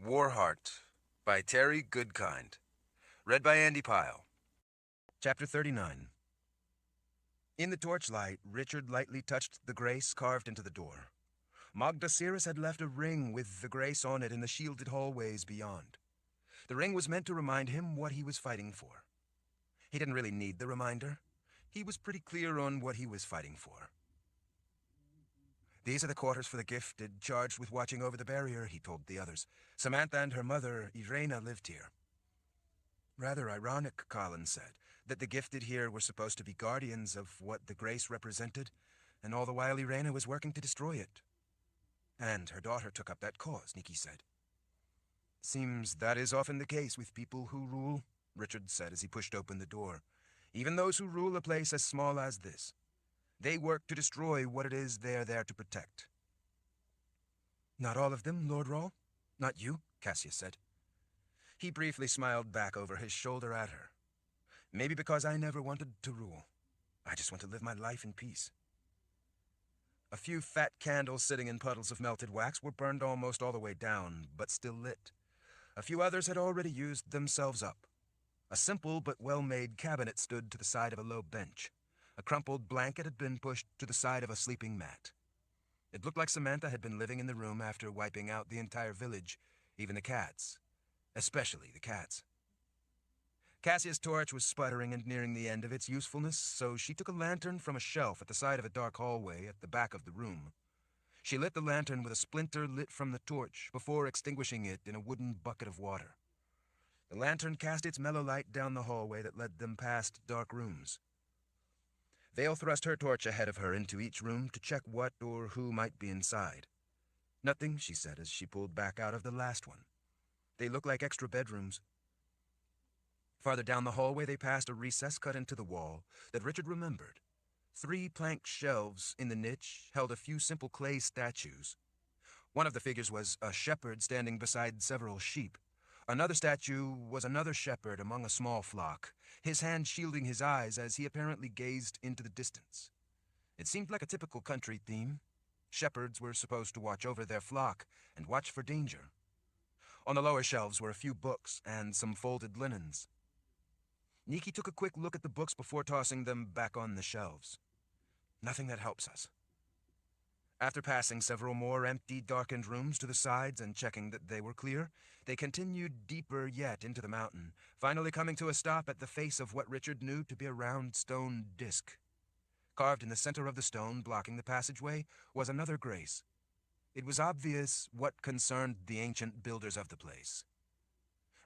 Warheart by Terry Goodkind. Read by Andy Pyle. Chapter 39. In the torchlight, Richard lightly touched the grace carved into the door. Magda Cirrus had left a ring with the grace on it in the shielded hallways beyond. The ring was meant to remind him what he was fighting for. He didn't really need the reminder. He was pretty clear on what he was fighting for. These are the quarters for the gifted, charged with watching over the barrier, he told the others. Samantha and her mother, Irena, lived here. Rather ironic, Kahlan said, that the gifted here were supposed to be guardians of what the grace represented, and all the while Irena was working to destroy it. And her daughter took up that cause, Nikki said. Seems that is often the case with people who rule, Richard said as he pushed open the door. Even those who rule a place as small as this. They work to destroy what it is they're there to protect. Not all of them, Lord Rawl? Not you, Cassius said. He briefly smiled back over his shoulder at her. Maybe because I never wanted to rule. I just want to live my life in peace. A few fat candles sitting in puddles of melted wax were burned almost all the way down, but still lit. A few others had already used themselves up. A simple but well-made cabinet stood to the side of a low bench. A crumpled blanket had been pushed to the side of a sleeping mat. It looked like Samantha had been living in the room after wiping out the entire village, even the cats. Especially the cats. Cassia's torch was sputtering and nearing the end of its usefulness, so she took a lantern from a shelf at the side of a dark hallway at the back of the room. She lit the lantern with a splinter lit from the torch before extinguishing it in a wooden bucket of water. The lantern cast its mellow light down the hallway that led them past dark rooms. Vale thrust her torch ahead of her into each room to check what or who might be inside. Nothing, she said as she pulled back out of the last one. They look like extra bedrooms. Farther down the hallway, they passed a recess cut into the wall that Richard remembered. 3 plank shelves in the niche held a few simple clay statues. One of the figures was a shepherd standing beside several sheep. Another statue was another shepherd among a small flock, his hand shielding his eyes as he apparently gazed into the distance. It seemed like a typical country theme. Shepherds were supposed to watch over their flock and watch for danger. On the lower shelves were a few books and some folded linens. Nikki took a quick look at the books before tossing them back on the shelves. Nothing that helps us. After passing several more empty, darkened rooms to the sides and checking that they were clear, they continued deeper yet into the mountain, finally coming to a stop at the face of what Richard knew to be a round stone disc. Carved in the center of the stone blocking the passageway was another grace. It was obvious what concerned the ancient builders of the place.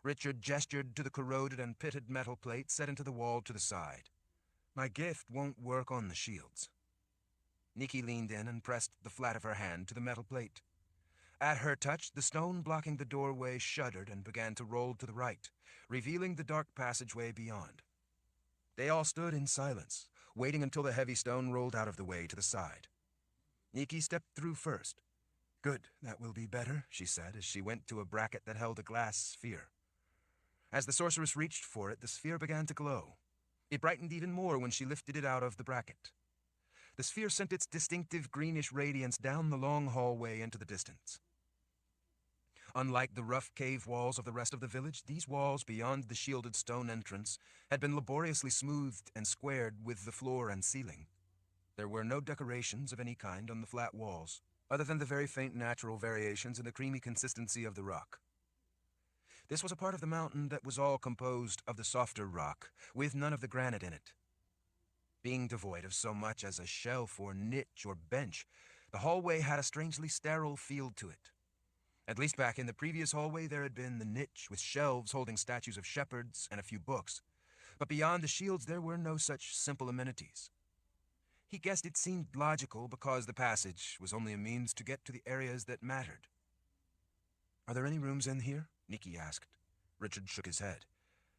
Richard gestured to the corroded and pitted metal plate set into the wall to the side. My gift won't work on the shields. Nikki leaned in and pressed the flat of her hand to the metal plate. At her touch, the stone blocking the doorway shuddered and began to roll to the right, revealing the dark passageway beyond. They all stood in silence, waiting until the heavy stone rolled out of the way to the side. Nikki stepped through first. Good, that will be better, she said as she went to a bracket that held a glass sphere. As the sorceress reached for it, the sphere began to glow. It brightened even more when she lifted it out of the bracket. The sphere sent its distinctive greenish radiance down the long hallway into the distance. Unlike the rough cave walls of the rest of the village, these walls beyond the shielded stone entrance had been laboriously smoothed and squared with the floor and ceiling. There were no decorations of any kind on the flat walls, other than the very faint natural variations in the creamy consistency of the rock. This was a part of the mountain that was all composed of the softer rock, with none of the granite in it. Being devoid of so much as a shelf or niche or bench, the hallway had a strangely sterile feel to it. At least back in the previous hallway there had been the niche with shelves holding statues of shepherds and a few books, but beyond the shields there were no such simple amenities. He guessed it seemed logical because the passage was only a means to get to the areas that mattered. Are there any rooms in here? Nikki asked. Richard shook his head.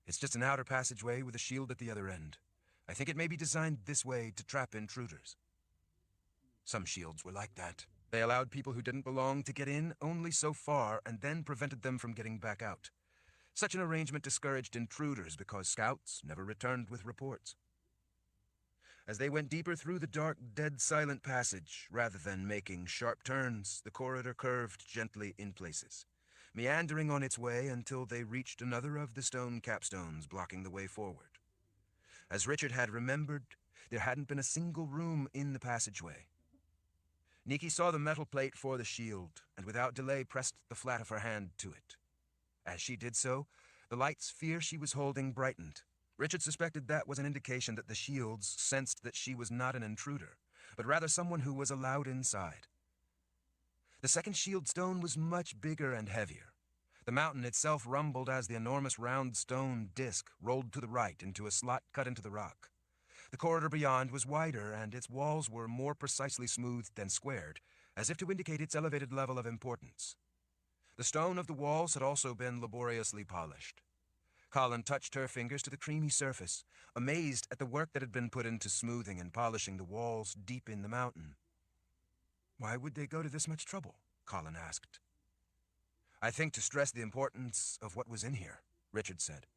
It's just an outer passageway with a shield at the other end. I think it may be designed this way to trap intruders. Some shields were like that. They allowed people who didn't belong to get in only so far and then prevented them from getting back out. Such an arrangement discouraged intruders because scouts never returned with reports. As they went deeper through the dark, dead silent passage, rather than making sharp turns, the corridor curved gently in places. meandering on its way until they reached another of the stone capstones blocking the way forward. As Richard had remembered, there hadn't been a single room in the passageway. Nikki saw the metal plate for the shield, and without delay pressed the flat of her hand to it. As she did so, the light sphere she was holding brightened. Richard suspected that was an indication that the shields sensed that she was not an intruder, but rather someone who was allowed inside. The second shield stone was much bigger and heavier. The mountain itself rumbled as the enormous round stone disc rolled to the right into a slot cut into the rock. The corridor beyond was wider, and its walls were more precisely smoothed than squared, as if to indicate its elevated level of importance. The stone of the walls had also been laboriously polished. Kahlan touched her fingers to the creamy surface, amazed at the work that had been put into smoothing and polishing the walls deep in the mountain. "Why would they go to this much trouble?" Kahlan asked. "I think to stress the importance of what was in here," Richard said.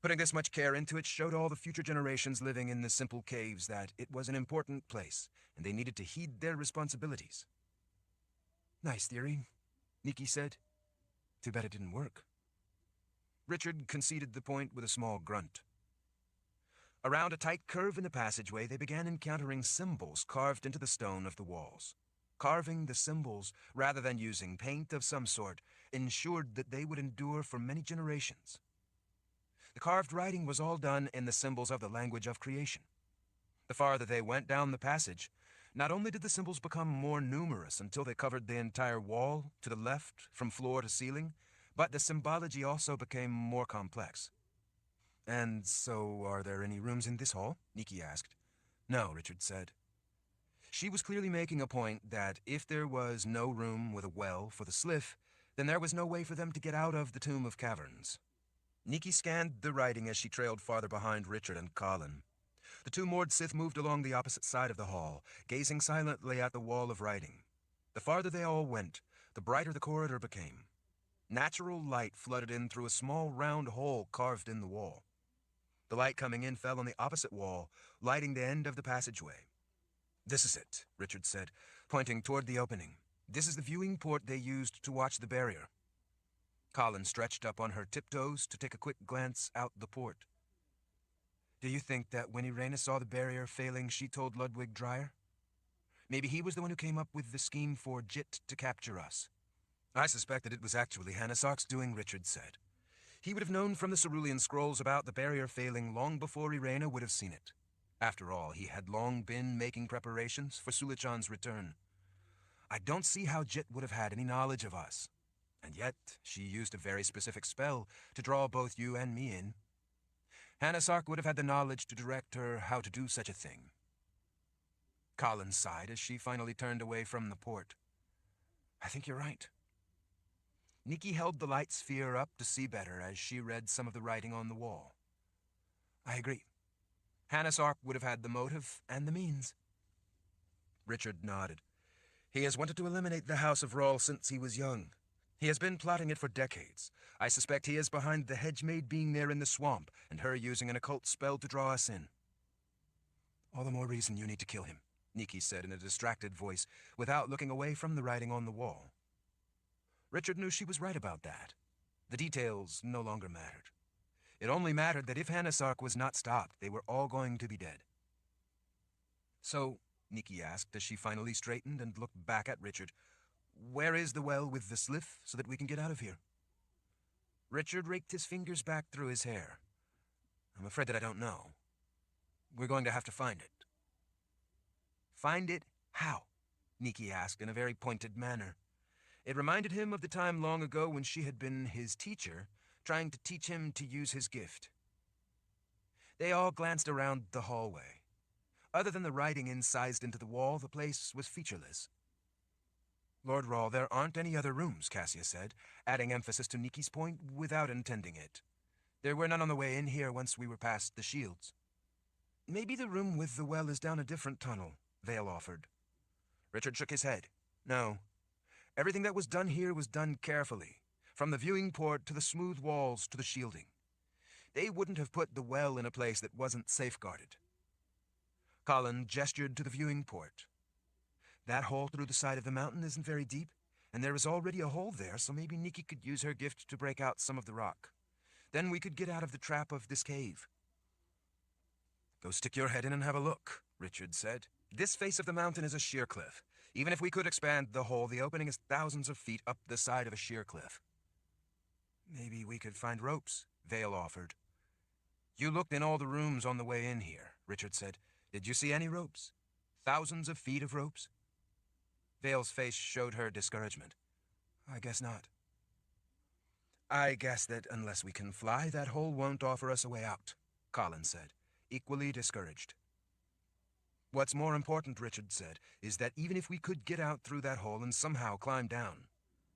"Putting this much care into it showed all the future generations living in the simple caves that it was an important place, and they needed to heed their responsibilities." "Nice theory," Nikki said. "Too bad it didn't work." Richard conceded the point with a small grunt. Around a tight curve in the passageway, they began encountering symbols carved into the stone of the walls. Carving the symbols, rather than using paint of some sort, ensured that they would endure for many generations. The carved writing was all done in the symbols of the language of creation. The farther they went down the passage, not only did the symbols become more numerous until they covered the entire wall to the left from floor to ceiling, but the symbology also became more complex. "And so, are there any rooms in this hall?" Nikki asked. "No," Richard said. She was clearly making a point that if there was no room with a well for the Sliff, then there was no way for them to get out of the Tomb of Caverns. Nikki scanned the writing as she trailed farther behind Richard and Kahlan. The two moored Sith moved along the opposite side of the hall, gazing silently at the wall of writing. The farther they all went, the brighter the corridor became. Natural light flooded in through a small round hole carved in the wall. The light coming in fell on the opposite wall, lighting the end of the passageway. "This is it," Richard said, pointing toward the opening. "This is the viewing port they used to watch the barrier." Kahlan stretched up on her tiptoes to take a quick glance out the port. "Do you think that when Irena saw the barrier failing, she told Ludwig Dreyer? Maybe he was the one who came up with the scheme for Jit to capture us." "I suspect that it was actually Hanisok's doing," Richard said. "He would have known from the Cerulean scrolls about the barrier failing long before Irena would have seen it. After all, he had long been making preparations for Sulichan's return. I don't see how Jit would have had any knowledge of us. And yet, she used a very specific spell to draw both you and me in. Hanisok would have had the knowledge to direct her how to do such a thing." Kahlan sighed as she finally turned away from the port. "I think you're right." Nikki held the light sphere up to see better as she read some of the writing on the wall. "I agree. Hanisok would have had the motive and the means." Richard nodded. "He has wanted to eliminate the House of Rawl since he was young. He has been plotting it for decades. I suspect he is behind the hedge-maid being there in the swamp and her using an occult spell to draw us in." "All the more reason you need to kill him," Nikki said in a distracted voice, without looking away from the writing on the wall. Richard knew she was right about that. The details no longer mattered. It only mattered that if Hanisok was not stopped, they were all going to be dead. "So," Nikki asked as she finally straightened and looked back at Richard, "where is the well with the Sliff so that we can get out of here?" Richard raked his fingers back through his hair. "I'm afraid that I don't know. We're going to have to find it." "Find it how?" Nikki asked in a very pointed manner. It reminded him of the time long ago when she had been his teacher, trying to teach him to use his gift. They all glanced around the hallway. Other than the writing incised into the wall, the place was featureless. "Lord Rawl, there aren't any other rooms," Cassia said, adding emphasis to Nikki's point without intending it. "There were none on the way in here once we were past the shields." "Maybe the room with the well is down a different tunnel," Vale offered. Richard shook his head. "No. Everything that was done here was done carefully, from the viewing port to the smooth walls to the shielding. They wouldn't have put the well in a place that wasn't safeguarded." Kahlan gestured to the viewing port. "That hole through the side of the mountain isn't very deep, And there is already a hole there, so maybe Nikki could use her gift to break out some of the rock. Then we could get out of the trap of this cave. Go stick your head in and have a look, Richard said. This face of the mountain is a sheer cliff. Even if we could expand the hole, the opening is thousands of feet up the side of a sheer cliff. Maybe we could find ropes, Vale offered. You looked in all the rooms on the way in here, Richard said. Did you see any ropes? Thousands of feet of ropes? Vale's face showed her discouragement. I guess not. I guess that unless we can fly, that hole won't offer us a way out, Kahlan said, equally discouraged. What's more important, Richard said, is that even if we could get out through that hole and somehow climb down,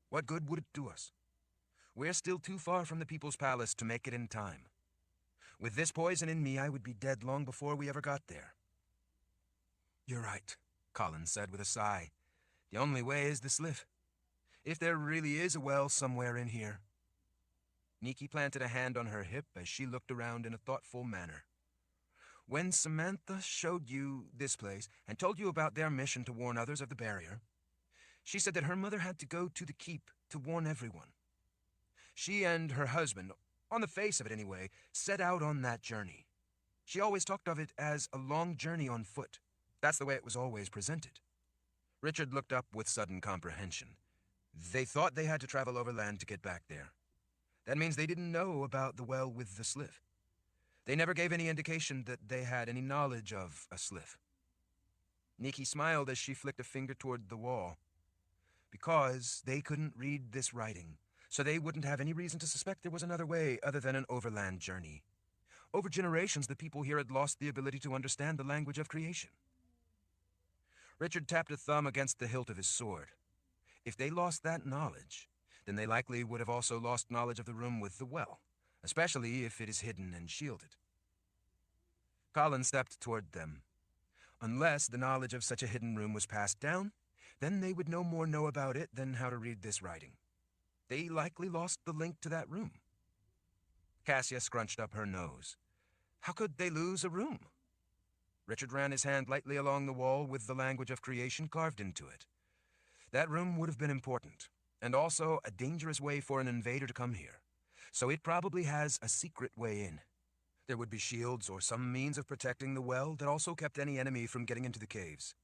what good would it do us? We're still too far from the People's Palace to make it in time. With this poison in me, I would be dead long before we ever got there. You're right, Kahlan said with a sigh. The only way is the sliff. If there really is a well somewhere in here. Nikki planted a hand on her hip as she looked around in a thoughtful manner. When Samantha showed you this place and told you about their mission to warn others of the barrier, she said that her mother had to go to the keep to warn everyone. She and her husband, on the face of it anyway, set out on that journey. She always talked of it as a long journey on foot. That's the way it was always presented. Richard looked up with sudden comprehension. They thought they had to travel overland to get back there. That means they didn't know about the well with the sliff. They never gave any indication that they had any knowledge of a sliff. Nikki smiled as she flicked a finger toward the wall. Because they couldn't read this writing, so they wouldn't have any reason to suspect there was another way other than an overland journey. Over generations, the people here had lost the ability to understand the language of creation. Richard tapped a thumb against the hilt of his sword. If they lost that knowledge, then they likely would have also lost knowledge of the room with the well, especially if it is hidden and shielded. Kahlan stepped toward them. Unless the knowledge of such a hidden room was passed down, then they would no more know about it than how to read this writing. They likely lost the link to that room. Cassia scrunched up her nose. How could they lose a room? Richard ran his hand lightly along the wall with the language of creation carved into it. That room would have been important, and also a dangerous way for an invader to come here. So it probably has a secret way in. There would be shields or some means of protecting the well that also kept any enemy from getting into the caves.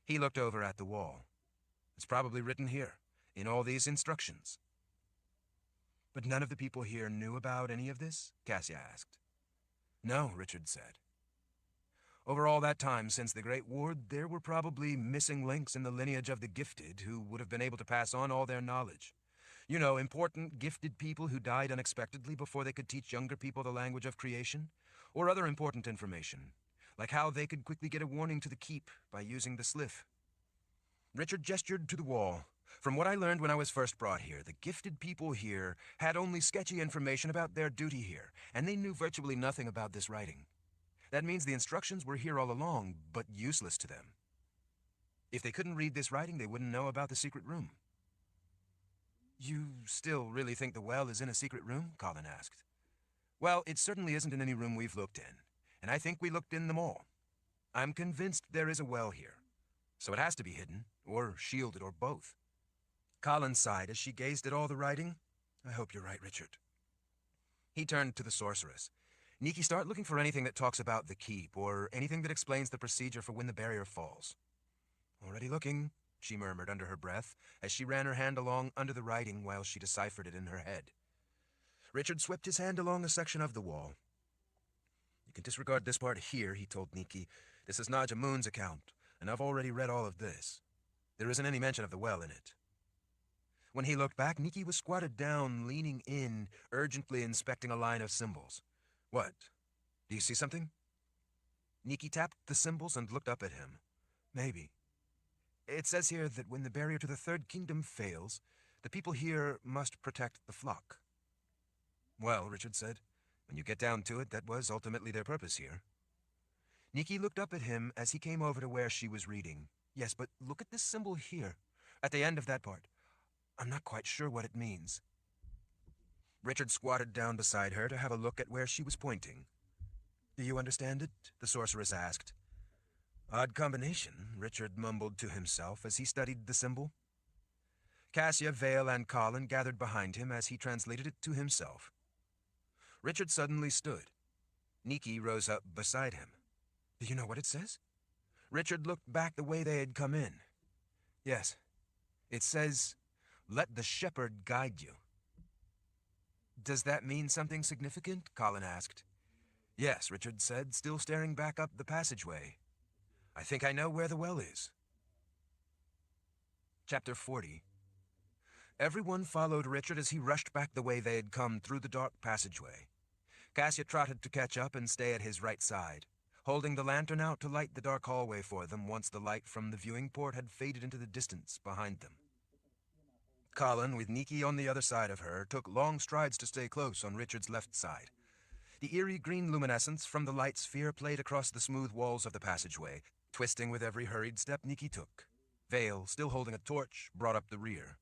He looked over at the wall. It's probably written here, in all these instructions. But none of the people here knew about any of this? Cassia asked. No, Richard said. Over all that time since the Great War, there were probably missing links in the lineage of the gifted who would have been able to pass on all their knowledge. You know, important, gifted people who died unexpectedly before they could teach younger people the language of creation, or other important information, like how they could quickly get a warning to the keep by using the sliff. Richard gestured to the wall. From what I learned when I was first brought here, the gifted people here had only sketchy information about their duty here, and they knew virtually nothing about this writing. That means the instructions were here all along, but useless to them. If they couldn't read this writing, they wouldn't know about the secret room. You still really think the well is in a secret room? Kahlan asked. Well, it certainly isn't in any room we've looked in, and I think we looked in them all. I'm convinced there is a well here, so it has to be hidden, or shielded, or both. Kahlan sighed as she gazed at all the writing. I hope you're right, Richard. He turned to the sorceress. Nikki, start looking for anything that talks about the keep, or anything that explains the procedure for when the barrier falls. Already looking, she murmured under her breath, as she ran her hand along under the writing while she deciphered it in her head. Richard swept his hand along a section of the wall. You can disregard this part here, he told Nikki. This is Naja Moon's account, and I've already read all of this. There isn't any mention of the well in it. When he looked back, Nikki was squatted down, leaning in, urgently inspecting a line of symbols. What? Do you see something? Nikki tapped the symbols and looked up at him. Maybe. It says here that when the barrier to the Third Kingdom fails, the people here must protect the flock. Well, Richard said, when you get down to it, that was ultimately their purpose here. Nikki looked up at him as he came over to where she was reading. Yes, but look at this symbol here, at the end of that part. I'm not quite sure what it means. Richard squatted down beside her to have a look at where she was pointing. Do you understand it? The sorceress asked. Odd combination, Richard mumbled to himself as he studied the symbol. Cassia, Vale, and Kahlan gathered behind him as he translated it to himself. Richard suddenly stood. Nikki rose up beside him. "Do you know what it says?" Richard looked back the way they had come in. "Yes. It says, 'Let the shepherd guide you.'" "Does that mean something significant?" Kahlan asked. "Yes," Richard said, still staring back up the passageway. "I think I know where the well is." Chapter 40. Everyone followed Richard as he rushed back the way they had come through the dark passageway. Cassia trotted to catch up and stay at his right side, holding the lantern out to light the dark hallway for them once the light from the viewing port had faded into the distance behind them. Kahlan, with Nikki on the other side of her, took long strides to stay close on Richard's left side. The eerie green luminescence from the light sphere played across the smooth walls of the passageway, twisting with every hurried step Nikki took. Vale, still holding a torch, brought up the rear.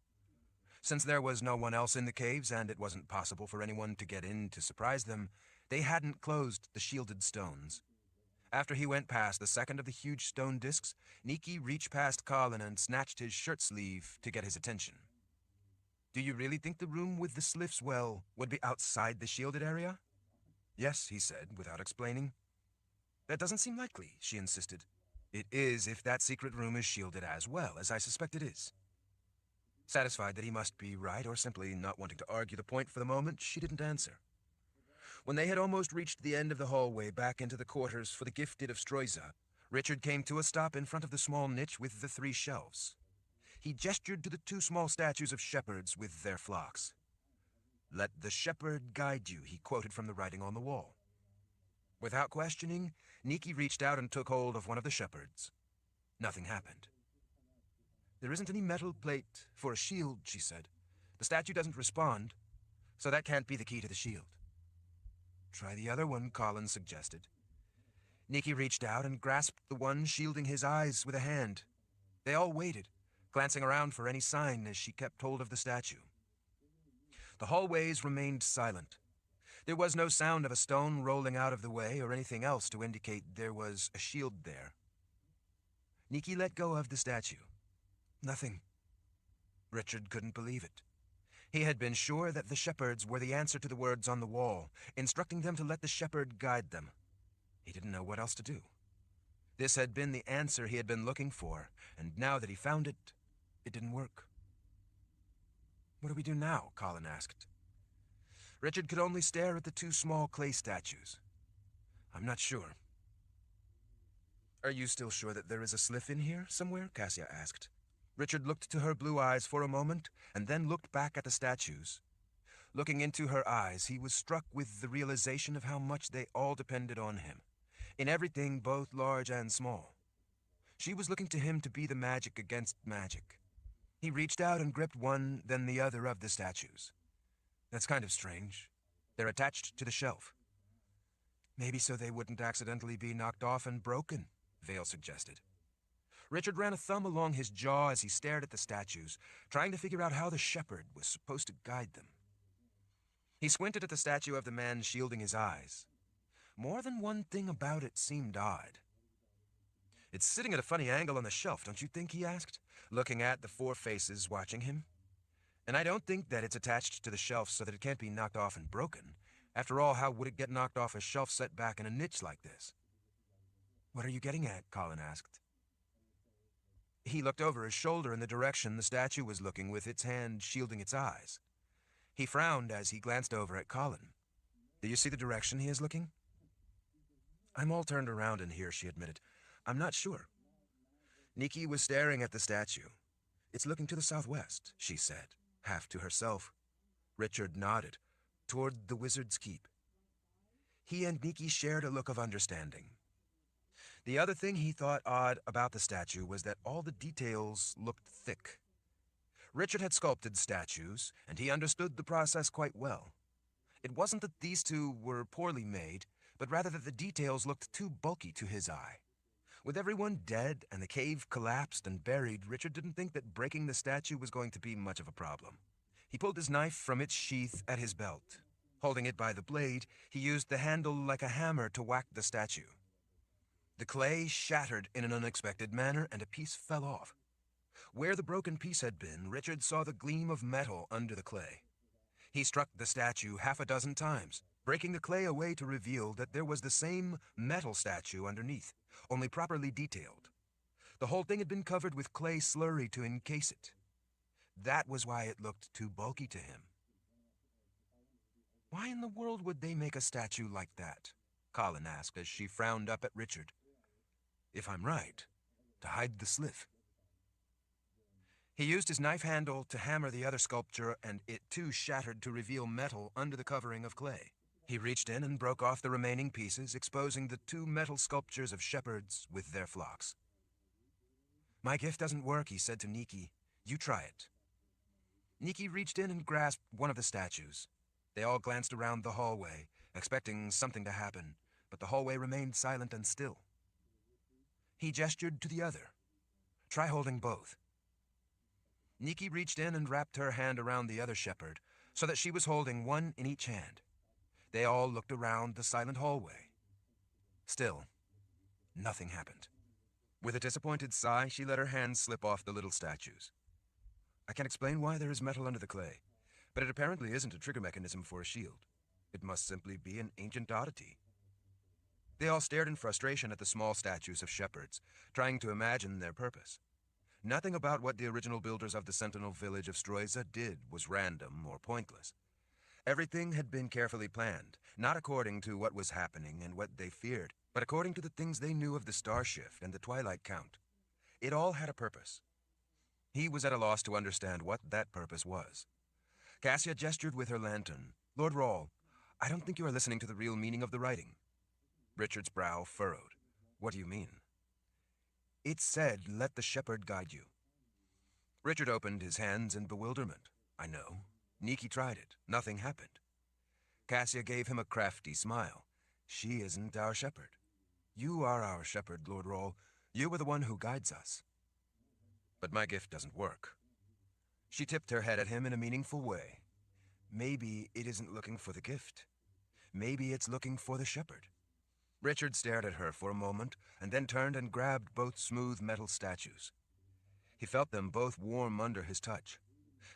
Since there was no one else in the caves and it wasn't possible for anyone to get in to surprise them, they hadn't closed the shielded stones. After he went past the second of the huge stone discs, Nikki reached past Kahlan and snatched his shirt sleeve to get his attention. "Do you really think the room with the Sliff's well would be outside the shielded area?" "Yes," he said, without explaining. "That doesn't seem likely," she insisted. "It is if that secret room is shielded as well, as I suspect it is." Satisfied that he must be right, or simply not wanting to argue the point for the moment, she didn't answer. When they had almost reached the end of the hallway back into the quarters for the gifted of Stroiza, Richard came to a stop in front of the small niche with the 3 shelves. He gestured to the 2 small statues of shepherds with their flocks. "Let the shepherd guide you," he quoted from the writing on the wall. Without questioning, Nikki reached out and took hold of one of the shepherds. Nothing happened. "There isn't any metal plate for a shield," she said. "The statue doesn't respond, so that can't be the key to the shield." "Try the other one," Kahlan suggested. Nikki reached out and grasped the one shielding his eyes with a hand. They all waited, glancing around for any sign as she kept hold of the statue. The hallways remained silent. There was no sound of a stone rolling out of the way or anything else to indicate there was a shield there. Nikki let go of the statue. Nothing. Richard couldn't believe it. He had been sure that the shepherds were the answer to the words on the wall, instructing them to let the shepherd guide them. He didn't know what else to do. This had been the answer he had been looking for, and now that he found it, it didn't work. "What do we do now?" Kahlan asked. Richard could only stare at the 2 small clay statues. "I'm not sure." "Are you still sure that there is a Sliff in here somewhere?" Cassia asked. Richard looked to her blue eyes for a moment, and then looked back at the statues. Looking into her eyes, he was struck with the realization of how much they all depended on him, in everything both large and small. She was looking to him to be the magic against magic. He reached out and gripped one, then the other of the statues. "That's kind of strange. They're attached to the shelf." "Maybe so they wouldn't accidentally be knocked off and broken," Vale suggested. Richard ran a thumb along his jaw as he stared at the statues, trying to figure out how the shepherd was supposed to guide them. He squinted at the statue of the man shielding his eyes. More than one thing about it seemed odd. "It's sitting at a funny angle on the shelf, don't you think?" he asked, looking at the 4 faces watching him. "And I don't think that it's attached to the shelf so that it can't be knocked off and broken. After all, how would it get knocked off a shelf set back in a niche like this?" "What are you getting at?" Kahlan asked. He looked over his shoulder in the direction the statue was looking with its hand shielding its eyes. He frowned as he glanced over at Kahlan. "Do you see the direction he is looking?" "I'm all turned around in here," she admitted. "I'm not sure." Nikki was staring at the statue. "It's looking to the southwest," she said, half to herself. Richard nodded, toward the Wizard's Keep. He and Nikki shared a look of understanding. The other thing he thought odd about the statue was that all the details looked thick. Richard had sculpted statues, and he understood the process quite well. It wasn't that these 2 were poorly made, but rather that the details looked too bulky to his eye. With everyone dead and the cave collapsed and buried, Richard didn't think that breaking the statue was going to be much of a problem. He pulled his knife from its sheath at his belt. Holding it by the blade, he used the handle like a hammer to whack the statue. The clay shattered in an unexpected manner, and a piece fell off. Where the broken piece had been, Richard saw the gleam of metal under the clay. He struck the statue half a dozen times, breaking the clay away to reveal that there was the same metal statue underneath, only properly detailed. The whole thing had been covered with clay slurry to encase it. That was why it looked too bulky to him. Why in the world would they make a statue like that? Kahlan asked as she frowned up at Richard. If I'm right, to hide the sliff. He used his knife handle to hammer the other sculpture, and it too shattered to reveal metal under the covering of clay. He reached in and broke off the remaining pieces, exposing the 2 metal sculptures of shepherds with their flocks. My gift doesn't work, he said to Nikki. You try it. Nikki reached in and grasped one of the statues. They all glanced around the hallway, expecting something to happen, but the hallway remained silent and still. He gestured to the other. Try holding both. Nikki reached in and wrapped her hand around the other shepherd, so that she was holding one in each hand. They all looked around the silent hallway. Still, nothing happened. With a disappointed sigh, she let her hands slip off the little statues. I can't explain why there is metal under the clay, but it apparently isn't a trigger mechanism for a shield. It must simply be an ancient oddity. They all stared in frustration at the small statues of shepherds, trying to imagine their purpose. Nothing about what the original builders of the Sentinel village of Stroiza did was random or pointless. Everything had been carefully planned, not according to what was happening and what they feared, but according to the things they knew of the star shift and the twilight count. It all had a purpose. He was at a loss to understand what that purpose was. Cassia gestured with her lantern. Lord Rawl, I don't think you are listening to the real meaning of the writing. Richard's brow furrowed. What do you mean? It said, let the shepherd guide you. Richard opened his hands in bewilderment. I know. Nikki tried it. Nothing happened. Cassia gave him a crafty smile. She isn't our shepherd. You are our shepherd, Lord Rawl. You are the one who guides us. But my gift doesn't work. She tipped her head at him in a meaningful way. Maybe it isn't looking for the gift. Maybe it's looking for the shepherd. Richard stared at her for a moment, and then turned and grabbed both smooth metal statues. He felt them both warm under his touch.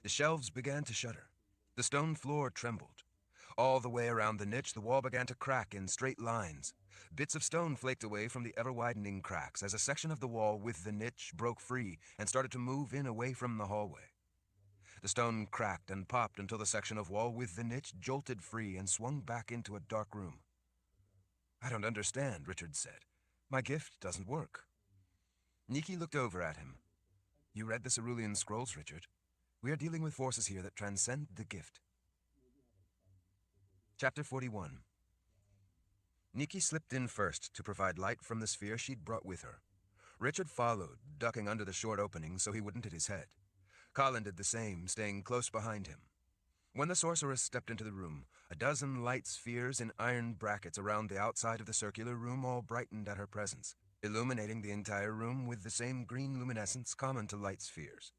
The shelves began to shudder. The stone floor trembled. All the way around the niche, the wall began to crack in straight lines. Bits of stone flaked away from the ever-widening cracks as a section of the wall with the niche broke free and started to move in away from the hallway. The stone cracked and popped until the section of wall with the niche jolted free and swung back into a dark room. I don't understand, Richard said. My gift doesn't work. Nikki looked over at him. You read the Cerulean Scrolls, Richard. We are dealing with forces here that transcend the gift. Chapter 41. Nikki slipped in first to provide light from the sphere she'd brought with her. Richard followed, ducking under the short opening so he wouldn't hit his head. Kahlan did the same, staying close behind him. When the sorceress stepped into the room, a dozen light spheres in iron brackets around the outside of the circular room all brightened at her presence, illuminating the entire room with the same green luminescence common to light spheres.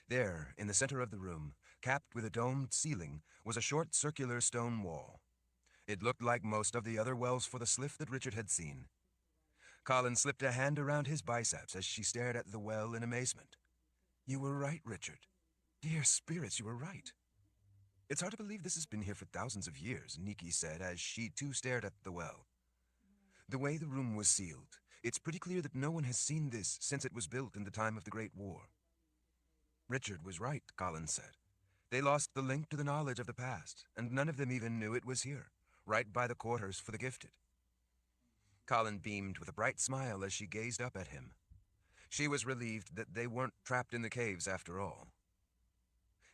There, in the center of the room, capped with a domed ceiling, was a short circular stone wall. It looked like most of the other wells for the sliff that Richard had seen. Kahlan slipped a hand around his biceps as she stared at the well in amazement. You were right, Richard. Dear spirits, you were right. It's hard to believe this has been here for thousands of years, Nikki said as she too stared at the well. The way the room was sealed, it's pretty clear that no one has seen this since it was built in the time of the Great War. Richard was right, Kahlan said. They lost the link to the knowledge of the past, and none of them even knew it was here, right by the quarters for the gifted. Kahlan beamed with a bright smile as she gazed up at him. She was relieved that they weren't trapped in the caves after all.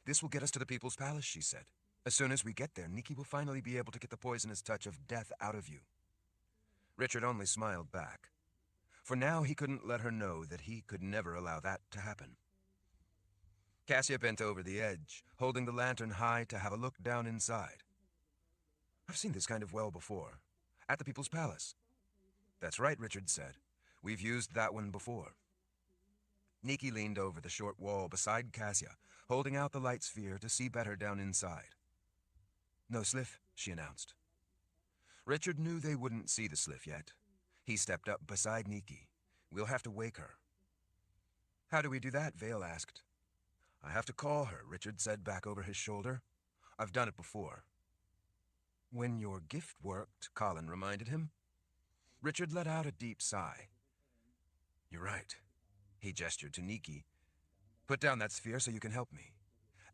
This will get us to the People's Palace, she said. As soon as we get there, Nikki will finally be able to get the poisonous touch of death out of you. Richard only smiled back. For now, he couldn't let her know that he could never allow that to happen. Cassia bent over the edge, holding the lantern high to have a look down inside. I've seen this kind of well before, at the People's Palace. That's right, Richard said. We've used that one before. Nikki leaned over the short wall beside Cassia, holding out the light sphere to see better down inside. No sliff, she announced. Richard knew they wouldn't see the sliff yet. He stepped up beside Nikki. We'll have to wake her. How do we do that? Vale asked. I have to call her, Richard said back over his shoulder. I've done it before. When your gift worked, Kahlan reminded him. Richard let out a deep sigh. You're right. He gestured to Nikki. Put down that sphere so you can help me.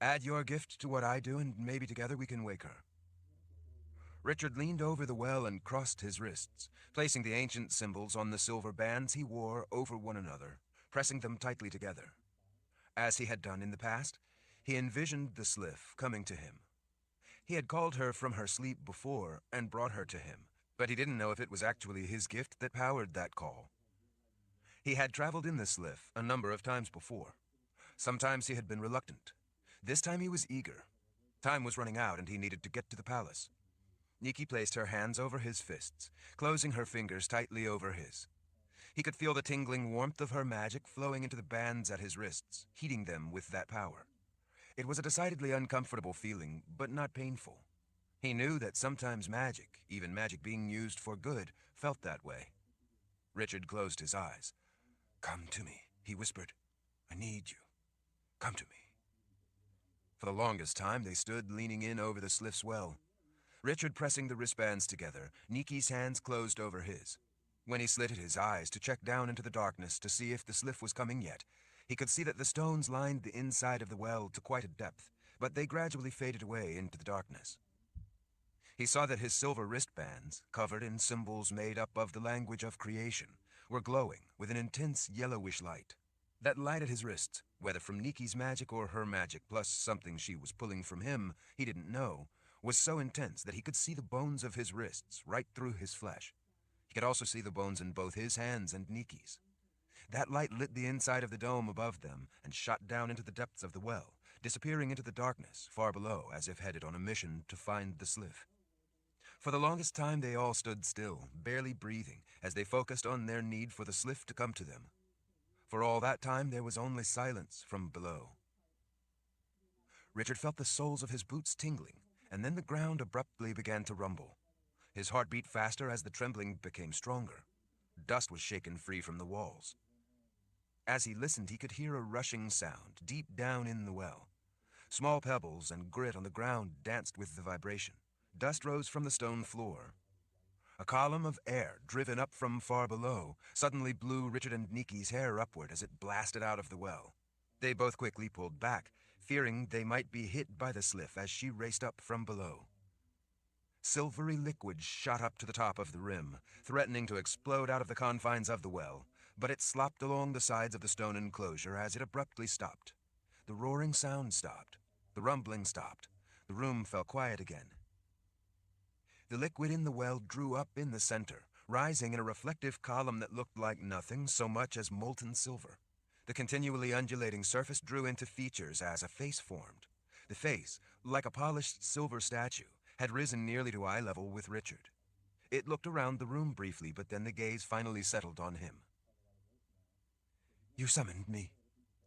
Add your gift to what I do, and maybe together we can wake her. Richard leaned over the well and crossed his wrists, placing the ancient symbols on the silver bands he wore over one another, pressing them tightly together. As he had done in the past, he envisioned the Sliff coming to him. He had called her from her sleep before and brought her to him, but he didn't know if it was actually his gift that powered that call. He had traveled in the Sliff a number of times before. Sometimes he had been reluctant. This time he was eager. Time was running out and he needed to get to the palace. Nikki placed her hands over his fists, closing her fingers tightly over his. He could feel the tingling warmth of her magic flowing into the bands at his wrists, heating them with that power. It was a decidedly uncomfortable feeling, but not painful. He knew that sometimes magic, even magic being used for good, felt that way. Richard closed his eyes. Come to me, he whispered. I need you. Come to me. For the longest time, they stood leaning in over the Sliff's well. Richard pressing the wristbands together, Nikki's hands closed over his. When he slitted his eyes to check down into the darkness to see if the Sliff was coming yet, he could see that the stones lined the inside of the well to quite a depth, but they gradually faded away into the darkness. He saw that his silver wristbands, covered in symbols made up of the language of creation, were glowing with an intense yellowish light. That light at his wrists, whether from Nikki's magic or her magic plus something she was pulling from him he didn't know, was so intense that he could see the bones of his wrists right through his flesh. He could also see the bones in both his hands and Nikki's. That light lit the inside of the dome above them and shot down into the depths of the well, disappearing into the darkness far below as if headed on a mission to find the Sliff. For the longest time they all stood still, barely breathing, as they focused on their need for the Sliff to come to them. For all that time there was only silence from below. Richard felt the soles of his boots tingling, and then the ground abruptly began to rumble. His heart beat faster as the trembling became stronger. Dust was shaken free from the walls. As he listened, he could hear a rushing sound deep down in the well. Small pebbles and grit on the ground danced with the vibration. Dust rose from the stone floor. A column of air, driven up from far below, suddenly blew Richard and Nikki's hair upward as it blasted out of the well. They both quickly pulled back, fearing they might be hit by the Sliff as she raced up from below. Silvery liquid shot up to the top of the rim, threatening to explode out of the confines of the well, but it slopped along the sides of the stone enclosure as it abruptly stopped. The roaring sound stopped. The rumbling stopped. The room fell quiet again. The liquid in the well drew up in the center, rising in a reflective column that looked like nothing so much as molten silver. The continually undulating surface drew into features as a face formed. The face, like a polished silver statue, had risen nearly to eye level with Richard. It looked around the room briefly, but then the gaze finally settled on him. You summoned me,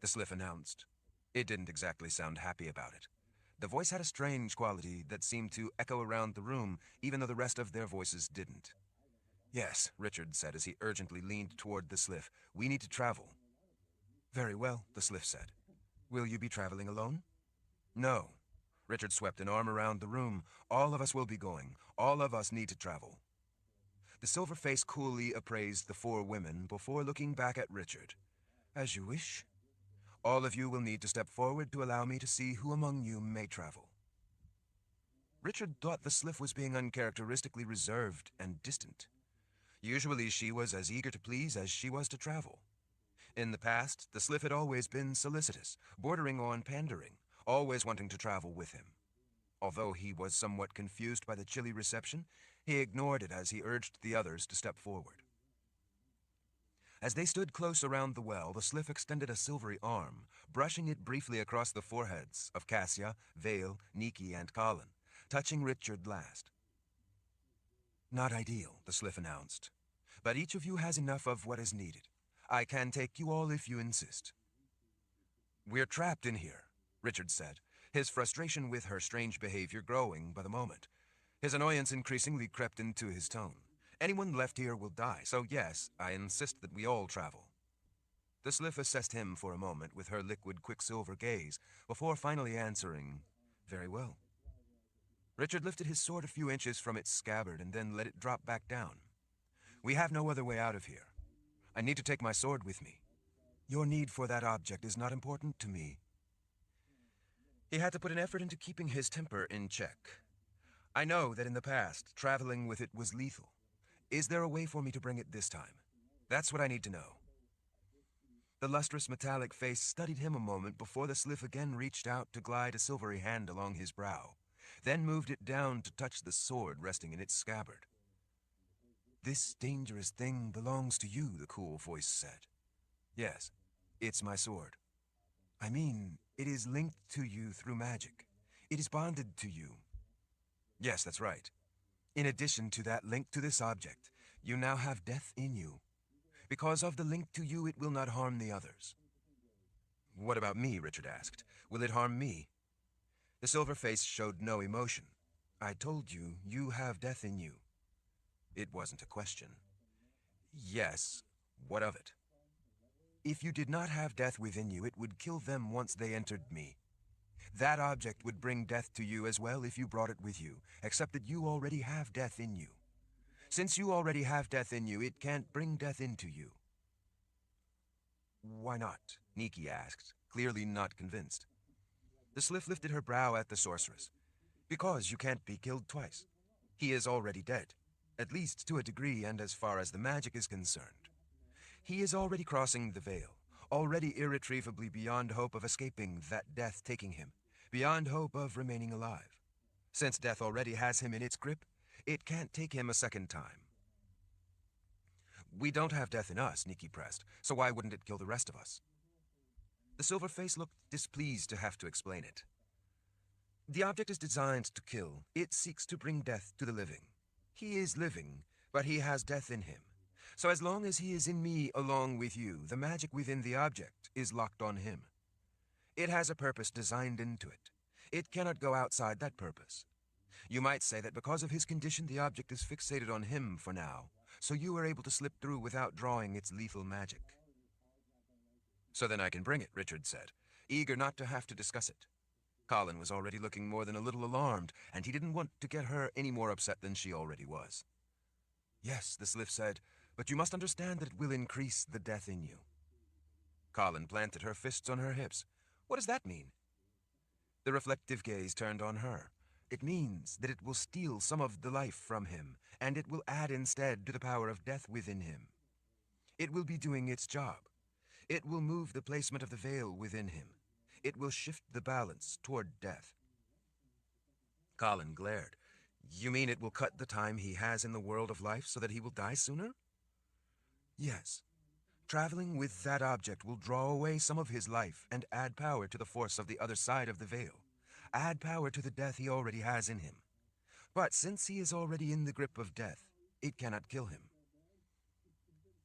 the Sliff announced. It didn't exactly sound happy about it. The voice had a strange quality that seemed to echo around the room, even though the rest of their voices didn't. Yes, Richard said as he urgently leaned toward the Sliff. We need to travel. Very well, the Sliff said. Will you be traveling alone? No. Richard swept an arm around the room. All of us will be going. All of us need to travel. The silver face coolly appraised the four women before looking back at Richard. As you wish. All of you will need to step forward to allow me to see who among you may travel. Richard thought the Sliff was being uncharacteristically reserved and distant. Usually she was as eager to please as she was to travel. In the past, the Sliff had always been solicitous, bordering on pandering, always wanting to travel with him. Although he was somewhat confused by the chilly reception, he ignored it as he urged the others to step forward. As they stood close around the well, the Sliff extended a silvery arm, brushing it briefly across the foreheads of Cassia, Vale, Nikki, and Kahlan, touching Richard last. Not ideal, the Sliff announced, but each of you has enough of what is needed. I can take you all if you insist. We're trapped in here, Richard said, his frustration with her strange behavior growing by the moment. His annoyance increasingly crept into his tone. Anyone left here will die, so yes, I insist that we all travel. The Sliff assessed him for a moment with her liquid quicksilver gaze, before finally answering, "Very well." Richard lifted his sword a few inches from its scabbard and then let it drop back down. "We have no other way out of here. I need to take my sword with me. Your need for that object is not important to me." He had to put an effort into keeping his temper in check. "I know that in the past, traveling with it was lethal. Is there a way for me to bring it this time? That's what I need to know." The lustrous metallic face studied him a moment before the Sliff again reached out to glide a silvery hand along his brow, then moved it down to touch the sword resting in its scabbard. "This dangerous thing belongs to you," the cool voice said. "Yes, it's my sword. I mean, it is linked to you through magic. It is bonded to you." "Yes, that's right. In addition to that link to this object, you now have death in you. Because of the link to you, it will not harm the others." "What about me?" Richard asked. "Will it harm me?" The silver face showed no emotion. "I told you, you have death in you." It wasn't a question. "Yes, what of it?" "If you did not have death within you, it would kill them once they entered me. That object would bring death to you as well if you brought it with you, except that you already have death in you. Since you already have death in you, it can't bring death into you." "Why not?" Nikki asked, clearly not convinced. The Sliff lifted her brow at the sorceress. "Because you can't be killed twice. He is already dead, at least to a degree and as far as the magic is concerned. He is already crossing the veil, already irretrievably beyond hope of escaping that death taking him, beyond hope of remaining alive. Since death already has him in its grip, it can't take him a second time." "We don't have death in us," Nikki pressed, "so why wouldn't it kill the rest of us?" The silver face looked displeased to have to explain it. "The object is designed to kill. It seeks to bring death to the living. He is living, but he has death in him. So as long as he is in me along with you, the magic within the object is locked on him. It has a purpose designed into it. It cannot go outside that purpose. You might say that because of his condition, the object is fixated on him for now, so you are able to slip through without drawing its lethal magic." "So then I can bring it," Richard said, eager not to have to discuss it. Kahlan was already looking more than a little alarmed, and he didn't want to get her any more upset than she already was. "Yes," the Sliff said, "but you must understand that it will increase the death in you." Kahlan planted her fists on her hips. "What does that mean?" The reflective gaze turned on her. "It means that it will steal some of the life from him, and it will add instead to the power of death within him. It will be doing its job. It will move the placement of the veil within him. It will shift the balance toward death." Kahlan glared. "You mean it will cut the time he has in the world of life so that he will die sooner?" "Yes. Traveling with that object will draw away some of his life and add power to the force of the other side of the veil. Add power to the death he already has in him. But since he is already in the grip of death, it cannot kill him."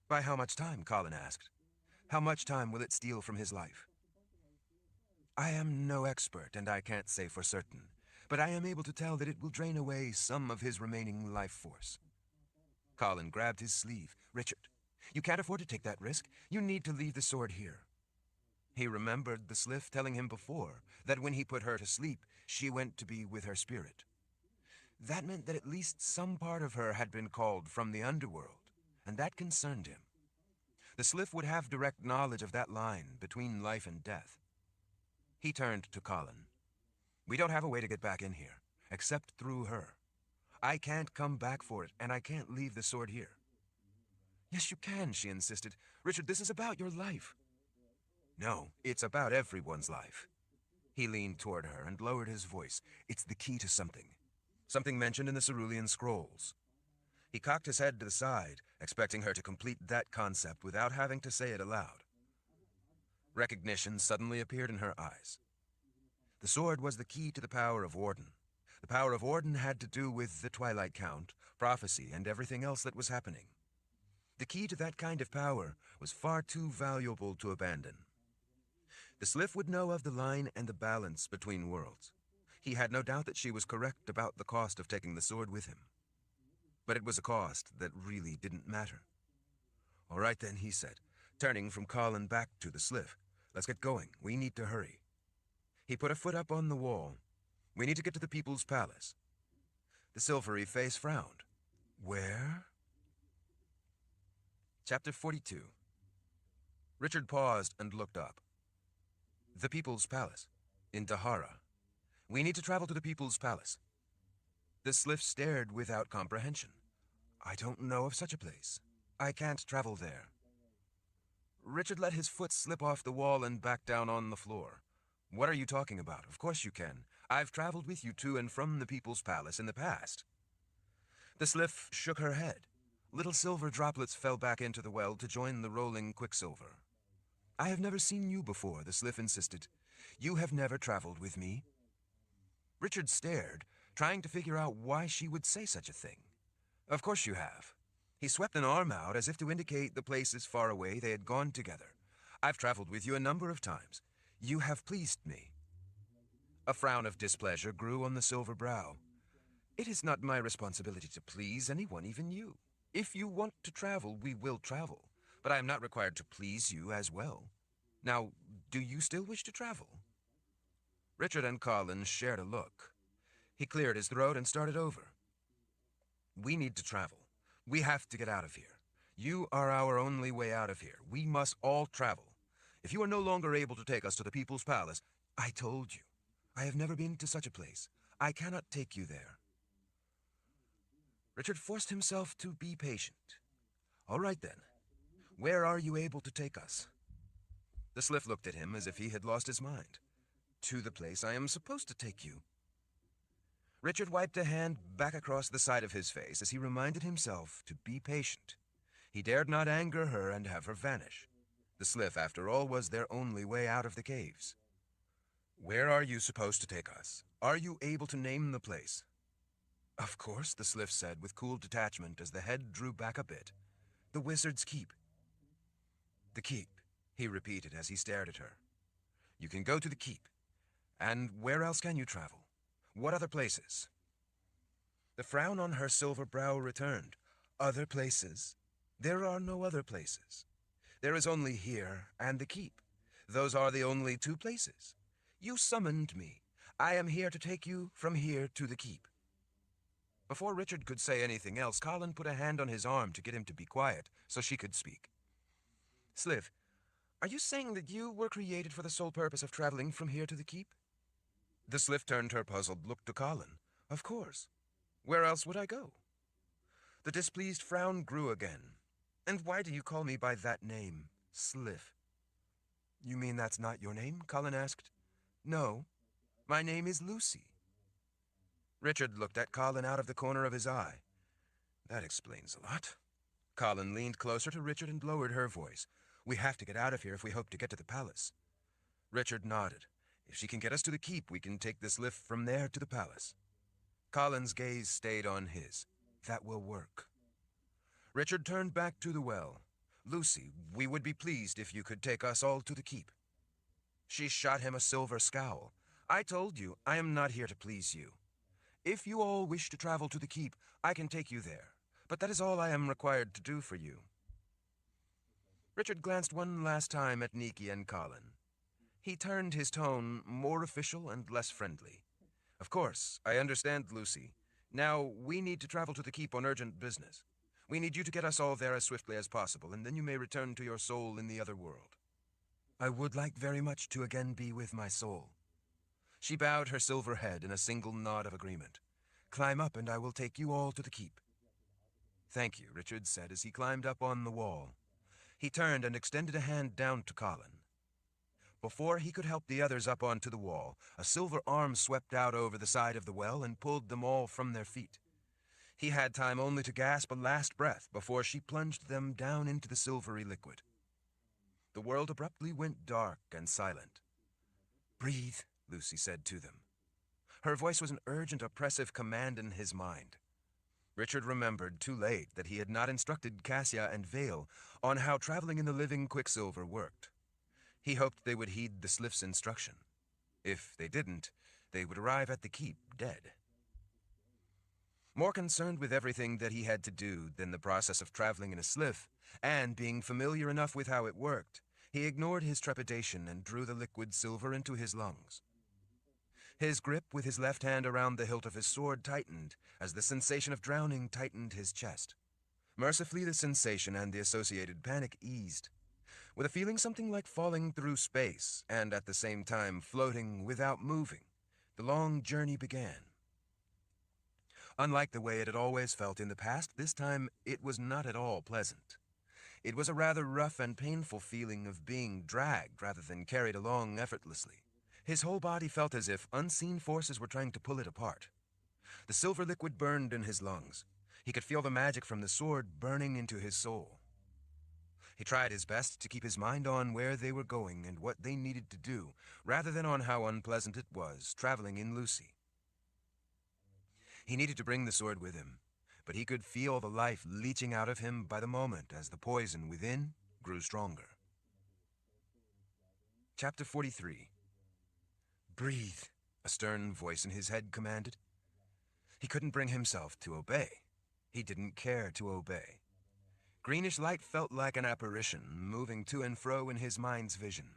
"By how much time?" Kahlan asked. "How much time will it steal from his life?" "I am no expert, and I can't say for certain, but I am able to tell that it will drain away some of his remaining life force." Kahlan grabbed his sleeve. "Richard, you can't afford to take that risk. You need to leave the sword here." He remembered the Sliff telling him before that when he put her to sleep, she went to be with her spirit. That meant that at least some part of her had been called from the underworld, and that concerned him. The Sliff would have direct knowledge of that line between life and death. He turned to Kahlan. "We don't have a way to get back in here, except through her. I can't come back for it, and I can't leave the sword here." "Yes, you can," she insisted. "Richard, this is about your life." "No, it's about everyone's life." He leaned toward her and lowered his voice. "It's the key to something. Something mentioned in the Cerulean Scrolls." He cocked his head to the side, expecting her to complete that concept without having to say it aloud. Recognition suddenly appeared in her eyes. The sword was the key to the power of Warden. The power of Warden had to do with the Twilight Count, prophecy, and everything else that was happening. The key to that kind of power was far too valuable to abandon. The Sliff would know of the line and the balance between worlds. He had no doubt that she was correct about the cost of taking the sword with him. But it was a cost that really didn't matter. "All right then," he said. turning from Kahlan back to the Sliff. Let's get going. We need to hurry. He put a foot up on the wall. We need to get to the People's Palace. The silvery face frowned. Where? Chapter 42. Richard paused and looked up. The People's Palace, in Dahara. We need to travel to the People's Palace. The Sliff stared without comprehension. I don't know of such a place. I can't travel there. Richard let his foot slip off the wall and back down on the floor. What are you talking about? Of course you can. I've traveled with you to and from the People's Palace in the past. The Sliff shook her head. Little silver droplets fell back into the well to join the rolling quicksilver. I have never seen you before, the Sliff insisted. You have never traveled with me. Richard stared, trying to figure out why she would say such a thing. Of course you have. He swept an arm out as if to indicate the places far away they had gone together. I've traveled with you a number of times. You have pleased me. A frown of displeasure grew on the silver brow. It is not my responsibility to please anyone, even you. If you want to travel, we will travel. But I am not required to please you as well. Now, do you still wish to travel? Richard and Kahlan shared a look. He cleared his throat and started over. We need to travel. We have to get out of here. You are our only way out of here. We must all travel. If you are no longer able to take us to the People's Palace, I told you. I have never been to such a place. I cannot take you there. Richard forced himself to be patient. All right then. Where are you able to take us? The Sliff looked at him as if he had lost his mind. To the place I am supposed to take you. Richard wiped a hand back across the side of his face as he reminded himself to be patient. He dared not anger her and have her vanish. The Sliff, after all, was their only way out of the caves. Where are you supposed to take us? Are you able to name the place? Of course, the Sliff said with cool detachment as the head drew back a bit. The Wizard's Keep. The Keep, he repeated as he stared at her. You can go to the Keep. And where else can you travel? What other places? The frown on her silver brow returned. Other places? There are no other places. There is only here and the Keep. Those are the only two places. You summoned me. I am here to take you from here to the Keep. Before Richard could say anything else, Kahlan put a hand on his arm to get him to be quiet so she could speak. Sliff, are you saying that you were created for the sole purpose of traveling from here to the Keep? The Sliff turned her puzzled look to Kahlan. Of course. Where else would I go? The displeased frown grew again. And why do you call me by that name, Sliff? You mean that's not your name? Kahlan asked. No, my name is Lucy. Richard looked at Kahlan out of the corner of his eye. That explains a lot. Kahlan leaned closer to Richard and lowered her voice. We have to get out of here if we hope to get to the palace. Richard nodded. If she can get us to the Keep, we can take this lift from there to the palace. Kahlan's gaze stayed on his. That will work. Richard turned back to the well. Lucy, we would be pleased if you could take us all to the Keep. She shot him a silver scowl. I told you, I am not here to please you. If you all wish to travel to the Keep, I can take you there. But that is all I am required to do for you. Richard glanced one last time at Nikki and Kahlan. He turned his tone more official and less friendly. Of course, I understand, Lucy. Now, we need to travel to the Keep on urgent business. We need you to get us all there as swiftly as possible, and then you may return to your soul in the other world. I would like very much to again be with my soul. She bowed her silver head in a single nod of agreement. Climb up and I will take you all to the Keep. Thank you, Richard said as he climbed up on the wall. He turned and extended a hand down to Kahlan. Before he could help the others up onto the wall, a silver arm swept out over the side of the well and pulled them all from their feet. He had time only to gasp a last breath before she plunged them down into the silvery liquid. The world abruptly went dark and silent. Breathe, Lucy said to them. Her voice was an urgent, oppressive command in his mind. Richard remembered too late that he had not instructed Cassia and Vale on how traveling in the living quicksilver worked. He hoped they would heed the Sliff's instruction. If they didn't, they would arrive at the Keep dead. More concerned with everything that he had to do than the process of traveling in a sliff, and being familiar enough with how it worked, he ignored his trepidation and drew the liquid silver into his lungs. His grip with his left hand around the hilt of his sword tightened as the sensation of drowning tightened his chest. Mercifully, the sensation and the associated panic eased, with a feeling something like falling through space and at the same time floating without moving. The long journey began. Unlike the way it had always felt in the past, this time it was not at all pleasant. It was a rather rough and painful feeling of being dragged rather than carried along effortlessly. His whole body felt as if unseen forces were trying to pull it apart. The silver liquid burned in his lungs. He could feel the magic from the sword burning into his soul. He tried his best to keep his mind on where they were going and what they needed to do, rather than on how unpleasant it was traveling in Lucy. He needed to bring the sword with him, but he could feel the life leaching out of him by the moment as the poison within grew stronger. Chapter 43. Breathe, a stern voice in his head commanded. He couldn't bring himself to obey. He didn't care to obey. Greenish light felt like an apparition, moving to and fro in his mind's vision.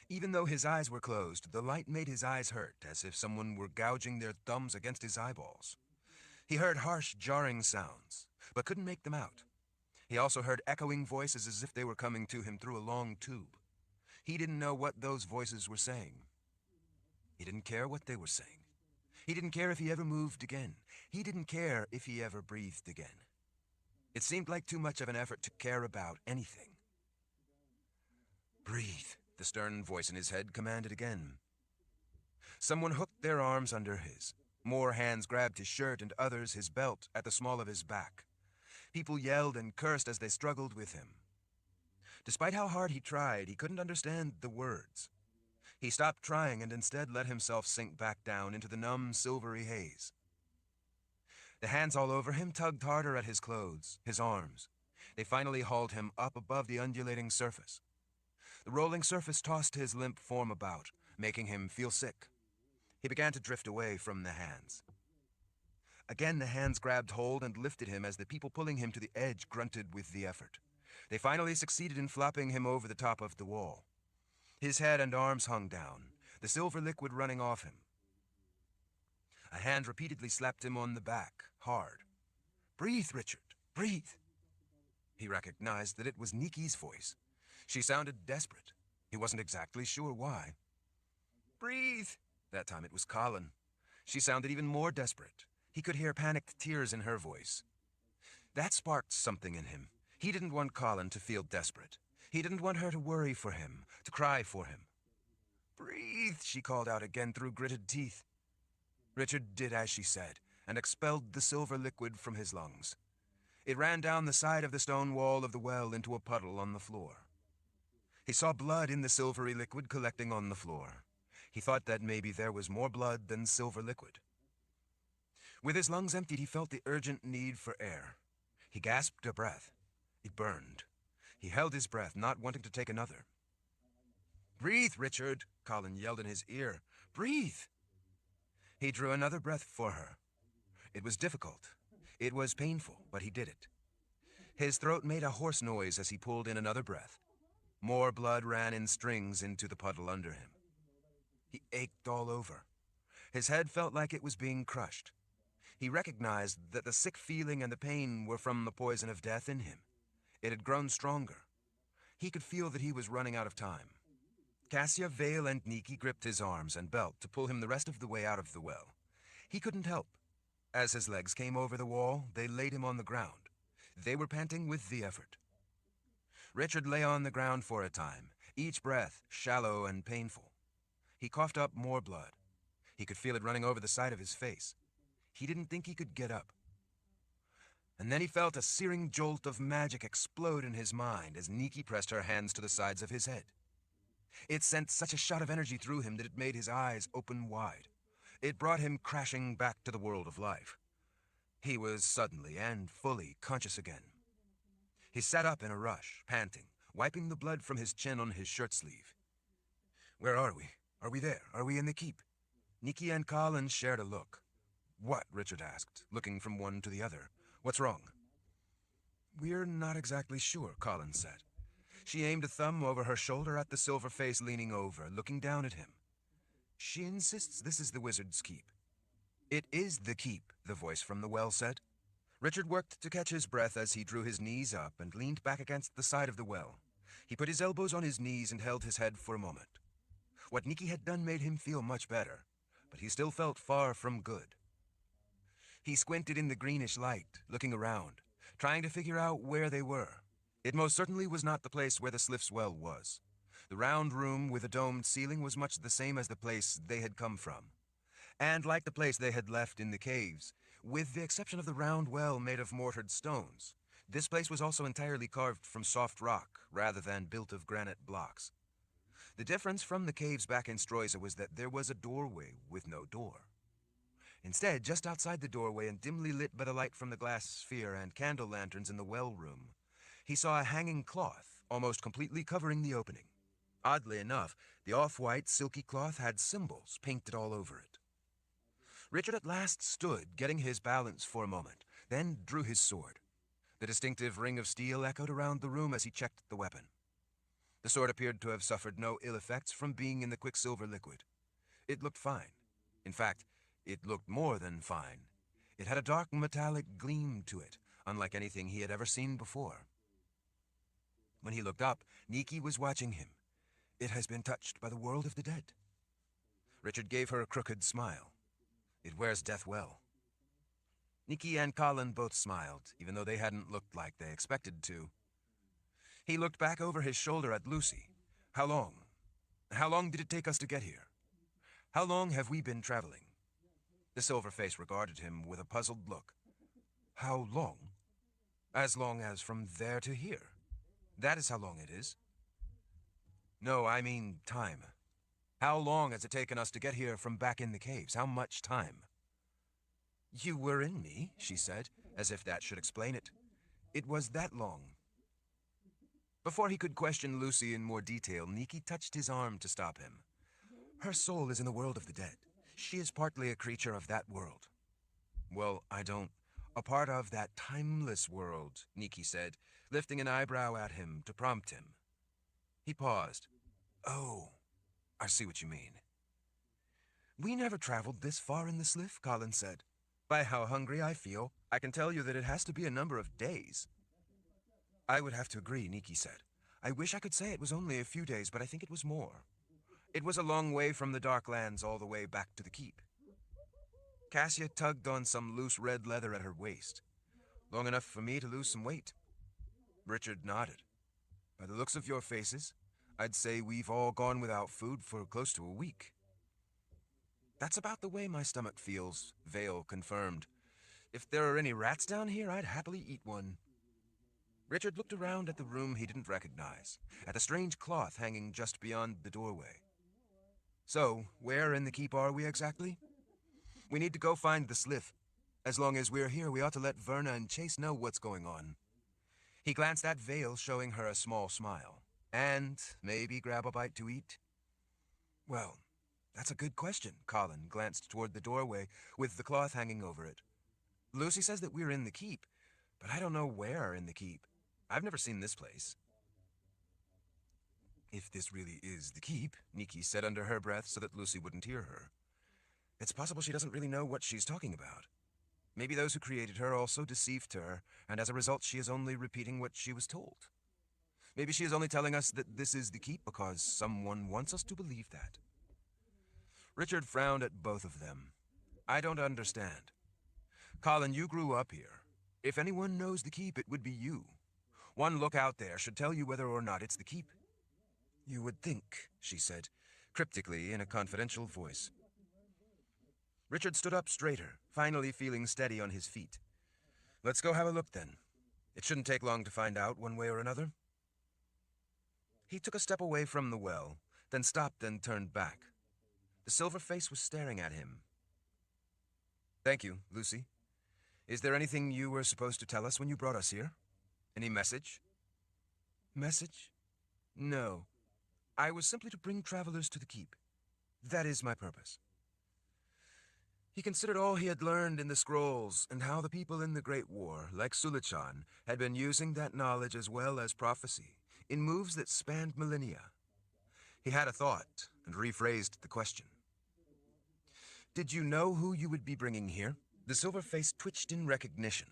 Even though his eyes were closed, the light made his eyes hurt, as if someone were gouging their thumbs against his eyeballs. He heard harsh, jarring sounds, but couldn't make them out. He also heard echoing voices as if they were coming to him through a long tube. He didn't know what those voices were saying. He didn't care what they were saying. He didn't care if he ever moved again. He didn't care if he ever breathed again. It seemed like too much of an effort to care about anything. Breathe, the stern voice in his head commanded again. Someone hooked their arms under his. More hands grabbed his shirt and others his belt at the small of his back. People yelled and cursed as they struggled with him. Despite how hard he tried, he couldn't understand the words. He stopped trying and instead let himself sink back down into the numb, silvery haze. The hands all over him tugged harder at his clothes, his arms. They finally hauled him up above the undulating surface. The rolling surface tossed his limp form about, making him feel sick. He began to drift away from the hands. Again, the hands grabbed hold and lifted him as the people pulling him to the edge grunted with the effort. They finally succeeded in flopping him over the top of the wall. His head and arms hung down, the silver liquid running off him. A hand repeatedly slapped him on the back, hard. "Breathe, Richard, breathe." He recognized that it was Niki's voice. She sounded desperate. He wasn't exactly sure why. "Breathe." That time it was Kahlan. She sounded even more desperate. He could hear panicked tears in her voice. That sparked something in him. He didn't want Kahlan to feel desperate. He didn't want her to worry for him, to cry for him. "Breathe," she called out again through gritted teeth. Richard did as she said, and expelled the silver liquid from his lungs. It ran down the side of the stone wall of the well into a puddle on the floor. He saw blood in the silvery liquid collecting on the floor. He thought that maybe there was more blood than silver liquid. With his lungs emptied, he felt the urgent need for air. He gasped a breath. It burned. He held his breath, not wanting to take another. "Breathe, Richard," Kahlan yelled in his ear. "Breathe." He drew another breath for her. It was difficult. It was painful, but he did it. His throat made a hoarse noise as he pulled in another breath. More blood ran in strings into the puddle under him. He ached all over. His head felt like it was being crushed. He recognized that the sick feeling and the pain were from the poison of death in him. It had grown stronger. He could feel that he was running out of time. Cassia, Vale, and Niki gripped his arms and belt to pull him the rest of the way out of the well. He couldn't help. As his legs came over the wall, they laid him on the ground. They were panting with the effort. Richard lay on the ground for a time, each breath shallow and painful. He coughed up more blood. He could feel it running over the side of his face. He didn't think he could get up. And then he felt a searing jolt of magic explode in his mind as Niki pressed her hands to the sides of his head. It sent such a shot of energy through him that it made his eyes open wide. It brought him crashing back to the world of life. He was suddenly and fully conscious again. He sat up in a rush, panting, wiping the blood from his chin on his shirt sleeve. "Where are we? Are we there? Are we in the keep?" Niki and Kahlan shared a look. What? Richard asked, looking from one to the other. What's wrong? We're not exactly sure, Kahlan said. She aimed a thumb over her shoulder at the silver face leaning over, looking down at him. She insists this is the wizard's keep. It is the keep, the voice from the well said. Richard worked to catch his breath as he drew his knees up and leaned back against the side of the well. He put his elbows on his knees and held his head for a moment. What Nikki had done made him feel much better, but he still felt far from good. He squinted in the greenish light, looking around, trying to figure out where they were. It most certainly was not the place where the Sliff's well was. The round room with a domed ceiling was much the same as the place they had come from. And like the place they had left in the caves, with the exception of the round well made of mortared stones, this place was also entirely carved from soft rock rather than built of granite blocks. The difference from the caves back in Stroyza was that there was a doorway with no door. Instead, just outside the doorway and dimly lit by the light from the glass sphere and candle lanterns in the well room, he saw a hanging cloth almost completely covering the opening. Oddly enough, the off-white, silky cloth had symbols painted all over it. Richard at last stood, getting his balance for a moment, then drew his sword. The distinctive ring of steel echoed around the room as he checked the weapon. The sword appeared to have suffered no ill effects from being in the quicksilver liquid. It looked fine. In fact, it looked more than fine. It had a dark metallic gleam to it, unlike anything he had ever seen before. When he looked up, Nikki was watching him. It has been touched by the world of the dead. Richard gave her a crooked smile. It wears death well. Nikki and Kahlan both smiled, even though they hadn't looked like they expected to. He looked back over his shoulder at Lucy. How long? How long did it take us to get here? How long have we been traveling? The silver face regarded him with a puzzled look. How long? As long as from there to here. That is how long it is. No, I mean time. How long has it taken us to get here from back in the caves? How much time? You were in me, she said, as if that should explain it. It was that long. Before he could question Lucy in more detail, Nikki touched his arm to stop him. Her soul is in the world of the dead. She is partly a creature of that world. Well, a part of that timeless world, Nikki said, lifting an eyebrow at him to prompt him. He paused. Oh, I see what you mean. We never traveled this far in the Sliff, Kahlan said. By how hungry I feel, I can tell you that it has to be a number of days. I would have to agree, Nikki said. I wish I could say it was only a few days, but I think it was more. It was a long way from the Dark Lands all the way back to the keep. Cassia tugged on some loose red leather at her waist. Long enough for me to lose some weight. Richard nodded. By the looks of your faces, I'd say we've all gone without food for close to a week. That's about the way my stomach feels, Vale confirmed. If there are any rats down here, I'd happily eat one. Richard looked around at the room he didn't recognize, at the strange cloth hanging just beyond the doorway. So, where in the keep are we exactly? We need to go find the Sliff. As long as we're here, we ought to let Verna and Chase know what's going on. He glanced at Vale, showing her a small smile. And maybe grab a bite to eat? Well, that's a good question. Kahlan glanced toward the doorway with the cloth hanging over it. Lucy says that we're in the keep, but I don't know where in the keep. I've never seen this place. If this really is the keep, Nikki said under her breath so that Lucy wouldn't hear her. It's possible she doesn't really know what she's talking about. Maybe those who created her also deceived her, and as a result she is only repeating what she was told. Maybe she is only telling us that this is the keep because someone wants us to believe that. Richard frowned at both of them. I don't understand. Kahlan, you grew up here. If anyone knows the keep, it would be you. One look out there should tell you whether or not it's the keep. You would think, she said, cryptically in a confidential voice. Richard stood up straighter, finally feeling steady on his feet. Let's go have a look then. It shouldn't take long to find out one way or another. He took a step away from the well, then stopped and turned back. The silver face was staring at him. Thank you, Lucy. Is there anything you were supposed to tell us when you brought us here? Any message? Message? No. I was simply to bring travelers to the keep. That is my purpose. He considered all he had learned in the scrolls and how the people in the Great War, like Sulichan, had been using that knowledge as well as prophecy in moves that spanned millennia. He had a thought and rephrased the question. Did you know who you would be bringing here? The silver face twitched in recognition.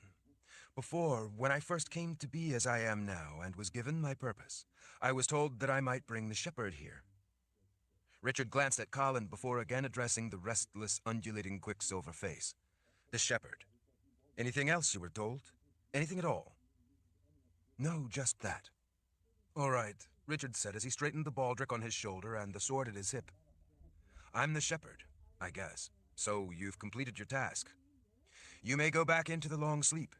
Before, when I first came to be as I am now and was given my purpose, I was told that I might bring the shepherd here. Richard glanced at Kahlan before again addressing the restless, undulating quicksilver face. The shepherd. Anything else you were told? Anything at all? No, just that. All right, Richard said as he straightened the baldric on his shoulder and the sword at his hip. I'm the shepherd, I guess, so you've completed your task. You may go back into the long sleep.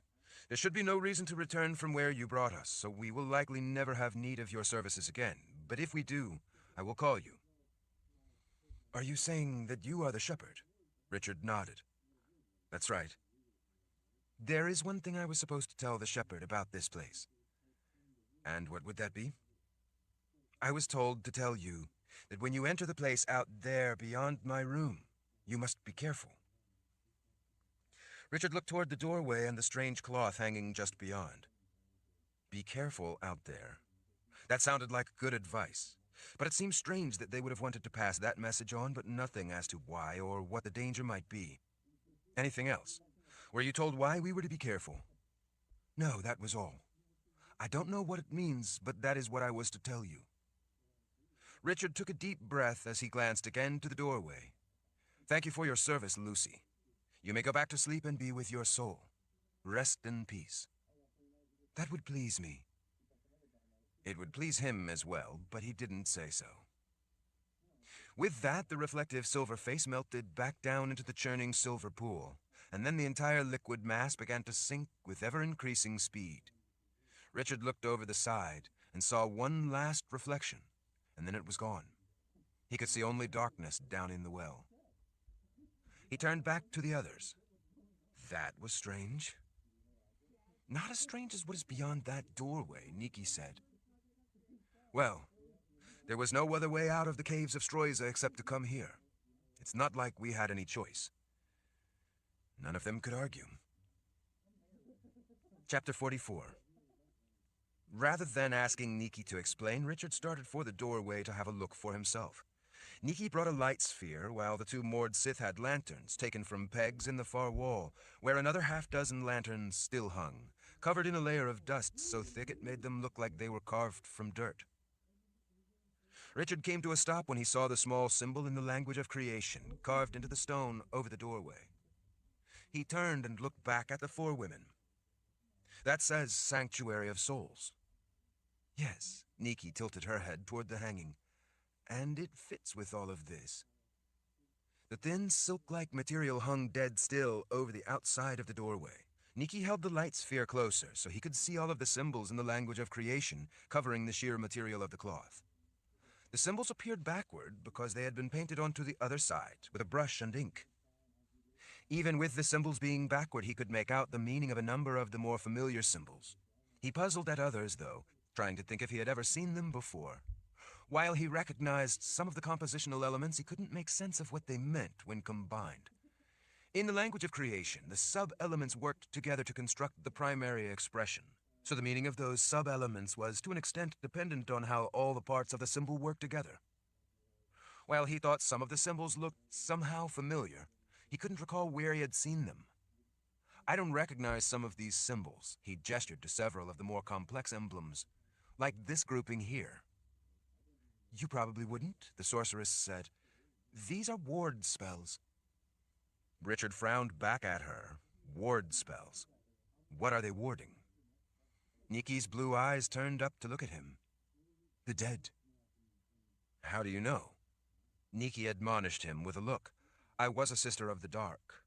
There should be no reason to return from where you brought us, so we will likely never have need of your services again. But if we do, I will call you. Are you saying that you are the shepherd? Richard nodded. That's right. There is one thing I was supposed to tell the shepherd about this place. And what would that be? I was told to tell you that when you enter the place out there beyond my room, you must be careful. Richard looked toward the doorway and the strange cloth hanging just beyond. Be careful out there. That sounded like good advice. But it seemed strange that they would have wanted to pass that message on, but nothing as to why or what the danger might be. Anything else? Were you told why we were to be careful? No, that was all. I don't know what it means, but that is what I was to tell you. Richard took a deep breath as he glanced again to the doorway. Thank you for your service, Lucy. You may go back to sleep and be with your soul. Rest in peace. That would please me. It would please him as well, but he didn't say so. With that, the reflective silver face melted back down into the churning silver pool, and then the entire liquid mass began to sink with ever-increasing speed. Richard looked over the side and saw one last reflection, and then it was gone. He could see only darkness down in the well. He turned back to the others. That was strange. Not as strange as what is beyond that doorway, Niki said. Well, there was no other way out of the caves of Stroiza except to come here. It's not like we had any choice. None of them could argue. Chapter 44. Rather than asking Niki to explain, Richard started for the doorway to have a look for himself. Niki brought a light sphere, while the two moored Sith had lanterns taken from pegs in the far wall, where another half-dozen lanterns still hung, covered in a layer of dust so thick it made them look like they were carved from dirt. Richard came to a stop when he saw the small symbol in the language of creation carved into the stone over the doorway. He turned and looked back at the four women. That says Sanctuary of Souls. Yes, Niki tilted her head toward the hanging. And it fits with all of this. The thin, silk-like material hung dead still over the outside of the doorway. Niki held the light sphere closer so he could see all of the symbols in the language of creation covering the sheer material of the cloth. The symbols appeared backward because they had been painted onto the other side with a brush and ink. Even with the symbols being backward, he could make out the meaning of a number of the more familiar symbols. He puzzled at others, though, trying to think if he had ever seen them before. While he recognized some of the compositional elements, he couldn't make sense of what they meant when combined. In the language of creation, the sub-elements worked together to construct the primary expression. So the meaning of those sub-elements was, to an extent, dependent on how all the parts of the symbol worked together. While he thought some of the symbols looked somehow familiar, he couldn't recall where he had seen them. I don't recognize some of these symbols. He gestured to several of the more complex emblems, like this grouping here. You probably wouldn't, the sorceress said. These are ward spells. Richard frowned back at her. Ward spells. What are they warding? Niki's blue eyes turned up to look at him. The dead. How do you know? Niki admonished him with a look. I was a sister of the dark.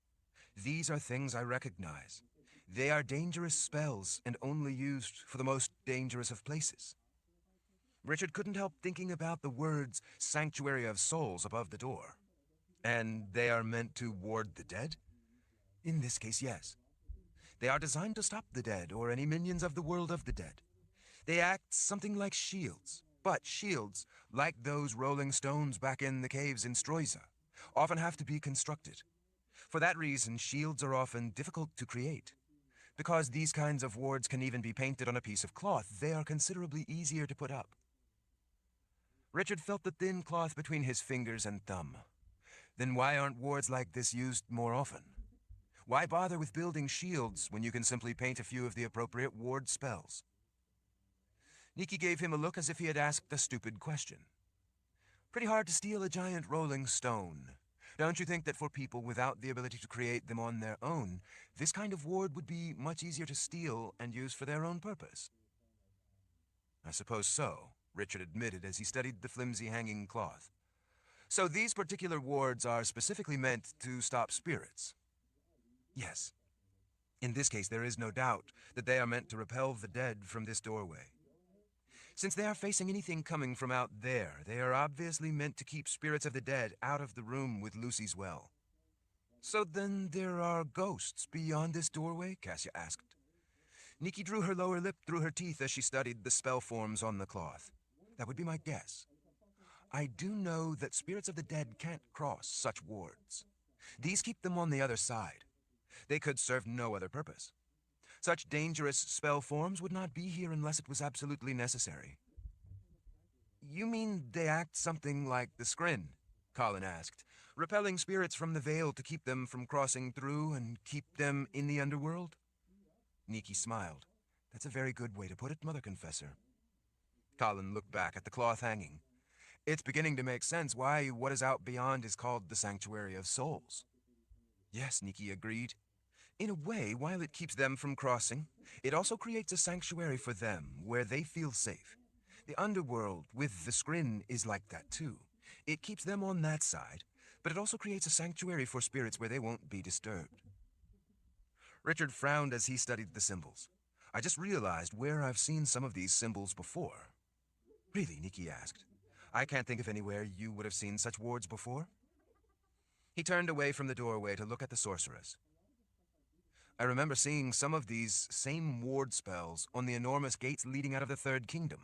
These are things I recognize. They are dangerous spells and only used for the most dangerous of places. Richard couldn't help thinking about the words Sanctuary of Souls above the door. And they are meant to ward the dead? In this case, yes. They are designed to stop the dead or any minions of the world of the dead. They act something like shields, but shields, like those rolling stones back in the caves in Stroiza, often have to be constructed. For that reason, shields are often difficult to create. Because these kinds of wards can even be painted on a piece of cloth, they are considerably easier to put up. Richard felt the thin cloth between his fingers and thumb. Then why aren't wards like this used more often? Why bother with building shields when you can simply paint a few of the appropriate ward spells? Nikki gave him a look as if he had asked a stupid question. Pretty hard to steal a giant rolling stone. Don't you think that for people without the ability to create them on their own, this kind of ward would be much easier to steal and use for their own purpose? I suppose so, Richard admitted as he studied the flimsy hanging cloth. So these particular wards are specifically meant to stop spirits? Yes. In this case, there is no doubt that they are meant to repel the dead from this doorway. Since they are facing anything coming from out there, they are obviously meant to keep spirits of the dead out of the room with Lucy's well. So then there are ghosts beyond this doorway? Cassia asked. Nikki drew her lower lip through her teeth as she studied the spell forms on the cloth. That would be my guess. I do know that spirits of the dead can't cross such wards. These keep them on the other side. They could serve no other purpose. Such dangerous spell forms would not be here unless it was absolutely necessary. You mean they act something like the Scrin? Kahlan asked, repelling spirits from the veil to keep them from crossing through and keep them in the underworld? Nikki smiled. That's a very good way to put it, Mother Confessor. Kahlan looked back at the cloth hanging. It's beginning to make sense why what is out beyond is called the Sanctuary of Souls. Yes, Nikki agreed. In a way, while it keeps them from crossing, it also creates a sanctuary for them where they feel safe. The underworld with the Scrin is like that too. It keeps them on that side, but it also creates a sanctuary for spirits where they won't be disturbed. Richard frowned as he studied the symbols. I just realized where I've seen some of these symbols before. Really, Nikki asked. I can't think of anywhere you would have seen such wards before. He turned away from the doorway to look at the sorceress. I remember seeing some of these same ward spells on the enormous gates leading out of the Third Kingdom.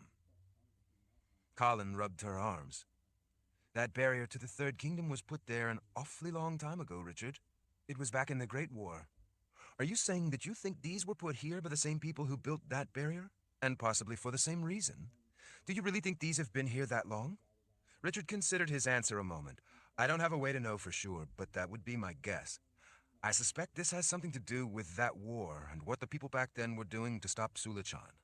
Kahlan rubbed her arms. That barrier to the Third Kingdom was put there an awfully long time ago, Richard. It was back in the Great War. Are you saying that you think these were put here by the same people who built that barrier? And possibly for the same reason? Do you really think these have been here that long? Richard considered his answer a moment. I don't have a way to know for sure, but that would be my guess. I suspect this has something to do with that war and what the people back then were doing to stop Sulichan.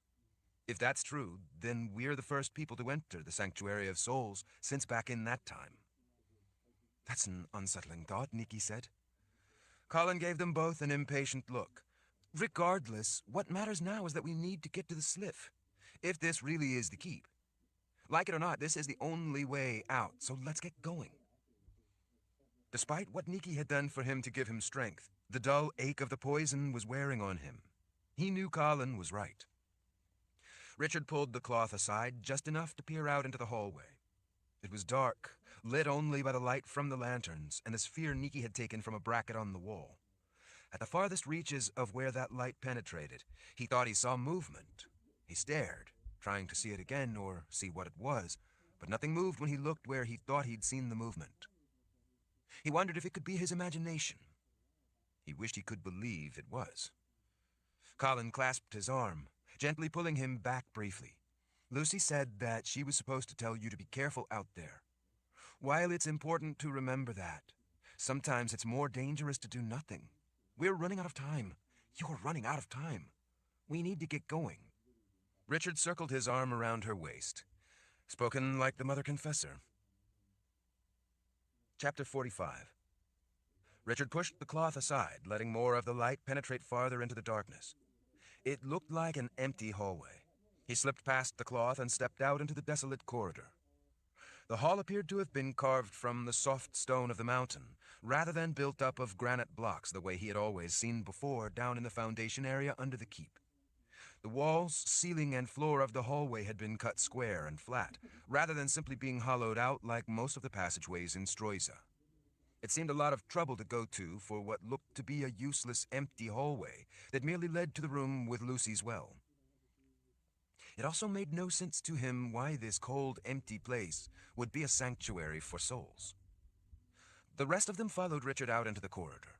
If that's true, then we're the first people to enter the Sanctuary of Souls since back in that time. That's an unsettling thought, Nikki said. Kahlan gave them both an impatient look. Regardless, what matters now is that we need to get to the Sliff, if this really is the keep. Like it or not, this is the only way out, so let's get going. Despite what Nikki had done for him to give him strength, the dull ache of the poison was wearing on him. He knew Kahlan was right. Richard pulled the cloth aside just enough to peer out into the hallway. It was dark, lit only by the light from the lanterns and the sphere Nikki had taken from a bracket on the wall. At the farthest reaches of where that light penetrated, he thought he saw movement. He stared, trying to see it again or see what it was, but nothing moved when he looked where he thought he'd seen the movement. He wondered if it could be his imagination. He wished he could believe it was. Kahlan clasped his arm, gently pulling him back briefly. Lucy said that she was supposed to tell you to be careful out there. While it's important to remember that, sometimes it's more dangerous to do nothing. We're running out of time. You're running out of time. We need to get going. Richard circled his arm around her waist. Spoken like the Mother Confessor. Chapter 45. Richard pushed the cloth aside, letting more of the light penetrate farther into the darkness. It looked like an empty hallway. He slipped past the cloth and stepped out into the desolate corridor. The hall appeared to have been carved from the soft stone of the mountain, rather than built up of granite blocks the way he had always seen before down in the foundation area under the keep. The walls, ceiling, and floor of the hallway had been cut square and flat, rather than simply being hollowed out like most of the passageways in Stroyza. It seemed a lot of trouble to go to for what looked to be a useless, empty hallway that merely led to the room with Lucy's well. It also made no sense to him why this cold, empty place would be a sanctuary for souls. The rest of them followed Richard out into the corridor.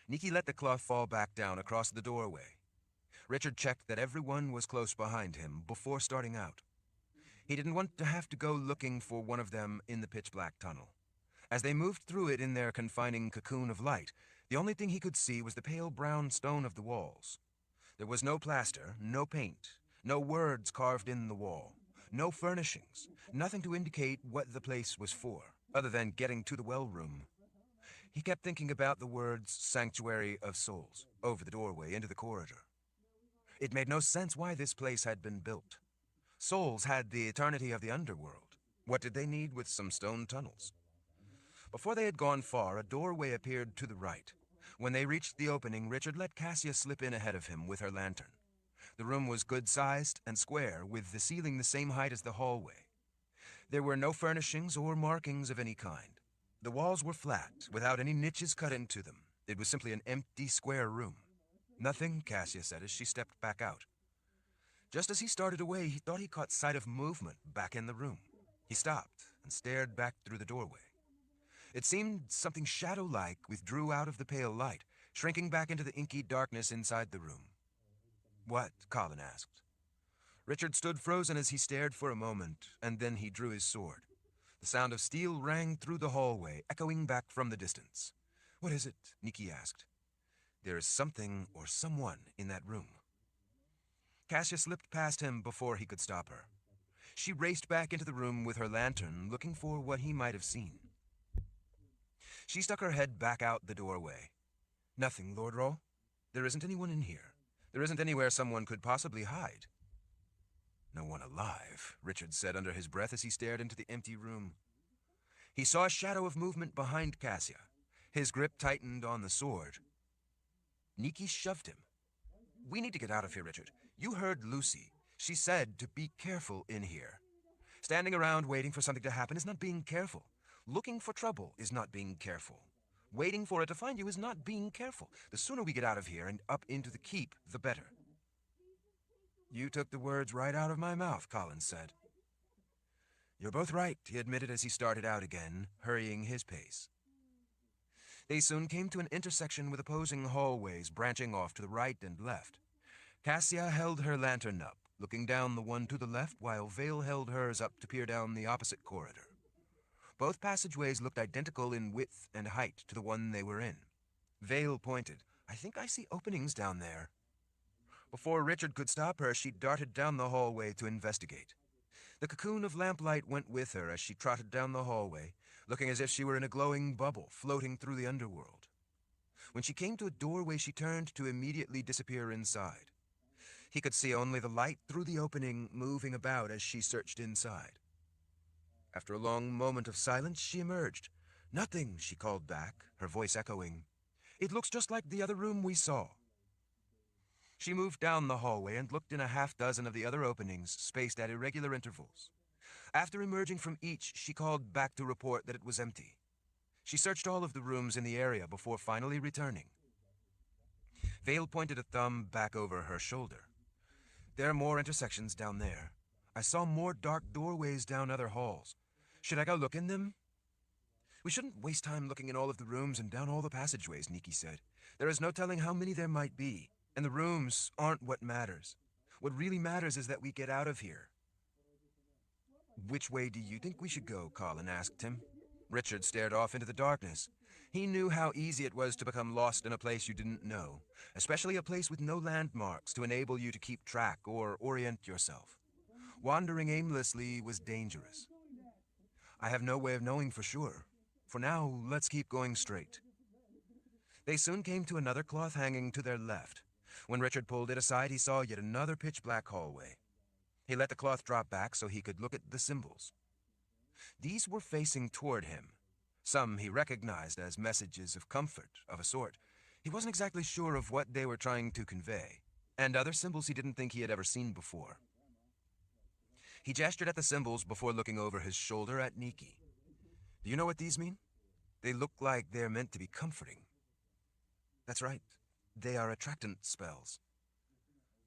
Nikki let the cloth fall back down across the doorway. Richard checked that everyone was close behind him before starting out. He didn't want to have to go looking for one of them in the pitch-black tunnel. As they moved through it in their confining cocoon of light, the only thing he could see was the pale brown stone of the walls. There was no plaster, no paint, no words carved in the wall, no furnishings, nothing to indicate what the place was for, other than getting to the well room. He kept thinking about the words Sanctuary of Souls over the doorway into the corridor. It made no sense why this place had been built. Souls had the eternity of the underworld. What did they need with some stone tunnels? Before they had gone far, a doorway appeared to the right. When they reached the opening, Richard let Cassia slip in ahead of him with her lantern. The room was good-sized and square, with the ceiling the same height as the hallway. There were no furnishings or markings of any kind. The walls were flat, without any niches cut into them. It was simply an empty, square room. Nothing, Cassia said as she stepped back out. Just as he started away, he thought he caught sight of movement back in the room. He stopped and stared back through the doorway. It seemed something shadow-like withdrew out of the pale light, shrinking back into the inky darkness inside the room. "What?" Kahlan asked. Richard stood frozen as he stared for a moment, and then he drew his sword. The sound of steel rang through the hallway, echoing back from the distance. "What is it?" Nikki asked. "There is something or someone in that room." Cassia slipped past him before he could stop her. She raced back into the room with her lantern, looking for what he might have seen. She stuck her head back out the doorway. "Nothing, Lord Roll. There isn't anyone in here. There isn't anywhere someone could possibly hide." "No one alive," Richard said under his breath as he stared into the empty room. He saw a shadow of movement behind Cassia. His grip tightened on the sword. Nikki shoved him. "We need to get out of here, Richard. You heard Lucy. She said to be careful in here. Standing around waiting for something to happen is not being careful. Looking for trouble is not being careful. Waiting for it to find you is not being careful. The sooner we get out of here and up into the keep, the better." "You took the words right out of my mouth," Kahlan said. "You're both right," he admitted as he started out again, hurrying his pace. They soon came to an intersection with opposing hallways branching off to the right and left. Cassia held her lantern up, looking down the one to the left, while Vale held hers up to peer down the opposite corridor. Both passageways looked identical in width and height to the one they were in. Vale pointed. "I think I see openings down there." Before Richard could stop her, she darted down the hallway to investigate. The cocoon of lamplight went with her as she trotted down the hallway, looking as if she were in a glowing bubble floating through the underworld. When she came to a doorway, she turned to immediately disappear inside. He could see only the light through the opening moving about as she searched inside. After a long moment of silence, she emerged. "Nothing," she called back, her voice echoing. "It looks just like the other room we saw." She moved down the hallway and looked in a half-dozen of the other openings, spaced at irregular intervals. After emerging from each, she called back to report that it was empty. She searched all of the rooms in the area before finally returning. Vale pointed a thumb back over her shoulder. "There are more intersections down there. I saw more dark doorways down other halls. Should I go look in them?" "We shouldn't waste time looking in all of the rooms and down all the passageways," Nikki said. "There is no telling how many there might be, and the rooms aren't what matters. What really matters is that we get out of here." "Which way do you think we should go?" Kahlan asked him. Richard stared off into the darkness. He knew how easy it was to become lost in a place you didn't know, especially a place with no landmarks to enable you to keep track or orient yourself. Wandering aimlessly was dangerous. "I have no way of knowing for sure. For now, let's keep going straight." They soon came to another cloth hanging to their left. When Richard pulled it aside, he saw yet another pitch-black hallway. He let the cloth drop back so he could look at the symbols. These were facing toward him. Some he recognized as messages of comfort, of a sort. He wasn't exactly sure of what they were trying to convey, and other symbols he didn't think he had ever seen before. He gestured at the symbols before looking over his shoulder at Nikki. "Do you know what these mean? They look like they're meant to be comforting." "That's right. They are attractant spells."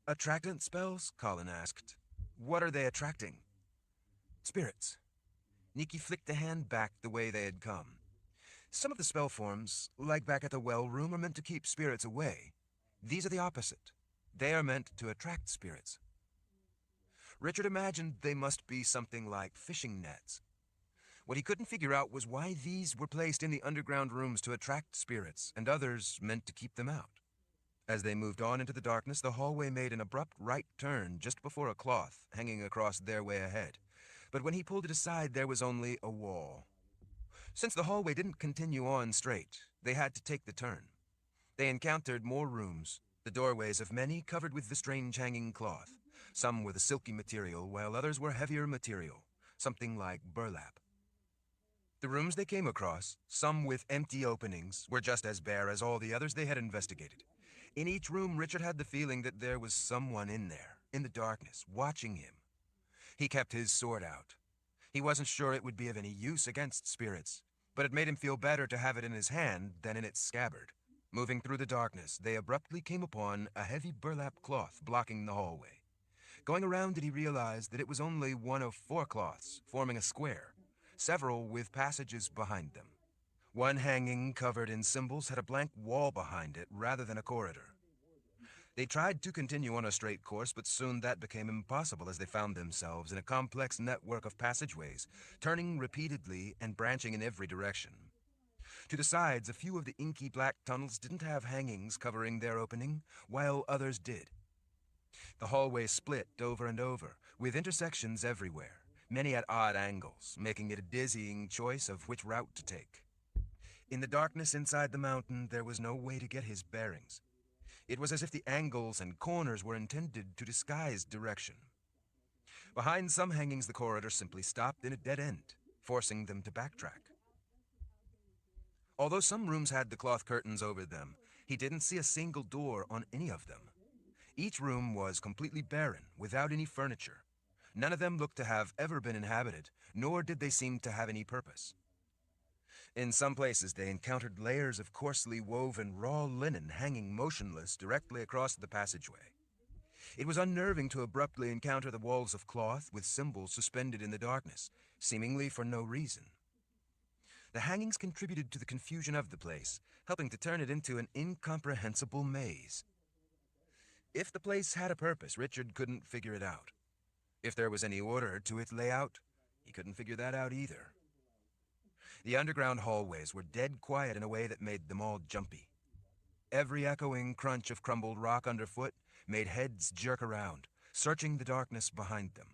"Attractant spells?" Kahlan asked. "What are they attracting?" "Spirits." Nikki flicked the hand back the way they had come. Some of the spell forms, like back at the well room, are meant to keep spirits away. These are the opposite. They are meant to attract spirits. Richard imagined they must be something like fishing nets. What he couldn't figure out was why these were placed in the underground rooms to attract spirits, and others meant to keep them out. As they moved on into the darkness, the hallway made an abrupt right turn just before a cloth hanging across their way ahead. But when he pulled it aside, there was only a wall. Since the hallway didn't continue on straight, they had to take the turn. They encountered more rooms, the doorways of many covered with the strange hanging cloth. Some were the silky material, while others were heavier material, something like burlap. The rooms they came across, some with empty openings, were just as bare as all the others they had investigated. In each room, Richard had the feeling that there was someone in there, in the darkness, watching him. He kept his sword out. He wasn't sure it would be of any use against spirits, but it made him feel better to have it in his hand than in its scabbard. Moving through the darkness, they abruptly came upon a heavy burlap cloth blocking the hallway. Going around it, he realized that it was only one of 4 cloths, forming a square, several with passages behind them. One hanging covered in symbols had a blank wall behind it rather than a corridor. They tried to continue on a straight course, but soon that became impossible as they found themselves in a complex network of passageways, turning repeatedly and branching in every direction. To the sides, a few of the inky black tunnels didn't have hangings covering their opening, while others did. The hallway split over and over, with intersections everywhere, many at odd angles, making it a dizzying choice of which route to take. In the darkness inside the mountain, there was no way to get his bearings. It was as if the angles and corners were intended to disguise direction. Behind some hangings, the corridor simply stopped in a dead end, forcing them to backtrack. Although some rooms had the cloth curtains over them, he didn't see a single door on any of them. Each room was completely barren, without any furniture. None of them looked to have ever been inhabited, nor did they seem to have any purpose. In some places, they encountered layers of coarsely woven raw linen hanging motionless directly across the passageway. It was unnerving to abruptly encounter the walls of cloth with symbols suspended in the darkness, seemingly for no reason. The hangings contributed to the confusion of the place, helping to turn it into an incomprehensible maze. If the place had a purpose, Richard couldn't figure it out. If there was any order to its layout, he couldn't figure that out either. The underground hallways were dead quiet in a way that made them all jumpy. Every echoing crunch of crumbled rock underfoot made heads jerk around, searching the darkness behind them.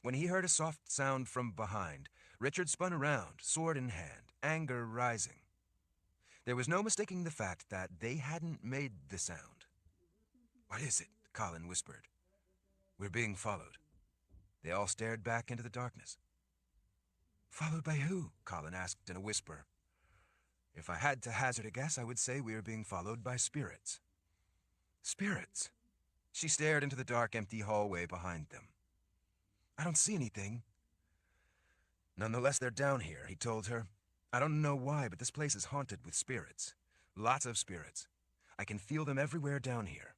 When he heard a soft sound from behind, Richard spun around, sword in hand, anger rising. There was no mistaking the fact that they hadn't made the sound. "What is it?" Kahlan whispered. "We're being followed." They all stared back into the darkness. "Followed by who?" Kahlan asked in a whisper. "If I had to hazard a guess, I would say we are being followed by spirits." "Spirits?" She stared into the dark, empty hallway behind them. "I don't see anything." "Nonetheless, they're down here," he told her. "I don't know why, but this place is haunted with spirits. Lots of spirits. I can feel them everywhere down here."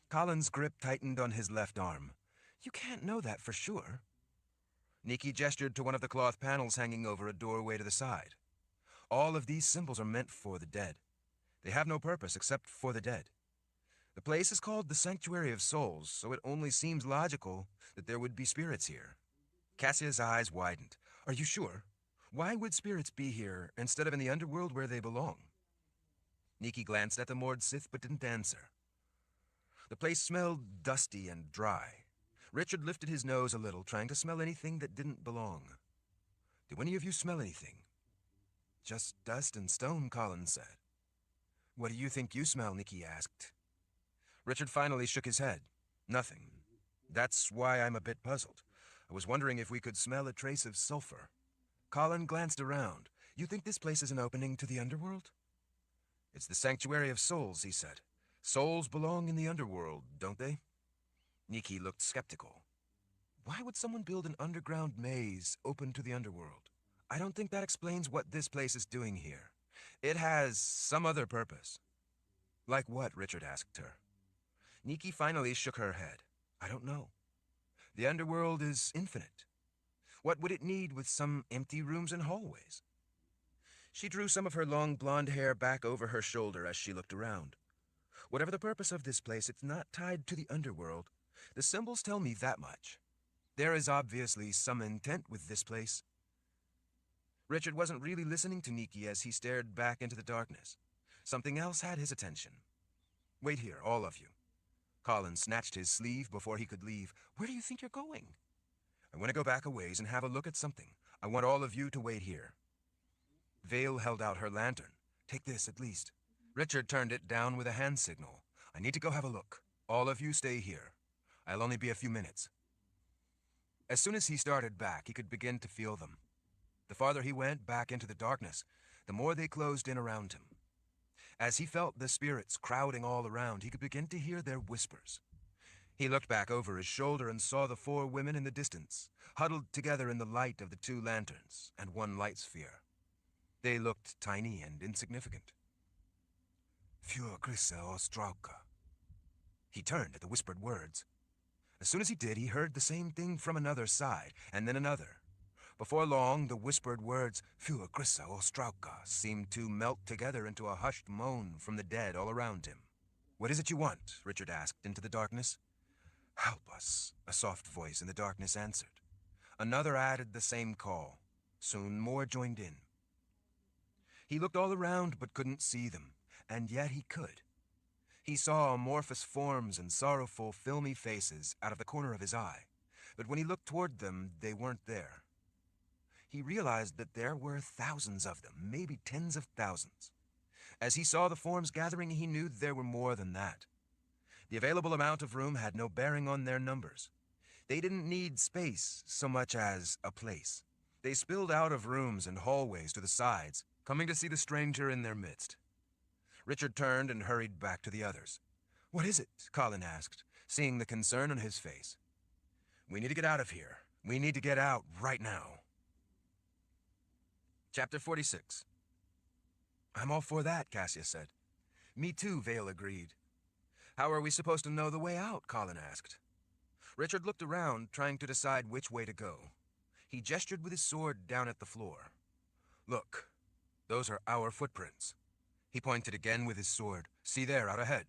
Colin's grip tightened on his left arm. "You can't know that for sure." Nikki gestured to one of the cloth panels hanging over a doorway to the side. "All of these symbols are meant for the dead. They have no purpose except for the dead. The place is called the Sanctuary of Souls, so it only seems logical that there would be spirits here." Cassia's eyes widened. "Are you sure? Why would spirits be here instead of in the underworld where they belong?" Nikki glanced at the moored Sith but didn't answer. The place smelled dusty and dry. Richard lifted his nose a little, trying to smell anything that didn't belong. "Do any of you smell anything?" "Just dust and stone," Kahlan said. "What do you think you smell?" Nikki asked. Richard finally shook his head. "Nothing. That's why I'm a bit puzzled. I was wondering if we could smell a trace of sulfur." Kahlan glanced around. "You think this place is an opening to the underworld?" "It's the Sanctuary of Souls," he said. "Souls belong in the underworld, don't they?" Nikki looked skeptical. "Why would someone build an underground maze open to the underworld? I don't think that explains what this place is doing here. It has some other purpose." "Like what?" Richard asked her. Nikki finally shook her head. "I don't know. The underworld is infinite. What would it need with some empty rooms and hallways?" She drew some of her long blonde hair back over her shoulder as she looked around. Whatever the purpose of this place, it's not tied to the underworld. The symbols tell me that much. There is obviously some intent with this place. Richard wasn't really listening to Nikki as he stared back into the darkness. Something else had his attention. Wait here, all of you. Kahlan snatched his sleeve before he could leave. Where do you think you're going? I want to go back a ways and have a look at something. I want all of you to wait here. Vale held out her lantern. Take this, at least. Richard turned it down with a hand signal. I need to go have a look. All of you stay here. I'll only be a few minutes. As soon as he started back, he could begin to feel them. The farther he went back into the darkness, the more they closed in around him. As he felt the spirits crowding all around, he could begin to hear their whispers. He looked back over his shoulder and saw the 4 women in the distance, huddled together in the light of the 2 lanterns and 1 light sphere. They looked tiny and insignificant. Für Grisse Ostrauka. He turned at the whispered words. As soon as he did, he heard the same thing from another side, and then another. Before long, the whispered words, Für Grisse Ostrauka, seemed to melt together into a hushed moan from the dead all around him. What is it you want? Richard asked into the darkness. Help us, a soft voice in the darkness answered. Another added the same call. Soon more joined in. He looked all around but couldn't see them, and yet he could. He saw amorphous forms and sorrowful, filmy faces out of the corner of his eye, but when he looked toward them, they weren't there. He realized that there were thousands of them, maybe tens of thousands. As he saw the forms gathering, he knew there were more than that. The available amount of room had no bearing on their numbers. They didn't need space so much as a place. They spilled out of rooms and hallways to the sides, coming to see the stranger in their midst. Richard turned and hurried back to the others. What is it? Kahlan asked, seeing the concern on his face. We need to get out of here. We need to get out right now. Chapter 46. I'm all for that, Cassia said. Me too, Vale agreed. How are we supposed to know the way out? Kahlan asked. Richard looked around, trying to decide which way to go. He gestured with his sword down at the floor. Look, those are our footprints. He pointed again with his sword. See there, out ahead.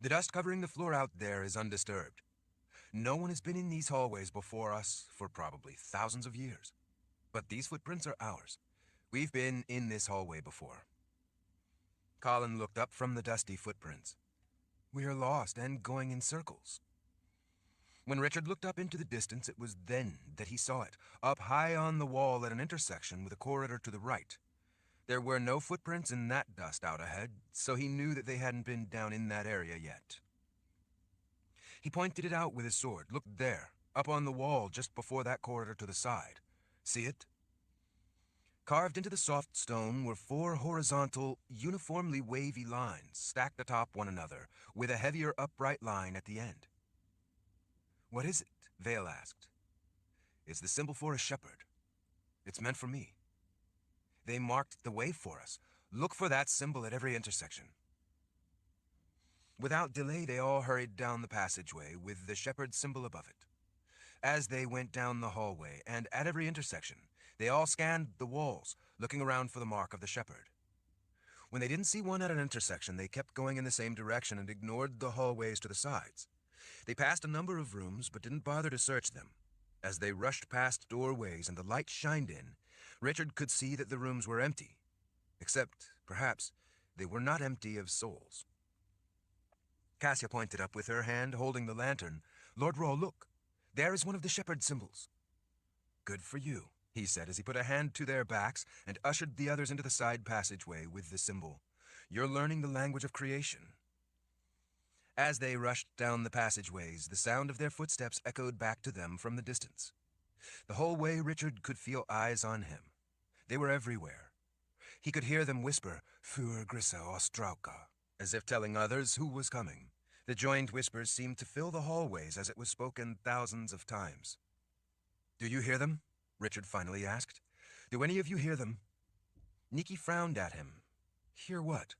The dust covering the floor out there is undisturbed. No one has been in these hallways before us for probably thousands of years. But these footprints are ours. We've been in this hallway before. Kahlan looked up from the dusty footprints. We are lost and going in circles. When Richard looked up into the distance, it was then that he saw it, up high on the wall at an intersection with a corridor to the right. There were no footprints in that dust out ahead, so he knew that they hadn't been down in that area yet. He pointed it out with his sword. Look there, up on the wall just before that corridor to the side. See it? Carved into the soft stone were 4 horizontal, uniformly wavy lines stacked atop one another, with a heavier upright line at the end. What is it? Vale asked. It's the symbol for a shepherd. It's meant for me. They marked the way for us. Look for that symbol at every intersection. Without delay, they all hurried down the passageway with the shepherd symbol above it. As they went down the hallway, and at every intersection, they all scanned the walls, looking around for the mark of the shepherd. When they didn't see one at an intersection, they kept going in the same direction and ignored the hallways to the sides. They passed a number of rooms, but didn't bother to search them. As they rushed past doorways and the light shined in, Richard could see that the rooms were empty. Except, perhaps, they were not empty of souls. Cassia pointed up with her hand, holding the lantern. Lord Raw, look. There is one of the shepherd symbols. Good for you, he said as he put a hand to their backs and ushered the others into the side passageway with the symbol. You're learning the language of creation. As they rushed down the passageways, the sound of their footsteps echoed back to them from the distance. The whole way Richard could feel eyes on him. They were everywhere. He could hear them whisper, Für Grisse Ostrauka, as if telling others who was coming. The joined whispers seemed to fill the hallways as it was spoken thousands of times. Do you hear them? Richard finally asked. Do any of you hear them? Nikki frowned at him. Hear what?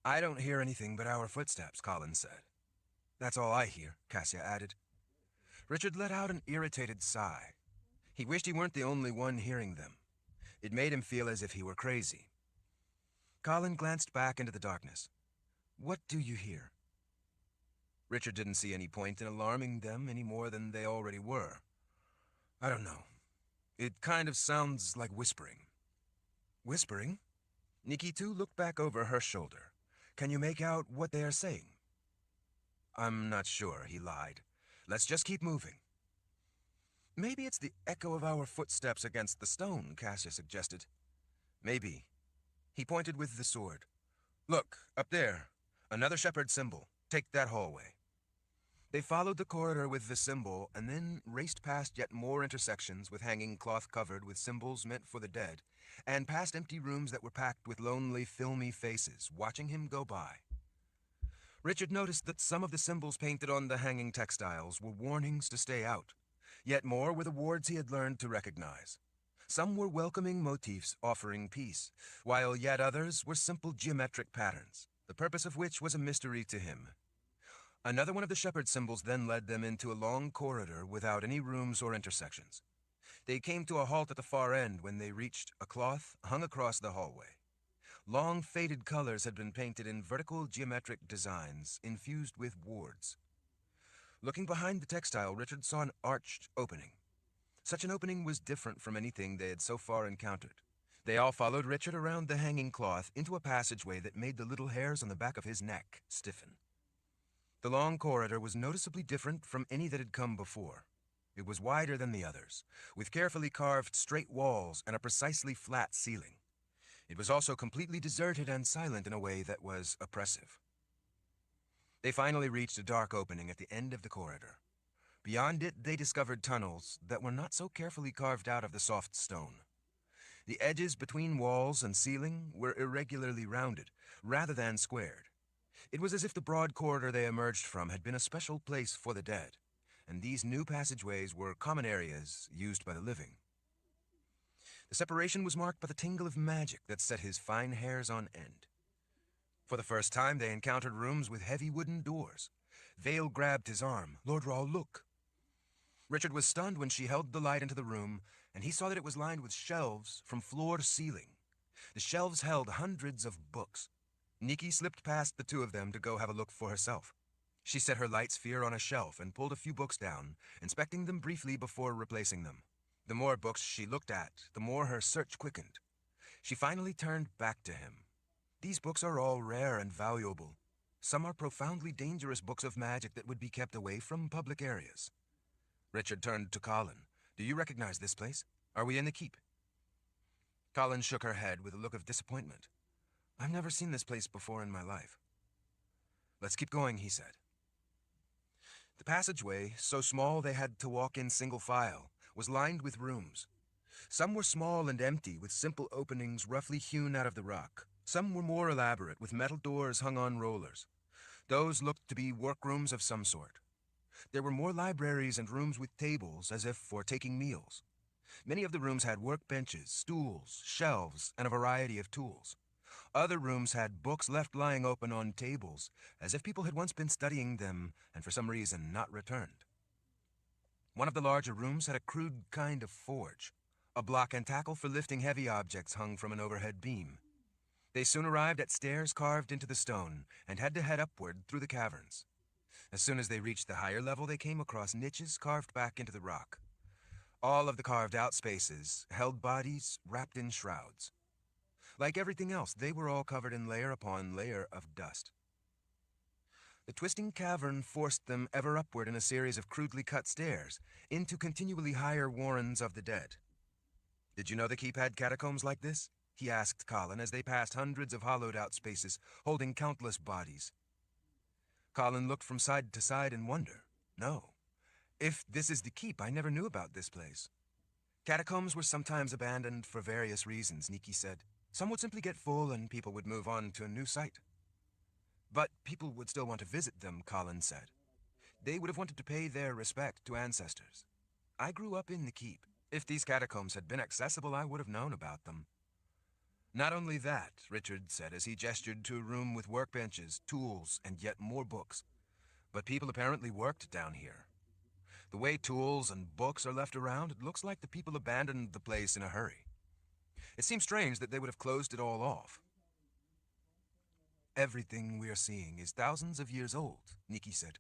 I don't hear anything but our footsteps, Kahlan said. That's all I hear, Cassia added. Richard let out an irritated sigh. He wished he weren't the only one hearing them. It made him feel as if he were crazy. Kahlan glanced back into the darkness. "What do you hear?" Richard didn't see any point in alarming them any more than they already were. "I don't know. It kind of sounds like whispering." "Whispering?" Nikki too looked back over her shoulder. "Can you make out what they are saying?" "I'm not sure," he lied. "Let's just keep moving." "Maybe it's the echo of our footsteps against the stone," Cassia suggested. "Maybe." He pointed with the sword. "Look, up there. Another shepherd symbol. Take that hallway." They followed the corridor with the symbol and then raced past yet more intersections with hanging cloth covered with symbols meant for the dead, and past empty rooms that were packed with lonely, filmy faces, watching him go by. Richard noticed that some of the symbols painted on the hanging textiles were warnings to stay out. Yet more were the words he had learned to recognize. Some were welcoming motifs offering peace, while yet others were simple geometric patterns, the purpose of which was a mystery to him. Another one of the shepherd symbols then led them into a long corridor without any rooms or intersections. They came to a halt at the far end when they reached a cloth hung across the hallway. Long faded colors had been painted in vertical geometric designs infused with wards. Looking behind the textile, Richard saw an arched opening. Such an opening was different from anything they had so far encountered. They all followed Richard around the hanging cloth into a passageway that made the little hairs on the back of his neck stiffen. The long corridor was noticeably different from any that had come before. It was wider than the others, with carefully carved straight walls and a precisely flat ceiling. It was also completely deserted and silent in a way that was oppressive. They finally reached a dark opening at the end of the corridor. Beyond it, they discovered tunnels that were not so carefully carved out of the soft stone. The edges between walls and ceiling were irregularly rounded, rather than squared. It was as if the broad corridor they emerged from had been a special place for the dead, and these new passageways were common areas used by the living. The separation was marked by the tingle of magic that set his fine hairs on end. For the first time, they encountered rooms with heavy wooden doors. Vale grabbed his arm. "Lord Rahl, look." Richard was stunned when she held the light into the room, and he saw that it was lined with shelves from floor to ceiling. The shelves held hundreds of books. Nikki slipped past the two of them to go have a look for herself. She set her light sphere on a shelf and pulled a few books down, inspecting them briefly before replacing them. The more books she looked at, the more her search quickened. She finally turned back to him. "These books are all rare and valuable. Some are profoundly dangerous books of magic that would be kept away from public areas." Richard turned to Kahlan. "Do you recognize this place? Are we in the keep?" Kahlan shook her head with a look of disappointment. "I've never seen this place before in my life." "Let's keep going," he said. The passageway, so small they had to walk in single file, was lined with rooms. Some were small and empty, with simple openings roughly hewn out of the rock. Some were more elaborate, with metal doors hung on rollers. Those looked to be workrooms of some sort. There were more libraries and rooms with tables, as if for taking meals. Many of the rooms had workbenches, stools, shelves, and a variety of tools. Other rooms had books left lying open on tables, as if people had once been studying them and for some reason not returned. One of the larger rooms had a crude kind of forge. A block and tackle for lifting heavy objects hung from an overhead beam. They soon arrived at stairs carved into the stone and had to head upward through the caverns. As soon as they reached the higher level, they came across niches carved back into the rock. All of the carved-out spaces held bodies wrapped in shrouds. Like everything else, they were all covered in layer upon layer of dust. The twisting cavern forced them ever upward in a series of crudely cut stairs, into continually higher warrens of the dead. "Did you know the keep had catacombs like this?" he asked Kahlan as they passed hundreds of hollowed-out spaces, holding countless bodies. Kahlan looked from side to side in wonder. "No. If this is the keep, I never knew about this place." "Catacombs were sometimes abandoned for various reasons," Nikki said. "Some would simply get full and people would move on to a new site." "But people would still want to visit them," Kahlan said. "They would have wanted to pay their respect to ancestors. I grew up in the keep. If these catacombs had been accessible, I would have known about them." "Not only that," Richard said as he gestured to a room with workbenches, tools, and yet more books, "but people apparently worked down here. The way tools and books are left around, it looks like the people abandoned the place in a hurry." It seems strange that they would have closed it all off. Everything we are seeing is thousands of years old, Nikki said.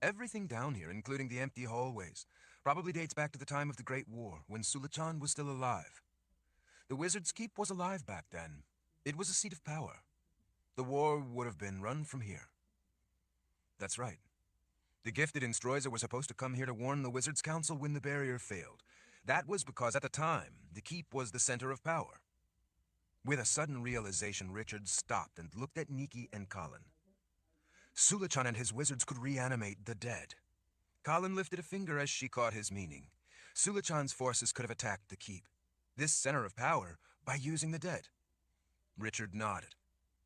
Everything down here, including the empty hallways, probably dates back to the time of the Great War, when Sulichan was still alive. The Wizard's Keep was alive back then. It was a seat of power. The war would have been run from here. That's right. The gifted in Stroiza were supposed to come here to warn the Wizards' Council when the barrier failed. That was because at the time, the keep was the center of power. With a sudden realization, Richard stopped and looked at Nikki and Kahlan. Sulichan and his wizards could reanimate the dead. Kahlan lifted a finger as she caught his meaning. Sulichan's forces could have attacked the keep, this center of power, by using the dead. Richard nodded.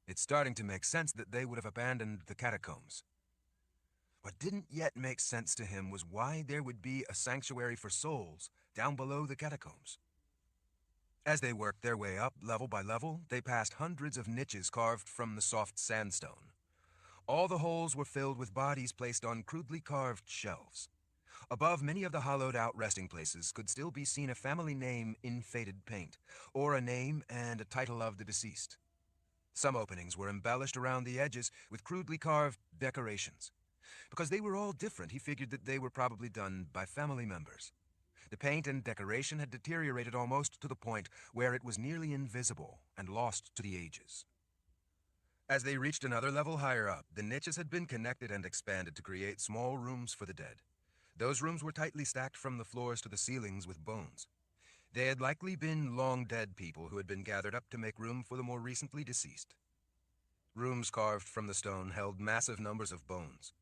It's starting to make sense that they would have abandoned the catacombs. What didn't yet make sense to him was why there would be a sanctuary for souls down below the catacombs. As they worked their way up, level by level, they passed hundreds of niches carved from the soft sandstone. All the holes were filled with bodies placed on crudely carved shelves. Above many of the hollowed-out resting places could still be seen a family name in faded paint, or a name and a title of the deceased. Some openings were embellished around the edges with crudely carved decorations. Because they were all different, he figured that they were probably done by family members. The paint and decoration had deteriorated almost to the point where it was nearly invisible and lost to the ages. As they reached another level higher up, the niches had been connected and expanded to create small rooms for the dead. Those rooms were tightly stacked from the floors to the ceilings with bones. They had likely been long-dead people who had been gathered up to make room for the more recently deceased. Rooms carved from the stone held massive numbers of bones.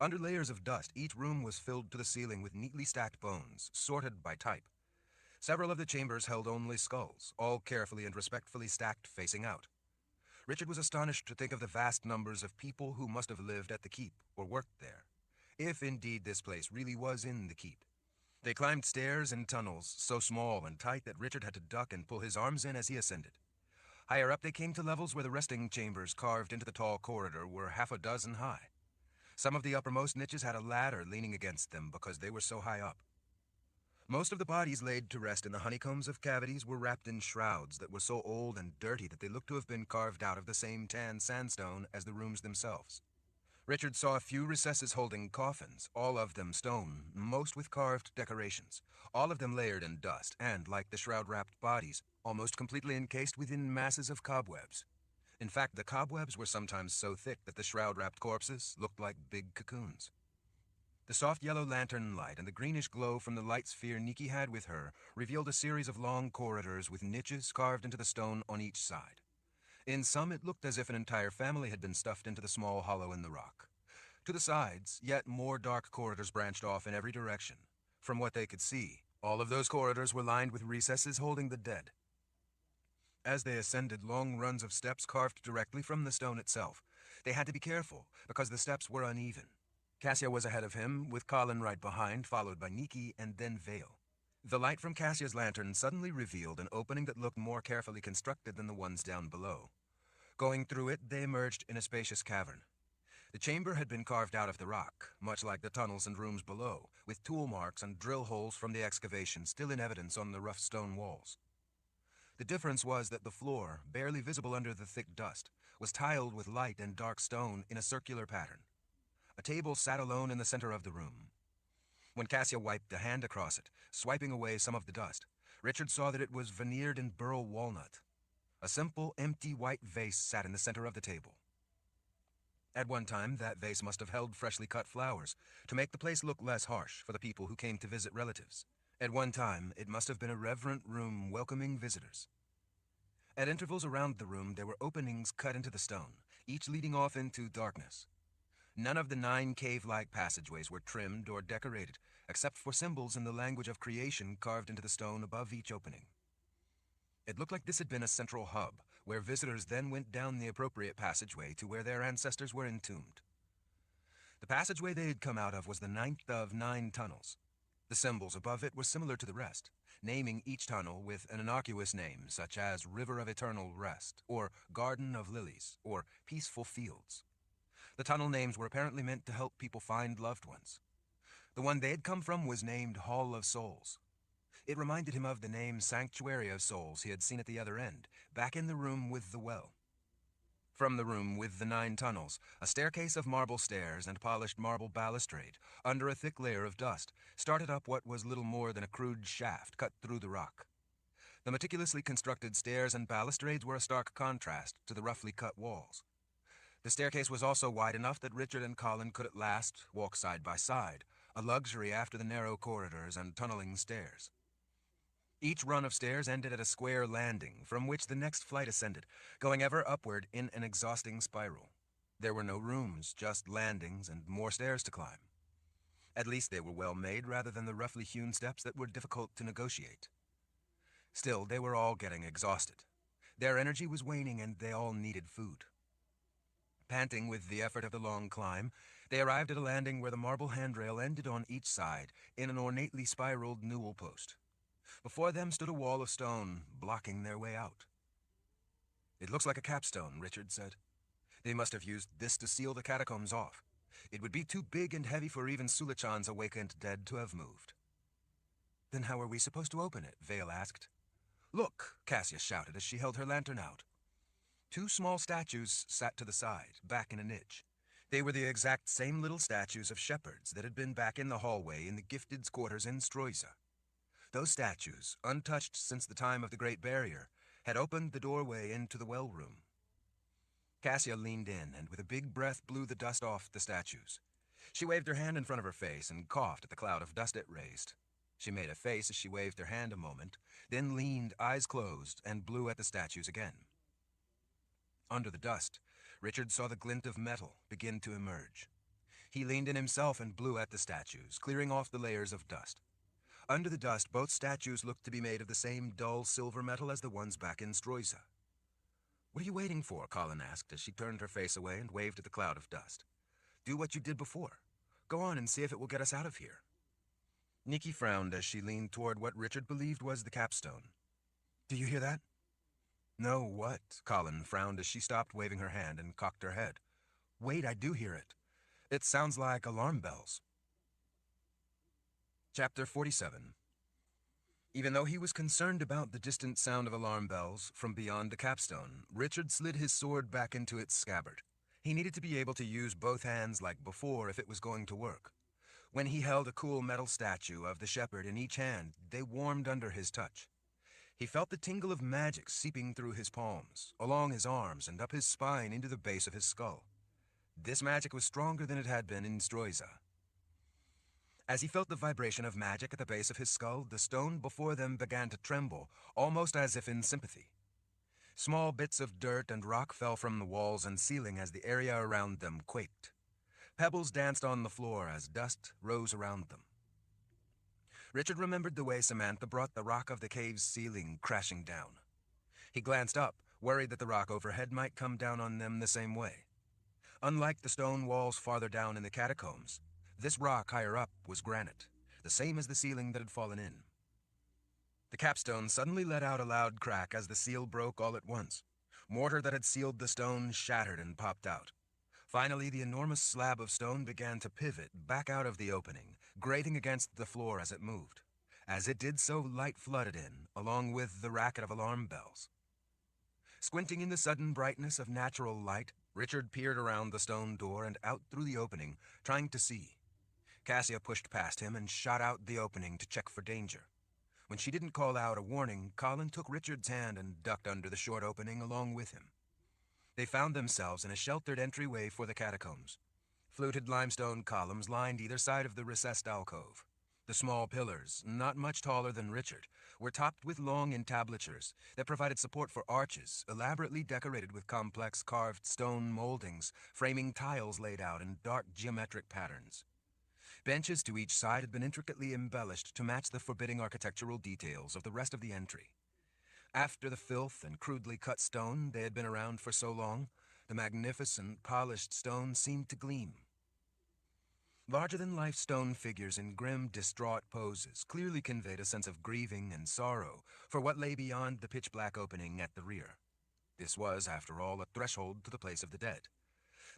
Under layers of dust, each room was filled to the ceiling with neatly stacked bones, sorted by type. Several of the chambers held only skulls, all carefully and respectfully stacked facing out. Richard was astonished to think of the vast numbers of people who must have lived at the keep or worked there, if indeed this place really was in the keep. They climbed stairs and tunnels so small and tight that Richard had to duck and pull his arms in as he ascended. Higher up they came to levels where the resting chambers carved into the tall corridor were half a dozen high. Some of the uppermost niches had a ladder leaning against them because they were so high up. Most of the bodies laid to rest in the honeycombs of cavities were wrapped in shrouds that were so old and dirty that they looked to have been carved out of the same tan sandstone as the rooms themselves. Richard saw a few recesses holding coffins, all of them stone, most with carved decorations, all of them layered in dust and, like the shroud-wrapped bodies, almost completely encased within masses of cobwebs. In fact, the cobwebs were sometimes so thick that the shroud-wrapped corpses looked like big cocoons. The soft yellow lantern light and the greenish glow from the light sphere Nikki had with her revealed a series of long corridors with niches carved into the stone on each side. In some, it looked as if an entire family had been stuffed into the small hollow in the rock. To the sides, yet more dark corridors branched off in every direction. From what they could see, all of those corridors were lined with recesses holding the dead. As they ascended long runs of steps carved directly from the stone itself, they had to be careful because the steps were uneven. Cassia was ahead of him, with Kahlan right behind, followed by Nikki and then Vale. The light from Cassia's lantern suddenly revealed an opening that looked more carefully constructed than the ones down below. Going through it, they emerged in a spacious cavern. The chamber had been carved out of the rock, much like the tunnels and rooms below, with tool marks and drill holes from the excavation still in evidence on the rough stone walls. The difference was that the floor, barely visible under the thick dust, was tiled with light and dark stone in a circular pattern. A table sat alone in the center of the room. When Cassia wiped a hand across it, swiping away some of the dust, Richard saw that it was veneered in burl walnut. A simple, empty white vase sat in the center of the table. At one time, that vase must have held freshly cut flowers to make the place look less harsh for the people who came to visit relatives. At one time, it must have been a reverent room welcoming visitors. At intervals around the room, there were openings cut into the stone, each leading off into darkness. None of the 9 cave-like passageways were trimmed or decorated, except for symbols in the language of creation carved into the stone above each opening. It looked like this had been a central hub, where visitors then went down the appropriate passageway to where their ancestors were entombed. The passageway they had come out of was the 9th of 9 tunnels. The symbols above it were similar to the rest, naming each tunnel with an innocuous name, such as River of Eternal Rest, or Garden of Lilies, or Peaceful Fields. The tunnel names were apparently meant to help people find loved ones. The one they had come from was named Hall of Souls. It reminded him of the name Sanctuary of Souls he had seen at the other end, back in the room with the well. From the room with the 9 tunnels, a staircase of marble stairs and polished marble balustrade, under a thick layer of dust, started up what was little more than a crude shaft cut through the rock. The meticulously constructed stairs and balustrades were a stark contrast to the roughly cut walls. The staircase was also wide enough that Richard and Kahlan could at last walk side by side, a luxury after the narrow corridors and tunneling stairs. Each run of stairs ended at a square landing, from which the next flight ascended, going ever upward in an exhausting spiral. There were no rooms, just landings and more stairs to climb. At least they were well made rather than the roughly hewn steps that were difficult to negotiate. Still, they were all getting exhausted. Their energy was waning and they all needed food. Panting with the effort of the long climb, they arrived at a landing where the marble handrail ended on each side in an ornately spiraled newel post. Before them stood a wall of stone, blocking their way out. "It looks like a capstone," Richard said. "They must have used this to seal the catacombs off. It would be too big and heavy for even Sulichan's awakened dead to have moved." "Then how are we supposed to open it?" Vale asked. "Look," Cassia shouted as she held her lantern out. 2 small statues sat to the side, back in a niche. They were the exact same little statues of shepherds that had been back in the hallway in the Gifted's quarters in Stroyza. Those statues, untouched since the time of the Great Barrier, had opened the doorway into the well room. Cassia leaned in and with a big breath blew the dust off the statues. She waved her hand in front of her face and coughed at the cloud of dust it raised. She made a face as she waved her hand a moment, then leaned, eyes closed, and blew at the statues again. Under the dust, Richard saw the glint of metal begin to emerge. He leaned in himself and blew at the statues, clearing off the layers of dust. Under the dust, both statues looked to be made of the same dull silver metal as the ones back in Stroyza. "What are you waiting for?" Kahlan asked as she turned her face away and waved at the cloud of dust. "Do what you did before. Go on and see if it will get us out of here." Nikki frowned as she leaned toward what Richard believed was the capstone. "Do you hear that?" "No, what?" Kahlan frowned as she stopped waving her hand and cocked her head. "Wait, I do hear it. It sounds like alarm bells." Chapter 47. Even though he was concerned about the distant sound of alarm bells from beyond the capstone, Richard slid his sword back into its scabbard. He needed to be able to use both hands like before if it was going to work. When he held a cool metal statue of the shepherd in each hand, they warmed under his touch. He felt the tingle of magic seeping through his palms, along his arms, and up his spine into the base of his skull. This magic was stronger than it had been in Stroyza. As he felt the vibration of magic at the base of his skull, the stone before them began to tremble, almost as if in sympathy. Small bits of dirt and rock fell from the walls and ceiling as the area around them quaked. Pebbles danced on the floor as dust rose around them. Richard remembered the way Samantha brought the rock of the cave's ceiling crashing down. He glanced up, worried that the rock overhead might come down on them the same way. Unlike the stone walls farther down in the catacombs, this rock higher up was granite, the same as the ceiling that had fallen in. The capstone suddenly let out a loud crack as the seal broke all at once. Mortar that had sealed the stone shattered and popped out. Finally, the enormous slab of stone began to pivot back out of the opening, grating against the floor as it moved. As it did so, light flooded in, along with the racket of alarm bells. Squinting in the sudden brightness of natural light, Richard peered around the stone door and out through the opening, trying to see. Cassia pushed past him and shot out the opening to check for danger. When she didn't call out a warning, Kahlan took Richard's hand and ducked under the short opening along with him. They found themselves in a sheltered entryway for the catacombs. Fluted limestone columns lined either side of the recessed alcove. The small pillars, not much taller than Richard, were topped with long entablatures that provided support for arches, elaborately decorated with complex carved stone moldings, framing tiles laid out in dark geometric patterns. Benches to each side had been intricately embellished to match the forbidding architectural details of the rest of the entry. After the filth and crudely cut stone they had been around for so long, the magnificent, polished stone seemed to gleam. Larger-than-life stone figures in grim, distraught poses clearly conveyed a sense of grieving and sorrow for what lay beyond the pitch-black opening at the rear. This was, after all, a threshold to the place of the dead.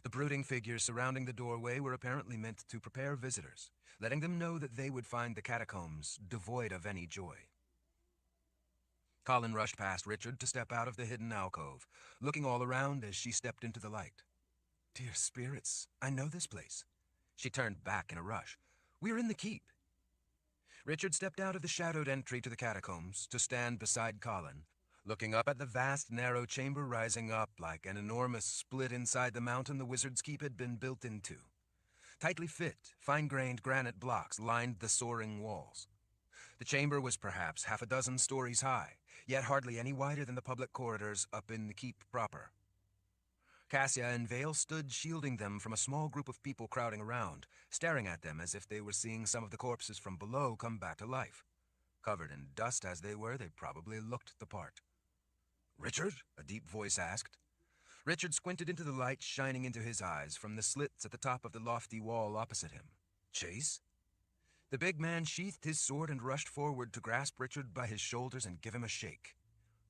The brooding figures surrounding the doorway were apparently meant to prepare visitors, letting them know that they would find the catacombs devoid of any joy. Colin rushed past Richard to step out of the hidden alcove, looking all around as she stepped into the light. Dear spirits, I know this place. She turned back in a rush. We're in the keep. Richard stepped out of the shadowed entry to the catacombs to stand beside Colin, looking up at the vast, narrow chamber rising up like an enormous split inside the mountain the wizard's keep had been built into. Tightly fit, fine-grained granite blocks lined the soaring walls. The chamber was perhaps half a dozen stories high, yet hardly any wider than the public corridors up in the keep proper. Cassia and Vale stood shielding them from a small group of people crowding around, staring at them as if they were seeing some of the corpses from below come back to life. Covered in dust as they were, they probably looked the part. "Richard?" a deep voice asked. Richard squinted into the light shining into his eyes from the slits at the top of the lofty wall opposite him. "Chase?" The big man sheathed his sword and rushed forward to grasp Richard by his shoulders and give him a shake.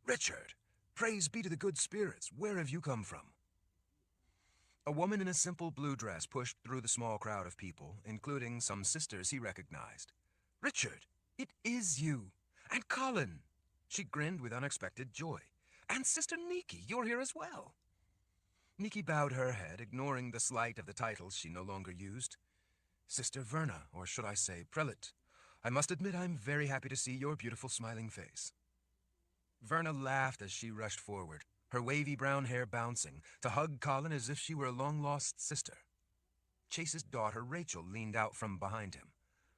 "Richard! Praise be to the good spirits! Where have you come from?" A woman in a simple blue dress pushed through the small crowd of people, including some sisters he recognized. "Richard, it is you! And Colin!" She grinned with unexpected joy. "And Sister Niki, you're here as well." Niki bowed her head, ignoring the slight of the titles she no longer used. "Sister Verna, or should I say prelate, I must admit I'm very happy to see your beautiful smiling face." Verna laughed as she rushed forward, her wavy brown hair bouncing, to hug Colin as if she were a long-lost sister. Chase's daughter, Rachel, leaned out from behind him.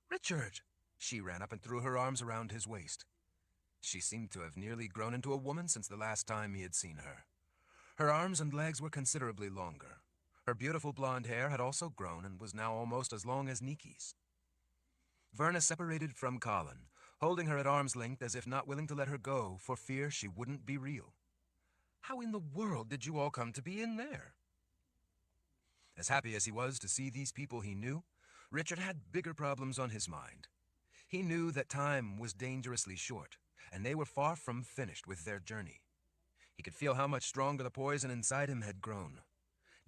"Richard!" She ran up and threw her arms around his waist. She seemed to have nearly grown into a woman since the last time he had seen her. Her arms and legs were considerably longer. Her beautiful blonde hair had also grown and was now almost as long as Niki's. Verna separated from Colin, holding her at arm's length as if not willing to let her go for fear she wouldn't be real. "How in the world did you all come to be in there?" As happy as he was to see these people he knew, Richard had bigger problems on his mind. He knew that time was dangerously short, and they were far from finished with their journey. He could feel how much stronger the poison inside him had grown.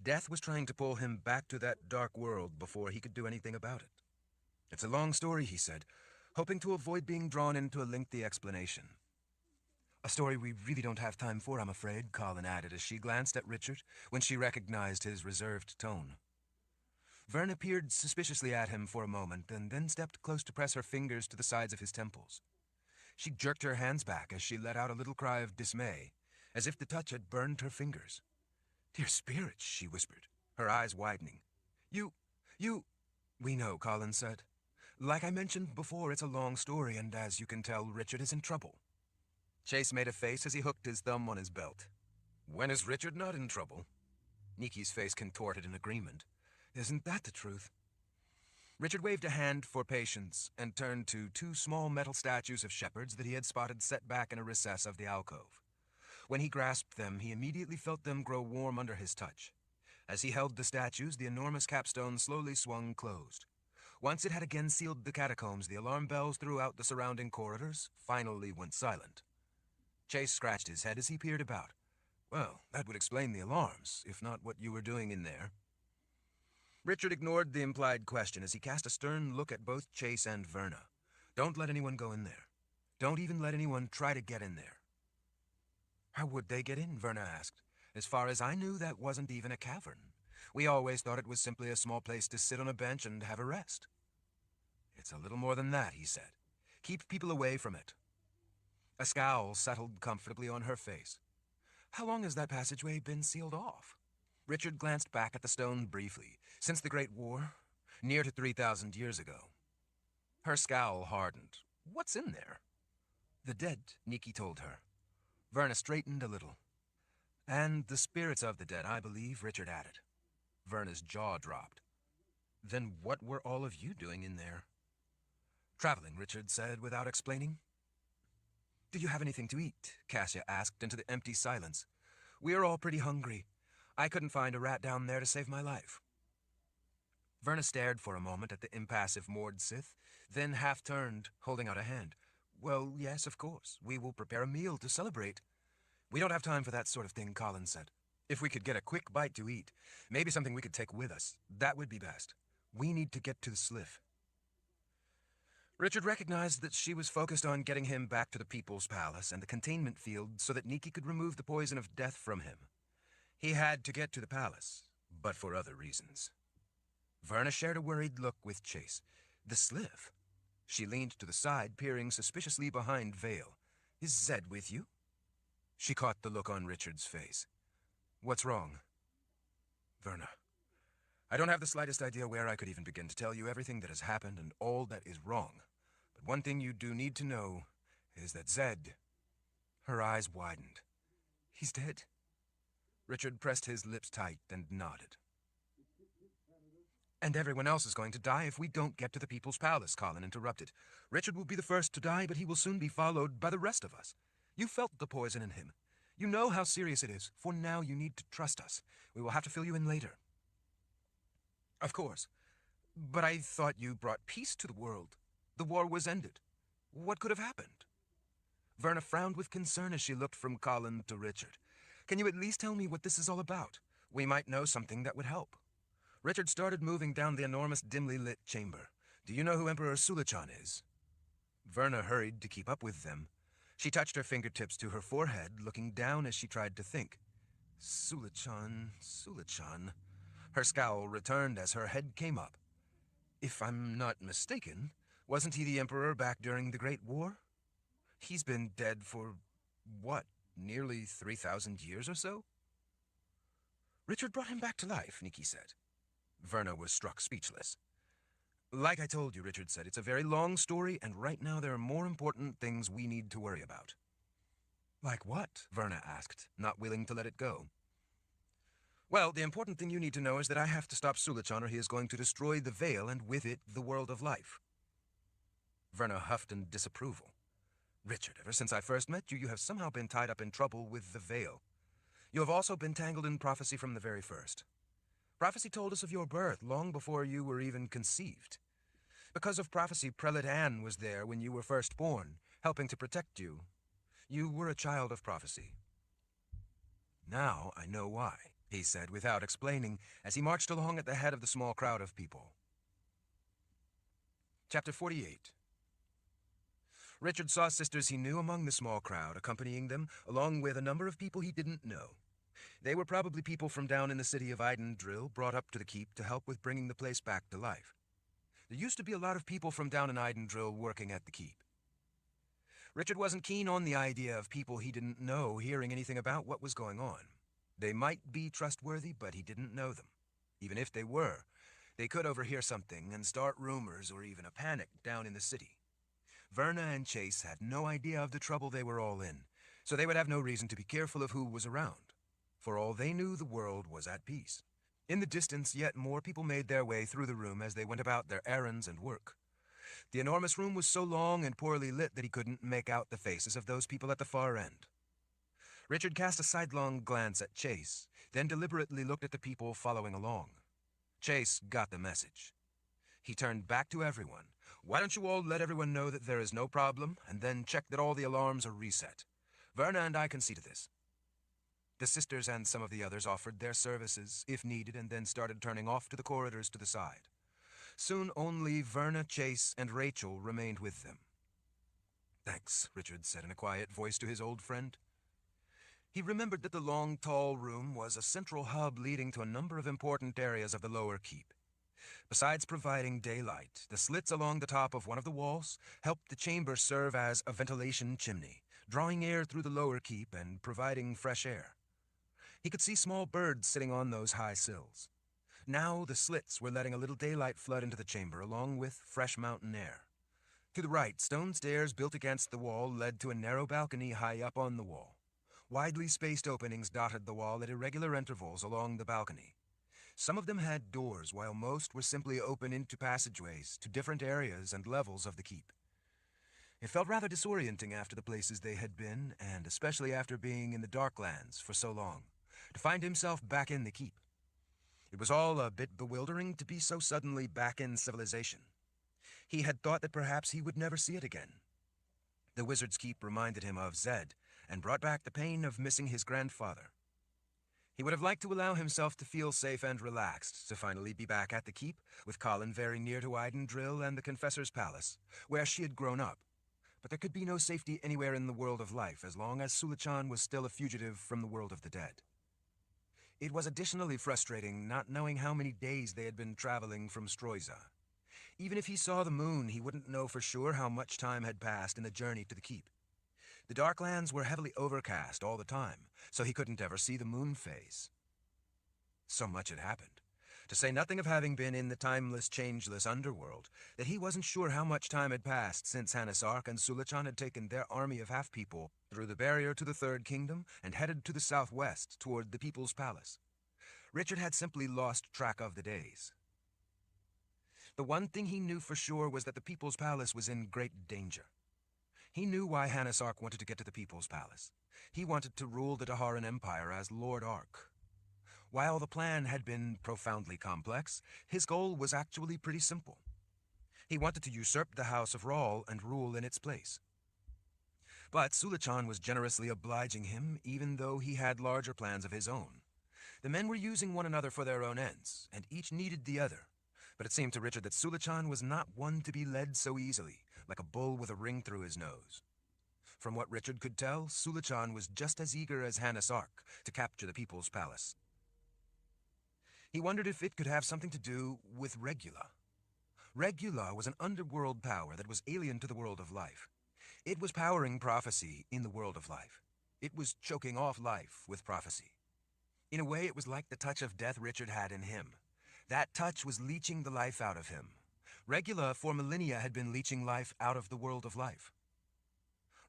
Death was trying to pull him back to that dark world before he could do anything about it. "It's a long story," he said, hoping to avoid being drawn into a lengthy explanation. "A story we really don't have time for, I'm afraid," Colin added as she glanced at Richard when she recognized his reserved tone. Verna peered suspiciously at him for a moment and then stepped close to press her fingers to the sides of his temples. She jerked her hands back as she let out a little cry of dismay, as if the touch had burned her fingers. "Dear spirits," she whispered, her eyes widening. You... "We know," Colin said. "Like I mentioned before, it's a long story, and as you can tell, Richard is in trouble." Chase made a face as he hooked his thumb on his belt. "When is Richard not in trouble?" Niki's face contorted in agreement. "Isn't that the truth?" Richard waved a hand for patience and turned to two small metal statues of shepherds that he had spotted set back in a recess of the alcove. When he grasped them, he immediately felt them grow warm under his touch. As he held the statues, the enormous capstone slowly swung closed. Once it had again sealed the catacombs, the alarm bells throughout the surrounding corridors finally went silent. Chase scratched his head as he peered about. "Well, that would explain the alarms, if not what you were doing in there." Richard ignored the implied question as he cast a stern look at both Chase and Verna. "Don't let anyone go in there. Don't even let anyone try to get in there." "How would they get in?" Verna asked. "As far as I knew, that wasn't even a cavern. We always thought it was simply a small place to sit on a bench and have a rest." "It's a little more than that," he said. "Keep people away from it." A scowl settled comfortably on her face. "How long has that passageway been sealed off?" Richard glanced back at the stone briefly. "Since the Great War, near to 3,000 years ago." Her scowl hardened. "What's in there?" "The dead," Niki told her. Verna straightened a little. "And the spirits of the dead, I believe," Richard added. Verna's jaw dropped. "Then what were all of you doing in there?" "Traveling," Richard said without explaining. "Do you have anything to eat?" Cassia asked into the empty silence. "We are all pretty hungry. I couldn't find a rat down there to save my life." Verna stared for a moment at the impassive Mord Sith, then half-turned, holding out a hand. "Well, yes, of course. We will prepare a meal to celebrate." "We don't have time for that sort of thing," Colin said. "If we could get a quick bite to eat, maybe something we could take with us, that would be best. We need to get to the Sliff." Richard recognized that she was focused on getting him back to the People's Palace and the containment field so that Nikki could remove the poison of death from him. He had to get to the palace, but for other reasons. Verna shared a worried look with Chase. The Sliv. She leaned to the side, peering suspiciously behind Vale. Is Zed with you? She caught the look on Richard's face. What's wrong? Verna, I don't have the slightest idea where I could even begin to tell you everything that has happened and all that is wrong. But one thing you do need to know is that Zed... Her eyes widened. He's dead? Richard pressed his lips tight and nodded. And everyone else is going to die if we don't get to the People's Palace, Kahlan interrupted. Richard will be the first to die, but he will soon be followed by the rest of us. You felt the poison in him. You know how serious it is. For now, you need to trust us. We will have to fill you in later. Of course. But I thought you brought peace to the world. The war was ended. What could have happened? Verna frowned with concern as she looked from Kahlan to Richard. Can you at least tell me what this is all about? We might know something that would help. Richard started moving down the enormous, dimly lit chamber. Do you know who Emperor Sulachan is? Verna hurried to keep up with them. She touched her fingertips to her forehead, looking down as she tried to think. Sulachan. Her scowl returned as her head came up. If I'm not mistaken, wasn't he the Emperor back during the Great War? He's been dead for, what, nearly 3,000 years or so? Richard brought him back to life, Nikki said. Verna was struck speechless. Like I told you, Richard said, it's a very long story, and right now there are more important things we need to worry about. Like what? Verna asked, not willing to let it go. Well, the important thing you need to know is that I have to stop Sulachan or he is going to destroy the Veil and with it the world of life. Verna huffed in disapproval. Richard, ever since I first met you, you have somehow been tied up in trouble with the Veil. You have also been tangled in prophecy from the very first. Prophecy told us of your birth long before you were even conceived. Because of prophecy, Prelate Anne was there when you were first born, helping to protect you. You were a child of prophecy. Now I know why, he said without explaining, as he marched along at the head of the small crowd of people. Chapter 48. Richard saw sisters he knew among the small crowd, accompanying them, along with a number of people he didn't know. They were probably people from down in the city of Eidendrill, brought up to the keep to help with bringing the place back to life. There used to be a lot of people from down in Eidendrill working at the keep. Richard wasn't keen on the idea of people he didn't know hearing anything about what was going on. They might be trustworthy, but he didn't know them. Even if they were, they could overhear something and start rumors or even a panic down in the city. Verna and Chase had no idea of the trouble they were all in, so they would have no reason to be careful of who was around. For all they knew, the world was at peace. In the distance, yet more people made their way through the room as they went about their errands and work. The enormous room was so long and poorly lit that he couldn't make out the faces of those people at the far end. Richard cast a sidelong glance at Chase, then deliberately looked at the people following along. Chase got the message. He turned back to everyone. Why don't you all let everyone know that there is no problem, and then check that all the alarms are reset? Verna and I can see to this. The sisters and some of the others offered their services, if needed, and then started turning off to the corridors to the side. Soon only Verna, Chase, and Rachel remained with them. Thanks, Richard said in a quiet voice to his old friend. He remembered that the long, tall room was a central hub leading to a number of important areas of the lower keep. Besides providing daylight, the slits along the top of one of the walls helped the chamber serve as a ventilation chimney, drawing air through the lower keep and providing fresh air. He could see small birds sitting on those high sills. Now the slits were letting a little daylight flood into the chamber along with fresh mountain air. To the right, stone stairs built against the wall led to a narrow balcony high up on the wall. Widely spaced openings dotted the wall at irregular intervals along the balcony. Some of them had doors, while most were simply open into passageways to different areas and levels of the keep. It felt rather disorienting after the places they had been, and especially after being in the Darklands for so long, to find himself back in the keep. It was all a bit bewildering to be so suddenly back in civilization. He had thought that perhaps he would never see it again. The wizard's keep reminded him of Zed, and brought back the pain of missing his grandfather. He would have liked to allow himself to feel safe and relaxed, to finally be back at the keep, with Kahlan very near to Eidendrill and the Confessor's Palace, where she had grown up. But there could be no safety anywhere in the world of life as long as Sulichan was still a fugitive from the world of the dead. It was additionally frustrating not knowing how many days they had been traveling from Stroiza. Even if he saw the moon, he wouldn't know for sure how much time had passed in the journey to the keep. The Darklands were heavily overcast all the time, so he couldn't ever see the moon phase. So much had happened, to say nothing of having been in the timeless, changeless underworld, that he wasn't sure how much time had passed since Hanisark and Sulichan had taken their army of half-people through the barrier to the Third Kingdom and headed to the southwest toward the People's Palace. Richard had simply lost track of the days. The one thing he knew for sure was that the People's Palace was in great danger. He knew why Hanisark wanted to get to the People's Palace. He wanted to rule the Daharan Empire as Lord Ark. While the plan had been profoundly complex, his goal was actually pretty simple. He wanted to usurp the House of Rahl and rule in its place. But Sulichan was generously obliging him, even though he had larger plans of his own. The men were using one another for their own ends, and each needed the other. But it seemed to Richard that Sulichan was not one to be led so easily, like a bull with a ring through his nose. From what Richard could tell, Sulichan was just as eager as Hanisark to capture the People's Palace. He wondered if it could have something to do with Regula. Regula was an underworld power that was alien to the world of life. It was powering prophecy in the world of life. It was choking off life with prophecy. In a way, it was like the touch of death Richard had in him. That touch was leeching the life out of him. Regula, for millennia, had been leeching life out of the world of life.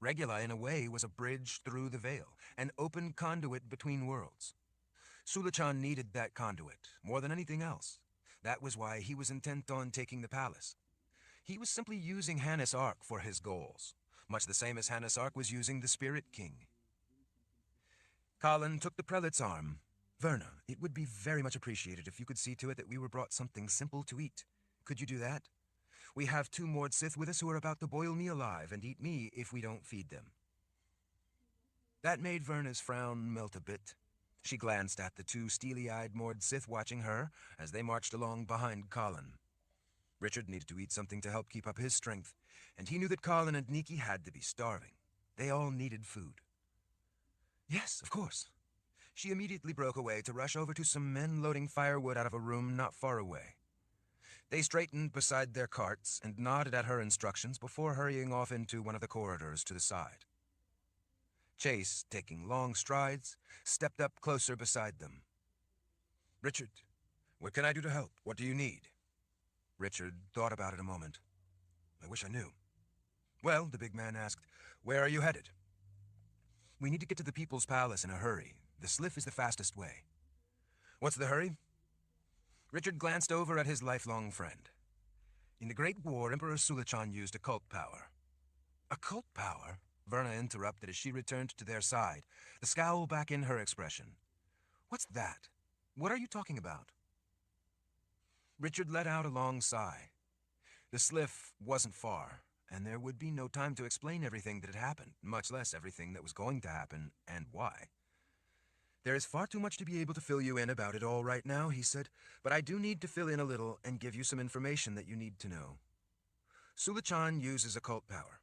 Regula, in a way, was a bridge through the veil, an open conduit between worlds. Sulichan needed that conduit, more than anything else. That was why he was intent on taking the palace. He was simply using Hanisark for his goals, much the same as Hanisark was using the Spirit King. Kahlan took the prelate's arm. "Verna, it would be very much appreciated if you could see to it that we were brought something simple to eat. Could you do that? We have 2 Mord Sith with us who are about to boil me alive and eat me if we don't feed them." That made Verna's frown melt a bit. She glanced at the 2 steely-eyed Mord Sith watching her as they marched along behind Kahlan. Richard needed to eat something to help keep up his strength, and he knew that Kahlan and Nikki had to be starving. They all needed food. "Yes, of course." She immediately broke away to rush over to some men loading firewood out of a room not far away. They straightened beside their carts and nodded at her instructions before hurrying off into one of the corridors to the side. Chase, taking long strides, stepped up closer beside them. "Richard, what can I do to help? What do you need?" Richard thought about it a moment. "I wish I knew." "Well," the big man asked, "where are you headed?" "We need to get to the People's Palace in a hurry. The Sliff is the fastest way." "What's the hurry?" Richard glanced over at his lifelong friend. "In the Great War, Emperor Sulichan used occult power." "Occult power?" Verna interrupted as she returned to their side, the scowl back in her expression. "What's that? What are you talking about?" Richard let out a long sigh. The Sliff wasn't far, and there would be no time to explain everything that had happened, much less everything that was going to happen and why. "There is far too much to be able to fill you in about it all right now," he said, "but I do need to fill in a little and give you some information that you need to know. Sulichan uses occult power.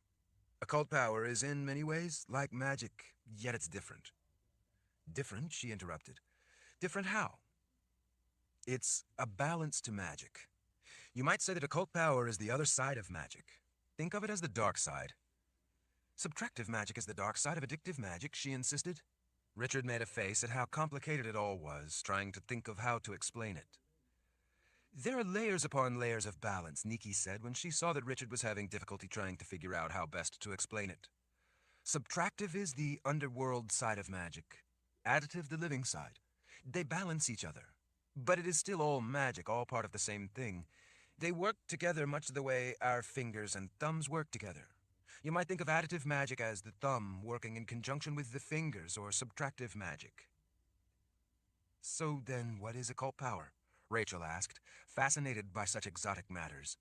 Occult power is in many ways like magic, yet it's different." "Different?" she interrupted. "Different how?" "It's a balance to magic. You might say that occult power is the other side of magic. Think of it as the dark side." "Subtractive magic is the dark side of addictive magic," she insisted. Richard made a face at how complicated it all was, trying to think of how to explain it. "There are layers upon layers of balance," Nikki said when she saw that Richard was having difficulty trying to figure out how best to explain it. "Subtractive is the underworld side of magic. Additive, the living side. They balance each other. But it is still all magic, all part of the same thing. They work together much the way our fingers and thumbs work together. You might think of additive magic as the thumb working in conjunction with the fingers, or subtractive magic." "So then what is occult power?" Rachel asked, fascinated by such exotic matters.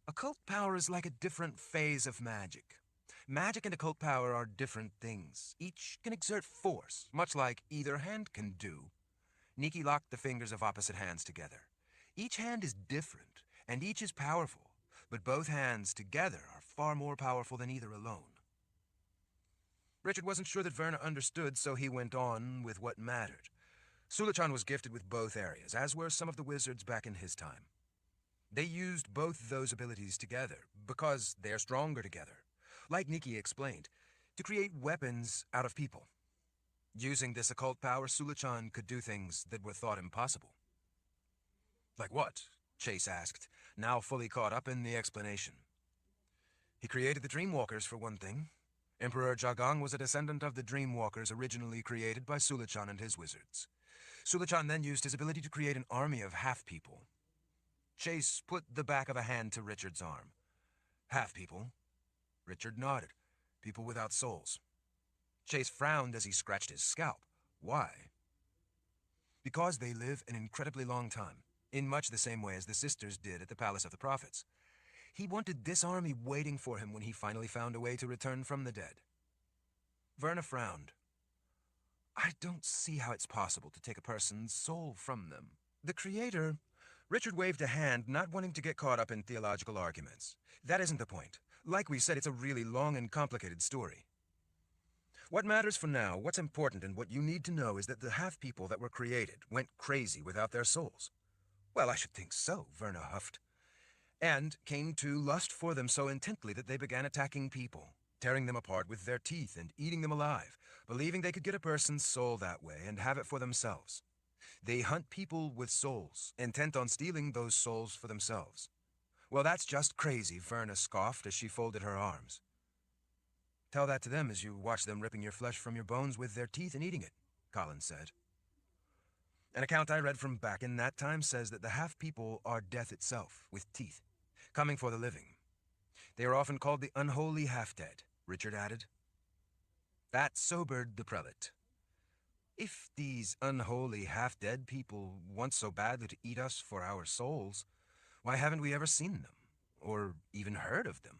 "Occult power is like a different phase of magic. Magic and occult power are different things. Each can exert force, much like either hand can do. Nikki locked the fingers of opposite hands together. Each hand is different, and each is powerful, but both hands together are far more powerful than either alone. Richard wasn't sure that Verna understood, so he went on with what mattered. Sulichan was gifted with both areas, as were some of the wizards back in his time. They used both those abilities together, because they're stronger together. Like Nikki explained, to create weapons out of people. Using this occult power, Sulichan could do things that were thought impossible. Like what? Chase asked, now fully caught up in the explanation. He created the Dreamwalkers, for one thing. Emperor Jagang was a descendant of the Dreamwalkers originally created by Sulichan and his wizards. Sulichan then used his ability to create an army of half-people. Chase put the back of a hand to Richard's arm. Half-people? Richard nodded. People without souls. Chase frowned as he scratched his scalp. Why? Because they live an incredibly long time, in much the same way as the sisters did at the Palace of the Prophets. He wanted this army waiting for him when he finally found a way to return from the dead. Verna frowned. I don't see how it's possible to take a person's soul from them. The Creator... Richard waved a hand, not wanting to get caught up in theological arguments. That isn't the point. Like we said, it's a really long and complicated story. What matters for now, what's important and what you need to know is that the half-people that were created went crazy without their souls. Well, I should think so, Verna huffed. And came to lust for them so intently that they began attacking people, tearing them apart with their teeth and eating them alive, believing they could get a person's soul that way and have it for themselves. They hunt people with souls, intent on stealing those souls for themselves. Well, that's just crazy, Verna scoffed as she folded her arms. Tell that to them as you watch them ripping your flesh from your bones with their teeth and eating it, Kahlan said. An account I read from back in that time says that the half-people are death itself, with teeth, coming for the living. They are often called the unholy half-dead, Richard added. That sobered the prelate. If these unholy half-dead people want so badly to eat us for our souls, why haven't we ever seen them, or even heard of them?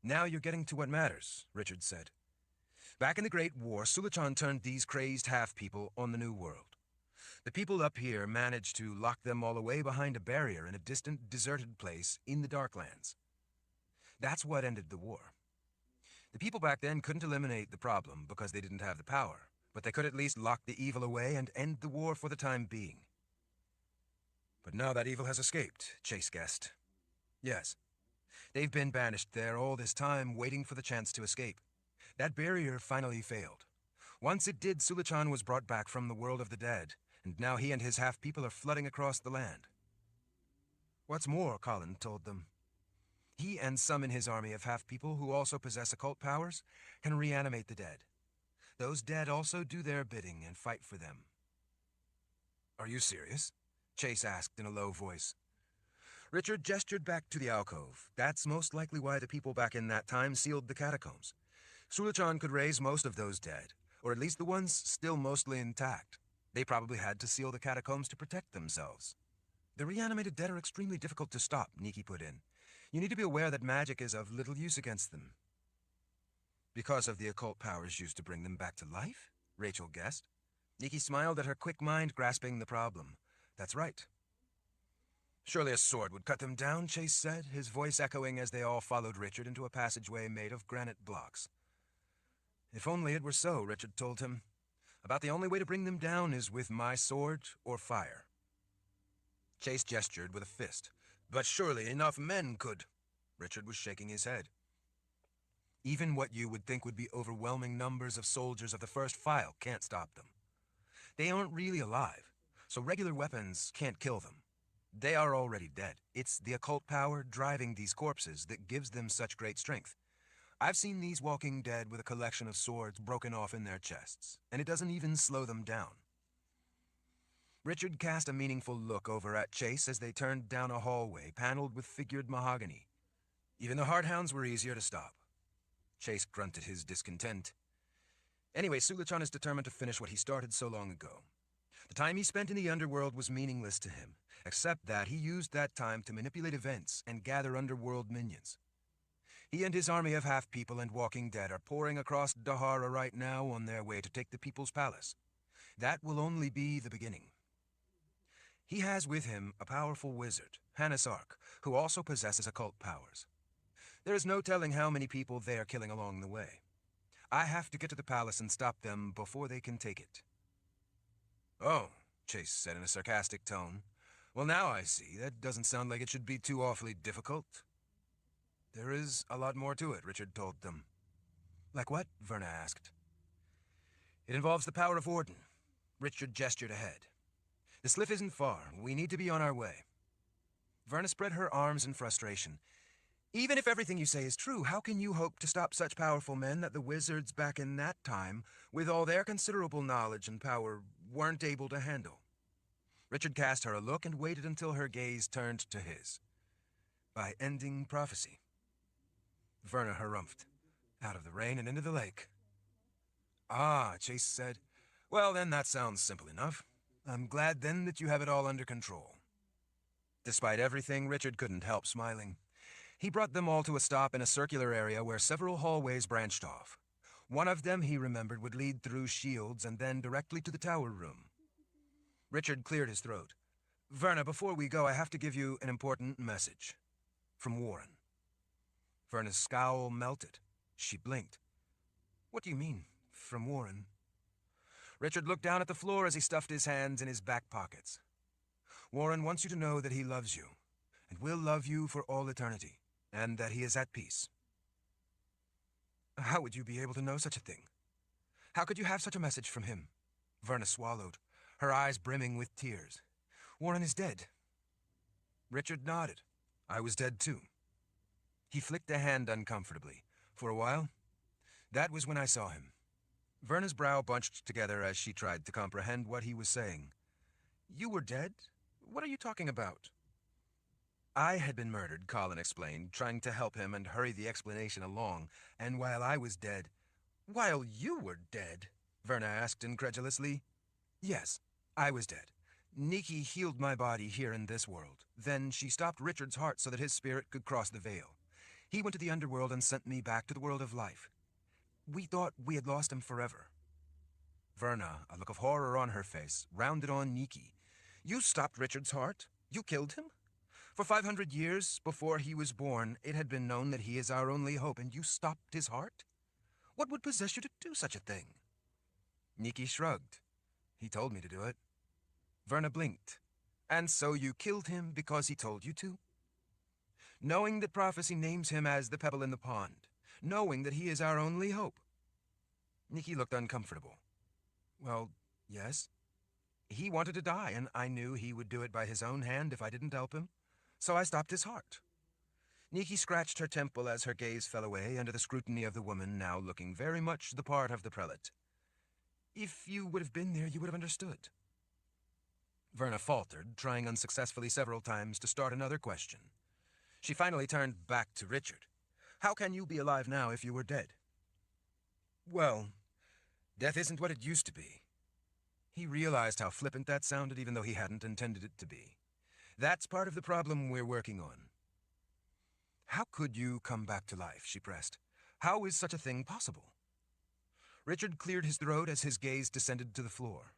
Now you're getting to what matters, Richard said. Back in the Great War, Sulichan turned these crazed half-people on the New World. The people up here managed to lock them all away behind a barrier in a distant, deserted place in the Darklands. That's what ended the war. The people back then couldn't eliminate the problem because they didn't have the power, but they could at least lock the evil away and end the war for the time being. But now that evil has escaped, Chase guessed. Yes. They've been banished there all this time, waiting for the chance to escape. That barrier finally failed. Once it did, Sulichan was brought back from the world of the dead, and now he and his half-people are flooding across the land. What's more, Kahlan told them. He and some in his army of half-people who also possess occult powers can reanimate the dead. Those dead also do their bidding and fight for them. Are you serious? Chase asked in a low voice. Richard gestured back to the alcove. That's most likely why the people back in that time sealed the catacombs. Sulichan could raise most of those dead, or at least the ones still mostly intact. They probably had to seal the catacombs to protect themselves. The reanimated dead are extremely difficult to stop, Nikki put in. You need to be aware that magic is of little use against them. Because of the occult powers used to bring them back to life? Rachel guessed. Nikki smiled at her quick mind, grasping the problem. That's right. Surely a sword would cut them down, Chase said, his voice echoing as they all followed Richard into a passageway made of granite blocks. If only it were so, Richard told him. About the only way to bring them down is with my sword or fire. Chase gestured with a fist. But surely enough men could. Richard was shaking his head. Even what you would think would be overwhelming numbers of soldiers of the first file can't stop them. They aren't really alive, so regular weapons can't kill them. They are already dead. It's the occult power driving these corpses that gives them such great strength. I've seen these walking dead with a collection of swords broken off in their chests, and it doesn't even slow them down. Richard cast a meaningful look over at Chase as they turned down a hallway paneled with figured mahogany. Even the Hearthounds were easier to stop. Chase grunted his discontent. Anyway, Sulichan is determined to finish what he started so long ago. The time he spent in the underworld was meaningless to him, except that he used that time to manipulate events and gather underworld minions. He and his army of half-people and walking dead are pouring across Dahara right now on their way to take the People's Palace. That will only be the beginning. He has with him a powerful wizard, Hannes Ark, who also possesses occult powers. There is no telling how many people they are killing along the way. I have to get to the palace and stop them before they can take it. Oh, Chase said in a sarcastic tone. Well, now I see. That doesn't sound like it should be too awfully difficult. There is a lot more to it, Richard told them. Like what? Verna asked. It involves the power of Warden. Richard gestured ahead. The Sliff isn't far. We need to be on our way. Verna spread her arms in frustration. Even if everything you say is true, how can you hope to stop such powerful men that the wizards back in that time, with all their considerable knowledge and power, weren't able to handle? Richard cast her a look and waited until her gaze turned to his. By ending prophecy. Verna harumphed. Out of the rain and into the lake. Ah, Chase said. Well, then that sounds simple enough. I'm glad then that you have it all under control. Despite everything, Richard couldn't help smiling. He brought them all to a stop in a circular area where several hallways branched off. One of them, he remembered, would lead through shields and then directly to the tower room. Richard cleared his throat. Verna, before we go, I have to give you an important message. From Warren. Verna's scowl melted. She blinked. What do you mean, from Warren? Richard looked down at the floor as he stuffed his hands in his back pockets. Warren wants you to know that he loves you, and will love you for all eternity, and that he is at peace. How would you be able to know such a thing? How could you have such a message from him? Verna swallowed, her eyes brimming with tears. Warren is dead. Richard nodded. I was dead too. He flicked a hand uncomfortably. For a while, that was when I saw him. Verna's brow bunched together as she tried to comprehend what he was saying. You were dead? What are you talking about? I had been murdered, Kahlan explained, trying to help him and hurry the explanation along. And while I was dead... While you were dead? Verna asked incredulously. Yes, I was dead. Nikki healed my body here in this world. Then she stopped Richard's heart so that his spirit could cross the veil. He went to the underworld and sent me back to the world of life. We thought we had lost him forever. Verna, a look of horror on her face, rounded on Nikki. You stopped Richard's heart? You killed him? For 500 years, before he was born, it had been known that he is our only hope, and you stopped his heart? What would possess you to do such a thing? Nikki shrugged. He told me to do it. Verna blinked. And so you killed him because he told you to? Knowing that prophecy names him as the pebble in the pond. Knowing that he is our only hope. Nikki looked uncomfortable. Well, yes. He wanted to die, and I knew he would do it by his own hand if I didn't help him. So I stopped his heart. Nikki scratched her temple as her gaze fell away under the scrutiny of the woman, now looking very much the part of the prelate. If you would have been there, you would have understood. Verna faltered, trying unsuccessfully several times to start another question. She finally turned back to Richard. How can you be alive now if you were dead? Well, death isn't what it used to be. He realized how flippant that sounded, even though he hadn't intended it to be. That's part of the problem we're working on. How could you come back to life? She pressed. How is such a thing possible? Richard cleared his throat as his gaze descended to the floor.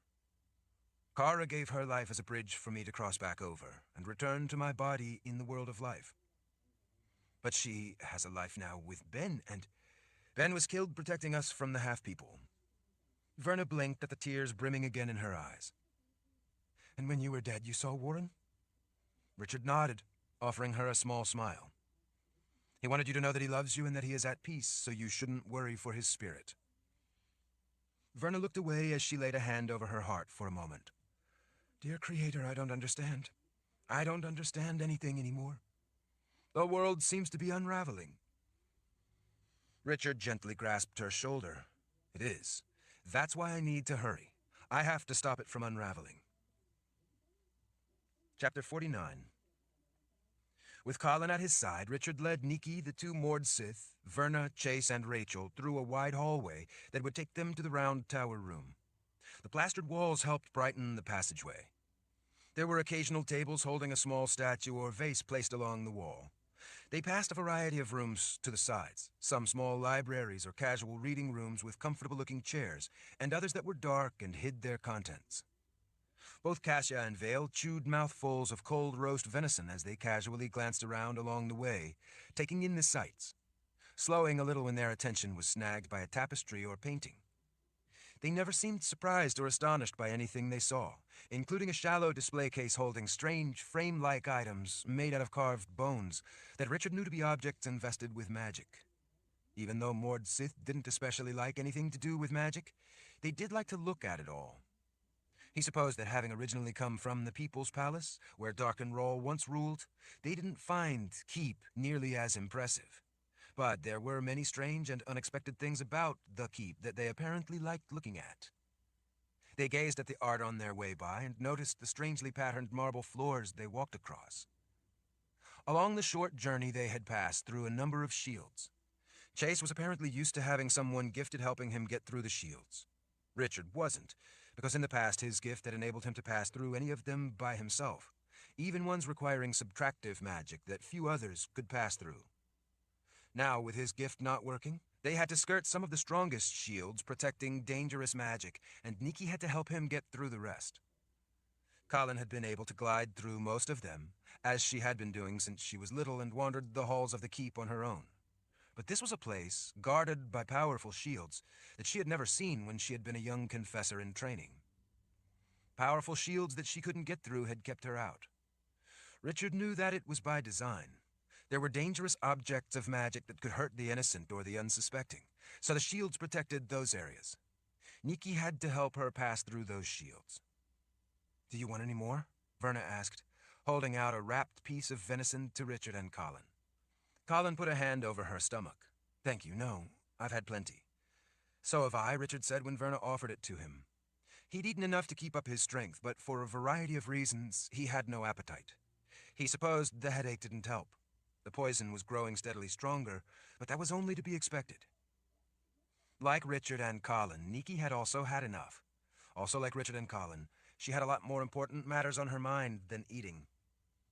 Kara gave her life as a bridge for me to cross back over and return to my body in the world of life. But she has a life now with Ben, and Ben was killed protecting us from the half-people. Verna blinked at the tears brimming again in her eyes. And when you were dead, you saw Warren? Richard nodded, offering her a small smile. He wanted you to know that he loves you and that he is at peace, so you shouldn't worry for his spirit. Verna looked away as she laid a hand over her heart for a moment. Dear Creator, I don't understand. I don't understand anything anymore. The world seems to be unraveling. Richard gently grasped her shoulder. It is. That's why I need to hurry. I have to stop it from unraveling. Chapter 49. With Kahlan at his side, Richard led Nikki, the two moored Sith, Verna, Chase, and Rachel through a wide hallway that would take them to the round tower room. The plastered walls helped brighten the passageway. There were occasional tables holding a small statue or vase placed along the wall. They passed a variety of rooms to the sides, some small libraries or casual reading rooms with comfortable-looking chairs, and others that were dark and hid their contents. Both Cassia and Vale chewed mouthfuls of cold roast venison as they casually glanced around along the way, taking in the sights, slowing a little when their attention was snagged by a tapestry or painting. They never seemed surprised or astonished by anything they saw, including a shallow display case holding strange, frame-like items made out of carved bones that Richard knew to be objects invested with magic. Even though Mord Sith didn't especially like anything to do with magic, they did like to look at it all. He supposed that having originally come from the People's Palace, where Darkenroll once ruled, they didn't find Keep nearly as impressive. But there were many strange and unexpected things about the Keep that they apparently liked looking at. They gazed at the art on their way by and noticed the strangely patterned marble floors they walked across. Along the short journey they had passed through a number of shields. Chase was apparently used to having someone gifted helping him get through the shields. Richard wasn't, because in the past his gift had enabled him to pass through any of them by himself, even ones requiring subtractive magic that few others could pass through. Now, with his gift not working, they had to skirt some of the strongest shields protecting dangerous magic, and Nikki had to help him get through the rest. Kahlan had been able to glide through most of them, as she had been doing since she was little and wandered the halls of the keep on her own. But this was a place, guarded by powerful shields, that she had never seen when she had been a young confessor in training. Powerful shields that she couldn't get through had kept her out. Richard knew that it was by design. There were dangerous objects of magic that could hurt the innocent or the unsuspecting, so the shields protected those areas. Nikki had to help her pass through those shields. "Do you want any more?" Verna asked, holding out a wrapped piece of venison to Richard and Kahlan. Kahlan put a hand over her stomach. "Thank you, no, I've had plenty." "So have I," Richard said when Verna offered it to him. He'd eaten enough to keep up his strength, but for a variety of reasons, he had no appetite. He supposed the headache didn't help. The poison was growing steadily stronger, but that was only to be expected. Like Richard and Kahlan, Nikki had also had enough. Also like Richard and Kahlan, she had a lot more important matters on her mind than eating.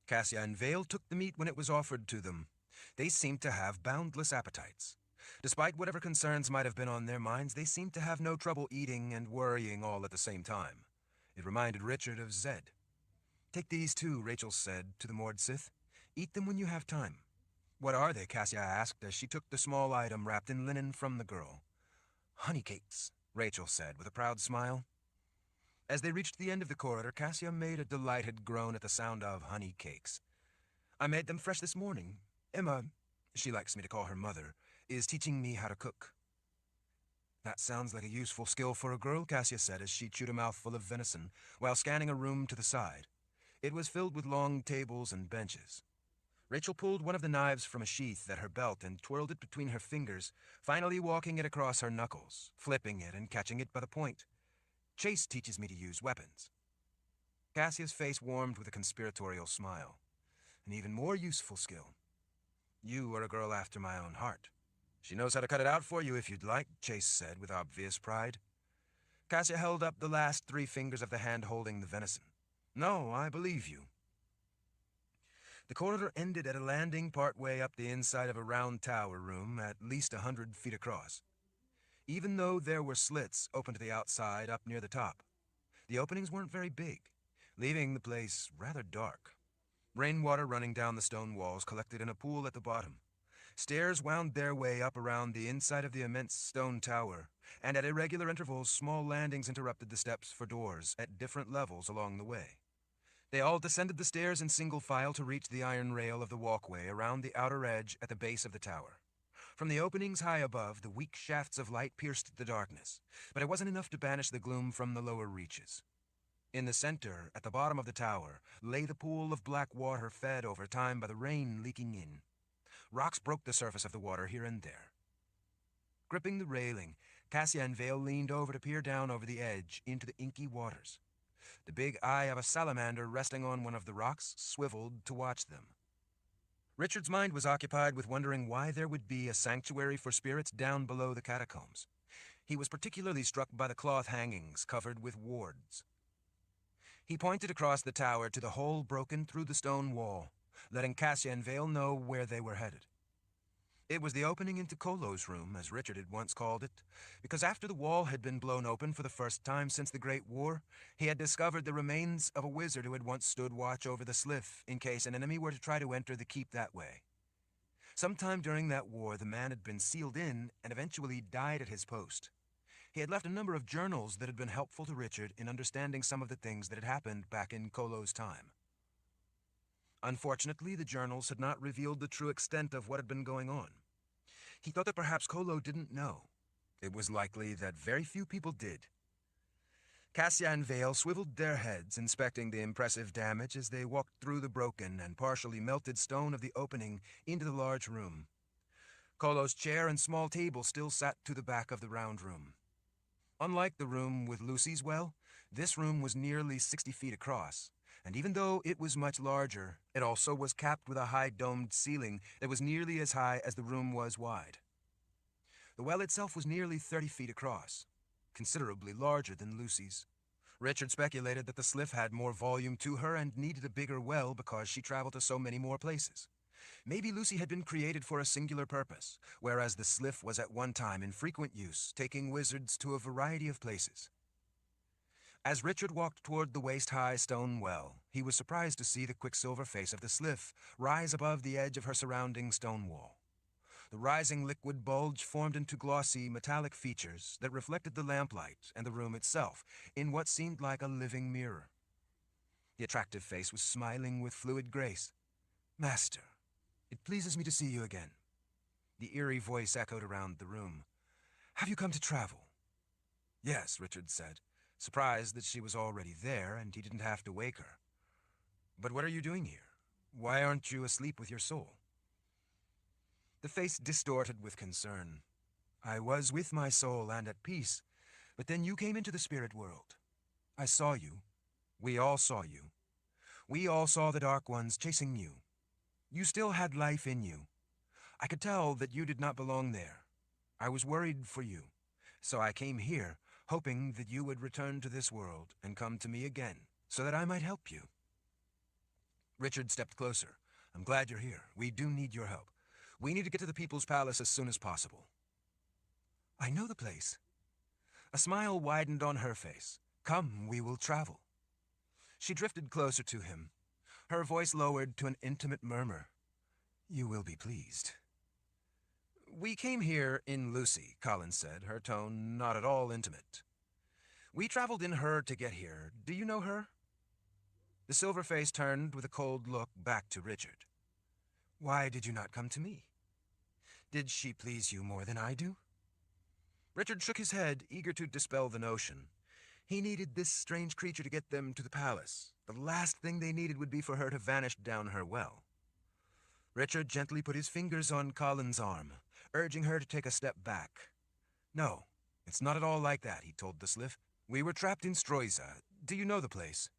Cassia and Vale took the meat when it was offered to them. They seemed to have boundless appetites. Despite whatever concerns might have been on their minds, they seemed to have no trouble eating and worrying all at the same time. It reminded Richard of Zed. "Take these too," Rachel said to the Mord Sith. "Eat them when you have time." "What are they?" Cassia asked as she took the small item wrapped in linen from the girl. "Honey cakes," Rachel said with a proud smile. As they reached the end of the corridor, Cassia made a delighted groan at the sound of honey cakes. "I made them fresh this morning. Emma," she likes me to call her mother, "is teaching me how to cook." "That sounds like a useful skill for a girl," Cassia said as she chewed a mouthful of venison while scanning a room to the side. It was filled with long tables and benches. Rachel pulled one of the knives from a sheath at her belt and twirled it between her fingers, finally walking it across her knuckles, flipping it and catching it by the point. "Chase teaches me to use weapons." Cassia's face warmed with a conspiratorial smile. "An even more useful skill. You are a girl after my own heart." "She knows how to cut it out for you if you'd like," Chase said with obvious pride. Cassia held up the last 3 fingers of the hand holding the venison. "No, I believe you." The corridor ended at a landing partway up the inside of a round tower room at least 100 feet across. Even though there were slits open to the outside up near the top, the openings weren't very big, leaving the place rather dark. Rainwater running down the stone walls collected in a pool at the bottom. Stairs wound their way up around the inside of the immense stone tower, and at irregular intervals small landings interrupted the steps for doors at different levels along the way. They all descended the stairs in single file to reach the iron rail of the walkway around the outer edge at the base of the tower. From the openings high above, the weak shafts of light pierced the darkness, but it wasn't enough to banish the gloom from the lower reaches. In the center, at the bottom of the tower, lay the pool of black water fed over time by the rain leaking in. Rocks broke the surface of the water here and there. Gripping the railing, Cassia and Vale leaned over to peer down over the edge into the inky waters. The big eye of a salamander resting on one of the rocks swiveled to watch them. Richard's mind was occupied with wondering why there would be a sanctuary for spirits down below the catacombs. He was particularly struck by the cloth hangings covered with wards. He pointed across the tower to the hole broken through the stone wall. letting Cassia and Vale know where they were headed. It was the opening into Kolo's room, as Richard had once called it, because after the wall had been blown open for the first time since the Great War, he had discovered the remains of a wizard who had once stood watch over the Sliff in case an enemy were to try to enter the keep that way. Sometime during that war, the man had been sealed in and eventually died at his post. He had left a number of journals that had been helpful to Richard in understanding some of the things that had happened back in Kolo's time. Unfortunately, the journals had not revealed the true extent of what had been going on. He thought that perhaps Kolo didn't know. It was likely that very few people did. Cassia and Vale swiveled their heads, inspecting the impressive damage as they walked through the broken and partially melted stone of the opening into the large room. Kolo's chair and small table still sat to the back of the round room. Unlike the room with Lucy's well, this room was nearly 60 feet across, and even though it was much larger, it also was capped with a high domed ceiling that was nearly as high as the room was wide. The well itself was nearly 30 feet across, considerably larger than Lucy's. Richard speculated that the Sliff had more volume to her and needed a bigger well because she traveled to so many more places. Maybe Lucy had been created for a singular purpose, whereas the Sliff was at one time in frequent use, taking wizards to a variety of places. As Richard walked toward the waist-high stone well, he was surprised to see the quicksilver face of the Sliff rise above the edge of her surrounding stone wall. The rising liquid bulge formed into glossy, metallic features that reflected the lamplight and the room itself in what seemed like a living mirror. The attractive face was smiling with fluid grace. "Master, it pleases me to see you again." The eerie voice echoed around the room. "Have you come to travel?" "Yes," Richard said, surprised that she was already there and he didn't have to wake her. "But what are you doing here? Why aren't you asleep with your soul?" The face distorted with concern. "I was with my soul and at peace, but then you came into the spirit world. I saw you. We all saw you. We all saw the Dark Ones chasing you. You still had life in you. I could tell that you did not belong there. I was worried for you, so I came here, hoping that you would return to this world and come to me again, so that I might help you." Richard stepped closer. "I'm glad you're here. We do need your help. We need to get to the People's Palace as soon as possible." "I know the place." A smile widened on her face. "Come, we will travel." She drifted closer to him, her voice lowered to an intimate murmur. "You will be pleased." "We came here in Lucy," Kahlan said, her tone not at all intimate. "We traveled in her to get here. Do you know her?" The silver face turned with a cold look back to Richard. "Why did you not come to me? Did she please you more than I do?" Richard shook his head, eager to dispel the notion. He needed this strange creature to get them to the palace. The last thing they needed would be for her to vanish down her well. Richard gently put his fingers on Colin's arm, urging her to take a step back. "No, it's not at all like that," he told the Sliff. "We were trapped in Stroiza. Do you know the place?"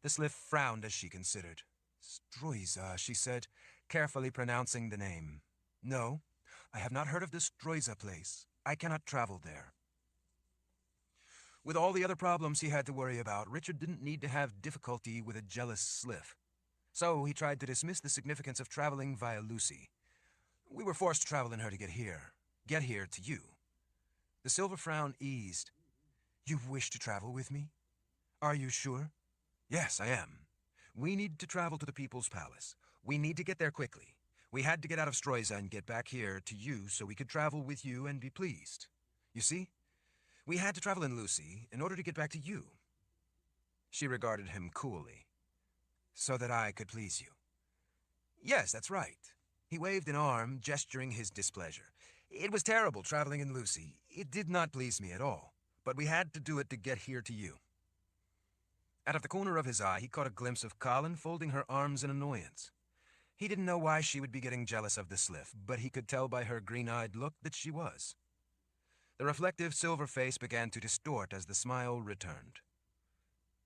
The Sliff frowned as she considered. "Stroiza," she said, carefully pronouncing the name. "No, I have not heard of the Stroiza place. I cannot travel there." With all the other problems he had to worry about, Richard didn't need to have difficulty with a jealous Sliff. So he tried to dismiss the significance of traveling via Lucy. "We were forced to travel in her to get here to you." The silver frown eased. "You wish to travel with me? Are you sure?" "Yes, I am. We need to travel to the People's Palace. We need to get there quickly. We had to get out of Stroiza and get back here to you so we could travel with you and be pleased. You see? We had to travel in Lucy in order to get back to you." She regarded him coolly. "So that I could please you." "Yes, that's right." He waved an arm, gesturing his displeasure. "It was terrible traveling in Lucy. It did not please me at all. But we had to do it to get here to you." Out of the corner of his eye, he caught a glimpse of Kahlan folding her arms in annoyance. He didn't know why she would be getting jealous of the Sliff, but he could tell by her green-eyed look that she was. The reflective silver face began to distort as the smile returned.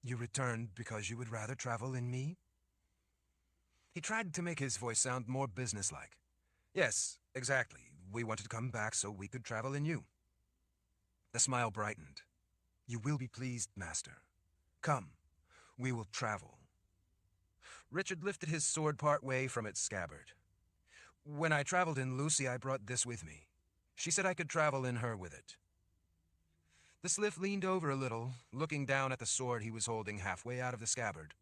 "You returned because you would rather travel in me?" He tried to make his voice sound more businesslike. "Yes, exactly. We wanted to come back so we could travel in you." The smile brightened. "You will be pleased, Master. Come, we will travel." Richard lifted his sword part way from its scabbard. When I traveled in Lucy, I brought this with me. She said I could travel in her with it. The Sliff leaned over a little, looking down at the sword he was holding halfway out of the scabbard.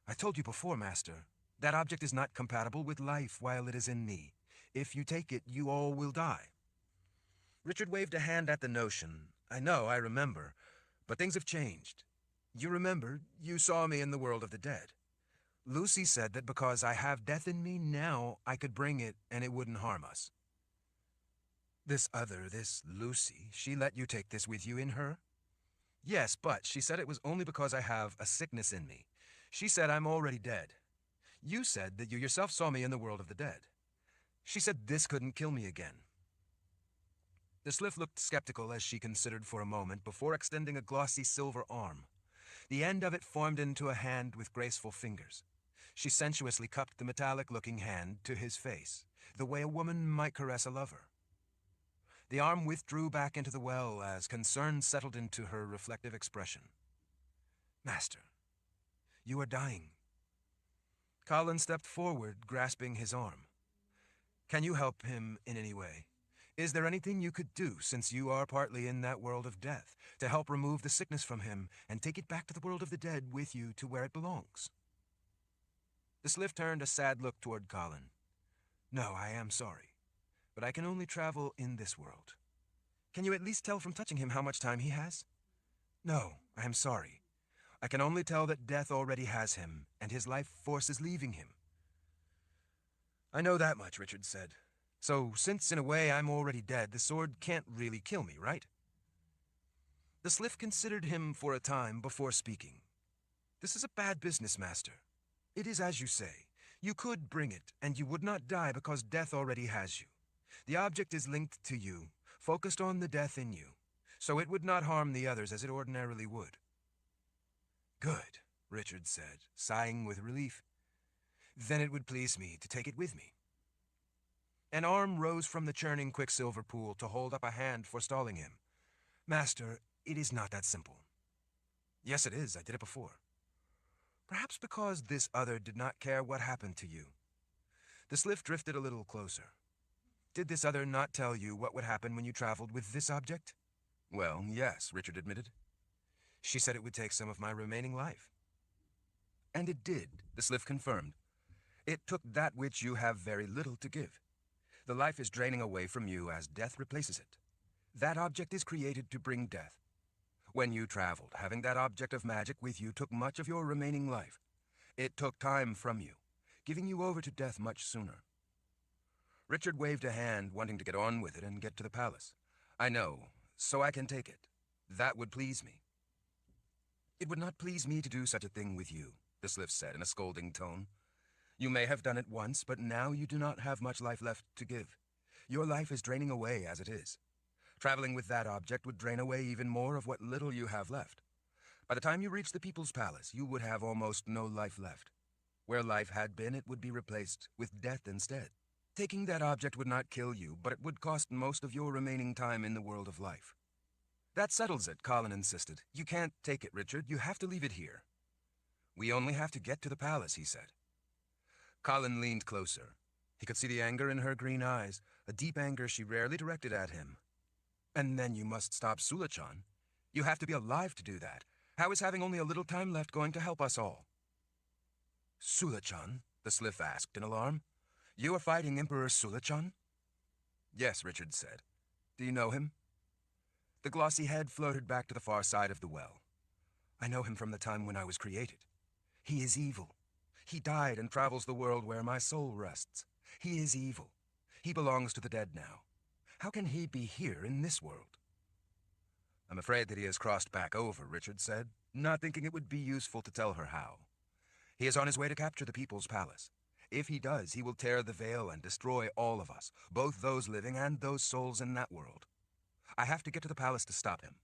I told you before, Master, that object is not compatible with life while it is in me. If you take it, you all will die. Richard waved a hand at the notion. I know, I remember. But things have changed. You remember, you saw me in the world of the dead. Lucy said that because I have death in me now, I could bring it and it wouldn't harm us. This Lucy, she let you take this with you in her? Yes, but she said it was only because I have a sickness in me. She said I'm already dead. You said that you yourself saw me in the world of the dead. She said this couldn't kill me again. The Sliff looked skeptical as she considered for a moment before extending a glossy silver arm. The end of it formed into a hand with graceful fingers. She sensuously cupped the metallic-looking hand to his face, the way a woman might caress a lover. The arm withdrew back into the well as concern settled into her reflective expression. Master, you are dying. Kahlan stepped forward, grasping his arm. Can you help him in any way? Is there anything you could do, since you are partly in that world of death, to help remove the sickness from him and take it back to the world of the dead with you to where it belongs? The Sliff turned a sad look toward Kahlan. No, I am sorry, but I can only travel in this world. Can you at least tell from touching him how much time he has? No, I am sorry. I can only tell that death already has him, and his life force is leaving him. I know that much, Richard said. So, since in a way I'm already dead, the sword can't really kill me, right? The Sliff considered him for a time before speaking. This is a bad business, Master. It is as you say. You could bring it, and you would not die because death already has you. The object is linked to you, focused on the death in you, so it would not harm the others as it ordinarily would. Good, Richard said, sighing with relief. Then it would please me to take it with me. An arm rose from the churning quicksilver pool to hold up a hand forestalling him. Master, it is not that simple. Yes, it is. I did it before. Perhaps because this other did not care what happened to you. The Sliff drifted a little closer. Did this other not tell you what would happen when you traveled with this object? Well, yes, Richard admitted. She said it would take some of my remaining life. And it did, the Sliff confirmed. It took that which you have very little to give. The life is draining away from you as death replaces it. That object is created to bring death. When you traveled, having that object of magic with you took much of your remaining life. It took time from you, giving you over to death much sooner. Richard waved a hand, wanting to get on with it and get to the palace. I know, so I can take it. That would please me. It would not please me to do such a thing with you, the Sliff said in a scolding tone. You may have done it once, but now you do not have much life left to give. Your life is draining away as it is. Traveling with that object would drain away even more of what little you have left. By the time you reach the People's Palace, you would have almost no life left. Where life had been, it would be replaced with death instead. Taking that object would not kill you, but it would cost most of your remaining time in the world of life. That settles it, Kahlan insisted. You can't take it, Richard. You have to leave it here. We only have to get to the palace, he said. Kahlan leaned closer. He could see the anger in her green eyes, a deep anger she rarely directed at him. And then you must stop Sulachan. You have to be alive to do that. How is having only a little time left going to help us all? Sulachan? The Sliff asked in alarm. You are fighting Emperor Sulachan? Yes, Richard said. Do you know him? The glossy head floated back to the far side of the well. I know him from the time when I was created. He is evil. He died and travels the world where my soul rests. He is evil. He belongs to the dead now. How can he be here in this world? I'm afraid that he has crossed back over, Richard said, not thinking it would be useful to tell her how. He is on his way to capture the People's Palace. If he does, he will tear the veil and destroy all of us, both those living and those souls in that world. I have to get to the palace to stop him.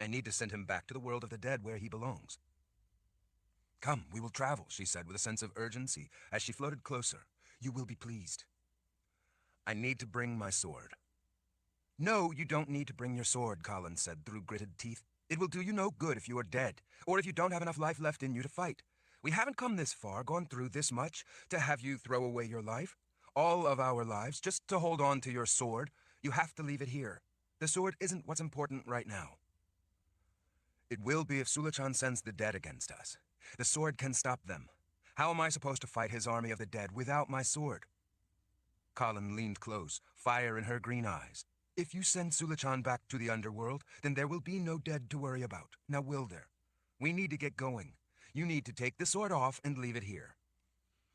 I need to send him back to the world of the dead where he belongs. Come, we will travel, she said with a sense of urgency as she floated closer. You will be pleased. I need to bring my sword. No, you don't need to bring your sword, Kahlan said through gritted teeth. It will do you no good if you are dead, or if you don't have enough life left in you to fight. We haven't come this far, gone through this much, to have you throw away your life. All of our lives, just to hold on to your sword. You have to leave it here. The sword isn't what's important right now. It will be if Sulachan sends the dead against us. The sword can stop them. How am I supposed to fight his army of the dead without my sword? Kahlan leaned close, fire in her green eyes. If you send Sulachan back to the underworld, then there will be no dead to worry about. Now will there? We need to get going. You need to take the sword off and leave it here.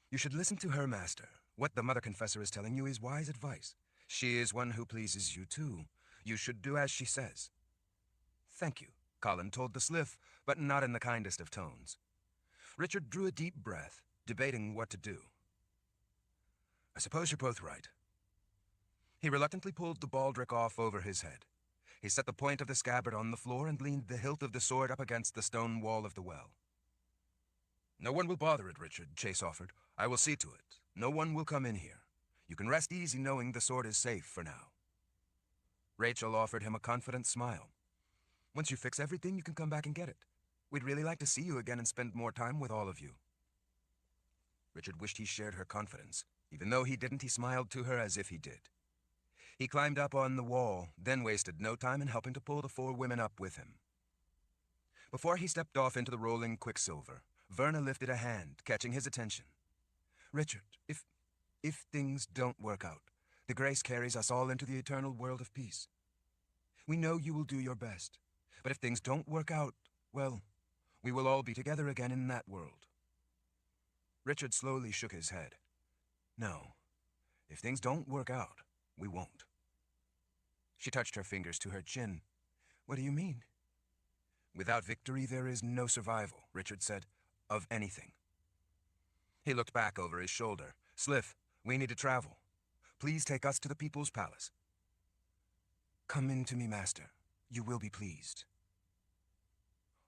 You should listen to her, Master. What the Mother Confessor is telling you is wise advice. She is one who pleases you, too. You should do as she says. Thank you, Kahlan told the Sliff, but not in the kindest of tones. Richard drew a deep breath, debating what to do. I suppose you're both right. He reluctantly pulled the baldric off over his head. He set the point of the scabbard on the floor and leaned the hilt of the sword up against the stone wall of the well. No one will bother it, Richard, Chase offered. I will see to it. No one will come in here. You can rest easy knowing the sword is safe for now. Rachel offered him a confident smile. Once you fix everything, you can come back and get it. We'd really like to see you again and spend more time with all of you. Richard wished he shared her confidence. Even though he didn't, he smiled to her as if he did. He climbed up on the wall, then wasted no time in helping to pull the 4 women up with him. Before he stepped off into the rolling quicksilver, Verna lifted a hand, catching his attention. Richard, if things don't work out, the grace carries us all into the eternal world of peace. We know you will do your best, but if things don't work out, well, we will all be together again in that world. Richard slowly shook his head. No, if things don't work out, we won't. She touched her fingers to her chin. What do you mean? Without victory, there is no survival, Richard said, of anything. He looked back over his shoulder. Sliff, we need to travel. Please take us to the People's Palace. Come in to me, Master. You will be pleased.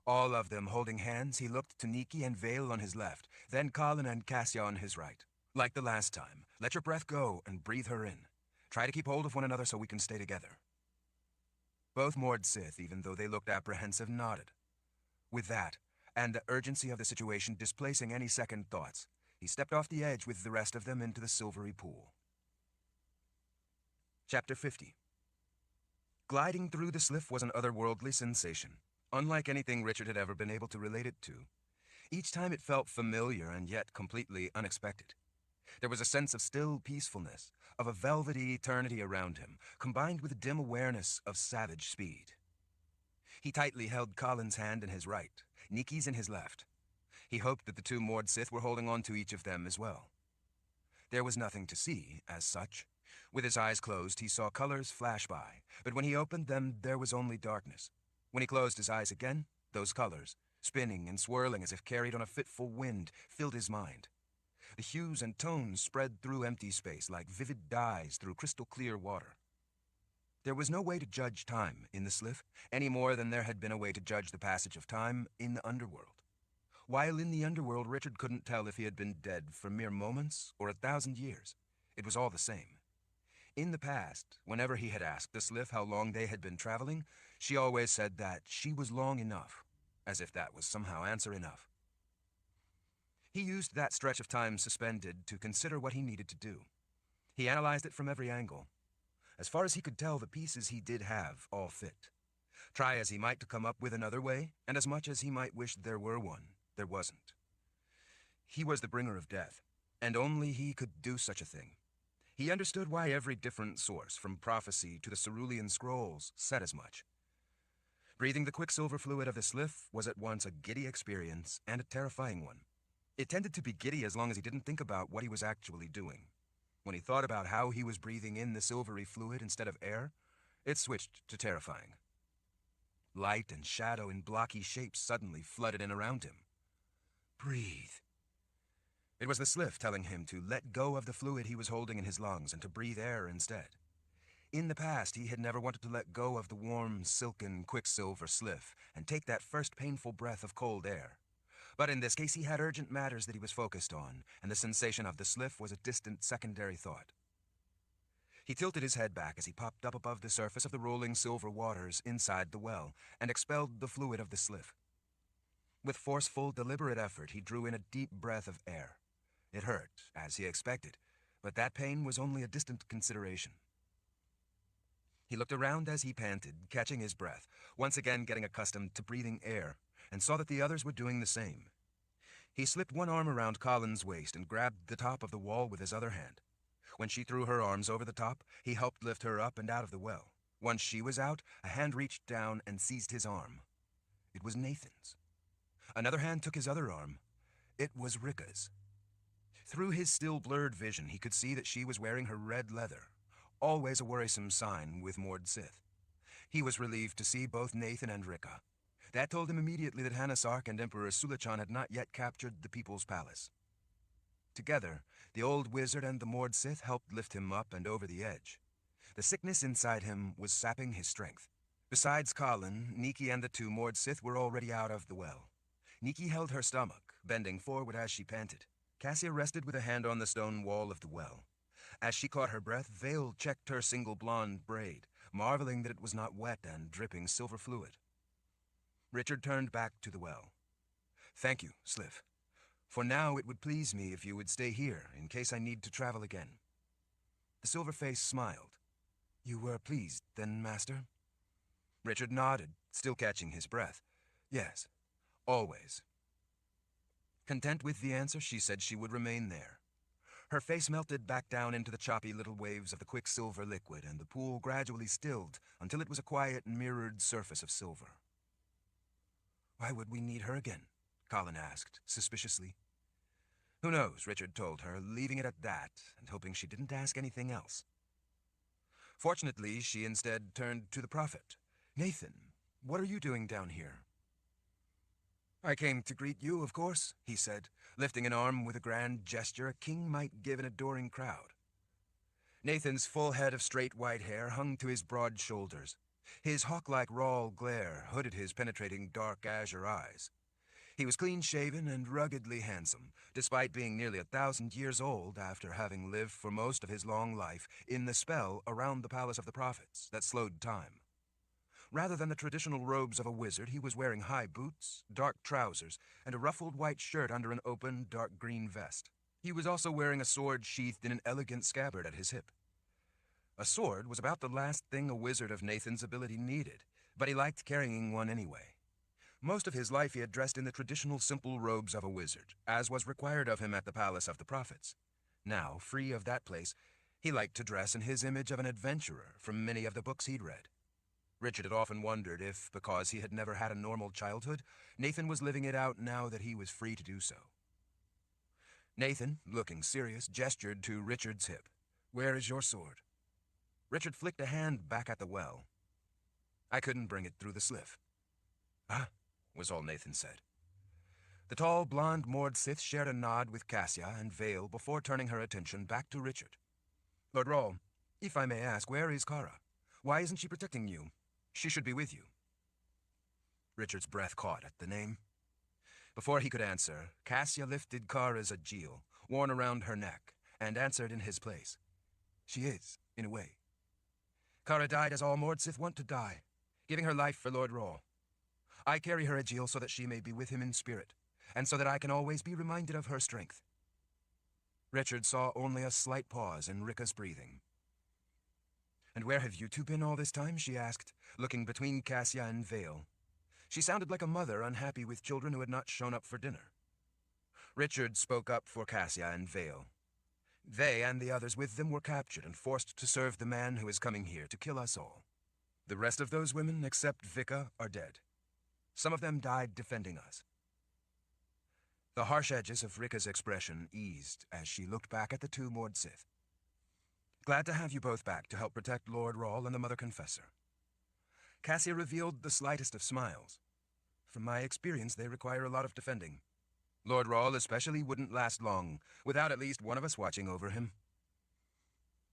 All of them holding hands, he looked to Nikki and Vale on his left, then Kahlan and Cassia on his right. Like the last time, let your breath go and breathe her in. Try to keep hold of one another so we can stay together. Both Mord Sith, even though they looked apprehensive, nodded. With that, and the urgency of the situation displacing any second thoughts, he stepped off the edge with the rest of them into the silvery pool. Chapter 50. Gliding through the Sliff was an otherworldly sensation, unlike anything Richard had ever been able to relate it to. Each time it felt familiar and yet completely unexpected. There was a sense of still peacefulness, of a velvety eternity around him, combined with a dim awareness of savage speed. He tightly held Kahlan's hand in his right, Nikki's in his left. He hoped that the 2 Mord Sith were holding on to each of them as well. There was nothing to see, as such. With his eyes closed, he saw colors flash by, but when he opened them, there was only darkness. When he closed his eyes again, those colors, spinning and swirling as if carried on a fitful wind, filled his mind. The hues and tones spread through empty space like vivid dyes through crystal-clear water. There was no way to judge time in the Sliff, any more than there had been a way to judge the passage of time in the underworld. While in the underworld, Richard couldn't tell if he had been dead for mere moments or 1,000 years. It was all the same. In the past, whenever he had asked the Sliff how long they had been traveling, she always said that she was long enough, as if that was somehow answer enough. He used that stretch of time suspended to consider what he needed to do. He analyzed it from every angle. As far as he could tell, the pieces he did have all fit. Try as he might to come up with another way, and as much as he might wish there were one, there wasn't. He was the bringer of death, and only he could do such a thing. He understood why every different source, from prophecy to the Cerulean scrolls, said as much. Breathing the quicksilver fluid of the Sliff was at once a giddy experience and a terrifying one. It tended to be giddy as long as he didn't think about what he was actually doing. When he thought about how he was breathing in the silvery fluid instead of air, it switched to terrifying. Light and shadow in blocky shapes suddenly flooded in around him. Breathe. It was the Sliff telling him to let go of the fluid he was holding in his lungs and to breathe air instead. In the past, he had never wanted to let go of the warm, silken, quicksilver Sliff and take that first painful breath of cold air. But in this case, he had urgent matters that he was focused on, and the sensation of the Sliff was a distant secondary thought. He tilted his head back as he popped up above the surface of the rolling silver waters inside the well and expelled the fluid of the Sliff. With forceful, deliberate effort, he drew in a deep breath of air. It hurt, as he expected, but that pain was only a distant consideration. He looked around as he panted, catching his breath, once again getting accustomed to breathing air, and saw that the others were doing the same. He slipped one arm around Kahlan's waist and grabbed the top of the wall with his other hand. When she threw her arms over the top, he helped lift her up and out of the well. Once she was out, a hand reached down and seized his arm. It was Nathan's. Another hand took his other arm. It was Rika's. Through his still blurred vision, he could see that she was wearing her red leather, always a worrisome sign with Mord Sith. He was relieved to see both Nathan and Rika. That told him immediately that Hanasark and Emperor Sulachan had not yet captured the People's Palace. Together, the old wizard and the Mord Sith helped lift him up and over the edge. The sickness inside him was sapping his strength. Besides Kahlan, Nikki and the two Mord Sith were already out of the well. Nikki held her stomach, bending forward as she panted. Cassia rested with a hand on the stone wall of the well. As she caught her breath, Vale checked her single blonde braid, marveling that it was not wet and dripping silver fluid. Richard turned back to the well. "Thank you, Sliff. For now, it would please me if you would stay here, in case I need to travel again." The silver face smiled. "You were pleased, then, Master?" Richard nodded, still catching his breath. "Yes, always." Content with the answer, she said she would remain there. Her face melted back down into the choppy little waves of the quicksilver liquid, and the pool gradually stilled until it was a quiet, mirrored surface of silver. "Why would we need her again?" Kahlan asked, suspiciously. "Who knows," Richard told her, leaving it at that, and hoping she didn't ask anything else. Fortunately, she instead turned to the prophet. "Nathan, what are you doing down here?" "I came to greet you, of course," he said, lifting an arm with a grand gesture a king might give an adoring crowd. Nathan's full head of straight white hair hung to his broad shoulders. His hawk-like raw glare hooded his penetrating dark azure eyes. He was clean-shaven and ruggedly handsome, despite being nearly 1,000 years old after having lived for most of his long life in the spell around the Palace of the Prophets that slowed time. Rather than the traditional robes of a wizard, he was wearing high boots, dark trousers, and a ruffled white shirt under an open, dark green vest. He was also wearing a sword sheathed in an elegant scabbard at his hip. A sword was about the last thing a wizard of Nathan's ability needed, but he liked carrying one anyway. Most of his life he had dressed in the traditional simple robes of a wizard, as was required of him at the Palace of the Prophets. Now, free of that place, he liked to dress in his image of an adventurer from many of the books he'd read. Richard had often wondered if, because he had never had a normal childhood, Nathan was living it out now that he was free to do so. Nathan, looking serious, gestured to Richard's hip. "Where is your sword?" Richard flicked a hand back at the well. "I couldn't bring it through the sliff." "Ah," was all Nathan said. The tall, blonde Mord Sith shared a nod with Cassia and Vale before turning her attention back to Richard. "Lord Rawl, if I may ask, where is Kara? Why isn't she protecting you? She should be with you." Richard's breath caught at the name. Before he could answer, Cassia lifted Kara's ajil, worn around her neck, and answered in his place. "She is, in a way. Kara died as all Mord Sith want to die, giving her life for Lord Rawl. I carry her ajil so that she may be with him in spirit, and so that I can always be reminded of her strength." Richard saw only a slight pause in Rika's breathing. "And where have you two been all this time?" she asked, looking between Cassia and Vale. She sounded like a mother unhappy with children who had not shown up for dinner. Richard spoke up for Cassia and Vale. "They and the others with them were captured and forced to serve the man who is coming here to kill us all. The rest of those women, except Vika, are dead. Some of them died defending us." The harsh edges of Rika's expression eased as she looked back at the two Mord Sith. "Glad to have you both back to help protect Lord Rawl and the Mother Confessor." Cassia revealed the slightest of smiles. "From my experience, they require a lot of defending. Lord Rawl especially wouldn't last long, without at least one of us watching over him."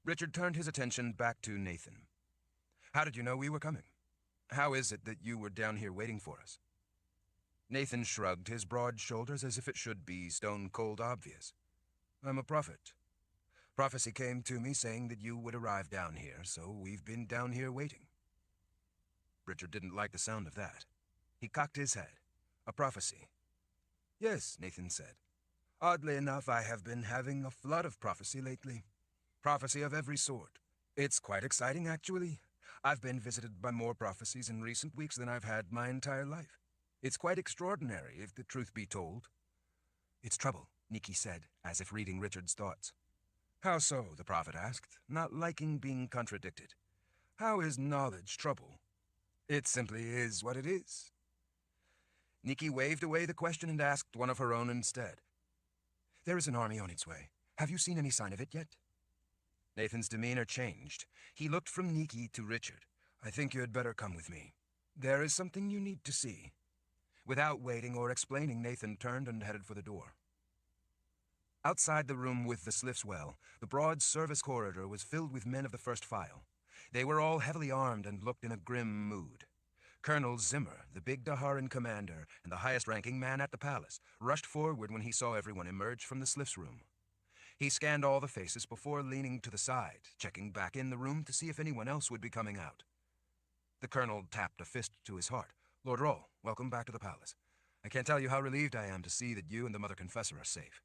Richard turned his attention back to Nathan. "How did you know we were coming? How is it that you were down here waiting for us?" Nathan shrugged his broad shoulders as if it should be stone-cold obvious. "I'm a prophet. Prophecy came to me saying that you would arrive down here, so we've been down here waiting." Richard didn't like the sound of that. He cocked his head. A prophecy. Yes, Nathan said. Oddly enough, I have been having a flood of prophecy lately. Prophecy of every sort. It's quite exciting, actually. I've been visited by more prophecies in recent weeks than I've had my entire life. It's quite extraordinary, if the truth be told. It's trouble, Nikki said, as if reading Richard's thoughts. How so? The prophet asked, not liking being contradicted. How is knowledge trouble? It simply is what it is. Nikki waved away the question and asked one of her own instead. There is an army on its way. Have you seen any sign of it yet? Nathan's demeanor changed. He looked from Nikki to Richard. I think you had better come with me. There is something you need to see. Without waiting or explaining, Nathan turned and headed for the door. Outside the room with the Sliff's well, the broad service corridor was filled with men of the first file. They were all heavily armed and looked in a grim mood. Colonel Zimmer, the big Daharan commander and the highest-ranking man at the palace, rushed forward when he saw everyone emerge from the Sliff's room. He scanned all the faces before leaning to the side, checking back in the room to see if anyone else would be coming out. The colonel tapped a fist to his heart. Lord Roll, welcome back to the palace. I can't tell you how relieved I am to see that you and the Mother Confessor are safe.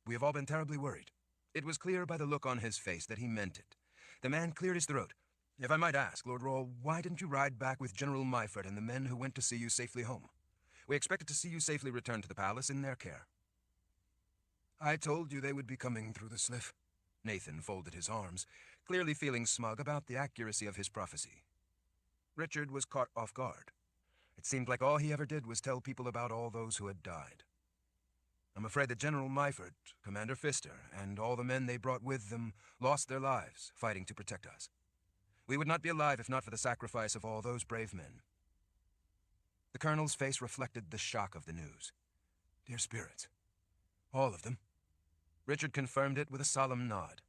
We have all been terribly worried. It was clear by the look on his face that he meant it. The man cleared his throat. If I might ask, Lord Roll, why didn't you ride back with General Myford and the men who went to see you safely home? We expected to see you safely return to the palace in their care. I told you they would be coming through the Sliff. Nathan folded his arms, clearly feeling smug about the accuracy of his prophecy. Richard was caught off guard. It seemed like all he ever did was tell people about all those who had died. I'm afraid that General Myford, Commander Pfister, and all the men they brought with them lost their lives fighting to protect us. We would not be alive if not for the sacrifice of all those brave men. The colonel's face reflected the shock of the news. Dear spirits. All of them. Richard confirmed it with a solemn nod.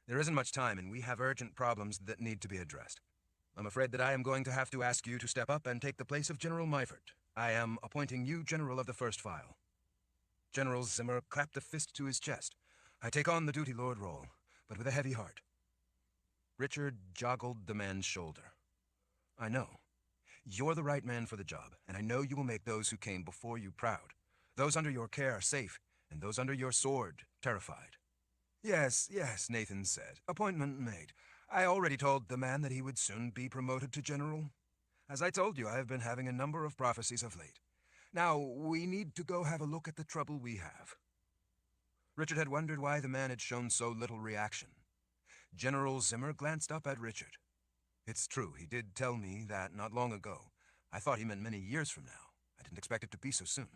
There isn't much time, and we have urgent problems that need to be addressed. I'm afraid that I am going to have to ask you to step up and take the place of General Myford. I am appointing you General of the First File. General Zimmer clapped a fist to his chest. I take on the duty, Lord Roll, but with a heavy heart. Richard joggled the man's shoulder. I know. You're the right man for the job, and I know you will make those who came before you proud. Those under your care safe, and those under your sword terrified. Yes, Nathan said. Appointment made. I already told the man that he would soon be promoted to general. As I told you, I have been having a number of prophecies of late. Now, we need to go have a look at the trouble we have. Richard had wondered why the man had shown so little reaction. General Zimmer glanced up at Richard. It's true, he did tell me that not long ago. I thought he meant many years from now. I didn't expect it to be so soon.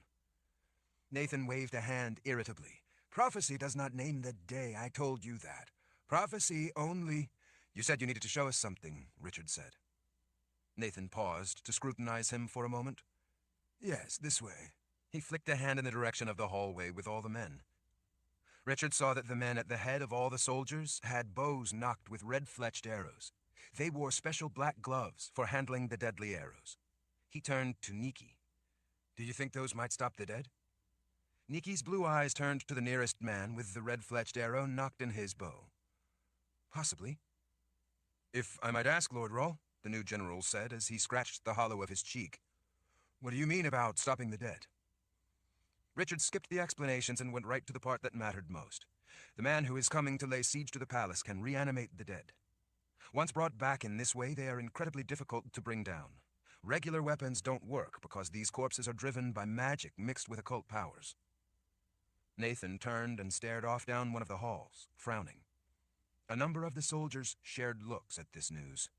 Nathan waved a hand irritably. Prophecy does not name the day, I told you that. Prophecy only... You said you needed to show us something, Richard said. Nathan paused to scrutinize him for a moment. Yes, this way. He flicked a hand in the direction of the hallway with all the men. Richard saw that the men at the head of all the soldiers had bows nocked with red-fletched arrows. They wore special black gloves for handling the deadly arrows. He turned to Nikki. Do you think those might stop the dead? Nikki's blue eyes turned to the nearest man with the red-fletched arrow nocked in his bow. Possibly. If I might ask, Lord Roll, the new general said as he scratched the hollow of his cheek. What do you mean about stopping the dead? Richard skipped the explanations and went right to the part that mattered most. The man who is coming to lay siege to the palace can reanimate the dead. Once brought back in this way, they are incredibly difficult to bring down. Regular weapons don't work because these corpses are driven by magic mixed with occult powers. Nathan turned and stared off down one of the halls, frowning. A number of the soldiers shared looks at this news.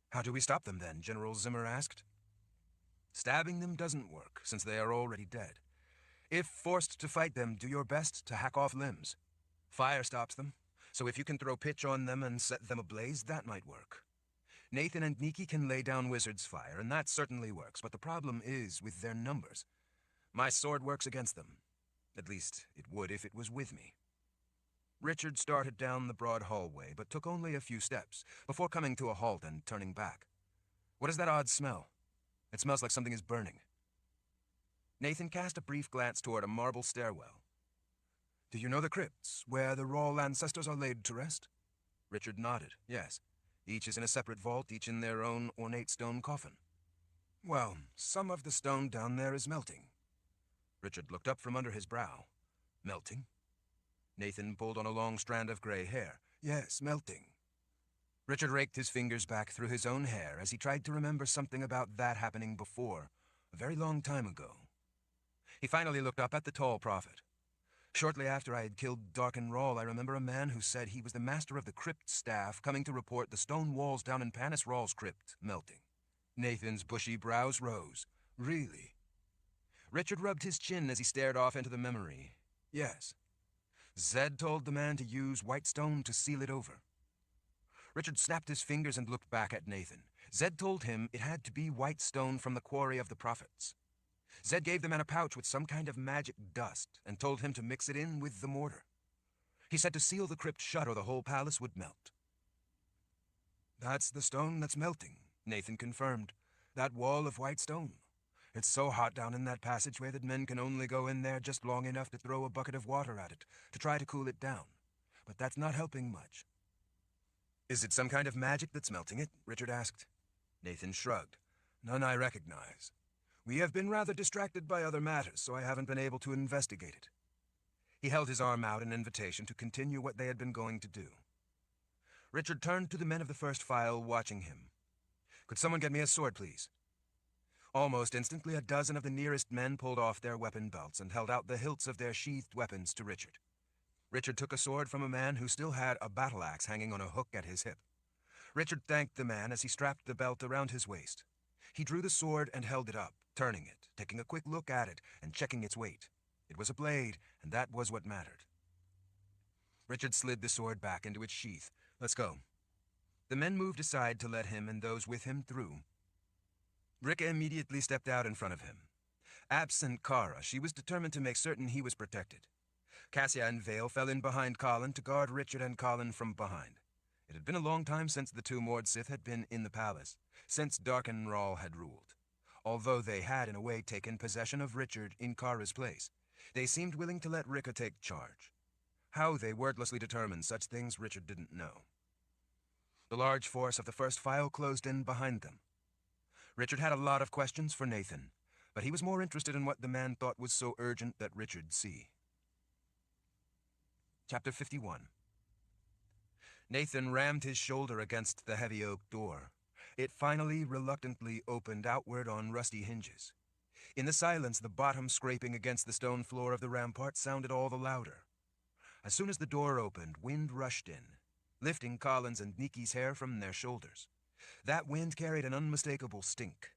How do we stop them then? General Zimmer asked. Stabbing them doesn't work, since they are already dead. If forced to fight them, do your best to hack off limbs. Fire stops them, so if you can throw pitch on them and set them ablaze, that might work. Nathan and Nikki can lay down wizard's fire, and that certainly works, but the problem is with their numbers. My sword works against them. At least, it would if it was with me. Richard started down the broad hallway, but took only a few steps, before coming to a halt and turning back. What is that odd smell? It smells like something is burning. Nathan cast a brief glance toward a marble stairwell. Do you know the crypts, where the Roll ancestors are laid to rest? Richard nodded, yes. Each is in a separate vault, each in their own ornate stone coffin. Well, some of the stone down there is melting. Richard looked up from under his brow. Melting? Nathan pulled on a long strand of gray hair. Yes, melting. Richard raked his fingers back through his own hair as he tried to remember something about that happening before, a very long time ago. He finally looked up at the tall prophet. Shortly after I had killed Darken Rawl, I remember a man who said he was the master of the crypt staff coming to report the stone walls down in Panis Rawl's crypt melting. Nathan's bushy brows rose. Really? Richard rubbed his chin as he stared off into the memory. Yes. Zed told the man to use white stone to seal it over. Richard snapped his fingers and looked back at Nathan. Zed told him it had to be white stone from the quarry of the prophets. Zed gave the man a pouch with some kind of magic dust and told him to mix it in with the mortar. He said to seal the crypt shut or the whole palace would melt. That's the stone that's melting, Nathan confirmed. That wall of white stone. It's so hot down in that passageway that men can only go in there just long enough to throw a bucket of water at it, to try to cool it down. But that's not helping much. Is it some kind of magic that's melting it? Richard asked. Nathan shrugged. None I recognize. We have been rather distracted by other matters, so I haven't been able to investigate it. He held his arm out in invitation to continue what they had been going to do. Richard turned to the men of the first file watching him. Could someone get me a sword, please? Almost instantly, a dozen of the nearest men pulled off their weapon belts and held out the hilts of their sheathed weapons to Richard. Richard took a sword from a man who still had a battle axe hanging on a hook at his hip. Richard thanked the man as he strapped the belt around his waist. He drew the sword and held it up, turning it, taking a quick look at it, and checking its weight. It was a blade, and that was what mattered. Richard slid the sword back into its sheath. Let's go. The men moved aside to let him and those with him through. Ricka immediately stepped out in front of him. Absent Kara, she was determined to make certain he was protected. Cassia and Vale fell in behind Kahlan to guard Richard and Kahlan from behind. It had been a long time since the two Mord Sith had been in the palace, since Darken Rawl had ruled. Although they had, in a way, taken possession of Richard in Kara's place, they seemed willing to let Ricka take charge. How they wordlessly determined such things Richard didn't know. The large force of the first file closed in behind them. Richard had a lot of questions for Nathan, but he was more interested in what the man thought was so urgent that Richard see. Chapter 51. Nathan rammed his shoulder against the heavy oak door. It finally, reluctantly opened outward on rusty hinges. In the silence, the bottom scraping against the stone floor of the rampart sounded all the louder. As soon as the door opened, wind rushed in, lifting Collins and Niki's hair from their shoulders. That wind carried an unmistakable stink.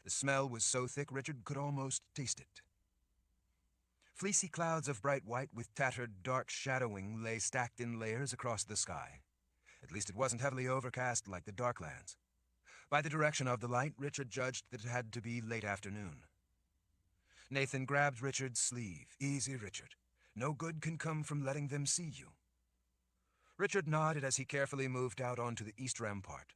The smell was so thick Richard could almost taste it. Fleecy clouds of bright white with tattered dark shadowing lay stacked in layers across the sky. At least it wasn't heavily overcast like the Darklands. By the direction of the light, Richard judged that it had to be late afternoon. Nathan grabbed Richard's sleeve. Easy, Richard. No good can come from letting them see you. Richard nodded as he carefully moved out onto the east rampart.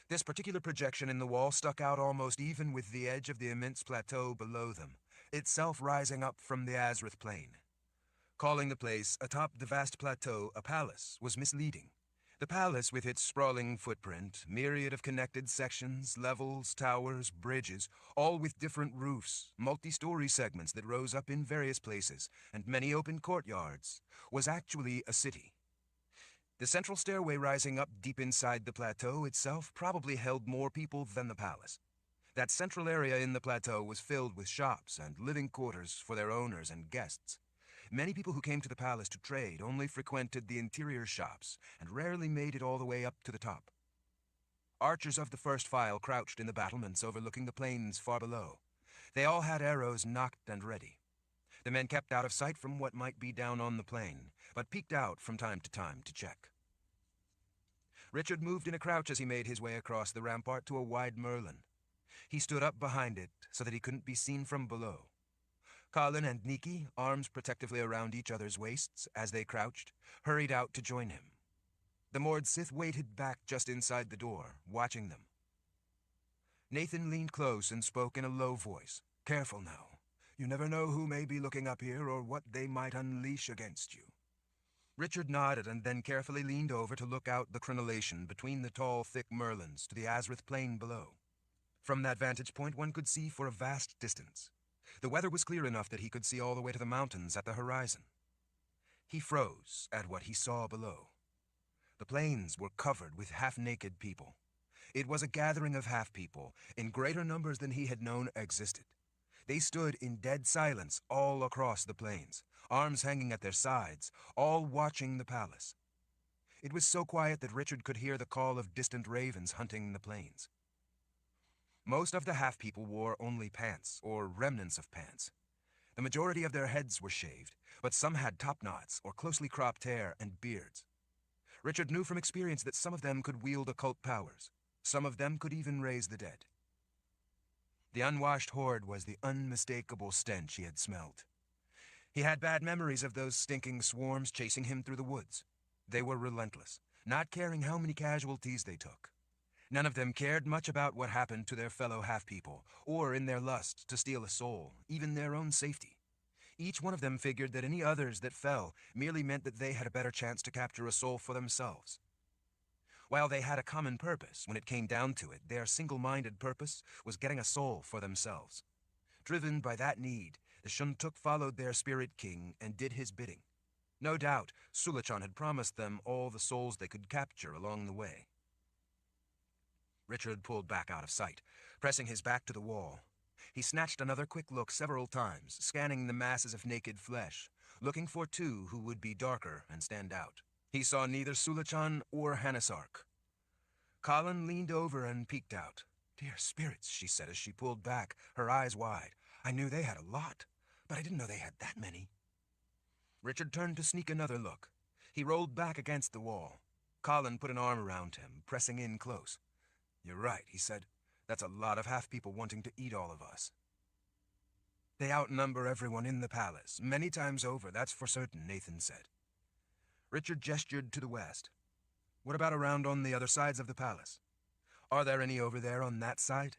This particular projection in the wall stuck out almost even with the edge of the immense plateau below them, itself rising up from the Azrith plain. Calling the place atop the vast plateau a palace was misleading. The palace, with its sprawling footprint, myriad of connected sections, levels, towers, bridges, all with different roofs, multi-story segments that rose up in various places, and many open courtyards, was actually a city. The central stairway rising up deep inside the plateau itself probably held more people than the palace. That central area in the plateau was filled with shops and living quarters for their owners and guests. Many people who came to the palace to trade only frequented the interior shops and rarely made it all the way up to the top. Archers of the first file crouched in the battlements overlooking the plains far below. They all had arrows nocked and ready. The men kept out of sight from what might be down on the plain, but peeked out from time to check. Richard moved in a crouch as he made his way across the rampart to a wide merlon. He stood up behind it so that he couldn't be seen from below. Kahlan and Niki, arms protectively around each other's waists as they crouched, hurried out to join him. The Mord Sith waited back just inside the door, watching them. Nathan leaned close and spoke in a low voice. Careful now. You never know who may be looking up here or what they might unleash against you. Richard nodded and then carefully leaned over to look out the crenellation between the tall, thick merlons to the Azrith plain below. From that vantage point, one could see for a vast distance. The weather was clear enough that he could see all the way to the mountains at the horizon. He froze at what he saw below. The plains were covered with half-naked people. It was a gathering of half-people, in greater numbers than he had known existed. They stood in dead silence all across the plains, arms hanging at their sides, all watching the palace. It was so quiet that Richard could hear the call of distant ravens hunting the plains. Most of the half-people wore only pants, or remnants of pants. The majority of their heads were shaved, but some had topknots or closely cropped hair and beards. Richard knew from experience that some of them could wield occult powers. Some of them could even raise the dead. The unwashed horde was the unmistakable stench he had smelled. He had bad memories of those stinking swarms chasing him through the woods. They were relentless, not caring how many casualties they took. None of them cared much about what happened to their fellow half-people, or in their lust to steal a soul, even their own safety. Each one of them figured that any others that fell merely meant that they had a better chance to capture a soul for themselves. While they had a common purpose, when it came down to it, their single-minded purpose was getting a soul for themselves. Driven by that need, the Shuntuk followed their spirit king and did his bidding. No doubt, Sulachan had promised them all the souls they could capture along the way. Richard pulled back out of sight, pressing his back to the wall. He snatched another quick look several times, scanning the masses of naked flesh, looking for two who would be darker and stand out. He saw neither Sulachan or Hanasark. Kahlan leaned over and peeked out. "Dear spirits," she said as she pulled back, her eyes wide. "I knew they had a lot, but I didn't know they had that many." Richard turned to sneak another look. He rolled back against the wall. Kahlan put an arm around him, pressing in close. "You're right," he said. "That's a lot of half-people wanting to eat all of us." "They outnumber everyone in the palace, many times over, that's for certain," Nathan said. Richard gestured to the west. "What about around on the other sides of the palace? Are there any over there on that side?"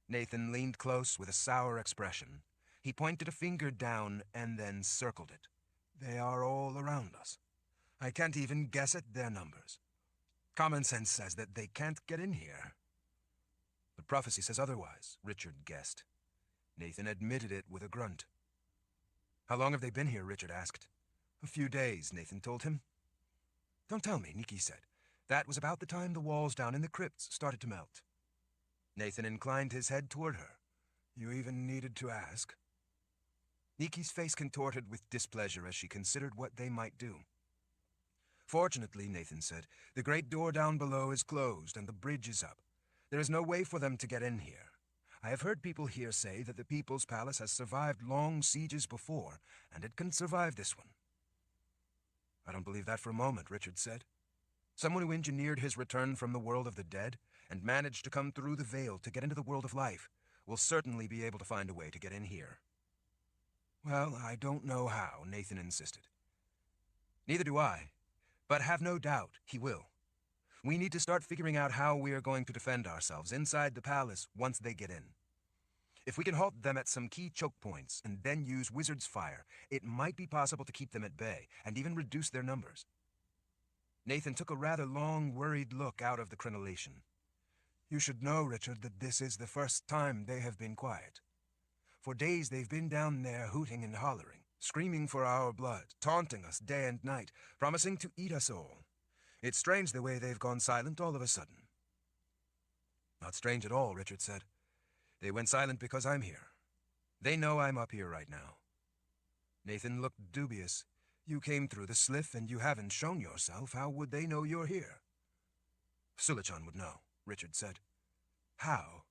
Nathan leaned close with a sour expression. He pointed a finger down and then circled it. "They are all around us. I can't even guess at their numbers. Common sense says that they can't get in here." "But prophecy says otherwise," Richard guessed. Nathan admitted it with a grunt. "How long have they been here?" Richard asked. "A few days," Nathan told him. "Don't tell me," Nikki said. "That was about the time the walls down in the crypts started to melt." Nathan inclined his head toward her. "You even needed to ask?" Nikki's face contorted with displeasure as she considered what they might do. "Fortunately," Nathan said, "the great door down below is closed and the bridge is up. There is no way for them to get in here. I have heard people here say that the People's Palace has survived long sieges before, and it can survive this one." "I don't believe that for a moment," Richard said. "Someone who engineered his return from the world of the dead and managed to come through the veil to get into the world of life will certainly be able to find a way to get in here." "Well, I don't know how," Nathan insisted. "Neither do I. But have no doubt he will. We need to start figuring out how we are going to defend ourselves inside the palace once they get in. If we can halt them at some key choke points and then use wizard's fire, it might be possible to keep them at bay and even reduce their numbers." Nathan took a rather long, worried look out of the crenellation. "You should know, Richard, that this is the first time they have been quiet. For days they've been down there hooting and hollering, screaming for our blood, taunting us day and night, promising to eat us all. It's strange the way they've gone silent all of a sudden." "Not strange at all," Richard said. "They went silent because I'm here. They know I'm up here right now." Nathan looked dubious. "You came through the sliff and you haven't shown yourself. How would they know you're here?" "Sulachan would know," Richard said. "How?"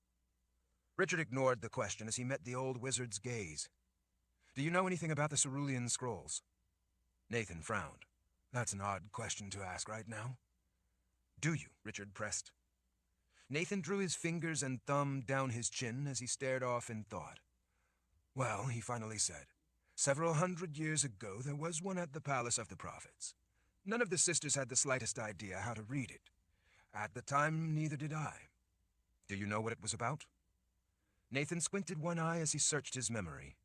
Richard ignored the question as he met the old wizard's gaze. "Do you know anything about the Cerulean Scrolls?" Nathan frowned. "That's an odd question to ask right now." "Do you?" Richard pressed. Nathan drew his fingers and thumb down his chin as he stared off in thought. "Well," he finally said, "several hundred years ago there was one at the Palace of the Prophets. None of the sisters had the slightest idea how to read it. At the time, neither did I. Do you know what it was about?" Nathan squinted one eye as he searched his memory.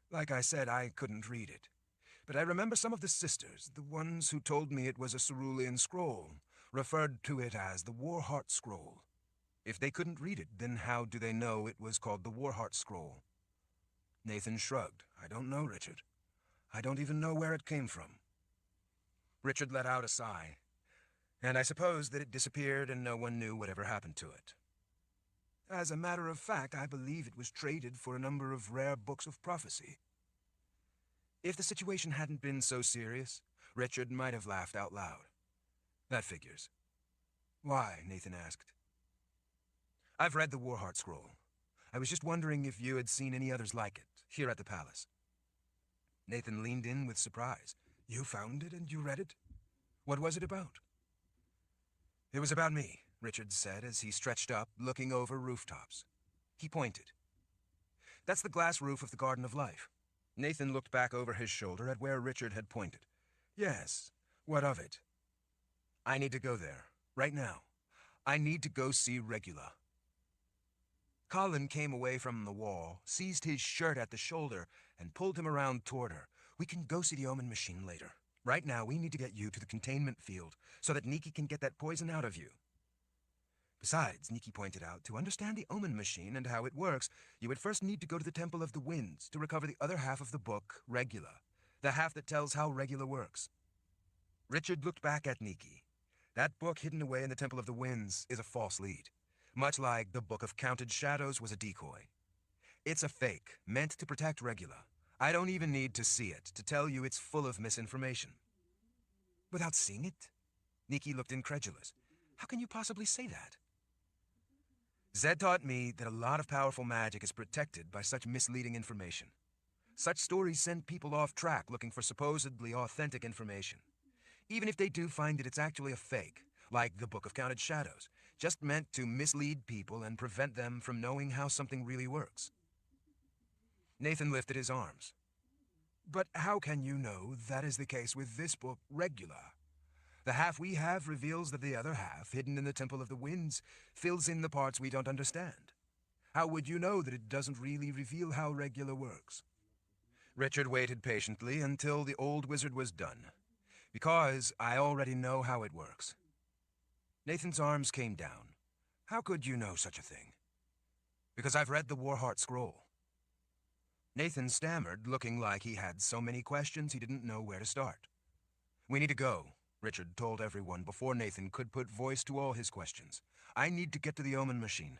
"Like I said, I couldn't read it. But I remember some of the sisters, the ones who told me it was a Cerulean scroll, referred to it as the Warheart scroll. If they couldn't read it, then how do they know it was called the Warheart scroll?" Nathan shrugged. I don't know, Richard. I don't even know where it came from. Richard let out a sigh, and I suppose that it disappeared and no one knew whatever happened to it. As a matter of fact, I believe it was traded for a number of rare books of prophecy. If the situation hadn't been so serious, Richard might have laughed out loud. That figures. Why? Nathan asked. I've read the Warheart scroll. I was just wondering if you had seen any others like it, here at the palace. Nathan leaned in with surprise. You found it and you read it? What was it about? It was about me, Richard said as he stretched up, looking over rooftops. He pointed. That's the glass roof of the Garden of Life. Nathan looked back over his shoulder at where Richard had pointed. Yes, what of it? I need to go there, right now. I need to go see Regula. Kahlan came away from the wall, seized his shirt at the shoulder, and pulled him around toward her. We can go see the Omen machine later. Right now, we need to get you to the containment field so that Nikki can get that poison out of you. Besides, Nikki pointed out, to understand the Omen machine and how it works, you would first need to go to the Temple of the Winds to recover the other half of the book, Regula, the half that tells how Regula works. Richard looked back at Nikki. That book hidden away in the Temple of the Winds is a false lead, much like the Book of Counted Shadows was a decoy. It's a fake, meant to protect Regula. I don't even need to see it to tell you it's full of misinformation. Without seeing it? Nikki looked incredulous. How can you possibly say that? Zed taught me that a lot of powerful magic is protected by such misleading information. Such stories send people off track looking for supposedly authentic information. Even if they do find that it's actually a fake, like the Book of Counted Shadows, just meant to mislead people and prevent them from knowing how something really works. Nathan lifted his arms. But how can you know that is the case with this book, Regula? The half we have reveals that the other half, hidden in the Temple of the Winds, fills in the parts we don't understand. How would you know that it doesn't really reveal how Regula works? Richard waited patiently until the old wizard was done. Because I already know how it works. Nathan's arms came down. How could you know such a thing? Because I've read the Warheart scroll. Nathan stammered, looking like he had so many questions he didn't know where to start. We need to go, Richard told everyone before Nathan could put voice to all his questions. I need to get to the Omen machine.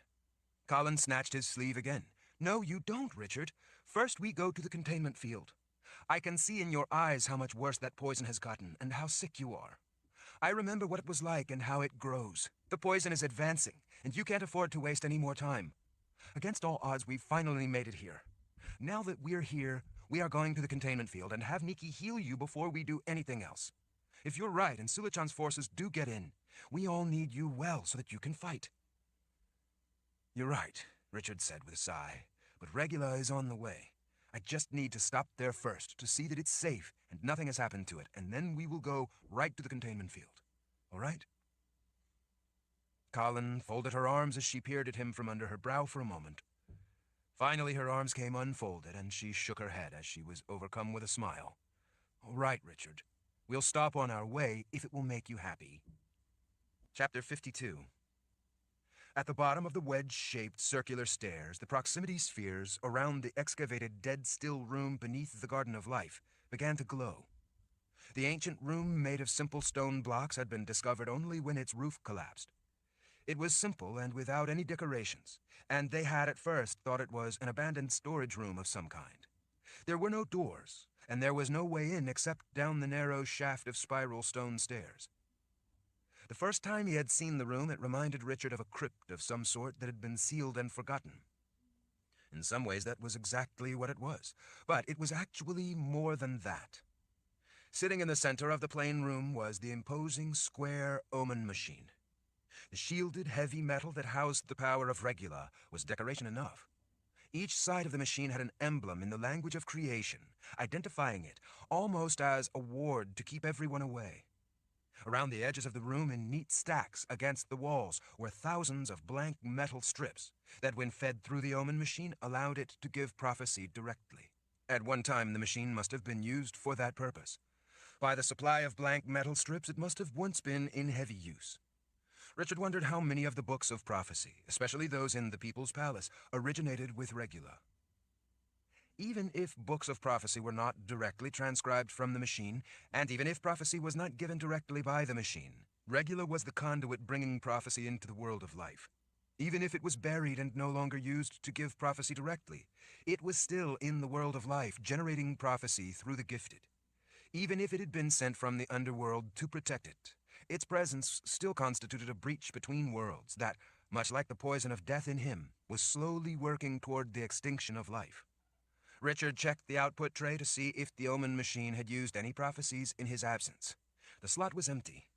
Kahlan snatched his sleeve again. No, you don't, Richard. First we go to the containment field. I can see in your eyes how much worse that poison has gotten and how sick you are. I remember what it was like and how it grows. The poison is advancing, and you can't afford to waste any more time. Against all odds, we've finally made it here. Now that we're here, we are going to the containment field and have Nikki heal you before we do anything else. If you're right and Sulichan's forces do get in, we all need you well so that you can fight. You're right, Richard said with a sigh, but Regula is on the way. I just need to stop there first to see that it's safe and nothing has happened to it, and then we will go right to the containment field. All right? Kahlan folded her arms as she peered at him from under her brow for a moment. Finally, her arms came unfolded, and she shook her head as she was overcome with a smile. All right, Richard. We'll stop on our way if it will make you happy. Chapter 52. At the bottom of the wedge-shaped circular stairs, the proximity spheres around the excavated dead-still room beneath the Garden of Life began to glow. The ancient room made of simple stone blocks had been discovered only when its roof collapsed. It was simple and without any decorations, and they had at first thought it was an abandoned storage room of some kind. There were no doors, and there was no way in except down the narrow shaft of spiral stone stairs. The first time he had seen the room, it reminded Richard of a crypt of some sort that had been sealed and forgotten. In some ways, that was exactly what it was, but it was actually more than that. Sitting in the center of the plain room was the imposing square Omen machine. The shielded heavy metal that housed the power of Regula was decoration enough. Each side of the machine had an emblem in the language of creation, identifying it almost as a ward to keep everyone away. Around the edges of the room in neat stacks against the walls were thousands of blank metal strips that, when fed through the Omen machine, allowed it to give prophecy directly. At one time, the machine must have been used for that purpose. By the supply of blank metal strips, it must have once been in heavy use. Richard wondered how many of the books of prophecy, especially those in the People's Palace, originated with Regula. Even if books of prophecy were not directly transcribed from the machine, and even if prophecy was not given directly by the machine, Regula was the conduit bringing prophecy into the world of life. Even if it was buried and no longer used to give prophecy directly, it was still in the world of life, generating prophecy through the gifted. Even if it had been sent from the underworld to protect it, its presence still constituted a breach between worlds that, much like the poison of death in him, was slowly working toward the extinction of life. Richard checked the output tray to see if the Omen machine had used any prophecies in his absence. The slot was empty.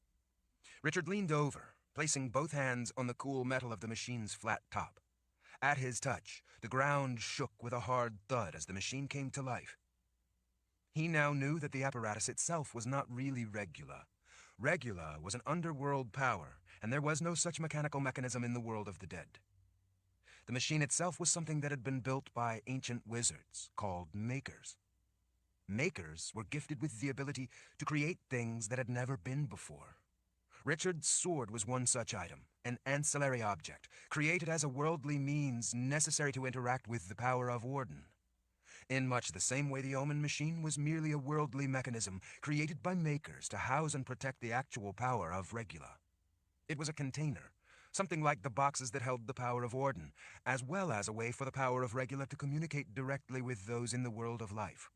Richard leaned over, placing both hands on the cool metal of the machine's flat top. At his touch, the ground shook with a hard thud as the machine came to life. He now knew that the apparatus itself was not really Regula. Regula was an underworld power, and there was no such mechanical mechanism in the world of the dead. The machine itself was something that had been built by ancient wizards, called makers. Makers were gifted with the ability to create things that had never been before. Richard's sword was one such item, an ancillary object, created as a worldly means necessary to interact with the power of Warden. In much the same way, the Omen machine was merely a worldly mechanism created by makers to house and protect the actual power of Regula. It was a container, something like the boxes that held the power of Warden, as well as a way for the power of Regula to communicate directly with those in the world of life.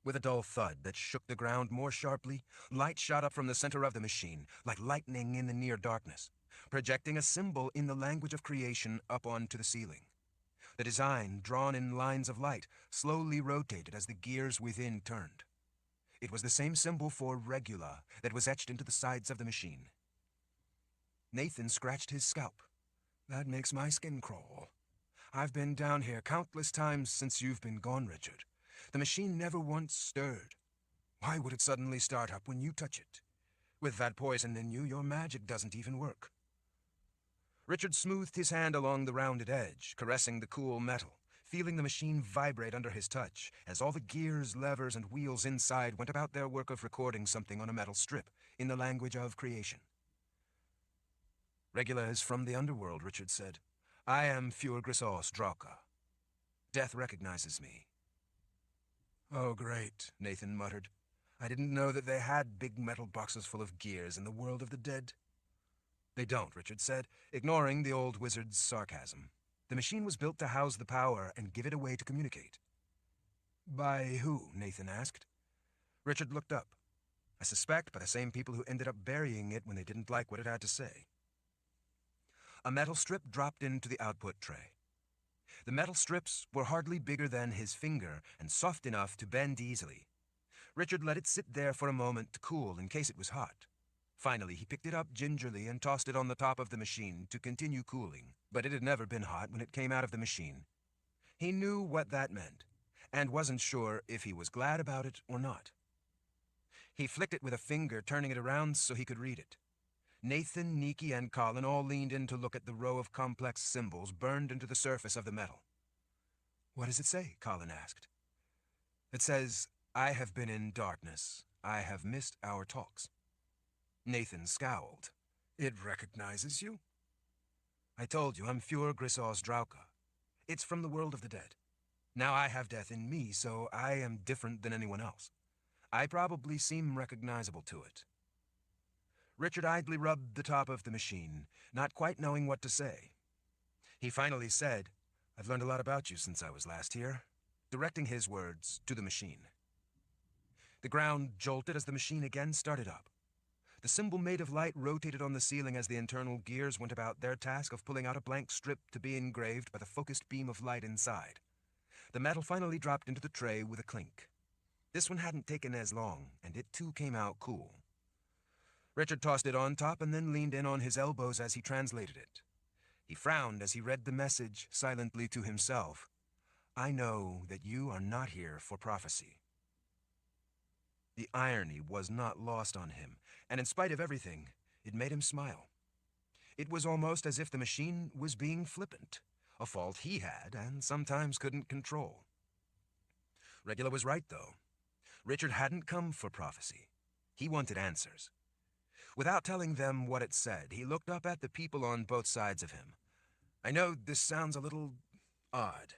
With a dull thud that shook the ground more sharply, light shot up from the center of the machine, like lightning in the near darkness, projecting a symbol in the language of creation up onto the ceiling. The design, drawn in lines of light, slowly rotated as the gears within turned. It was the same symbol for Regula that was etched into the sides of the machine. Nathan scratched his scalp. That makes my skin crawl. I've been down here countless times since you've been gone, Richard. The machine never once stirred. Why would it suddenly start up when you touch it? With that poison in you, your magic doesn't even work. Richard smoothed his hand along the rounded edge, caressing the cool metal, feeling the machine vibrate under his touch as all the gears, levers, and wheels inside went about their work of recording something on a metal strip in the language of creation. Regula is from the underworld, Richard said. I am Fjord Grisos Drauka. Death recognizes me. Oh, great, Nathan muttered. I didn't know that they had big metal boxes full of gears in the world of the dead. They don't, Richard said, ignoring the old wizard's sarcasm. The machine was built to house the power and give it a way to communicate. By who? Nathan asked. Richard looked up. I suspect by the same people who ended up burying it when they didn't like what it had to say. A metal strip dropped into the output tray. The metal strips were hardly bigger than his finger and soft enough to bend easily. Richard let it sit there for a moment to cool in case it was hot. Finally, he picked it up gingerly and tossed it on the top of the machine to continue cooling, but it had never been hot when it came out of the machine. He knew what that meant, and wasn't sure if he was glad about it or not. He flicked it with a finger, turning it around so he could read it. Nathan, Nikki, and Kahlan all leaned in to look at the row of complex symbols burned into the surface of the metal. What does it say? Kahlan asked. It says, I have been in darkness. I have missed our talks. Nathan scowled. It recognizes you? I told you, I'm Fjord Grisos Drauka. It's from the world of the dead. Now I have death in me, so I am different than anyone else. I probably seem recognizable to it. Richard idly rubbed the top of the machine, not quite knowing what to say. He finally said, I've learned a lot about you since I was last here, directing his words to the machine. The ground jolted as the machine again started up. The symbol made of light rotated on the ceiling as the internal gears went about their task of pulling out a blank strip to be engraved by the focused beam of light inside. The metal finally dropped into the tray with a clink. This one hadn't taken as long, and it too came out cool. Richard tossed it on top and then leaned in on his elbows as he translated it. He frowned as he read the message silently to himself. I know that you are not here for prophecy. The irony was not lost on him, and in spite of everything, it made him smile. It was almost as if the machine was being flippant, a fault he had and sometimes couldn't control. Regula was right, though. Richard hadn't come for prophecy. He wanted answers. Without telling them what it said, he looked up at the people on both sides of him. I know this sounds a little odd,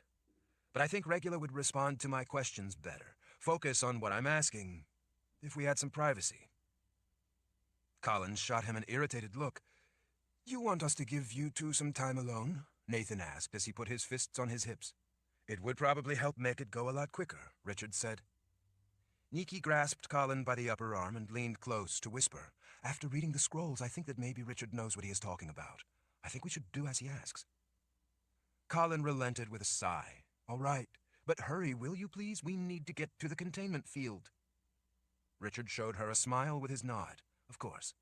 But I think Regula would respond to my questions better. Focus on what I'm asking, if we had some privacy. Kahlan shot him an irritated look. You want us to give you two some time alone? Nathan asked as he put his fists on his hips. It would probably help make it go a lot quicker, Richard said. Nikki grasped Kahlan by the upper arm and leaned close to whisper. After reading the scrolls, I think that maybe Richard knows what he is talking about. I think we should do as he asks. Kahlan relented with a sigh. All right, but hurry, will you please? We need to get to the containment field. Richard showed her a smile with his nod. Of course.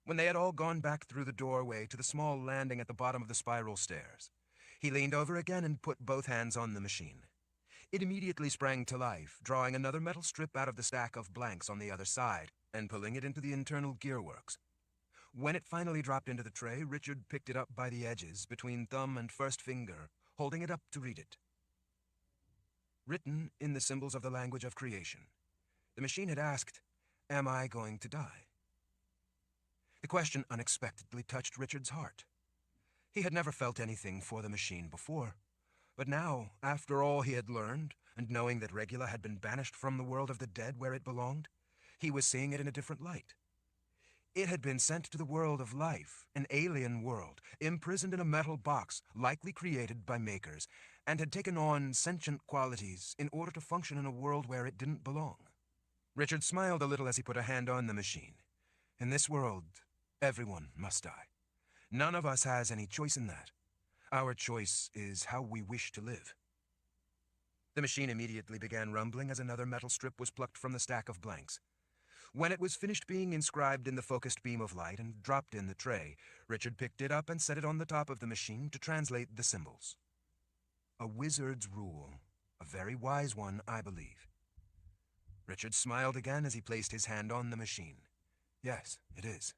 When they had all gone back through the doorway to the small landing at the bottom of the spiral stairs, he leaned over again and put both hands on the machine. It immediately sprang to life, drawing another metal strip out of the stack of blanks on the other side and pulling it into the internal gearworks. When it finally dropped into the tray, Richard picked it up by the edges between thumb and first finger, holding it up to read it. Written in the symbols of the language of creation, the machine had asked, "Am I going to die?" The question unexpectedly touched Richard's heart. He had never felt anything for the machine before, but now, after all he had learned, and knowing that Regula had been banished from the world of the dead where it belonged, he was seeing it in a different light. It had been sent to the world of life, an alien world, imprisoned in a metal box, likely created by makers, and had taken on sentient qualities in order to function in a world where it didn't belong. Richard smiled a little as he put a hand on the machine. In this world, everyone must die. None of us has any choice in that. Our choice is how we wish to live. The machine immediately began rumbling as another metal strip was plucked from the stack of blanks. When it was finished being inscribed in the focused beam of light and dropped in the tray, Richard picked it up and set it on the top of the machine to translate the symbols. A wizard's rule. A very wise one, I believe. Richard smiled again as he placed his hand on the machine. Yes, it is.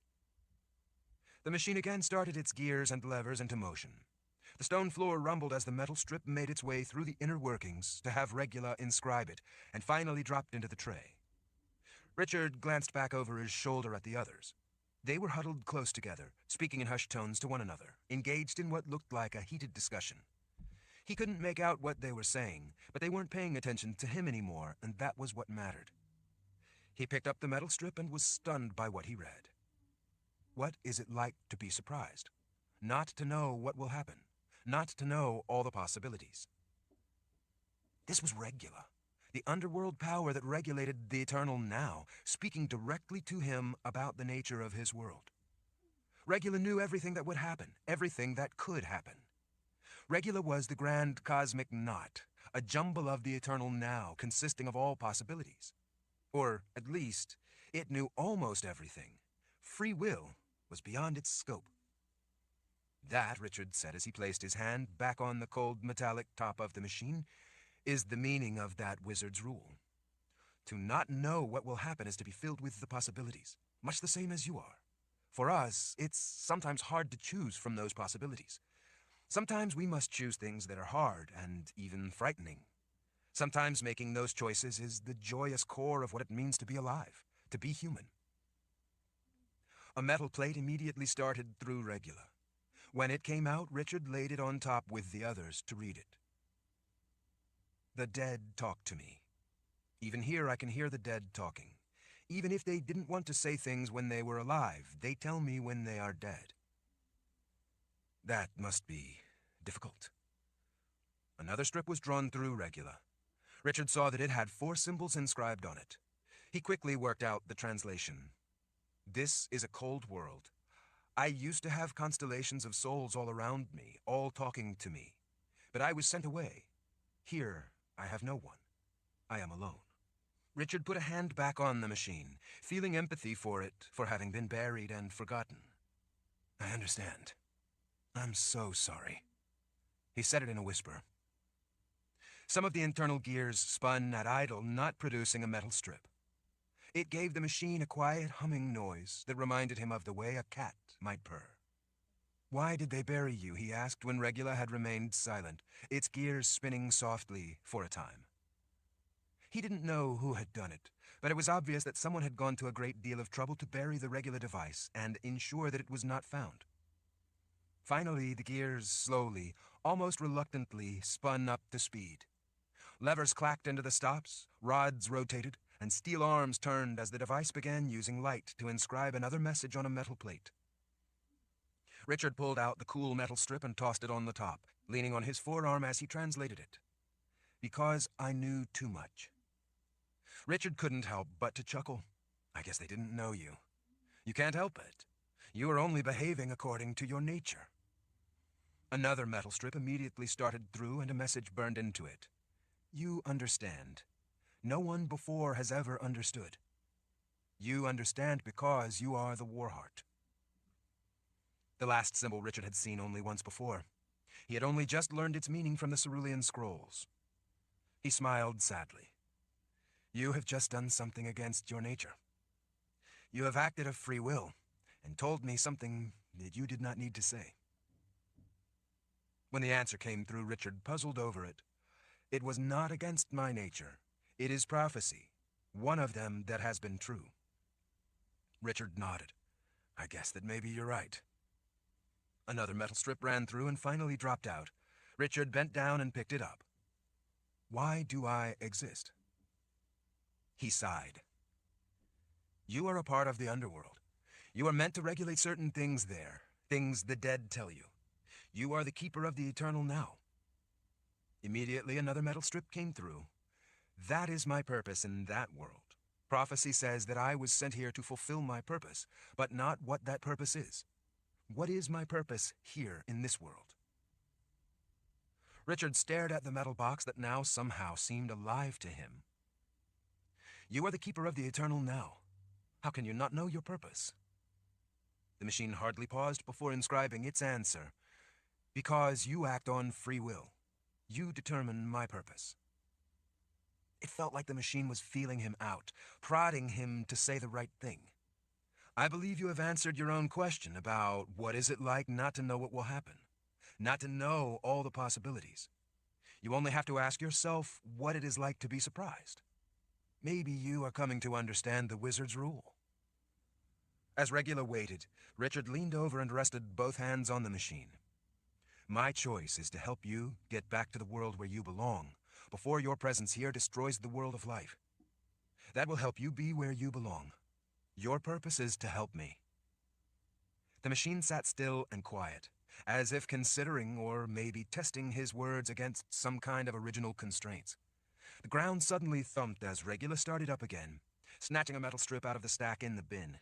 The machine again started its gears and levers into motion. The stone floor rumbled as the metal strip made its way through the inner workings to have Regula inscribe it, and finally dropped into the tray. Richard glanced back over his shoulder at the others. They were huddled close together, speaking in hushed tones to one another, engaged in what looked like a heated discussion. He couldn't make out what they were saying, but they weren't paying attention to him anymore, and that was what mattered. He picked up the metal strip and was stunned by what he read. What is it like to be surprised? Not to know what will happen. Not to know all the possibilities. This was Regula, the underworld power that regulated the eternal now, speaking directly to him about the nature of his world. Regula knew everything that would happen, everything that could happen. Regula was the grand cosmic knot, a jumble of the eternal now consisting of all possibilities. Or, at least, it knew almost everything. Free will was beyond its scope. That, Richard said as he placed his hand back on the cold metallic top of the machine, is the meaning of that wizard's rule. To not know what will happen is to be filled with the possibilities, much the same as you are. For us, it's sometimes hard to choose from those possibilities. Sometimes we must choose things that are hard and even frightening. Sometimes making those choices is the joyous core of what it means to be alive, to be human. A metal plate immediately started through Regula. When it came out, Richard laid it on top with the others to read it. The dead talk to me. Even here I can hear the dead talking. Even if they didn't want to say things when they were alive, they tell me when they are dead. That must be difficult. Another strip was drawn through Regula. Richard saw that it had 4 symbols inscribed on it. He quickly worked out the translation. This is a cold world. I used to have constellations of souls all around me, all talking to me. But I was sent away. Here, I have no one. I am alone. Richard put a hand back on the machine, feeling empathy for it, for having been buried and forgotten. I understand. I'm so sorry. He said it in a whisper. Some of the internal gears spun at idle, not producing a metal strip. It gave the machine a quiet humming noise that reminded him of the way a cat might purr. Why did they bury you? He asked when Regula had remained silent, its gears spinning softly for a time. He didn't know who had done it, but it was obvious that someone had gone to a great deal of trouble to bury the Regula device and ensure that it was not found. Finally, the gears slowly, almost reluctantly, spun up to speed. Levers clacked into the stops, rods rotated, and steel arms turned as the device began using light to inscribe another message on a metal plate. Richard pulled out the cool metal strip and tossed it on the top, leaning on his forearm as he translated it. Because I knew too much. Richard couldn't help but to chuckle. I guess they didn't know you. You can't help it. You are only behaving according to your nature. Another metal strip immediately started through and a message burned into it. You understand. No one before has ever understood. You understand because you are the Warheart. The last symbol Richard had seen only once before. He had only just learned its meaning from the Cerulean scrolls. He smiled sadly. You have just done something against your nature. You have acted of free will and told me something that you did not need to say. When the answer came through, Richard puzzled over it. It was not against my nature. It is prophecy, one of them that has been true. Richard nodded. I guess that maybe you're right. Another metal strip ran through and finally dropped out. Richard bent down and picked it up. Why do I exist? He sighed. You are a part of the underworld. You are meant to regulate certain things there, things the dead tell you. You are the keeper of the eternal now. Immediately another metal strip came through. That is my purpose in that world. Prophecy says that I was sent here to fulfill my purpose, but not what that purpose is. What is my purpose here in this world? Richard stared at the metal box that now somehow seemed alive to him. You are the keeper of the eternal now. How can you not know your purpose? The machine hardly paused before inscribing its answer. Because you act on free will. You determine my purpose. It felt like the machine was feeling him out, prodding him to say the right thing. I believe you have answered your own question about what is it like not to know what will happen, not to know all the possibilities. You only have to ask yourself what it is like to be surprised. Maybe you are coming to understand the wizard's rule. As Regula waited, Richard leaned over and rested both hands on the machine. My choice is to help you get back to the world where you belong, before your presence here destroys the world of life. That will help you be where you belong. Your purpose is to help me. The machine sat still and quiet, as if considering or maybe testing his words against some kind of original constraints. The ground suddenly thumped as Regula started up again, snatching a metal strip out of the stack in the bin.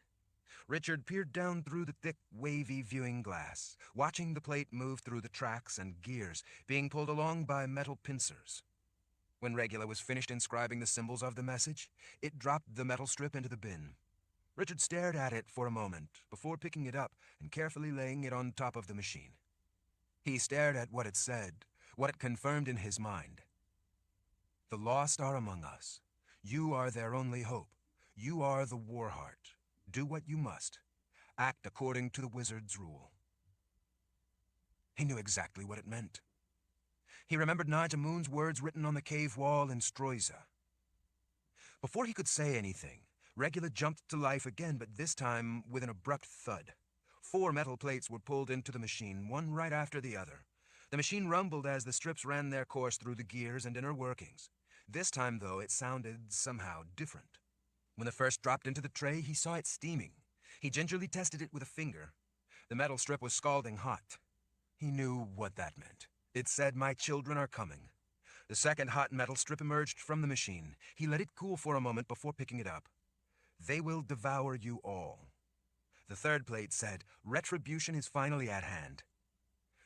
Richard peered down through the thick, wavy viewing glass, watching the plate move through the tracks and gears, being pulled along by metal pincers. When Regula was finished inscribing the symbols of the message, it dropped the metal strip into the bin. Richard stared at it for a moment before picking it up and carefully laying it on top of the machine. He stared at what it said, what it confirmed in his mind. The lost are among us. You are their only hope. You are the Warheart. Do what you must. Act according to the wizard's rule. He knew exactly what it meant. He remembered Naja Moon's words written on the cave wall in Stroiza. Before he could say anything, Regula jumped to life again, but this time with an abrupt thud. 4 metal plates were pulled into the machine, one right after the other. The machine rumbled as the strips ran their course through the gears and inner workings. This time, though, it sounded somehow different. When the first dropped into the tray, he saw it steaming. He gingerly tested it with a finger. The metal strip was scalding hot. He knew what that meant. It said, "My children are coming." The second hot metal strip emerged from the machine. He let it cool for a moment before picking it up. "They will devour you all." The third plate said, "Retribution is finally at hand."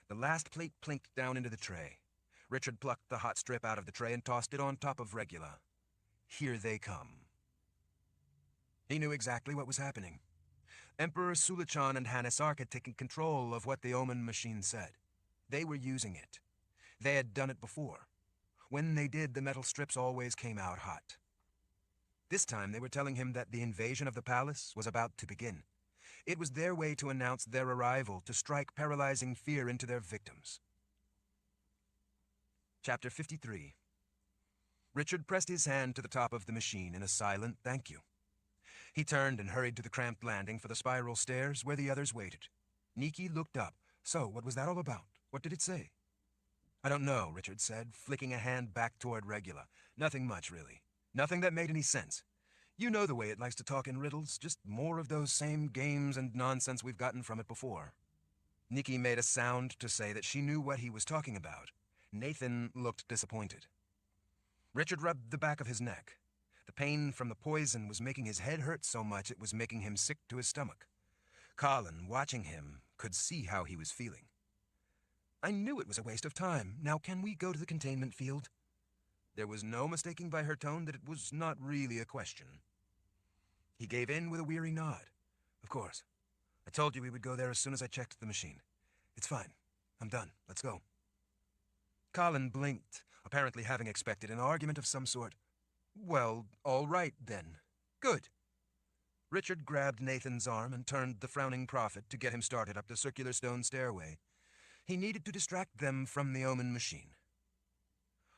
The last plate plinked down into the tray. Richard plucked the hot strip out of the tray and tossed it on top of Regula. Here they come. He knew exactly what was happening. Emperor Sulachan and Hannesark had taken control of what the Omen machine said. They were using it. They had done it before. When they did, the metal strips always came out hot. This time they were telling him that the invasion of the palace was about to begin. It was their way to announce their arrival, to strike paralyzing fear into their victims. Chapter 53. Richard pressed his hand to the top of the machine in a silent thank you. He turned and hurried to the cramped landing for the spiral stairs where the others waited. Nikki looked up, So, what was that all about? What did it say? I don't know, Richard said, flicking a hand back toward Regula. Nothing much, really. Nothing that made any sense. You know the way it likes to talk in riddles, just more of those same games and nonsense we've gotten from it before. Nikki made a sound to say that she knew what he was talking about. Nathan looked disappointed. Richard rubbed the back of his neck. The pain from the poison was making his head hurt so much it was making him sick to his stomach. Kahlan, watching him, could see how he was feeling. I knew it was a waste of time. Now can we go to the containment field? There was no mistaking by her tone that it was not really a question. He gave in with a weary nod. Of course. I told you we would go there as soon as I checked the machine. It's fine. I'm done. Let's go. Kahlan blinked, apparently having expected an argument of some sort. Well, all right, then. Good. Richard grabbed Nathan's arm and turned the frowning prophet to get him started up the circular stone stairway. He needed to distract them from the Omen machine.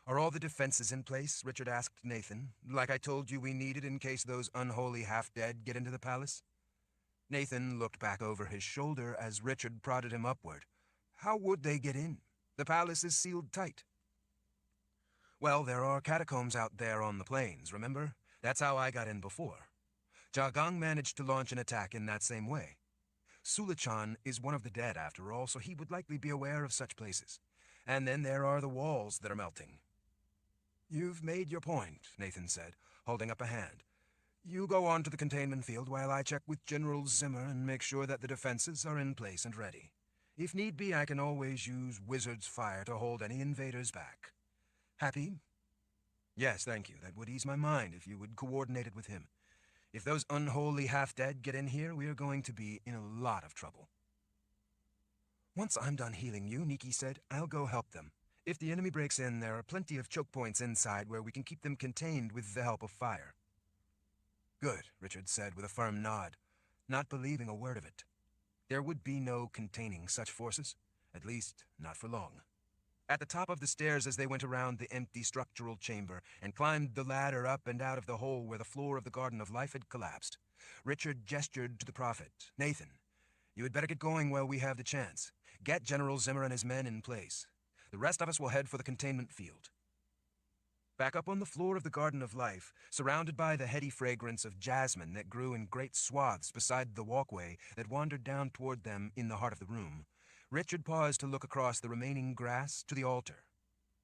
Are all the defenses in place? Richard asked Nathan, like I told you we needed in case those unholy half-dead get into the palace? Nathan looked back over his shoulder as Richard prodded him upward. How would they get in? The palace is sealed tight. Well, there are catacombs out there on the plains, remember? That's how I got in before. Jagang managed to launch an attack in that same way. Sulachan is one of the dead, after all, so he would likely be aware of such places. And then there are the walls that are melting. You've made your point, Nathan said, holding up a hand. You go on to the containment field while I check with General Zimmer and make sure that the defenses are in place and ready. If need be, I can always use Wizard's Fire to hold any invaders back. Happy? Yes, thank you. That would ease my mind if you would coordinate it with him. If those unholy half-dead get in here, we are going to be in a lot of trouble. Once I'm done healing you, Nikki said, I'll go help them. If the enemy breaks in, there are plenty of choke points inside where we can keep them contained with the help of fire. Good, Richard said with a firm nod, not believing a word of it. There would be no containing such forces, at least not for long. At the top of the stairs as they went around the empty structural chamber and climbed the ladder up and out of the hole where the floor of the Garden of Life had collapsed, Richard gestured to the prophet. Nathan, you had better get going while we have the chance. Get General Zimmer and his men in place. The rest of us will head for the containment field. Back up on the floor of the Garden of Life, surrounded by the heady fragrance of jasmine that grew in great swaths beside the walkway that wandered down toward them in the heart of the room, Richard paused to look across the remaining grass to the altar.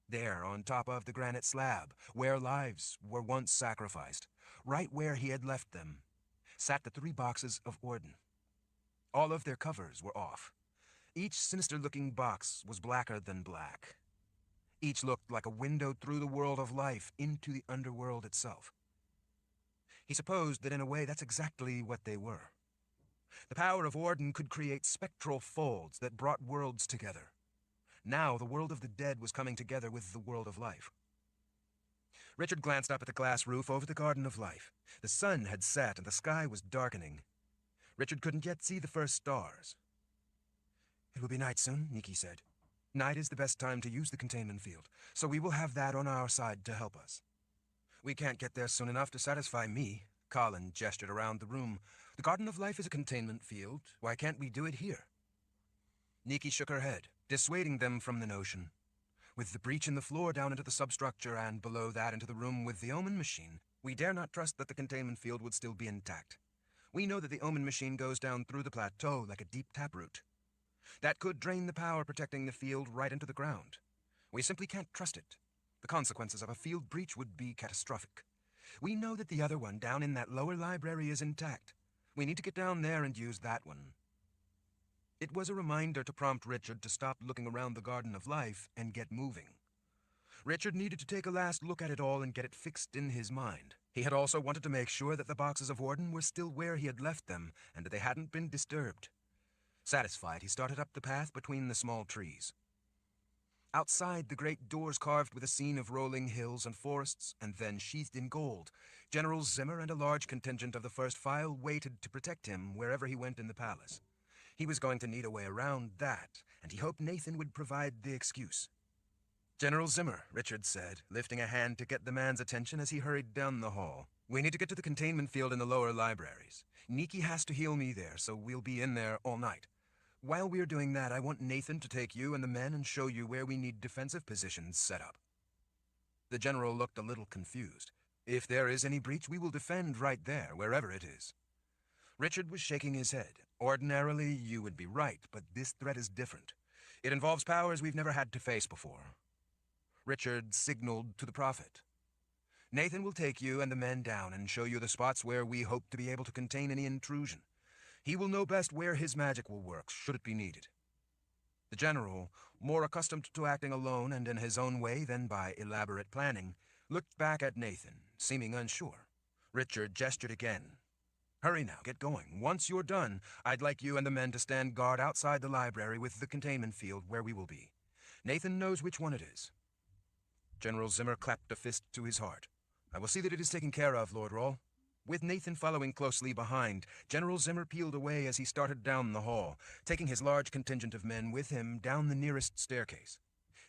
There, on top of the granite slab, where lives were once sacrificed, right where he had left them, sat the 3 boxes of Orden. All of their covers were off. Each sinister-looking box was blacker than black. Each looked like a window through the world of life into the underworld itself. He supposed that in a way that's exactly what they were. The power of Orden could create spectral folds that brought worlds together. Now the world of the dead was coming together with the world of life. Richard glanced up at the glass roof over the Garden of Life. The sun had set and the sky was darkening. Richard couldn't yet see the first stars. It will be night soon, Nikki said. Night is the best time to use the containment field, so we will have that on our side to help us. We can't get there soon enough to satisfy me. Kahlan gestured around the room. The Garden of Life is a containment field. Why can't we do it here? Nikki shook her head, dissuading them from the notion. With the breach in the floor down into the substructure and below that into the room with the Omen machine, we dare not trust that the containment field would still be intact. We know that the Omen machine goes down through the plateau like a deep taproot. That could drain the power protecting the field right into the ground. We simply can't trust it. The consequences of a field breach would be catastrophic. We know that the other one down in that lower library is intact. We need to get down there and use that one. It was a reminder to prompt Richard to stop looking around the Garden of Life and get moving. Richard needed to take a last look at it all and get it fixed in his mind. He had also wanted to make sure that the boxes of Orden were still where he had left them and that they hadn't been disturbed. Satisfied, he started up the path between the small trees. Outside, the great doors carved with a scene of rolling hills and forests, and then sheathed in gold, General Zimmer and a large contingent of the first file waited to protect him wherever he went in the palace. He was going to need a way around that, and he hoped Nathan would provide the excuse. General Zimmer, Richard said, lifting a hand to get the man's attention as he hurried down the hall. We need to get to the containment field in the lower libraries. Nikki has to heal me there, so we'll be in there all night. While we're doing that, I want Nathan to take you and the men and show you where we need defensive positions set up. The general looked a little confused. If there is any breach, we will defend right there, wherever it is. Richard was shaking his head. Ordinarily, you would be right, but this threat is different. It involves powers we've never had to face before. Richard signaled to the prophet. Nathan will take you and the men down and show you the spots where we hope to be able to contain any intrusion. He will know best where his magic will work, should it be needed. The general, more accustomed to acting alone and in his own way than by elaborate planning, looked back at Nathan, seeming unsure. Richard gestured again. Hurry now, get going. Once you're done, I'd like you and the men to stand guard outside the library with the containment field where we will be. Nathan knows which one it is. General Zimmer clapped a fist to his heart. I will see that it is taken care of, Lord Rawl. With Nathan following closely behind, General Zimmer peeled away as he started down the hall, taking his large contingent of men with him down the nearest staircase.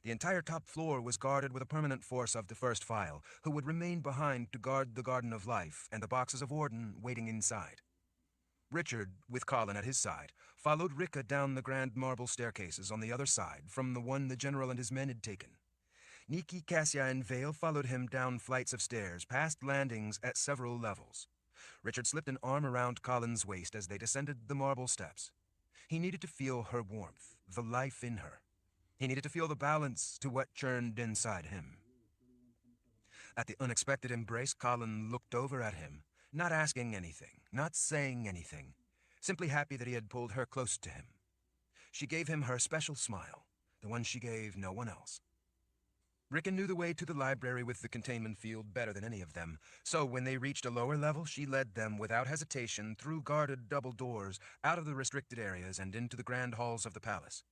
The entire top floor was guarded with a permanent force of the first file, who would remain behind to guard the Garden of Life and the boxes of Warden waiting inside. Richard, with Kahlan at his side, followed Rika down the grand marble staircases on the other side from the one the general and his men had taken. Nikki, Cassia, and Vale followed him down flights of stairs, past landings at several levels. Richard slipped an arm around Colin's waist as they descended the marble steps. He needed to feel her warmth, the life in her. He needed to feel the balance to what churned inside him. At the unexpected embrace, Kahlan looked over at him, not asking anything, not saying anything, simply happy that he had pulled her close to him. She gave him her special smile, the one she gave no one else. Rika knew the way to the library with the containment field better than any of them, so when they reached a lower level, she led them without hesitation through guarded double doors, out of the restricted areas and into the grand halls of the palace.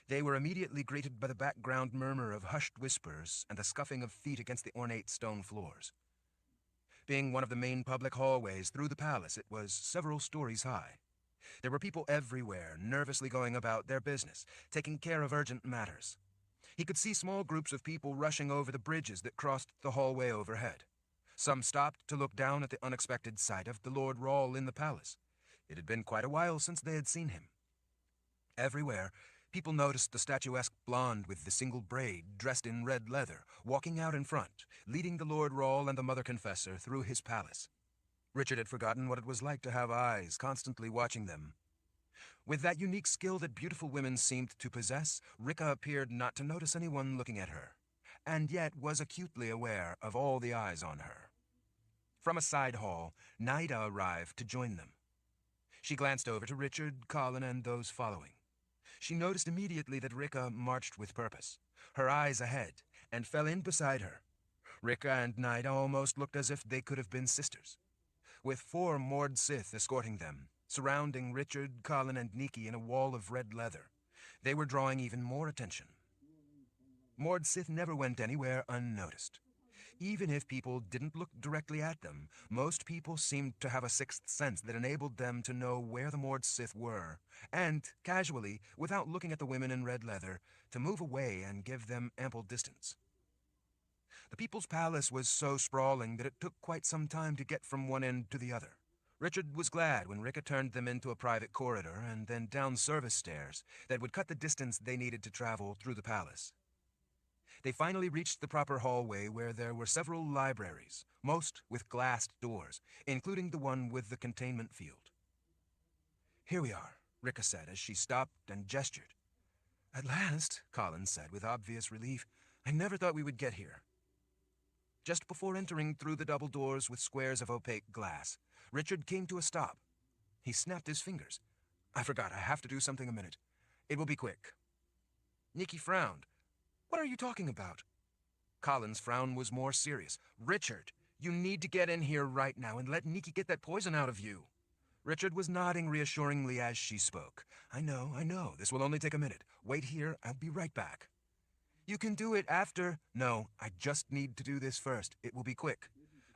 They were immediately greeted by the background murmur of hushed whispers and the scuffing of feet against the ornate stone floors. Being one of the main public hallways through the palace, it was several stories high. There were people everywhere, nervously going about their business, taking care of urgent matters. He could see small groups of people rushing over the bridges that crossed the hallway overhead. Some stopped to look down at the unexpected sight of the Lord Rawl in the palace. It had been quite a while since they had seen him. Everywhere, people noticed the statuesque blonde with the single braid, dressed in red leather, walking out in front, leading the Lord Rawl and the Mother Confessor through his palace. Richard had forgotten what it was like to have eyes constantly watching them. With that unique skill that beautiful women seemed to possess, Rika appeared not to notice anyone looking at her, and yet was acutely aware of all the eyes on her. From a side hall, Naida arrived to join them. She glanced over to Richard, Kahlan, and those following. She noticed immediately that Rika marched with purpose, her eyes ahead, and fell in beside her. Rika and Naida almost looked as if they could have been sisters. With 4 Mord Sith escorting them, surrounding Richard, Kahlan, and Nikki in a wall of red leather, they were drawing even more attention. Mord Sith never went anywhere unnoticed. Even if people didn't look directly at them, most people seemed to have a sixth sense that enabled them to know where the Mord Sith were, and, casually, without looking at the women in red leather, to move away and give them ample distance. The People's Palace was so sprawling that it took quite some time to get from one end to the other. Richard was glad when Rika turned them into a private corridor and then down service stairs that would cut the distance they needed to travel through the palace. They finally reached the proper hallway where there were several libraries, most with glassed doors, including the one with the containment field. Here we are, Rika said as she stopped and gestured. At last, Kahlan said with obvious relief. I never thought we would get here. Just before entering through the double doors with squares of opaque glass, Richard came to a stop. He snapped his fingers. I forgot, I have to do something a minute. It will be quick. Nikki frowned. What are you talking about? Colin's frown was more serious. Richard, you need to get in here right now and let Nikki get that poison out of you. Richard was nodding reassuringly as she spoke. I know. This will only take a minute. Wait here, I'll be right back. You can do it after. No, I just need to do this first. It will be quick.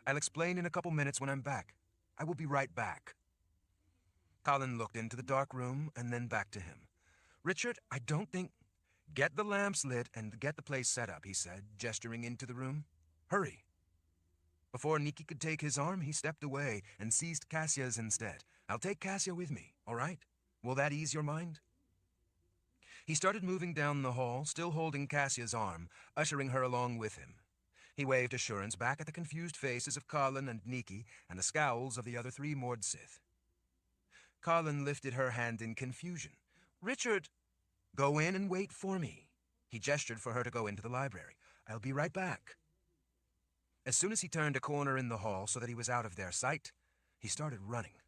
I'll explain in a couple minutes when I'm back. I will be right back. Kahlan looked into the dark room and then back to him. Richard, I don't think... Get the lamps lit and get the place set up, he said, gesturing into the room. Hurry. Before Nikki could take his arm, he stepped away and seized Cassia's instead. I'll take Cassia with me, all right? Will that ease your mind? He started moving down the hall, still holding Cassia's arm, ushering her along with him. He waved assurance back at the confused faces of Kahlan and Nikki and the scowls of the other three Mord Sith. Kahlan lifted her hand in confusion. "Richard, go in and wait for me." He gestured for her to go into the library. "I'll be right back." As soon as he turned a corner in the hall so that he was out of their sight, he started running.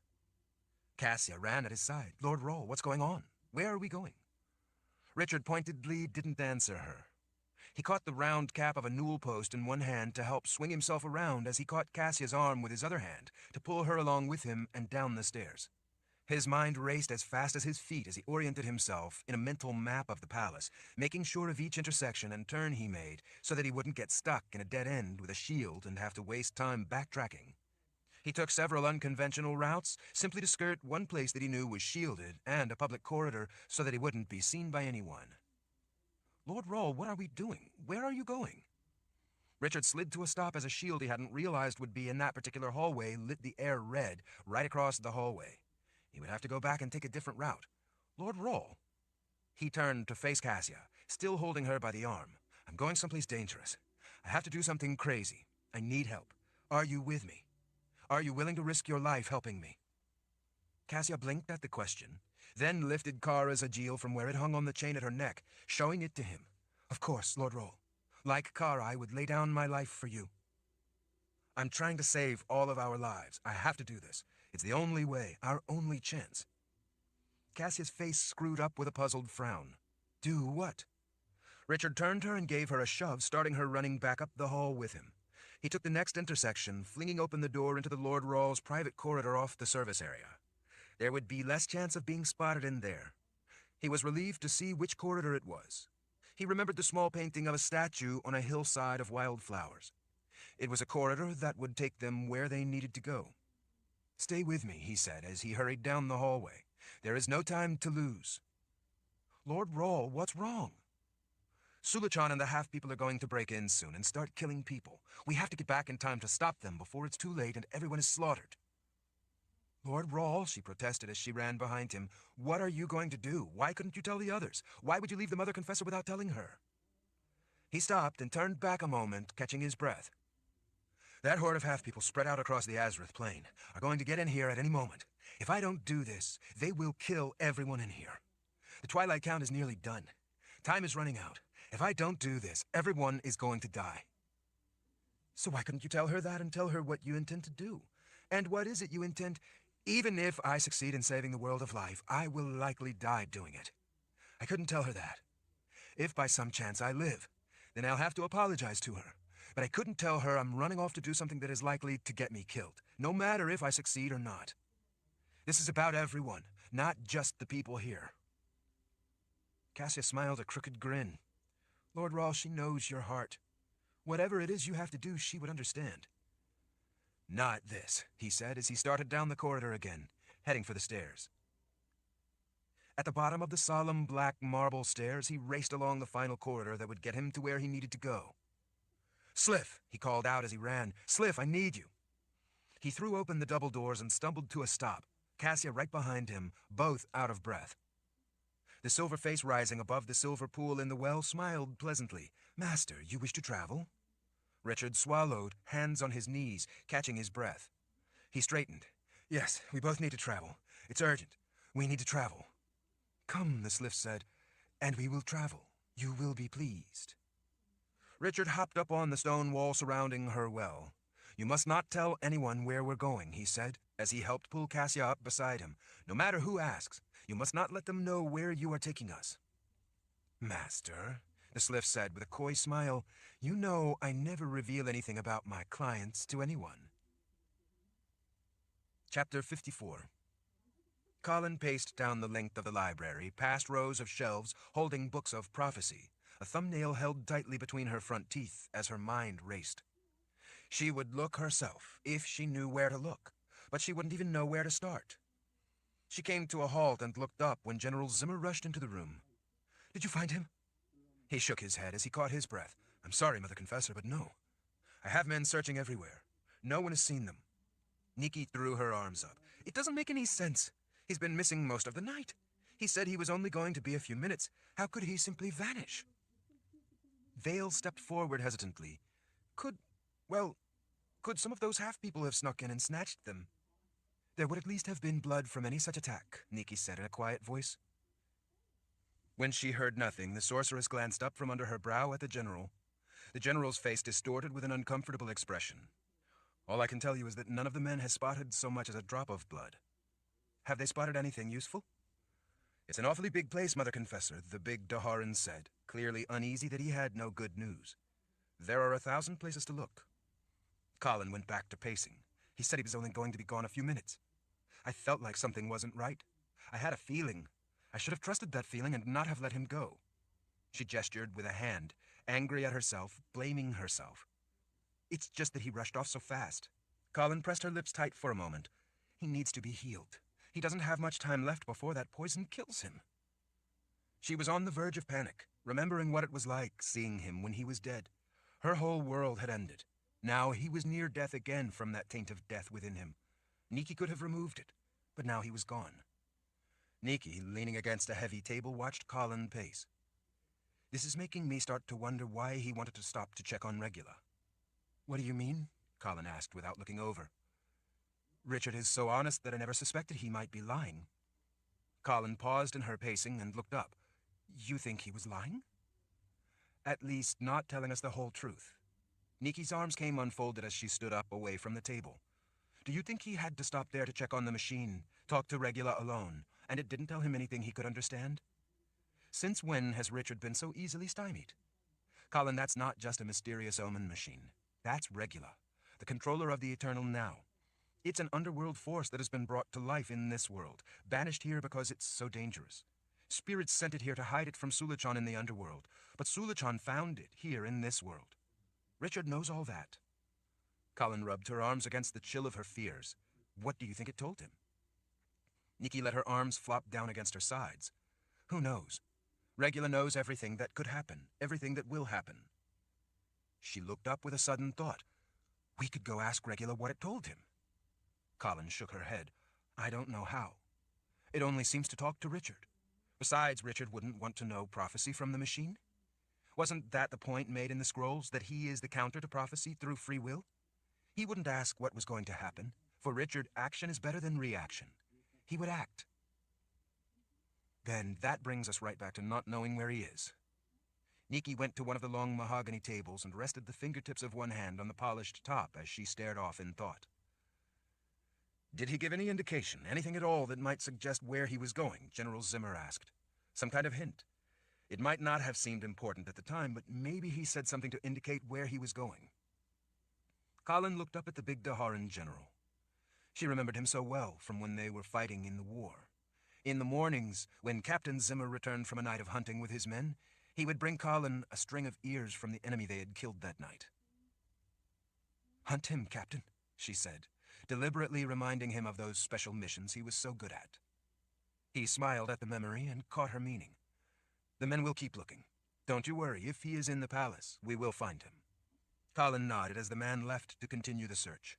Cassia ran at his side. "Lord Roll, what's going on? Where are we going?" Richard pointedly didn't answer her. He caught the round cap of a newel post in one hand to help swing himself around as he caught Cassia's arm with his other hand to pull her along with him and down the stairs. His mind raced as fast as his feet as he oriented himself in a mental map of the palace, making sure of each intersection and turn he made so that he wouldn't get stuck in a dead end with a shield and have to waste time backtracking. He took several unconventional routes, simply to skirt one place that he knew was shielded and a public corridor so that he wouldn't be seen by anyone. "Lord Roll, what are we doing? Where are you going?" Richard slid to a stop as a shield he hadn't realized would be in that particular hallway lit the air red right across the hallway. He would have to go back and take a different route. "Lord Roll." He turned to face Cassia, still holding her by the arm. "I'm going someplace dangerous. I have to do something crazy. I need help. Are you with me? Are you willing to risk your life helping me?" Cassia blinked at the question, then lifted Kara's Agil from where it hung on the chain at her neck, showing it to him. "Of course, Lord Roll. Like Kara, I would lay down my life for you. I'm trying to save all of our lives. I have to do this. It's the only way, our only chance." Cassia's face screwed up with a puzzled frown. "Do what?" Richard turned her and gave her a shove, starting her running back up the hall with him. He took the next intersection, flinging open the door into the Lord Rawl's private corridor off the service area. There would be less chance of being spotted in there. He was relieved to see which corridor it was. He remembered the small painting of a statue on a hillside of wildflowers. It was a corridor that would take them where they needed to go. "Stay with me," he said as he hurried down the hallway. "There is no time to lose." "Lord Rawl, what's wrong?" "Sulachan and the half-people are going to break in soon and start killing people. We have to get back in time to stop them before it's too late and everyone is slaughtered." "Lord Rawl," she protested as she ran behind him, "what are you going to do? Why couldn't you tell the others? Why would you leave the Mother Confessor without telling her?" He stopped and turned back a moment, catching his breath. "That horde of half-people spread out across the Azrith plain are going to get in here at any moment. If I don't do this, they will kill everyone in here. The Twilight Count is nearly done. Time is running out. If I don't do this, everyone is going to die." "So why couldn't you tell her that and tell her what you intend to do? And what is it you intend? Even if I succeed in saving the world of life, I will likely die doing it. I couldn't tell her that. If by some chance I live, then I'll have to apologize to her. But I couldn't tell her I'm running off to do something that is likely to get me killed, no matter if I succeed or not. This is about everyone, not just the people here." Cassia smiled a crooked grin. "Lord Rawl, she knows your heart. Whatever it is you have to do, she would understand." "Not this," he said as he started down the corridor again, heading for the stairs. At the bottom of the solemn black marble stairs, he raced along the final corridor that would get him to where he needed to go. "Sliff," he called out as he ran. "Sliff, I need you." He threw open the double doors and stumbled to a stop, Cassia right behind him, both out of breath. The silver face rising above the silver pool in the well smiled pleasantly. "Master, you wish to travel?" Richard swallowed, hands on his knees, catching his breath. He straightened. "Yes, we both need to travel. It's urgent. We need to travel." "Come," the Sliff said, "and we will travel. You will be pleased." Richard hopped up on the stone wall surrounding her well. "You must not tell anyone where we're going," he said, as he helped pull Cassia up beside him. "No matter who asks, you must not let them know where you are taking us." "Master," the Sliff said with a coy smile, "you know I never reveal anything about my clients to anyone." Chapter 54. Kahlan paced down the length of the library, past rows of shelves holding books of prophecy, a thumbnail held tightly between her front teeth as her mind raced. She would look herself, if she knew where to look, but she wouldn't even know where to start. She came to a halt and looked up when General Zimmer rushed into the room. "Did you find him?" He shook his head as he caught his breath. "I'm sorry, Mother Confessor, but no. I have men searching everywhere. No one has seen them." Nikki threw her arms up. "It doesn't make any sense. He's been missing most of the night. He said he was only going to be a few minutes. How could he simply vanish? Vale stepped forward hesitantly. Well, could some of those half-people have snuck in and snatched them? There would at least have been blood from any such attack, Nikki said in a quiet voice. When she heard nothing, the sorceress glanced up from under her brow at the general. The general's face distorted with an uncomfortable expression. All I can tell you is that none of the men has spotted so much as a drop of blood. Have they spotted anything useful? It's an awfully big place, Mother Confessor, the big Daharan said, clearly uneasy that he had no good news. There are 1,000 places to look. Kahlan went back to pacing. He said he was only going to be gone a few minutes. I felt like something wasn't right. I had a feeling. I should have trusted that feeling and not have let him go. She gestured with a hand, angry at herself, blaming herself. It's just that he rushed off so fast. Kahlan pressed her lips tight for a moment. He needs to be healed. He doesn't have much time left before that poison kills him. She was on the verge of panic, remembering what it was like seeing him when he was dead. Her whole world had ended. Now he was near death again from that taint of death within him. Nikki could have removed it, but now he was gone. Nikki, leaning against a heavy table, watched Kahlan pace. This is making me start to wonder why he wanted to stop to check on Regula. What do you mean? Kahlan asked without looking over. Richard is so honest that I never suspected he might be lying. Kahlan paused in her pacing and looked up. You think he was lying? At least not telling us the whole truth. Nikki's arms came unfolded as she stood up away from the table. Do you think he had to stop there to check on the machine, talk to Regula alone, and it didn't tell him anything he could understand? Since when has Richard been so easily stymied? Kahlan, that's not just a mysterious omen machine. That's Regula, the controller of the Eternal Now. It's an underworld force that has been brought to life in this world, banished here because it's so dangerous. Spirits sent it here to hide it from Sulachan in the underworld, but Sulachan found it here in this world. Richard knows all that. Kahlan rubbed her arms against the chill of her fears. What do you think it told him? Nikki let her arms flop down against her sides. Who knows? Regula knows everything that could happen, everything that will happen. She looked up with a sudden thought. We could go ask Regula what it told him. Kahlan shook her head. I don't know how. It only seems to talk to Richard. Besides, Richard wouldn't want to know prophecy from the machine. Wasn't that the point made in the scrolls, that he is the counter to prophecy through free will? He wouldn't ask what was going to happen. For Richard, action is better than reaction. He would act. Then that brings us right back to not knowing where he is. Nikki went to one of the long mahogany tables and rested the fingertips of one hand on the polished top as she stared off in thought. Did he give any indication, anything at all that might suggest where he was going? General Zimmer asked. Some kind of hint. It might not have seemed important at the time, but maybe he said something to indicate where he was going. Kahlan looked up at the big Daharan general. She remembered him so well from when they were fighting in the war. In the mornings, when Captain Zimmer returned from a night of hunting with his men, he would bring Kahlan a string of ears from the enemy they had killed that night. Hunt him, Captain, she said, deliberately reminding him of those special missions he was so good at. He smiled at the memory and caught her meaning. The men will keep looking. Don't you worry, if he is in the palace, we will find him. Kahlan nodded as the man left to continue the search.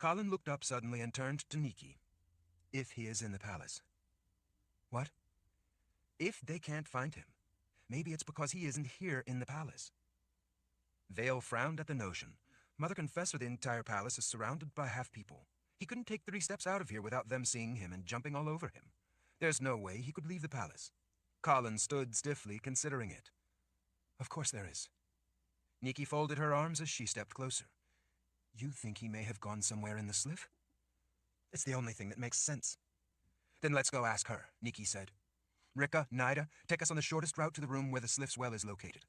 Kahlan looked up suddenly and turned to Nikki. If he is in the palace. What? If they can't find him, maybe it's because he isn't here in the palace. Vale frowned at the notion. Mother Confessor, the entire palace is surrounded by half-people. He couldn't take 3 steps out of here without them seeing him and jumping all over him. There's no way he could leave the palace. Kahlan stood stiffly, considering it. Of course there is. Nikki folded her arms as she stepped closer. You think he may have gone somewhere in the Sliff? It's the only thing that makes sense. Then let's go ask her, Nikki said. Rika, Nida, take us on the shortest route to the room where the Sliff's well is located.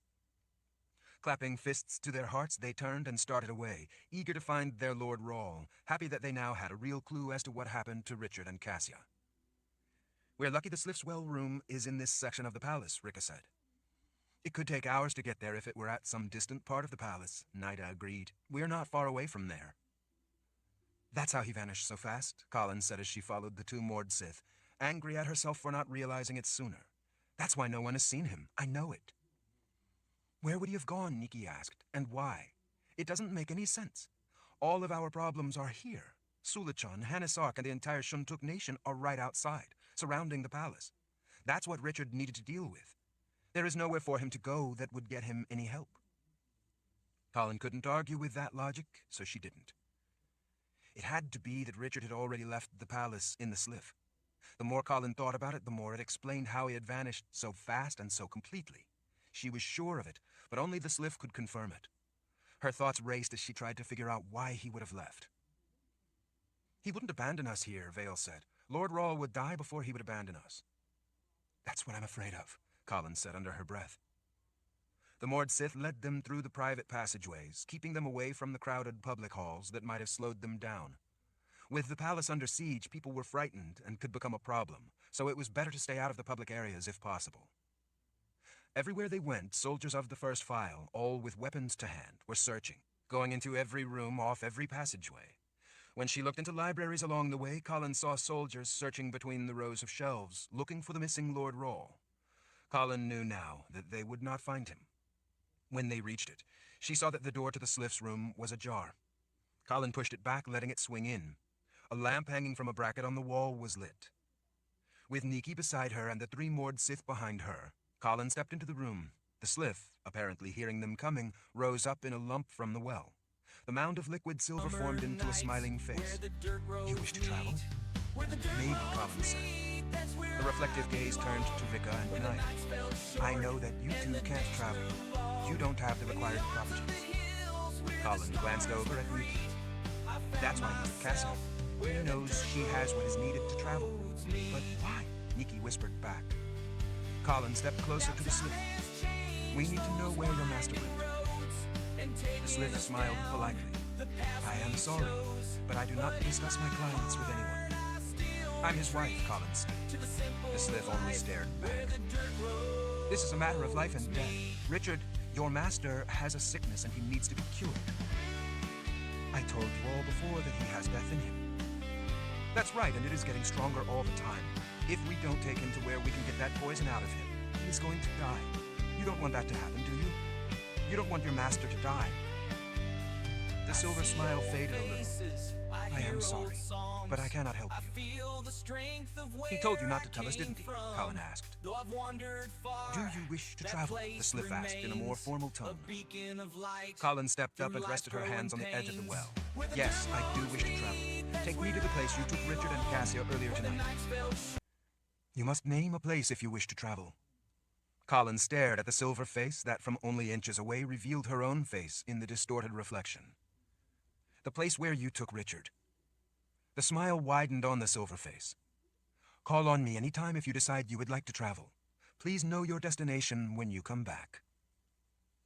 Clapping fists to their hearts, they turned and started away, eager to find their Lord Rawl, happy that they now had a real clue as to what happened to Richard and Cassia. We're lucky the Sliff's well room is in this section of the palace, Rika said. It could take hours to get there if it were at some distant part of the palace, Nida agreed. We're not far away from there. That's how he vanished so fast, Kahlan said as she followed the 2 moored Sith, angry at herself for not realizing it sooner. That's why no one has seen him. I know it. Where would he have gone, Nikki asked, and why? It doesn't make any sense. All of our problems are here. Sulachan, Hanisark, and the entire Shuntuk nation are right outside, surrounding the palace. That's what Richard needed to deal with. There is nowhere for him to go that would get him any help. Kahlan couldn't argue with that logic, so she didn't. It had to be that Richard had already left the palace in the Sliff. The more Kahlan thought about it, the more it explained how he had vanished so fast and so completely. She was sure of it, but only the Sliff could confirm it. Her thoughts raced as she tried to figure out why he would have left. He wouldn't abandon us here, Vale said. Lord Rawle would die before he would abandon us. That's what I'm afraid of, Kahlan said under her breath. The Mord Sith led them through the private passageways, keeping them away from the crowded public halls that might have slowed them down. With the palace under siege, people were frightened and could become a problem, so it was better to stay out of the public areas if possible. Everywhere they went, soldiers of the first file, all with weapons to hand, were searching, going into every room off every passageway. When she looked into libraries along the way, Kahlan saw soldiers searching between the rows of shelves, looking for the missing Lord Rawle. Kahlan knew now that they would not find him. When they reached it, she saw that the door to the Sliff's room was ajar. Kahlan pushed it back, letting it swing in. A lamp hanging from a bracket on the wall was lit. With Nikki beside her and the 3 Mord Sith behind her, Kahlan stepped into the room. The Sliff, apparently hearing them coming, rose up in a lump from the well. The mound of liquid silver formed into a smiling face. You wish to travel? Maybe, Kahlan said. The reflective gaze turned to Rika and Naya. I know that you two can't travel. You don't have the required properties. Kahlan glanced over at Nikki. That's why he's a Cassio. He knows she has what is needed to travel. But why? Nikki whispered back. Kahlan stepped closer to the Sliff. We need to know where your master went. The Sliff smiled politely. I am sorry, but I do not discuss my clients with anyone. I'm his wife, Kahlan said. The Sliff only stared back. This is a matter of life and death. Richard, your master has a sickness and he needs to be cured. I told you all before that he has death in him. That's right, and it is getting stronger all the time. If we don't take him to where we can get that poison out of him, he's going to die. You don't want that to happen, do you? You don't want your master to die. The silver smile faded a little. I am sorry, but I cannot help you. He told you not to tell us, didn't he? Kahlan asked. Do you wish to travel? The Sliff asked in a more formal tone. Kahlan stepped up and rested her hands on the edge of the well. Yes, I do wish to travel. Take me to the place you took Richard and Cassia earlier tonight. You must name a place if you wish to travel. Kahlan stared at the silver face that from only inches away revealed her own face in the distorted reflection. The place where you took Richard. The smile widened on the silver face. Call on me any time if you decide you would like to travel. Please know your destination when you come back.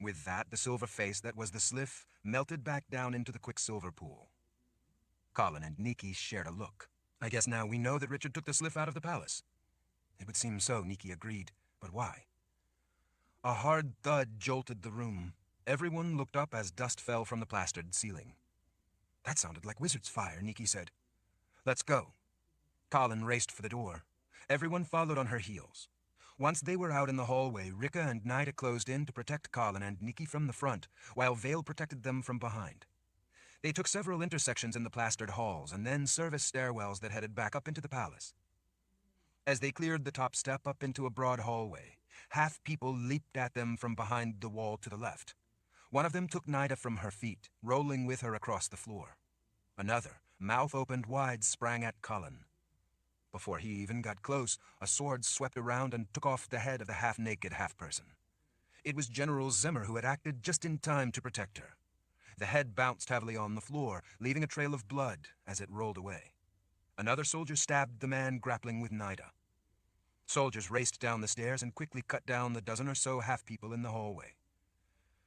With that, the silver face that was the Sliff melted back down into the quicksilver pool. Kahlan and Nikki shared a look. I guess now we know that Richard took the Sliff out of the palace. It would seem so, Nikki agreed. But why? A hard thud jolted the room. Everyone looked up as dust fell from the plastered ceiling. That sounded like wizard's fire, Nikki said. Let's go. Kahlan raced for the door. Everyone followed on her heels. Once they were out in the hallway, Rika and Nida closed in to protect Kahlan and Nikki from the front, while Vale protected them from behind. They took several intersections in the plastered halls and then service stairwells that headed back up into the palace. As they cleared the top step up into a broad hallway, half people leaped at them from behind the wall to the left. One of them took Nida from her feet, rolling with her across the floor. Another, mouth opened wide, sprang at Kahlan. Before he even got close, a sword swept around and took off the head of the half-naked half-person. It was General Zimmer who had acted just in time to protect her. The head bounced heavily on the floor, leaving a trail of blood as it rolled away. Another soldier stabbed the man grappling with Nida. Soldiers raced down the stairs and quickly cut down the dozen or so half-people in the hallway.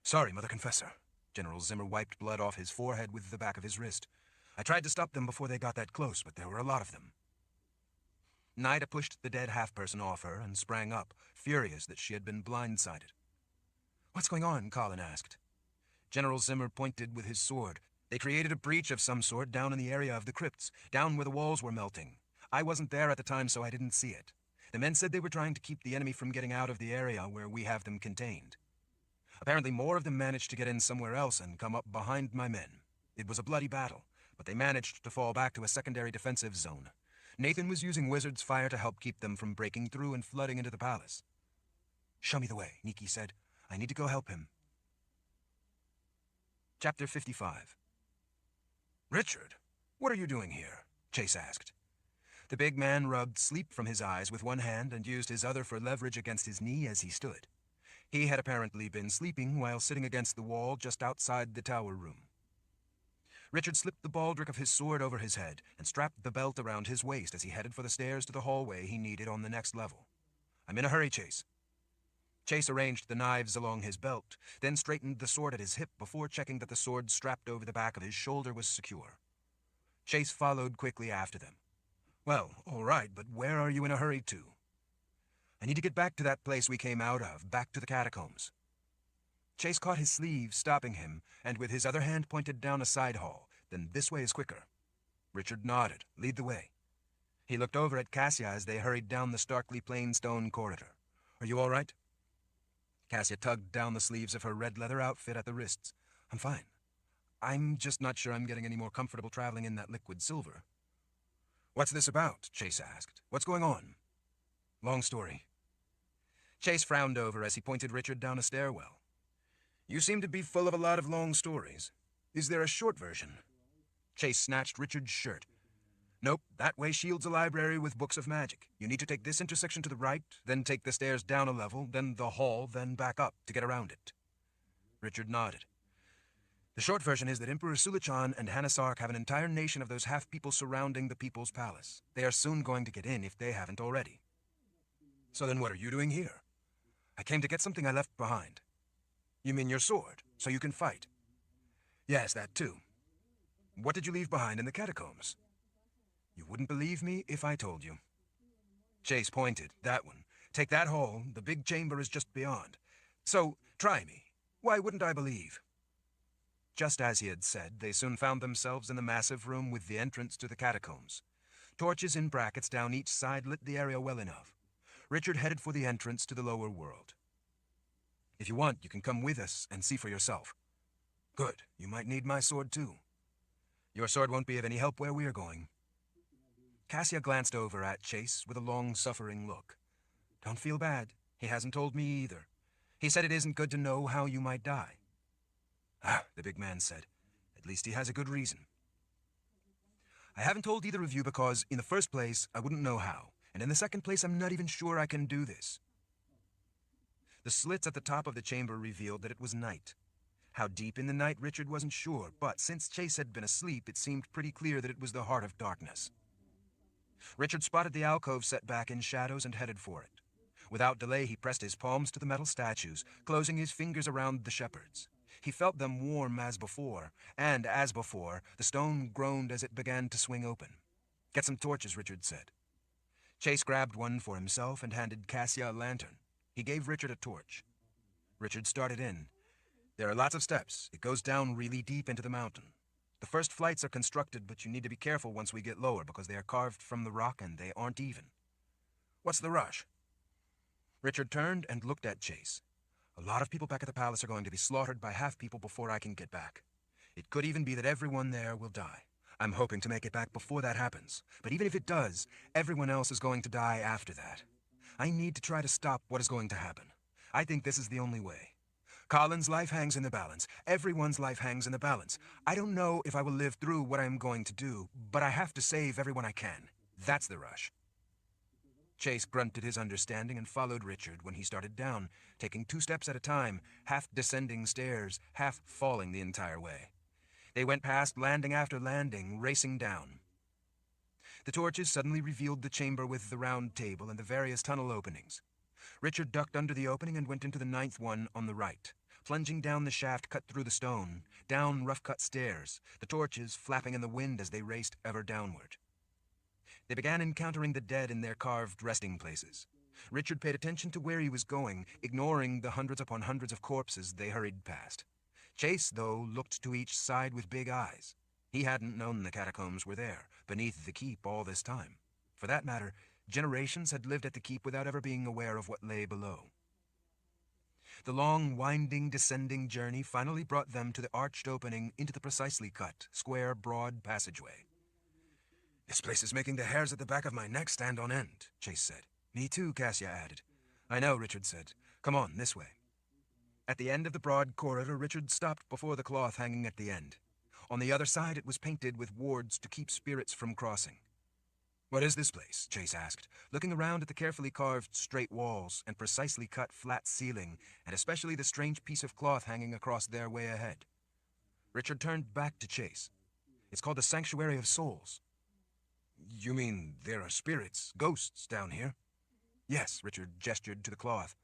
Sorry, Mother Confessor. General Zimmer wiped blood off his forehead with the back of his wrist. I tried to stop them before they got that close, but there were a lot of them. Nida pushed the dead half-person off her and sprang up, furious that she had been blindsided. What's going on? Kahlan asked. General Zimmer pointed with his sword. They created a breach of some sort down in the area of the crypts, down where the walls were melting. I wasn't there at the time, so I didn't see it. The men said they were trying to keep the enemy from getting out of the area where we have them contained. Apparently more of them managed to get in somewhere else and come up behind my men. It was a bloody battle, but they managed to fall back to a secondary defensive zone. Nathan was using wizard's fire to help keep them from breaking through and flooding into the palace. "Show me the way," Nikki said. "I need to go help him." Chapter 55. "Richard, what are you doing here?" Chase asked. The big man rubbed sleep from his eyes with one hand and used his other for leverage against his knee as he stood. He had apparently been sleeping while sitting against the wall just outside the tower room. Richard slipped the baldric of his sword over his head and strapped the belt around his waist as he headed for the stairs to the hallway he needed on the next level. "I'm in a hurry, Chase." Chase arranged the knives along his belt, then straightened the sword at his hip before checking that the sword strapped over the back of his shoulder was secure. Chase followed quickly after them. "Well, all right, but where are you in a hurry to?" "I need to get back to that place we came out of, back to the catacombs." Chase caught his sleeve, stopping him, and with his other hand pointed down a side hall. "Then this way is quicker." Richard nodded. "Lead the way." He looked over at Cassia as they hurried down the starkly plain stone corridor. "Are you all right?" Cassia tugged down the sleeves of her red leather outfit at the wrists. "I'm fine. I'm just not sure I'm getting any more comfortable traveling in that liquid silver." "What's this about?" Chase asked. "What's going on?" "Long story." Chase frowned over as he pointed Richard down a stairwell. "You seem to be full of a lot of long stories. Is there a short version?" Chase snatched Richard's shirt. "Nope, that way shields a library with books of magic. You need to take this intersection to the right, then take the stairs down a level, then the hall, then back up to get around it." Richard nodded. "The short version is that Emperor Sulichan and Hanasark have an entire nation of those half-people surrounding the People's Palace. They are soon going to get in if they haven't already." "So then what are you doing here?" "I came to get something I left behind." "You mean your sword, so you can fight?" "Yes, that too." "What did you leave behind in the catacombs?" "You wouldn't believe me if I told you." Chase pointed. "That one. Take that hall. The big chamber is just beyond. So, try me. Why wouldn't I believe?" Just as he had said, they soon found themselves in the massive room with the entrance to the catacombs. Torches in brackets down each side lit the area well enough. Richard headed for the entrance to the lower world. "If you want, you can come with us and see for yourself." "Good. You might need my sword too." "Your sword won't be of any help where we're going." Cassia glanced over at Chase with a long-suffering look. "Don't feel bad. He hasn't told me either. He said it isn't good to know how you might die." "Ah," the big man said. "At least he has a good reason." "I haven't told either of you because, in the first place, I wouldn't know how, and in the second place, I'm not even sure I can do this." The slits at the top of the chamber revealed that it was night. How deep in the night, Richard wasn't sure, but since Chase had been asleep, it seemed pretty clear that it was the heart of darkness. Richard spotted the alcove set back in shadows and headed for it. Without delay, he pressed his palms to the metal statues, closing his fingers around the shepherds. He felt them warm as before, and as before, the stone groaned as it began to swing open. "Get some torches," Richard said. Chase grabbed one for himself and handed Cassia a lantern. He gave Richard a torch. Richard started in. "There are lots of steps. It goes down really deep into the mountain. The first flights are constructed, but you need to be careful once we get lower because they are carved from the rock and they aren't even." "What's the rush?" Richard turned and looked at Chase. "A lot of people back at the palace are going to be slaughtered by half-people before I can get back. It could even be that everyone there will die. I'm hoping to make it back before that happens. But even if it does, everyone else is going to die after that. I need to try to stop what is going to happen. I think this is the only way. Kahlan's life hangs in the balance. Everyone's life hangs in the balance. I don't know if I will live through what I'm going to do, but I have to save everyone I can. That's the rush." Chase grunted his understanding and followed Richard when he started down, taking 2 steps at a time, half descending stairs, half falling the entire way. They went past landing after landing, racing down. The torches suddenly revealed the chamber with the round table and the various tunnel openings. Richard ducked under the opening and went into the 9th one on the right, plunging down the shaft cut through the stone, down rough-cut stairs, the torches flapping in the wind as they raced ever downward. They began encountering the dead in their carved resting places. Richard paid attention to where he was going, ignoring the hundreds upon hundreds of corpses they hurried past. Chase, though, looked to each side with big eyes. He hadn't known the catacombs were there, beneath the keep all this time. For that matter, generations had lived at the keep without ever being aware of what lay below. The long, winding, descending journey finally brought them to the arched opening into the precisely cut, square, broad passageway. This place is making the hairs at the back of my neck stand on end, Chase said. Me too, Cassia added. I know, Richard said. Come on, this way. At the end of the broad corridor, Richard stopped before the cloth hanging at the end. On the other side, it was painted with wards to keep spirits from crossing. What is this place? Chase asked, looking around at the carefully carved straight walls and precisely cut flat ceiling, and especially the strange piece of cloth hanging across their way ahead. Richard turned back to Chase. It's called the Sanctuary of Souls. You mean there are spirits, ghosts down here? Yes, Richard gestured to the cloth.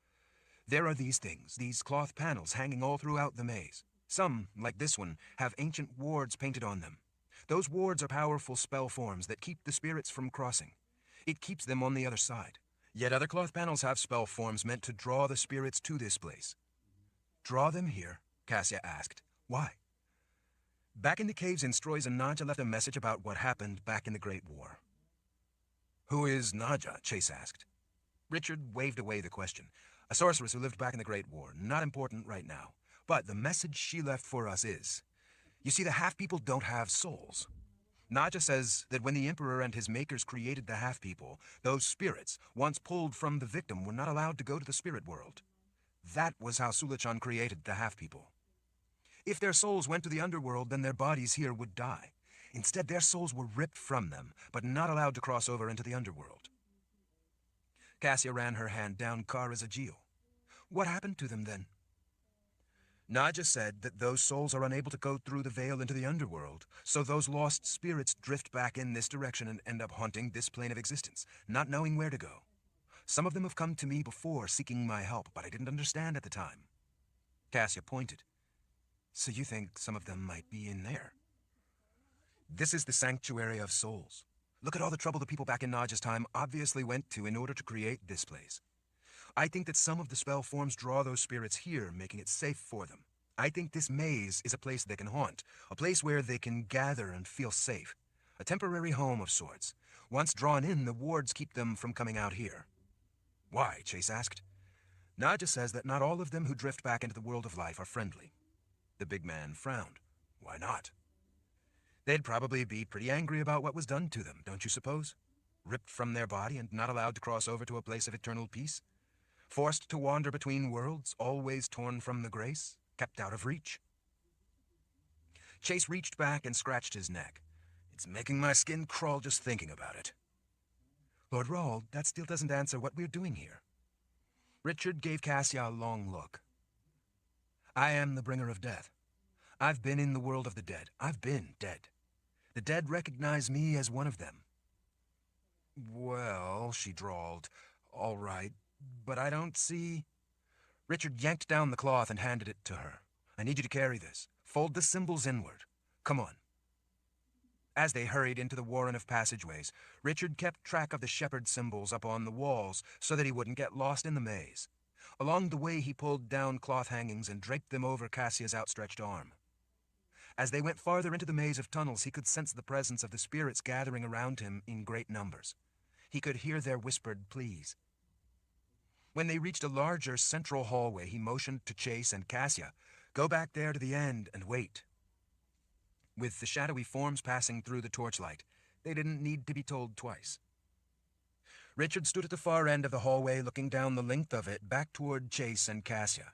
There are these things, these cloth panels hanging all throughout the maze. Some, like this one, have ancient wards painted on them. Those wards are powerful spell forms that keep the spirits from crossing. It keeps them on the other side. Yet other cloth panels have spell forms meant to draw the spirits to this place. Draw them here? Cassia asked. Why? Back in the caves in Stroy's, Naja left a message about what happened back in the Great War. Who is Naja? Chase asked. Richard waved away the question. A sorceress who lived back in the Great War. Not important right now. But the message she left for us is, you see, the half-people don't have souls. Naja says that when the Emperor and his makers created the half-people, those spirits, once pulled from the victim, were not allowed to go to the spirit world. That was how Sulachan created the half-people. If their souls went to the underworld, then their bodies here would die. Instead, their souls were ripped from them, but not allowed to cross over into the underworld. Cassia ran her hand down Kara's Aegil. What happened to them then? Naja said that those souls are unable to go through the veil into the underworld, so those lost spirits drift back in this direction and end up haunting this plane of existence, not knowing where to go. Some of them have come to me before, seeking my help, but I didn't understand at the time. Cassia pointed. So you think some of them might be in there? This is the Sanctuary of Souls. Look at all the trouble the people back in Naja's time obviously went to in order to create this place. I think that some of the spell forms draw those spirits here, making it safe for them. I think this maze is a place they can haunt, a place where they can gather and feel safe. A temporary home of sorts. Once drawn in, the wards keep them from coming out here. Why? Chase asked. Naja says that not all of them who drift back into the world of life are friendly. The big man frowned. Why not? They'd probably be pretty angry about what was done to them, don't you suppose? Ripped from their body and not allowed to cross over to a place of eternal peace? Forced to wander between worlds, always torn from the grace, kept out of reach. Chase reached back and scratched his neck. It's making my skin crawl just thinking about it. Lord Rawld, that still doesn't answer what we're doing here. Richard gave Cassia a long look. I am the bringer of death. I've been in the world of the dead. I've been dead. The dead recognize me as one of them. Well, she drawled, all right, but I don't see... Richard yanked down the cloth and handed it to her. I need you to carry this. Fold the symbols inward. Come on. As they hurried into the warren of passageways, Richard kept track of the shepherd symbols up on the walls so that he wouldn't get lost in the maze. Along the way, he pulled down cloth hangings and draped them over Cassia's outstretched arm. As they went farther into the maze of tunnels, he could sense the presence of the spirits gathering around him in great numbers. He could hear their whispered pleas. When they reached a larger central hallway, he motioned to Chase and Cassia, go back there to the end and wait. With the shadowy forms passing through the torchlight, they didn't need to be told twice. Richard stood at the far end of the hallway, looking down the length of it back toward Chase and Cassia.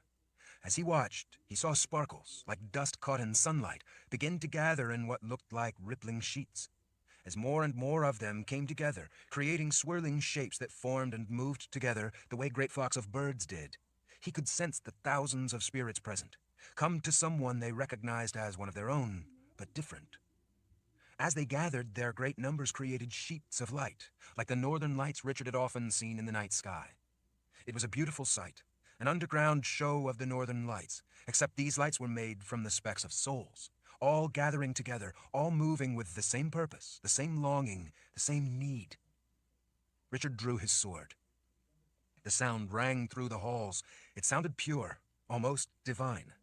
As he watched, he saw sparkles, like dust caught in sunlight, begin to gather in what looked like rippling sheets. As more and more of them came together, creating swirling shapes that formed and moved together the way great flocks of birds did, he could sense the thousands of spirits present, come to someone they recognized as one of their own, but different. As they gathered, their great numbers created sheets of light, like the northern lights Richard had often seen in the night sky. It was a beautiful sight, an underground show of the northern lights, except these lights were made from the specks of souls, all gathering together, all moving with the same purpose, the same longing, the same need. Richard drew his sword. The sound rang through the halls. It sounded pure, almost divine.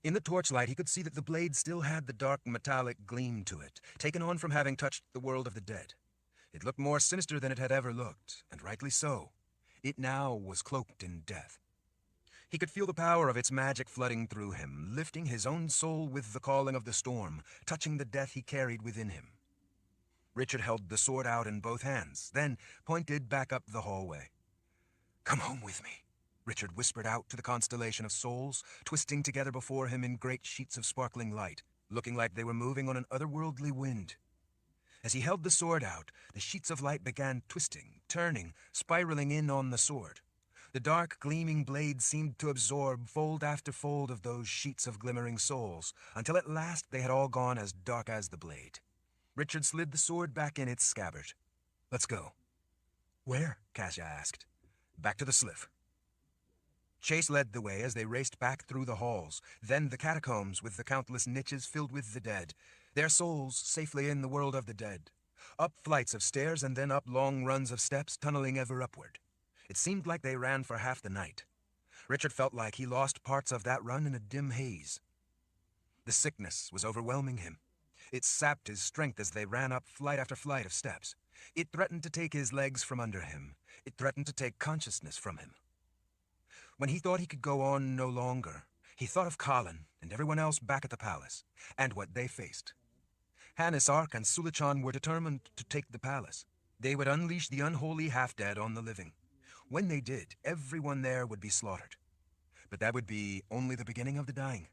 In the torchlight, he could see that the blade still had the dark metallic gleam to it, taken on from having touched the world of the dead. It looked more sinister than it had ever looked, and rightly so. It now was cloaked in death. He could feel the power of its magic flooding through him, lifting his own soul with the calling of the storm, touching the death he carried within him. Richard held the sword out in both hands, then pointed back up the hallway. "Come home with me," Richard whispered out to the constellation of souls, twisting together before him in great sheets of sparkling light, looking like they were moving on an otherworldly wind. As he held the sword out, the sheets of light began twisting, turning, spiraling in on the sword. The dark, gleaming blade seemed to absorb fold after fold of those sheets of glimmering souls, until at last they had all gone as dark as the blade. Richard slid the sword back in its scabbard. "Let's go." "Where?" Cassia asked. "Back to the Sliff." Chase led the way as they raced back through the halls, then the catacombs with the countless niches filled with the dead, their souls safely in the world of the dead. Up flights of stairs and then up long runs of steps, tunneling ever upward. It seemed like they ran for half the night. Richard felt like he lost parts of that run in a dim haze. The sickness was overwhelming him. It sapped his strength as they ran up flight after flight of steps. It threatened to take his legs from under him. It threatened to take consciousness from him. When he thought he could go on no longer, he thought of Kahlan and everyone else back at the palace, and what they faced. Hanisark and Sulichan were determined to take the palace. They would unleash the unholy half-dead on the living. When they did, everyone there would be slaughtered. But that would be only the beginning of the dying.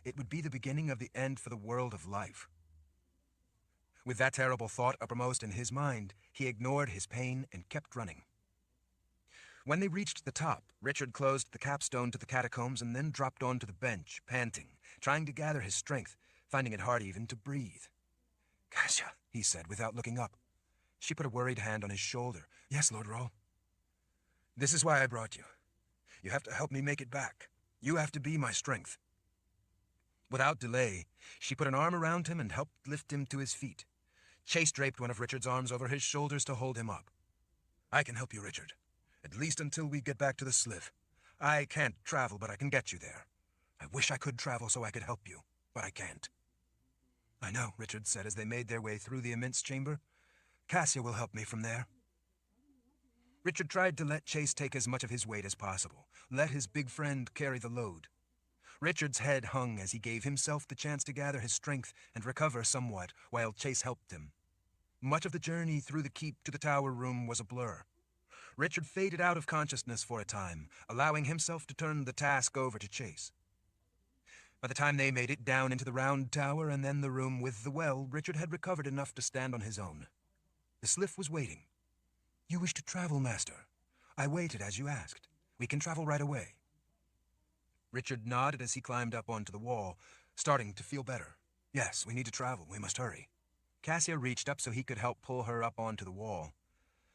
It would be the beginning of the end for the world of life. With that terrible thought uppermost in his mind, he ignored his pain and kept running. When they reached the top, Richard closed the capstone to the catacombs and then dropped onto the bench, panting, trying to gather his strength, finding it hard even to breathe. "Cassia," he said without looking up. She put a worried hand on his shoulder. "Yes, Lord Rawl." "This is why I brought you. You have to help me make it back. You have to be my strength." Without delay, she put an arm around him and helped lift him to his feet. Chase draped one of Richard's arms over his shoulders to hold him up. "I can help you, Richard. At least until we get back to the Sliff. I can't travel, but I can get you there. I wish I could travel so I could help you, but I can't." "I know," Richard said as they made their way through the immense chamber. "Cassia will help me from there." Richard tried to let Chase take as much of his weight as possible, let his big friend carry the load. Richard's head hung as he gave himself the chance to gather his strength and recover somewhat while Chase helped him. Much of the journey through the keep to the tower room was a blur. Richard faded out of consciousness for a time, allowing himself to turn the task over to Chase. By the time they made it down into the round tower and then the room with the well, Richard had recovered enough to stand on his own. The Sliff was waiting. "You wish to travel, Master? I waited as you asked. We can travel right away." Richard nodded as he climbed up onto the wall, starting to feel better. "Yes, we need to travel. We must hurry." Cassia reached up so he could help pull her up onto the wall.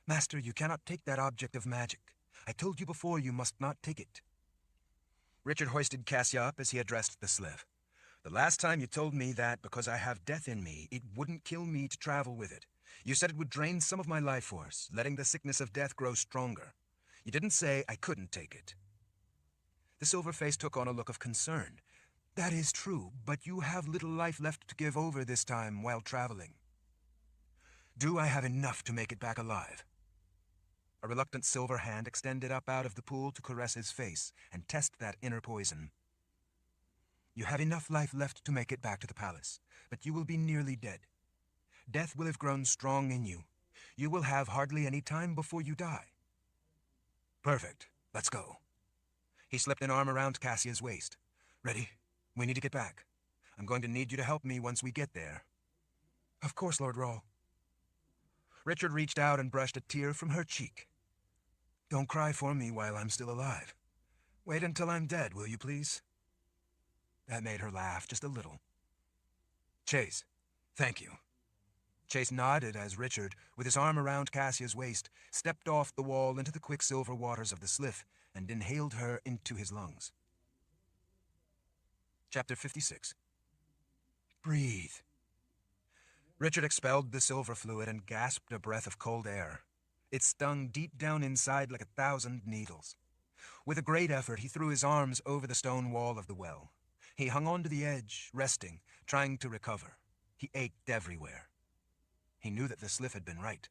"Master, you cannot take that object of magic. I told you before you must not take it." Richard hoisted Cassia up as he addressed the Sliff. "The last time you told me that because I have death in me, it wouldn't kill me to travel with it. You said it would drain some of my life force, letting the sickness of death grow stronger. You didn't say I couldn't take it." The silver face took on a look of concern. "That is true, but you have little life left to give over this time while traveling. Do I have enough to make it back alive?" A reluctant silver hand extended up out of the pool to caress his face and test that inner poison. "You have enough life left to make it back to the palace, but you will be nearly dead. Death will have grown strong in you. You will have hardly any time before you die." "Perfect. Let's go." He slipped an arm around Cassia's waist. "Ready? We need to get back. I'm going to need you to help me once we get there." "Of course, Lord Rawl." Richard reached out and brushed a tear from her cheek. "Don't cry for me while I'm still alive. Wait until I'm dead, will you please?" That made her laugh just a little. "Chase, thank you." Chase nodded as Richard, with his arm around Cassia's waist, stepped off the wall into the quicksilver waters of the Sliff and inhaled her into his lungs. Chapter 56. Breathe. Richard expelled the silver fluid and gasped a breath of cold air. It stung deep down inside like 1,000 needles. With a great effort, he threw his arms over the stone wall of the well. He hung on to the edge, resting, trying to recover. He ached everywhere. He knew that the Sliff had been right.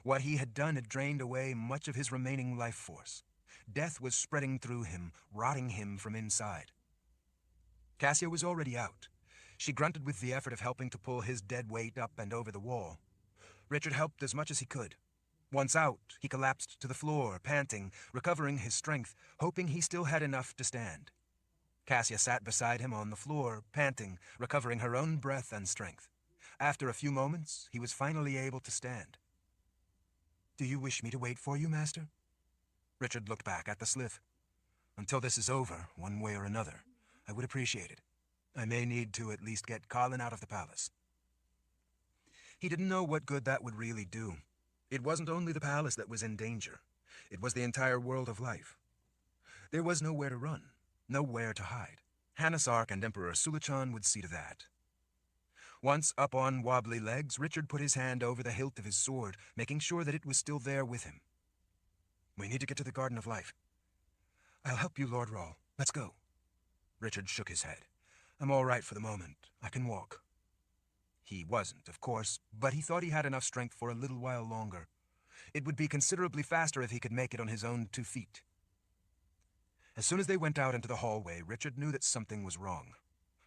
What he had done had drained away much of his remaining life force. Death was spreading through him, rotting him from inside. Cassia was already out. She grunted with the effort of helping to pull his dead weight up and over the wall. Richard helped as much as he could. Once out, he collapsed to the floor, panting, recovering his strength, hoping he still had enough to stand. Cassia sat beside him on the floor, panting, recovering her own breath and strength. After a few moments, he was finally able to stand. "Do you wish me to wait for you, Master?" Richard looked back at the slith. "Until this is over, one way or another, I would appreciate it. I may need to at least get Kahlan out of the palace." He didn't know what good that would really do. It wasn't only the palace that was in danger. It was the entire world of life. There was nowhere to run, nowhere to hide. Hanasark and Emperor Sulichan would see to that. Once up on wobbly legs, Richard put his hand over the hilt of his sword, making sure that it was still there with him. "We need to get to the Garden of Life." "I'll help you, Lord Rahl. Let's go." Richard shook his head. "I'm all right for the moment. I can walk." He wasn't, of course, but he thought he had enough strength for a little while longer. It would be considerably faster if he could make it on his own 2 feet. As soon as they went out into the hallway, Richard knew that something was wrong.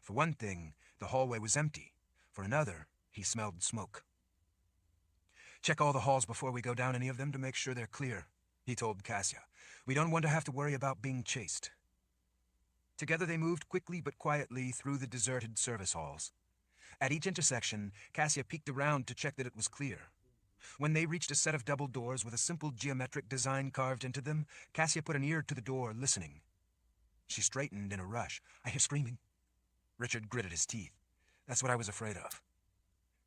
For one thing, the hallway was empty. For another, he smelled smoke. "Check all the halls before we go down any of them to make sure they're clear," he told Cassia. "We don't want to have to worry about being chased." Together they moved quickly but quietly through the deserted service halls. At each intersection, Cassia peeked around to check that it was clear. When they reached a set of double doors with a simple geometric design carved into them, Cassia put an ear to the door, listening. She straightened in a rush. "I hear screaming." Richard gritted his teeth. "That's what I was afraid of."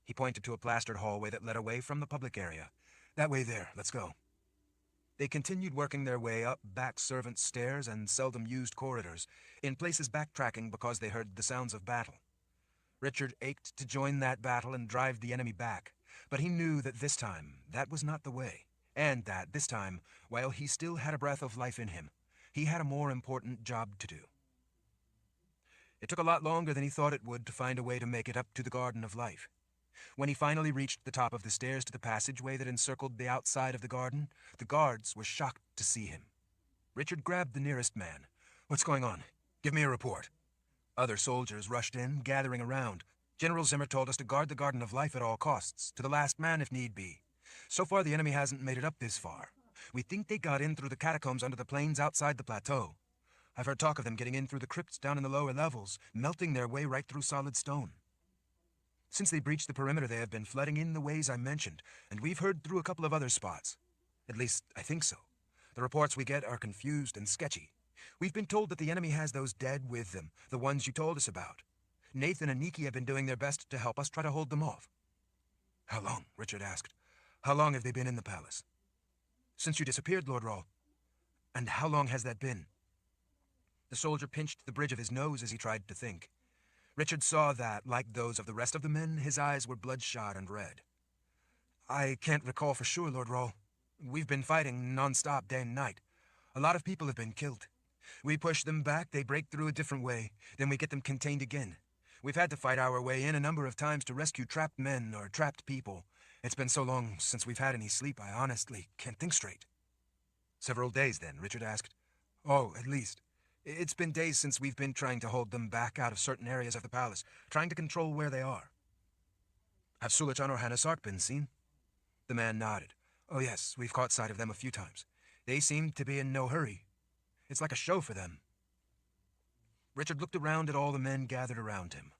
He pointed to a plastered hallway that led away from the public area. "That way there. Let's go." They continued working their way up back servant stairs and seldom-used corridors, in places backtracking because they heard the sounds of battle. Richard ached to join that battle and drive the enemy back, but he knew that this time that was not the way, and that this time, while he still had a breath of life in him, he had a more important job to do. It took a lot longer than he thought it would to find a way to make it up to the Garden of Life. When he finally reached the top of the stairs to the passageway that encircled the outside of the garden, the guards were shocked to see him. Richard grabbed the nearest man. "What's going on? Give me a report." Other soldiers rushed in, gathering around. "General Zimmer told us to guard the Garden of Life at all costs, to the last man if need be. So far the enemy hasn't made it up this far. We think they got in through the catacombs under the plains outside the plateau. I've heard talk of them getting in through the crypts down in the lower levels, melting their way right through solid stone. Since they breached the perimeter, they have been flooding in the ways I mentioned, and we've heard through a couple of other spots. At least, I think so. The reports we get are confused and sketchy. We've been told that the enemy has those dead with them, the ones you told us about. Nathan and Nikki have been doing their best to help us try to hold them off." "How long?" Richard asked. "How long have they been in the palace?" "Since you disappeared, Lord Rahl." "And how long has that been?" The soldier pinched the bridge of his nose as he tried to think. Richard saw that, like those of the rest of the men, his eyes were bloodshot and red. "I can't recall for sure, Lord Rahl. We've been fighting non-stop day and night. A lot of people have been killed. We push them back, they break through a different way, then we get them contained again. We've had to fight our way in a number of times to rescue trapped men or trapped people. It's been so long since we've had any sleep, I honestly can't think straight." "Several days, then?" Richard asked. "Oh, at least. It's been days since we've been trying to hold them back out of certain areas of the palace, trying to control where they are." "Have Sulichan or Hanasark been seen?" The man nodded. "Oh yes, we've caught sight of them a few times. They seem to be in no hurry. It's like a show for them." Richard looked around at all the men gathered around him.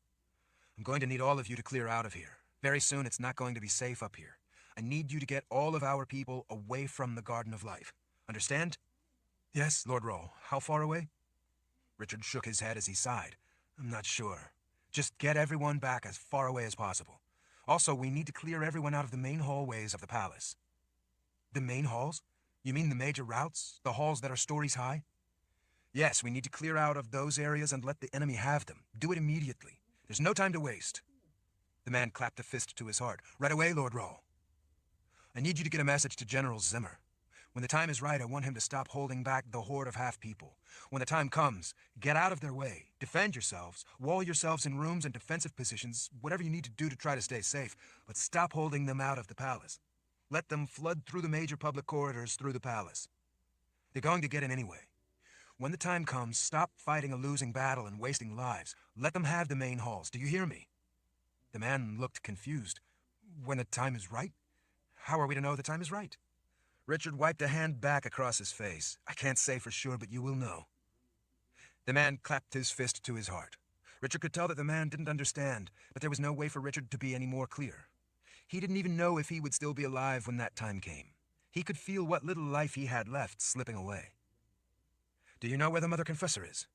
"I'm going to need all of you to clear out of here. Very soon it's not going to be safe up here. I need you to get all of our people away from the Garden of Life. Understand?" "Yes, Lord Rahl. How far away?" Richard shook his head as he sighed. "I'm not sure. Just get everyone back as far away as possible. Also, we need to clear everyone out of the main hallways of the palace." "The main halls? You mean the major routes? The halls that are stories high?" "Yes, we need to clear out of those areas and let the enemy have them. Do it immediately. There's no time to waste." The man clapped a fist to his heart. "Right away, Lord Rahl. I need you to get a message to General Zimmer. When the time is right, I want him to stop holding back the horde of half-people. When the time comes, get out of their way. Defend yourselves. Wall yourselves in rooms and defensive positions, whatever you need to do to try to stay safe, but stop holding them out of the palace. Let them flood through the major public corridors through the palace. They're going to get in anyway. When the time comes, stop fighting a losing battle and wasting lives. Let them have the main halls. Do you hear me?" The man looked confused. "When the time is right?" How are we to know the time is right? Richard wiped a hand back across his face. I can't say for sure, but you will know. The man clapped his fist to his heart. Richard could tell that the man didn't understand, but there was no way for Richard to be any more clear. He didn't even know if he would still be alive when that time came. He could feel what little life he had left slipping away. Do you know where the Mother Confessor is?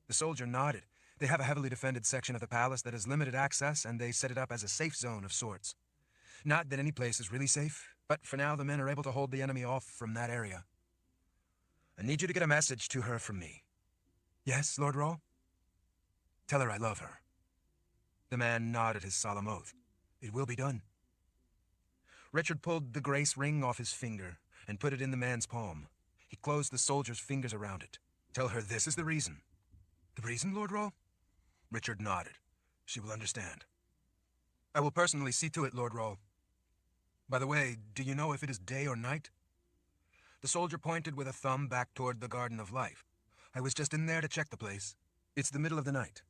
The soldier nodded. They have a heavily defended section of the palace that has limited access, and they set it up as a safe zone of sorts. Not that any place is really safe, but for now the men are able to hold the enemy off from that area. I need you to get a message to her from me. Yes, Lord Rawle? Tell her I love her. The man nodded his solemn oath. It will be done. Richard pulled the grace ring off his finger and put it in the man's palm. He closed the soldier's fingers around it. Tell her this is the reason. The reason, Lord Rawle? Richard nodded. She will understand. I will personally see to it, Lord Rawle. By the way, do you know if it is day or night? The soldier pointed with a thumb back toward the Garden of Life. I was just in there to check the place. It's the middle of the night.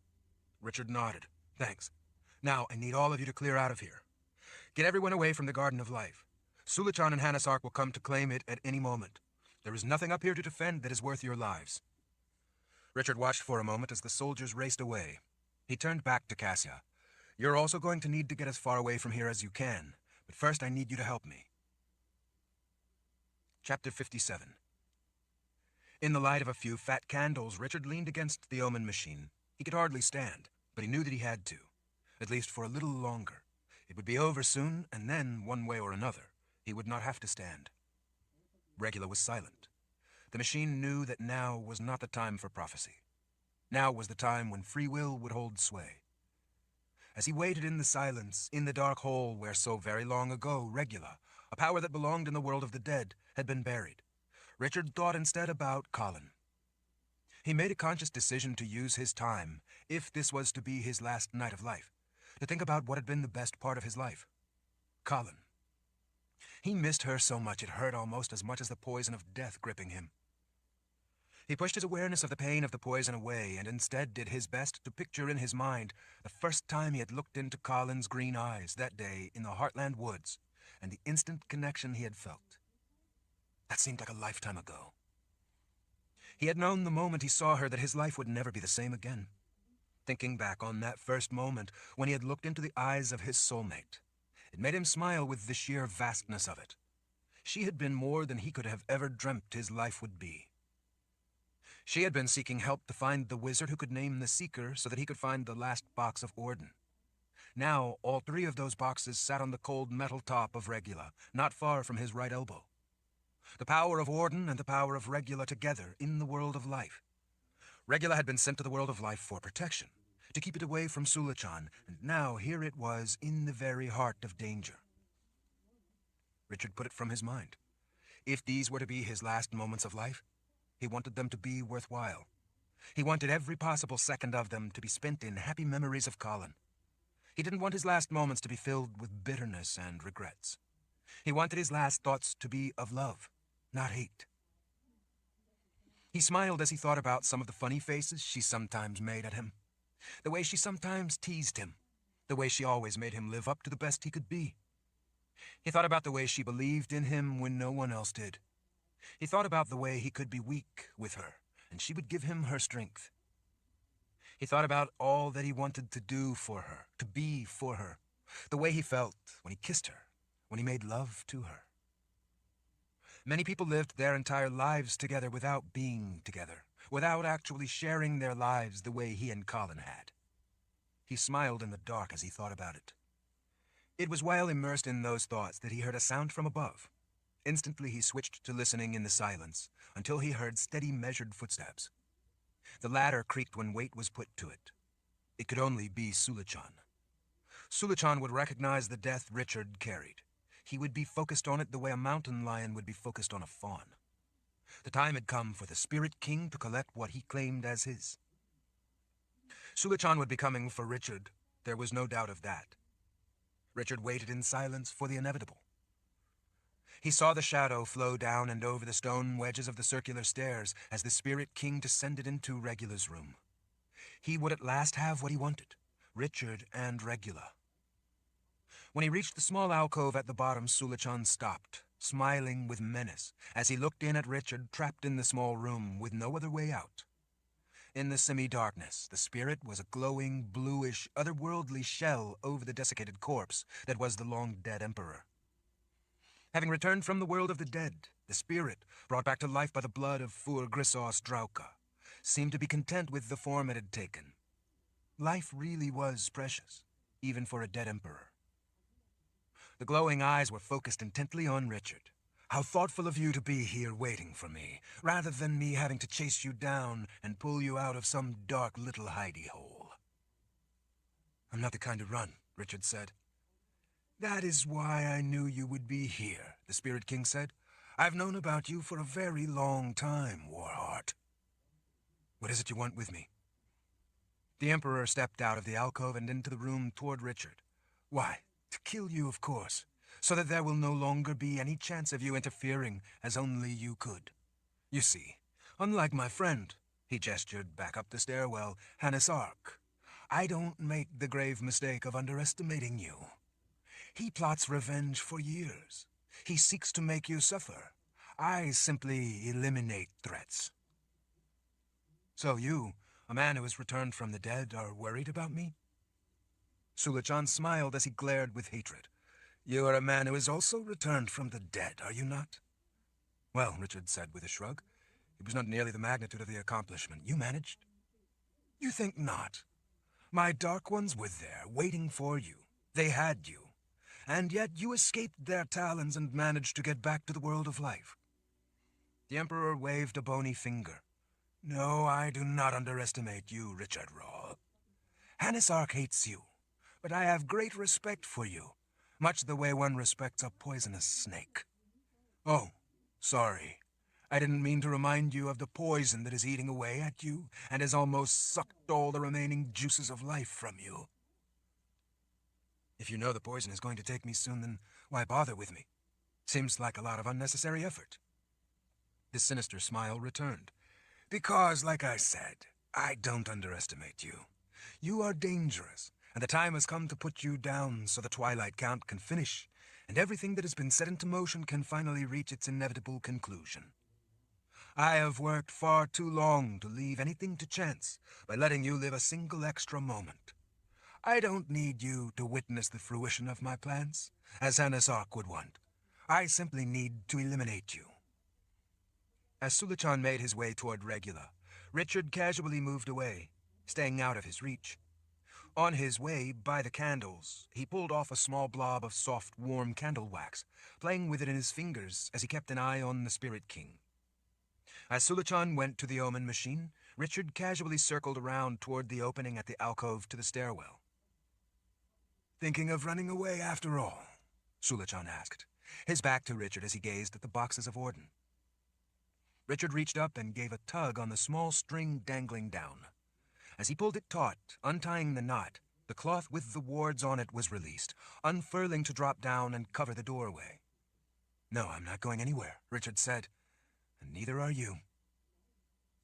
Richard nodded. Thanks. Now, I need all of you to clear out of here. Get everyone away from the Garden of Life. Sulichan and Hanasark will come to claim it at any moment. There is nothing up here to defend that is worth your lives. Richard watched for a moment as the soldiers raced away. He turned back to Cassia. You're also going to need to get as far away from here as you can, but first I need you to help me. Chapter 57. In the light of a few fat candles, Richard leaned against the Omen machine. He could hardly stand, but he knew that he had to, at least for a little longer. It would be over soon, and then, one way or another, he would not have to stand. Regula was silent. The machine knew that now was not the time for prophecy. Now was the time when free will would hold sway. As he waited in the silence, in the dark hole where so very long ago Regula, a power that belonged in the world of the dead, had been buried, Richard thought instead about Kahlan. He made a conscious decision to use his time, if this was to be his last night of life, to think about what had been the best part of his life. Kahlan. He missed her so much it hurt almost as much as the poison of death gripping him. He pushed his awareness of the pain of the poison away and instead did his best to picture in his mind the first time he had looked into Kahlan's green eyes that day in the Heartland woods and the instant connection he had felt. That seemed like a lifetime ago. He had known the moment he saw her that his life would never be the same again. Thinking back on that first moment when he had looked into the eyes of his soulmate, it made him smile with the sheer vastness of it. She had been more than he could have ever dreamt his life would be. She had been seeking help to find the wizard who could name the Seeker so that he could find the last box of Orden. Now, all three of those boxes sat on the cold metal top of Regula, not far from his right elbow. The power of Orden and the power of Regula together in the world of life. Regula had been sent to the world of life for protection, to keep it away from Sulichan, and now here it was in the very heart of danger. Richard put it from his mind. If these were to be his last moments of life, he wanted them to be worthwhile. He wanted every possible second of them to be spent in happy memories of Kahlan. He didn't want his last moments to be filled with bitterness and regrets. He wanted his last thoughts to be of love, not hate. He smiled as he thought about some of the funny faces she sometimes made at him, the way she sometimes teased him, the way she always made him live up to the best he could be. He thought about the way she believed in him when no one else did. He thought about the way he could be weak with her, and she would give him her strength. He thought about all that he wanted to do for her, to be for her, the way he felt when he kissed her, when he made love to her. Many people lived their entire lives together without being together, without actually sharing their lives the way he and Kahlan had. He smiled in the dark as he thought about it. It was while immersed in those thoughts that he heard a sound from above. Instantly he switched to listening in the silence, until he heard steady, measured footsteps. The ladder creaked when weight was put to it. It could only be Sulichan. Sulichan would recognize the death Richard carried. He would be focused on it the way a mountain lion would be focused on a fawn. The time had come for the Spirit King to collect what he claimed as his. Sulichan would be coming for Richard. There was no doubt of that. Richard waited in silence for the inevitable. He saw the shadow flow down and over the stone wedges of the circular stairs as the Spirit King descended into Regula's room. He would at last have what he wanted, Richard and Regula. When he reached the small alcove at the bottom, Sulichan stopped, smiling with menace, as he looked in at Richard trapped in the small room with no other way out. In the semi-darkness, the spirit was a glowing, bluish, otherworldly shell over the desiccated corpse that was the long-dead emperor. Having returned from the world of the dead, the spirit, brought back to life by the blood of Fur Grissos Drauka, seemed to be content with the form it had taken. Life really was precious, even for a dead emperor. The glowing eyes were focused intently on Richard. How thoughtful of you to be here waiting for me, rather than me having to chase you down and pull you out of some dark little hidey hole. I'm not the kind to run, Richard said. That is why I knew you would be here, the Spirit King said. I've known about you for a very long time, Warheart. What is it you want with me? The Emperor stepped out of the alcove and into the room toward Richard. Why, to kill you, of course, so that there will no longer be any chance of you interfering as only you could. You see, unlike my friend, he gestured back up the stairwell, Hannes Ark, I don't make the grave mistake of underestimating you. He plots revenge for years. He seeks to make you suffer. I simply eliminate threats. So you, a man who has returned from the dead, are worried about me? Sulichan smiled as he glared with hatred. You are a man who has also returned from the dead, are you not? Well, Richard said with a shrug, it was not nearly the magnitude of the accomplishment you managed. You think not. My Dark Ones were there, waiting for you. They had you. And yet you escaped their talons and managed to get back to the world of life. The Emperor waved a bony finger. No, I do not underestimate you, Richard Rahl. Hannes Ark hates you, but I have great respect for you, much the way one respects a poisonous snake. Oh, sorry. I didn't mean to remind you of the poison that is eating away at you and has almost sucked all the remaining juices of life from you. If you know the poison is going to take me soon, then why bother with me? Seems like a lot of unnecessary effort. The sinister smile returned. Because, like I said, I don't underestimate you. You are dangerous, and the time has come to put you down so the Twilight Count can finish, and everything that has been set into motion can finally reach its inevitable conclusion. I have worked far too long to leave anything to chance by letting you live a single extra moment. I don't need you to witness the fruition of my plans, as Hannes Ark would want. I simply need to eliminate you. As Sulichan made his way toward Regula, Richard casually moved away, staying out of his reach. On his way, by the candles, he pulled off a small blob of soft, warm candle wax, playing with it in his fingers as he kept an eye on the Spirit King. As Sulichan went to the omen machine, Richard casually circled around toward the opening at the alcove to the stairwell. Thinking of running away after all? Sulichan asked, his back to Richard as he gazed at the boxes of Orden. Richard reached up and gave a tug on the small string dangling down. As he pulled it taut, untying the knot, the cloth with the wards on it was released, unfurling to drop down and cover the doorway. No, I'm not going anywhere, Richard said, and neither are you.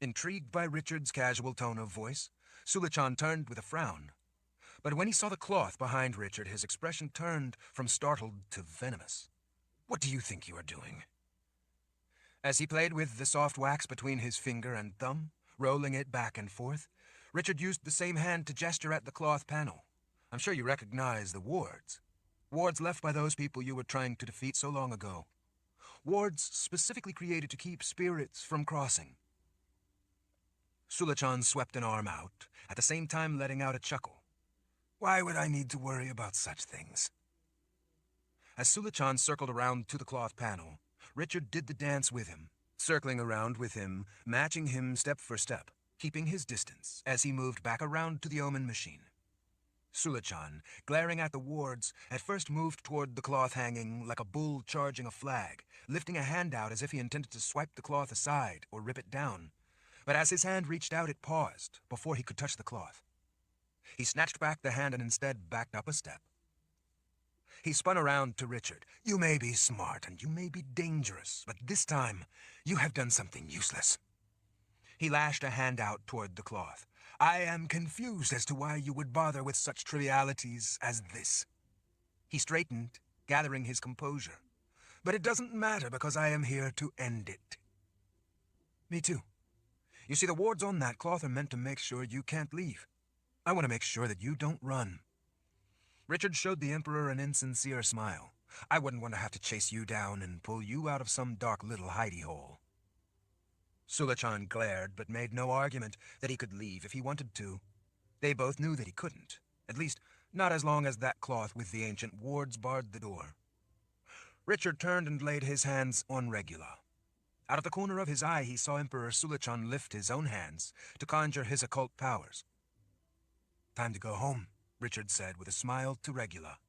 Intrigued by Richard's casual tone of voice, Sulichan turned with a frown. But when he saw the cloth behind Richard, his expression turned from startled to venomous. What do you think you are doing? As he played with the soft wax between his finger and thumb, rolling it back and forth, Richard used the same hand to gesture at the cloth panel. I'm sure you recognize the wards. Wards left by those people you were trying to defeat so long ago. Wards specifically created to keep spirits from crossing. Sulichan swept an arm out, at the same time letting out a chuckle. Why would I need to worry about such things? As Sulichan circled around to the cloth panel, Richard did the dance with him, circling around with him, matching him step for step, keeping his distance as he moved back around to the omen machine. Sulichan, glaring at the wards, at first moved toward the cloth hanging like a bull charging a flag, lifting a hand out as if he intended to swipe the cloth aside or rip it down. But as his hand reached out, it paused before he could touch the cloth. He snatched back the hand and instead backed up a step. He spun around to Richard. You may be smart and you may be dangerous, but this time you have done something useless. He lashed a hand out toward the cloth. I am confused as to why you would bother with such trivialities as this. He straightened, gathering his composure. But it doesn't matter because I am here to end it. Me too. You see, the wards on that cloth are meant to make sure you can't leave. I want to make sure that you don't run. Richard showed the Emperor an insincere smile. I wouldn't want to have to chase you down and pull you out of some dark little hidey hole. Sulichan glared, but made no argument that he could leave if he wanted to. They both knew that he couldn't. At least, not as long as that cloth with the ancient wards barred the door. Richard turned and laid his hands on Regula. Out of the corner of his eye, he saw Emperor Sulichan lift his own hands to conjure his occult powers. "Time to go home," Richard said with a smile to Regula.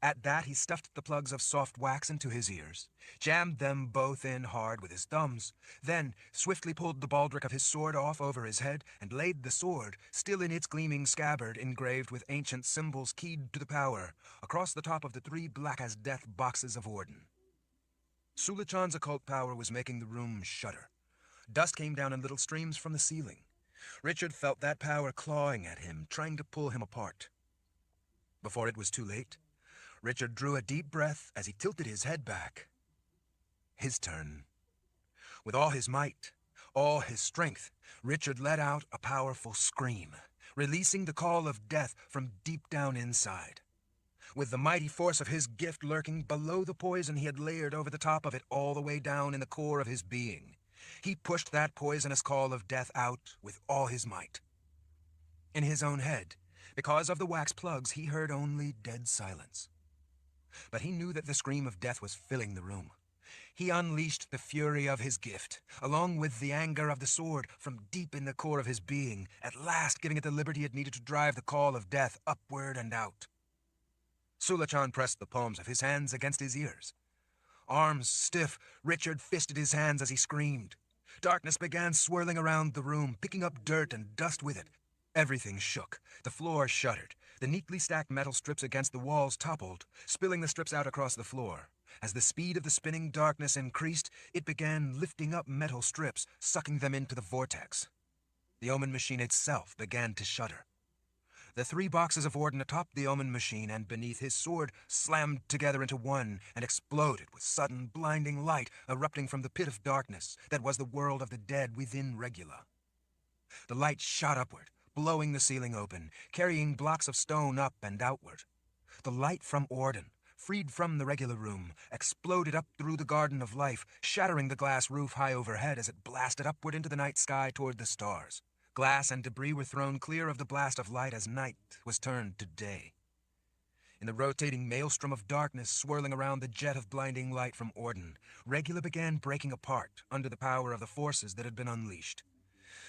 At that, he stuffed the plugs of soft wax into his ears, jammed them both in hard with his thumbs, then swiftly pulled the baldric of his sword off over his head and laid the sword, still in its gleaming scabbard engraved with ancient symbols keyed to the power, across the top of the 3 black-as-death boxes of Orden. Sulichan's occult power was making the room shudder. Dust came down in little streams from the ceiling. Richard felt that power clawing at him, trying to pull him apart. Before it was too late, Richard drew a deep breath as he tilted his head back. His turn. With all his might, all his strength, Richard let out a powerful scream, releasing the call of death from deep down inside. With the mighty force of his gift lurking below the poison he had layered over the top of it all the way down in the core of his being, he pushed that poisonous call of death out with all his might. In his own head, because of the wax plugs, he heard only dead silence. But he knew that the scream of death was filling the room. He unleashed the fury of his gift, along with the anger of the sword, from deep in the core of his being, at last giving it the liberty it needed to drive the call of death upward and out. Sulichan pressed the palms of his hands against his ears. Arms stiff, Richard fisted his hands as he screamed. Darkness began swirling around the room, picking up dirt and dust with it. Everything shook. The floor shuddered. The neatly stacked metal strips against the walls toppled, spilling the strips out across the floor. As the speed of the spinning darkness increased, it began lifting up metal strips, sucking them into the vortex. The Omen machine itself began to shudder. The 3 boxes of Orden atop the Omen machine and beneath his sword slammed together into one and exploded with sudden, blinding light erupting from the pit of darkness that was the world of the dead within Regula. The light shot upward, blowing the ceiling open, carrying blocks of stone up and outward. The light from Orden, freed from the regular room, exploded up through the Garden of Life, shattering the glass roof high overhead as it blasted upward into the night sky toward the stars. Glass and debris were thrown clear of the blast of light as night was turned to day. In the rotating maelstrom of darkness swirling around the jet of blinding light from Orden, Regula began breaking apart under the power of the forces that had been unleashed.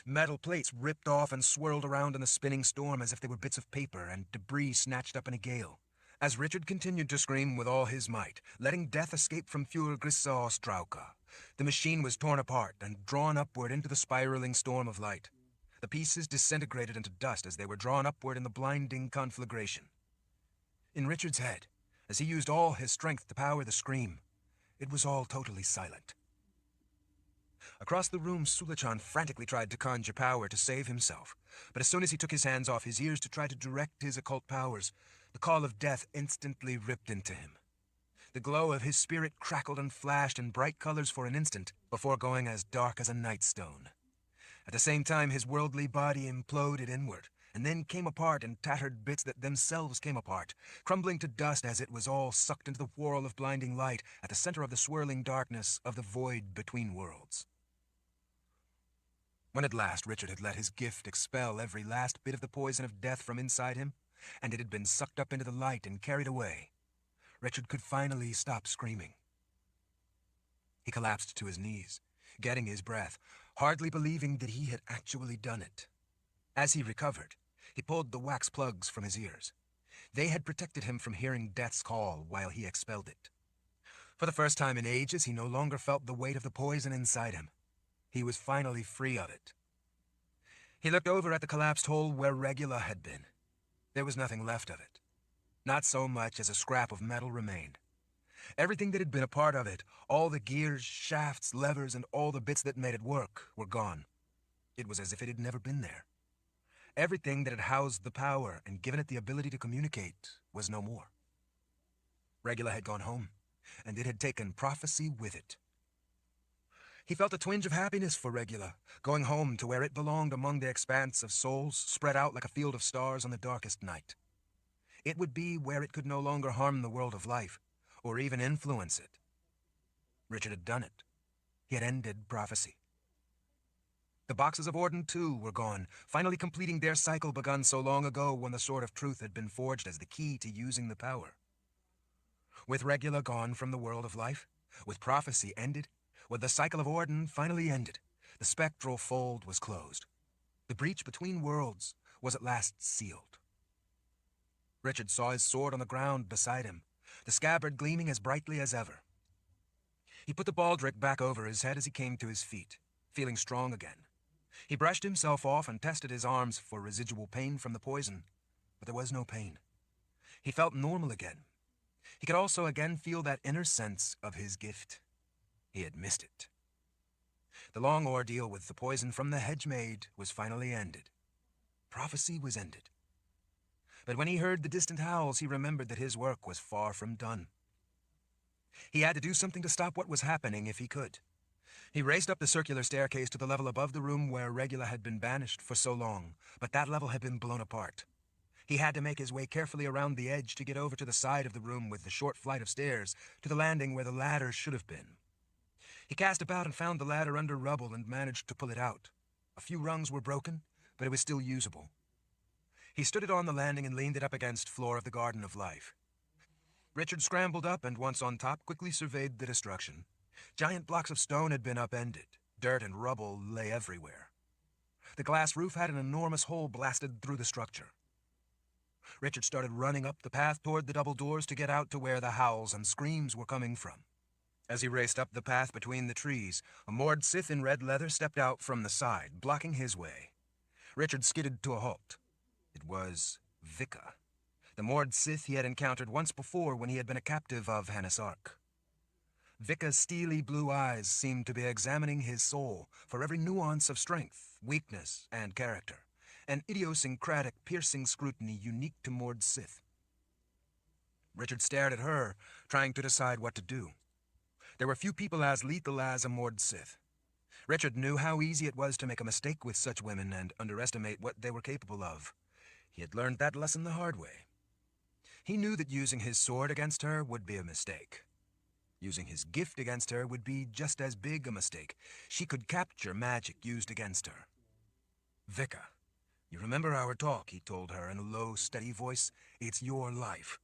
Metal plates ripped off and swirled around in the spinning storm as if they were bits of paper and debris snatched up in a gale. As Richard continued to scream with all his might, letting death escape from Fuhrer Grissaw Strauka, the machine was torn apart and drawn upward into the spiraling storm of light. The pieces disintegrated into dust as they were drawn upward in the blinding conflagration. In Richard's head, as he used all his strength to power the scream, it was all totally silent. Across the room, Sulichan frantically tried to conjure power to save himself, but as soon as he took his hands off his ears to try to direct his occult powers, the call of death instantly ripped into him. The glow of his spirit crackled and flashed in bright colors for an instant before going as dark as a nightstone. At the same time, his worldly body imploded inward, and then came apart in tattered bits that themselves came apart, crumbling to dust as it was all sucked into the whirl of blinding light at the center of the swirling darkness of the void between worlds. When at last Richard had let his gift expel every last bit of the poison of death from inside him, and it had been sucked up into the light and carried away, Richard could finally stop screaming. He collapsed to his knees, getting his breath, hardly believing that he had actually done it. As he recovered, he pulled the wax plugs from his ears. They had protected him from hearing death's call while he expelled it. For the first time in ages, he no longer felt the weight of the poison inside him. He was finally free of it. He looked over at the collapsed hole where Regula had been. There was nothing left of it. Not so much as a scrap of metal remained. Everything that had been a part of it, all the gears, shafts, levers, and all the bits that made it work, were gone. It was as if it had never been there. Everything that had housed the power and given it the ability to communicate was no more. Regula had gone home, and it had taken prophecy with it. He felt a twinge of happiness for Regula, going home to where it belonged among the expanse of souls spread out like a field of stars on the darkest night. It would be where it could no longer harm the world of life, or even influence it. Richard had done it. He had ended prophecy. The boxes of Orden, too, were gone, finally completing their cycle begun so long ago when the Sword of Truth had been forged as the key to using the power. With Regula gone from the world of life, with prophecy ended, with the cycle of Orden finally ended, the spectral fold was closed. The breach between worlds was at last sealed. Richard saw his sword on the ground beside him, the scabbard gleaming as brightly as ever. He put the baldric back over his head as he came to his feet, feeling strong again. He brushed himself off and tested his arms for residual pain from the poison, but there was no pain. He felt normal again. He could also again feel that inner sense of his gift. He had missed it. The long ordeal with the poison from the hedge maid was finally ended. Prophecy was ended. But when he heard the distant howls, he remembered that his work was far from done. He had to do something to stop what was happening if he could. He raced up the circular staircase to the level above the room where Regula had been banished for so long, but that level had been blown apart. He had to make his way carefully around the edge to get over to the side of the room with the short flight of stairs to the landing where the ladder should have been. He cast about and found the ladder under rubble and managed to pull it out. A few rungs were broken, but it was still usable. He stood it on the landing and leaned it up against floor of the Garden of Life. Richard scrambled up and, once on top, quickly surveyed the destruction. Giant blocks of stone had been upended. Dirt and rubble lay everywhere. The glass roof had an enormous hole blasted through the structure. Richard started running up the path toward the double doors to get out to where the howls and screams were coming from. As he raced up the path between the trees, a Mord Sith in red leather stepped out from the side, blocking his way. Richard skidded to a halt. It was Vika, the Mord Sith he had encountered once before when he had been a captive of Hanisark. Vika's steely blue eyes seemed to be examining his soul for every nuance of strength, weakness, and character, an idiosyncratic, piercing scrutiny unique to Mord Sith. Richard stared at her, trying to decide what to do. There were few people as lethal as a Mord Sith. Richard knew how easy it was to make a mistake with such women and underestimate what they were capable of. He had learned that lesson the hard way. He knew that using his sword against her would be a mistake. Using his gift against her would be just as big a mistake. She could capture magic used against her. Vika, you remember our talk, he told her in a low, steady voice. It's your life.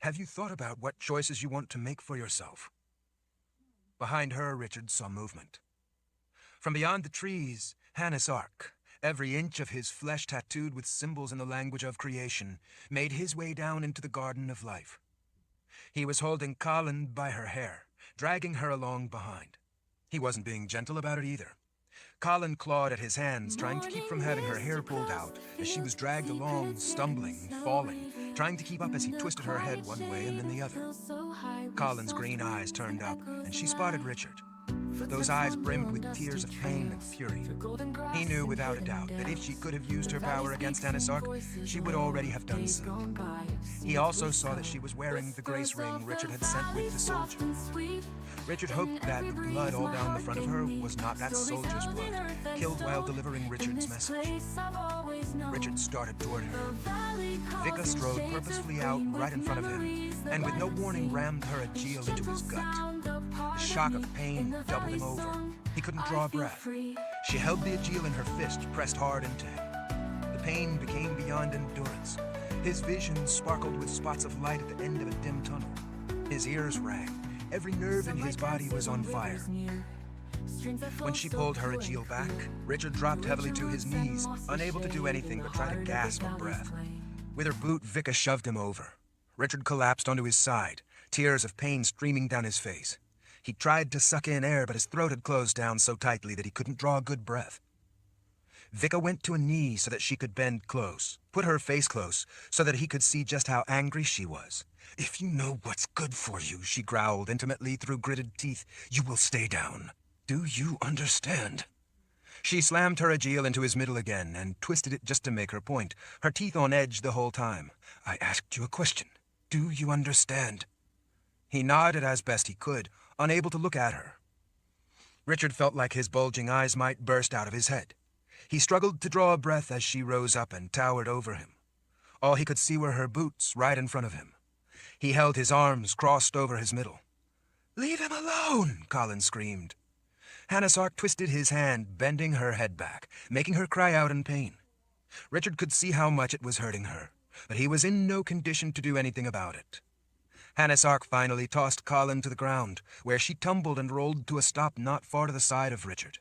Have you thought about what choices you want to make for yourself? Behind her, Richard saw movement. From beyond the trees, Hanisark, every inch of his flesh tattooed with symbols in the language of creation, made his way down into the Garden of Life. He was holding Kahlan by her hair, dragging her along behind. He wasn't being gentle about it either. Kahlan clawed at his hands, trying to keep from having her hair pulled out as she was dragged along, stumbling, falling, trying to keep up as he twisted her head one way and then the other. Kahlan's green eyes turned up, and she spotted Richard. Those eyes brimmed with tears of pain and fury. He knew without a doubt that if she could have used her power against Hanisark, she would already have done so. He also saw that she was wearing the grace ring Richard had sent with the soldier. Richard hoped that the blood all down the front of her was not that soldier's blood, killed while delivering Richard's message. Richard started toward her. Vika strode purposefully out right in front of him, and with no warning rammed her Aegil into his gut. The shock of pain doubled him over. He couldn't draw a breath. She held the Aegil in her fist, pressed hard into him. The pain became beyond endurance. His vision sparkled with spots of light at the end of a dim tunnel. His ears rang. Every nerve in his body was on fire. When she pulled her Aegil back, Richard dropped heavily to his knees, unable to do anything but try to gasp for breath. With her boot, Vika shoved him over. Richard collapsed onto his side, tears of pain streaming down his face. He tried to suck in air, but his throat had closed down so tightly that he couldn't draw a good breath. Vika went to a knee so that she could bend close, put her face close, so that he could see just how angry she was. If you know what's good for you, she growled intimately through gritted teeth, you will stay down. Do you understand? She slammed her Aegil into his middle again and twisted it just to make her point, her teeth on edge the whole time. I asked you a question. Do you understand? He nodded as best he could, unable to look at her. Richard felt like his bulging eyes might burst out of his head. He struggled to draw a breath as she rose up and towered over him. All he could see were her boots right in front of him. He held his arms crossed over his middle. "Leave him alone!" Kahlan screamed. Hanasark twisted his hand, bending her head back, making her cry out in pain. Richard could see how much it was hurting her, but he was in no condition to do anything about it. Hanasark finally tossed Kahlan to the ground, where she tumbled and rolled to a stop not far to the side of Richard.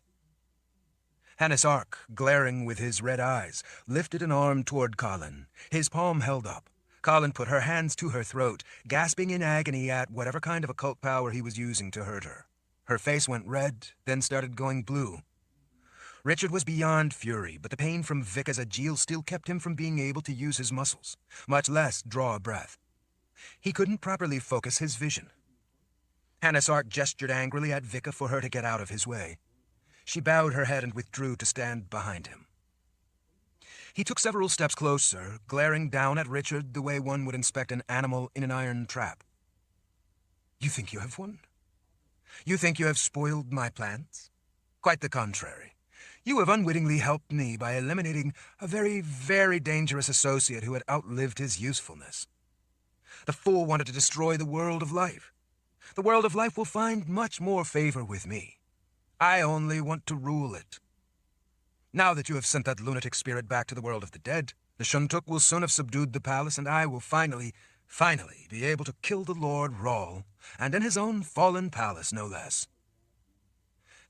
Hanasark, glaring with his red eyes, lifted an arm toward Kahlan, his palm held up. Kahlan put her hands to her throat, gasping in agony at whatever kind of occult power he was using to hurt her. Her face went red, then started going blue. Richard was beyond fury, but the pain from Vika's agil still kept him from being able to use his muscles, much less draw a breath. He couldn't properly focus his vision. Hanasark gestured angrily at Vika for her to get out of his way. She bowed her head and withdrew to stand behind him. He took several steps closer, glaring down at Richard the way one would inspect an animal in an iron trap. "You think you have won? You think you have spoiled my plans? Quite the contrary. You have unwittingly helped me by eliminating a very, very dangerous associate who had outlived his usefulness. The fool wanted to destroy the world of life. The world of life will find much more favor with me. I only want to rule it. Now that you have sent that lunatic spirit back to the world of the dead, the Shuntuk will soon have subdued the palace, and I will finally be able to kill the Lord Rawl, and in his own fallen palace, no less."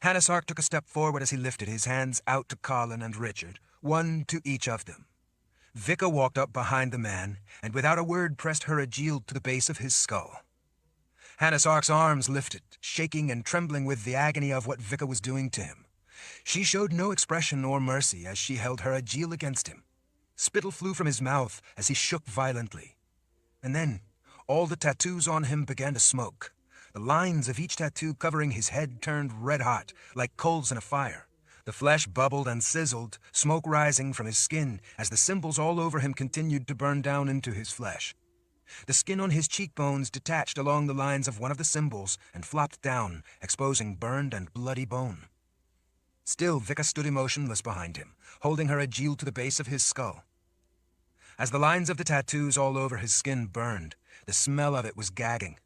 Hanasark took a step forward as he lifted his hands out to Kahlan and Richard, one to each of them. Vika walked up behind the man, and without a word pressed her agil to the base of his skull. Hanasark's arms lifted, shaking and trembling with the agony of what Vika was doing to him. She showed no expression or mercy as she held her agil against him. Spittle flew from his mouth as he shook violently. And then, all the tattoos on him began to smoke. The lines of each tattoo covering his head turned red-hot, like coals in a fire. The flesh bubbled and sizzled, smoke rising from his skin as the symbols all over him continued to burn down into his flesh. The skin on his cheekbones detached along the lines of one of the symbols and flopped down, exposing burned and bloody bone. Still, Vika stood emotionless behind him, holding her agil to the base of his skull. As the lines of the tattoos all over his skin burned, the smell of it was gagging.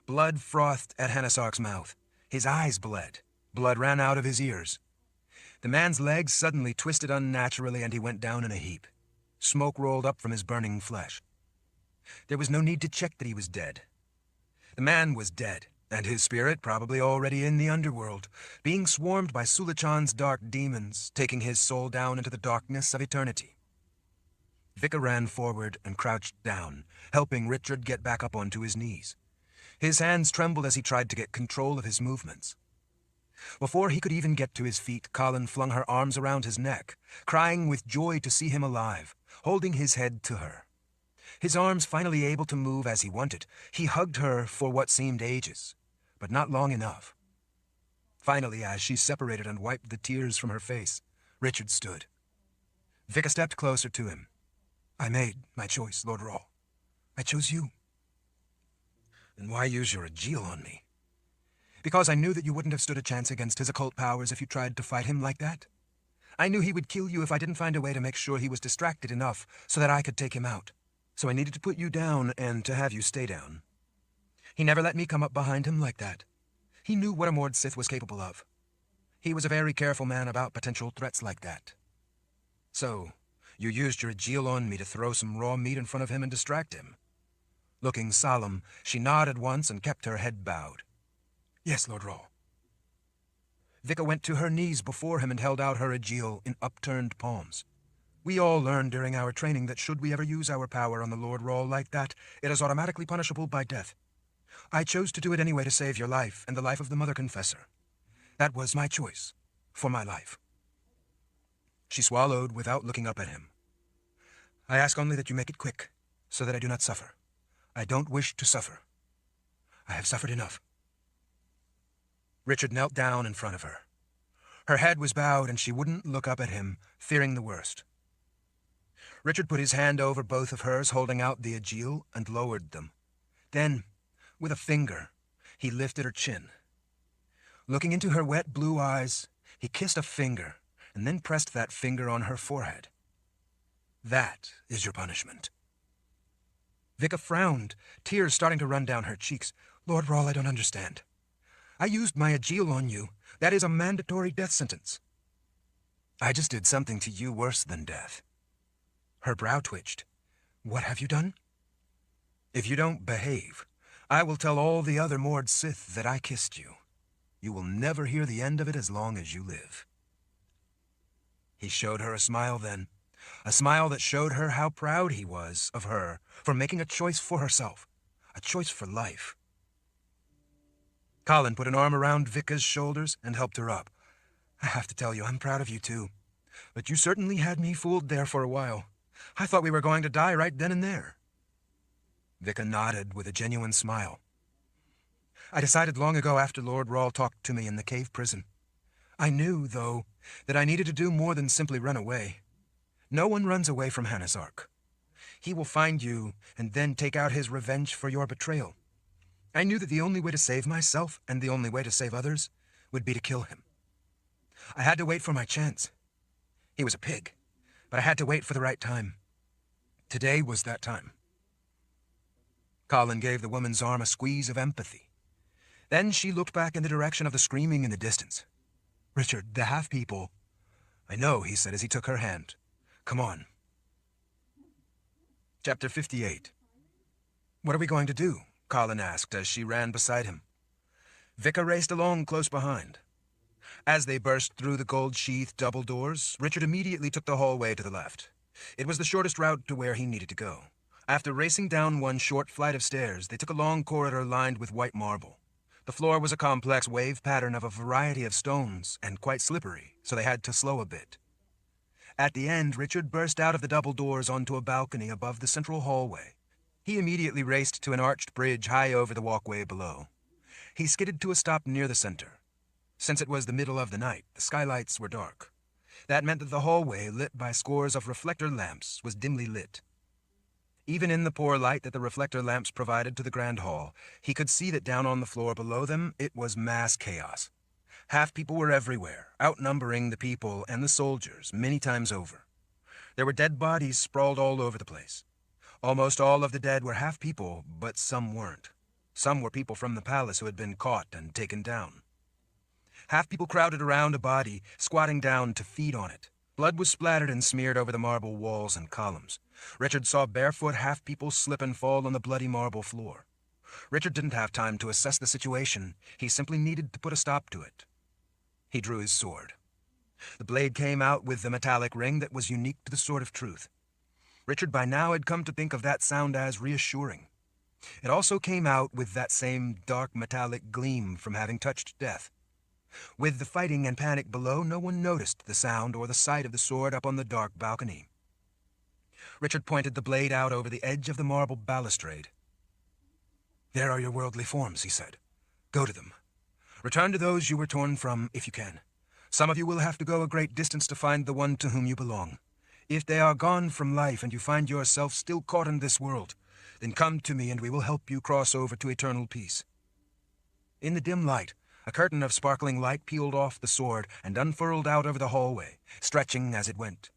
Blood frothed at Hanasark's mouth. His eyes bled. Blood ran out of his ears. The man's legs suddenly twisted unnaturally and he went down in a heap. Smoke rolled up from his burning flesh. There was no need to check that he was dead. The man was dead, and his spirit probably already in the underworld, being swarmed by Sulachan's dark demons, taking his soul down into the darkness of eternity. Vika ran forward and crouched down, helping Richard get back up onto his knees. His hands trembled as he tried to get control of his movements. Before he could even get to his feet, Kahlan flung her arms around his neck, crying with joy to see him alive, holding his head to her. His arms finally able to move as he wanted, he hugged her for what seemed ages, but not long enough. Finally, as she separated and wiped the tears from her face, Richard stood. Vika stepped closer to him. "I made my choice, Lord Rawl. I chose you." "Then why use your agil on me?" "Because I knew that you wouldn't have stood a chance against his occult powers if you tried to fight him like that. I knew he would kill you if I didn't find a way to make sure he was distracted enough so that I could take him out. So I needed to put you down and to have you stay down. He never let me come up behind him like that. He knew what a Mord Sith was capable of. He was a very careful man about potential threats like that. So, you used your agil on me to throw some raw meat in front of him and distract him." Looking solemn, she nodded once and kept her head bowed. "Yes, Lord Rawl." Vika went to her knees before him and held out her agil in upturned palms. "We all learned during our training that should we ever use our power on the Lord Rawl like that, it is automatically punishable by death. I chose to do it anyway to save your life and the life of the Mother Confessor. That was my choice, for my life." She swallowed without looking up at him. "I ask only that you make it quick, so that I do not suffer. I don't wish to suffer. I have suffered enough." Richard knelt down in front of her. Her head was bowed and she wouldn't look up at him, fearing the worst. Richard put his hand over both of hers, holding out the agil, and lowered them. Then, With a finger, he lifted her chin. Looking into her wet blue eyes, he kissed a finger and then pressed that finger on her forehead. That is your punishment. Vika frowned, tears starting to run down her cheeks. Lord Rahl, I don't understand. I used my Agil on you. That is a mandatory death sentence. I just did something to you worse than death. Her brow twitched. What have you done? If you don't behave, I will tell all the other Mord Sith that I kissed you. You will never hear the end of it as long as you live. He showed her a smile then, a smile that showed her how proud he was of her for making a choice for herself, a choice for life. Kahlan put an arm around Vika's shoulders and helped her up. I have to tell you, I'm proud of you too. But you certainly had me fooled there for a while. I thought we were going to die right then and there. Vika nodded with a genuine smile. I decided long ago after Lord Rahl talked to me in the cave prison. I knew, though, that I needed to do more than simply run away. No one runs away from Hanasark. He will find you and then take out his revenge for your betrayal. I knew that the only way to save myself and the only way to save others would be to kill him. I had to wait for my chance. He was a pig, but I had to wait for the right time. Today was that time. Kahlan gave the woman's arm a squeeze of empathy. Then she looked back in the direction of the screaming in the distance. Richard, the half-people. I know, he said as he took her hand. Come on. Chapter 58. What are we going to do? Kahlan asked as she ran beside him. Vika raced along close behind. As they burst through the gold-sheathed double doors, Richard immediately took the hallway to the left. It was the shortest route to where he needed to go. After racing down one short flight of stairs, they took a long corridor lined with white marble. The floor was a complex wave pattern of a variety of stones, and quite slippery, so they had to slow a bit. At the end, Richard burst out of the double doors onto a balcony above the central hallway. He immediately raced to an arched bridge high over the walkway below. He skidded to a stop near the center. Since it was the middle of the night, the skylights were dark. That meant that the hallway, lit by scores of reflector lamps, was dimly lit. Even in the poor light that the reflector lamps provided to the grand hall, he could see that down on the floor below them it was mass chaos. Half-people were everywhere, outnumbering the people and the soldiers many times over. There were dead bodies sprawled all over the place. Almost all of the dead were half-people, but some weren't. Some were people from the palace who had been caught and taken down. Half-people crowded around a body, squatting down to feed on it. Blood was splattered and smeared over the marble walls and columns. Richard saw barefoot half-people slip and fall on the bloody marble floor. Richard didn't have time to assess the situation. He simply needed to put a stop to it. He drew his sword. The blade came out with the metallic ring that was unique to the Sword of Truth. Richard by now had come to think of that sound as reassuring. It also came out with that same dark metallic gleam from having touched death. With the fighting and panic below, no one noticed the sound or the sight of the sword up on the dark balcony. Richard pointed the blade out over the edge of the marble balustrade. There are your worldly forms, he said. Go to them. Return to those you were torn from, if you can. Some of you will have to go a great distance to find the one to whom you belong. If they are gone from life and you find yourself still caught in this world, then come to me and we will help you cross over to eternal peace. In the dim light, a curtain of sparkling light peeled off the sword and unfurled out over the hallway, stretching as it went.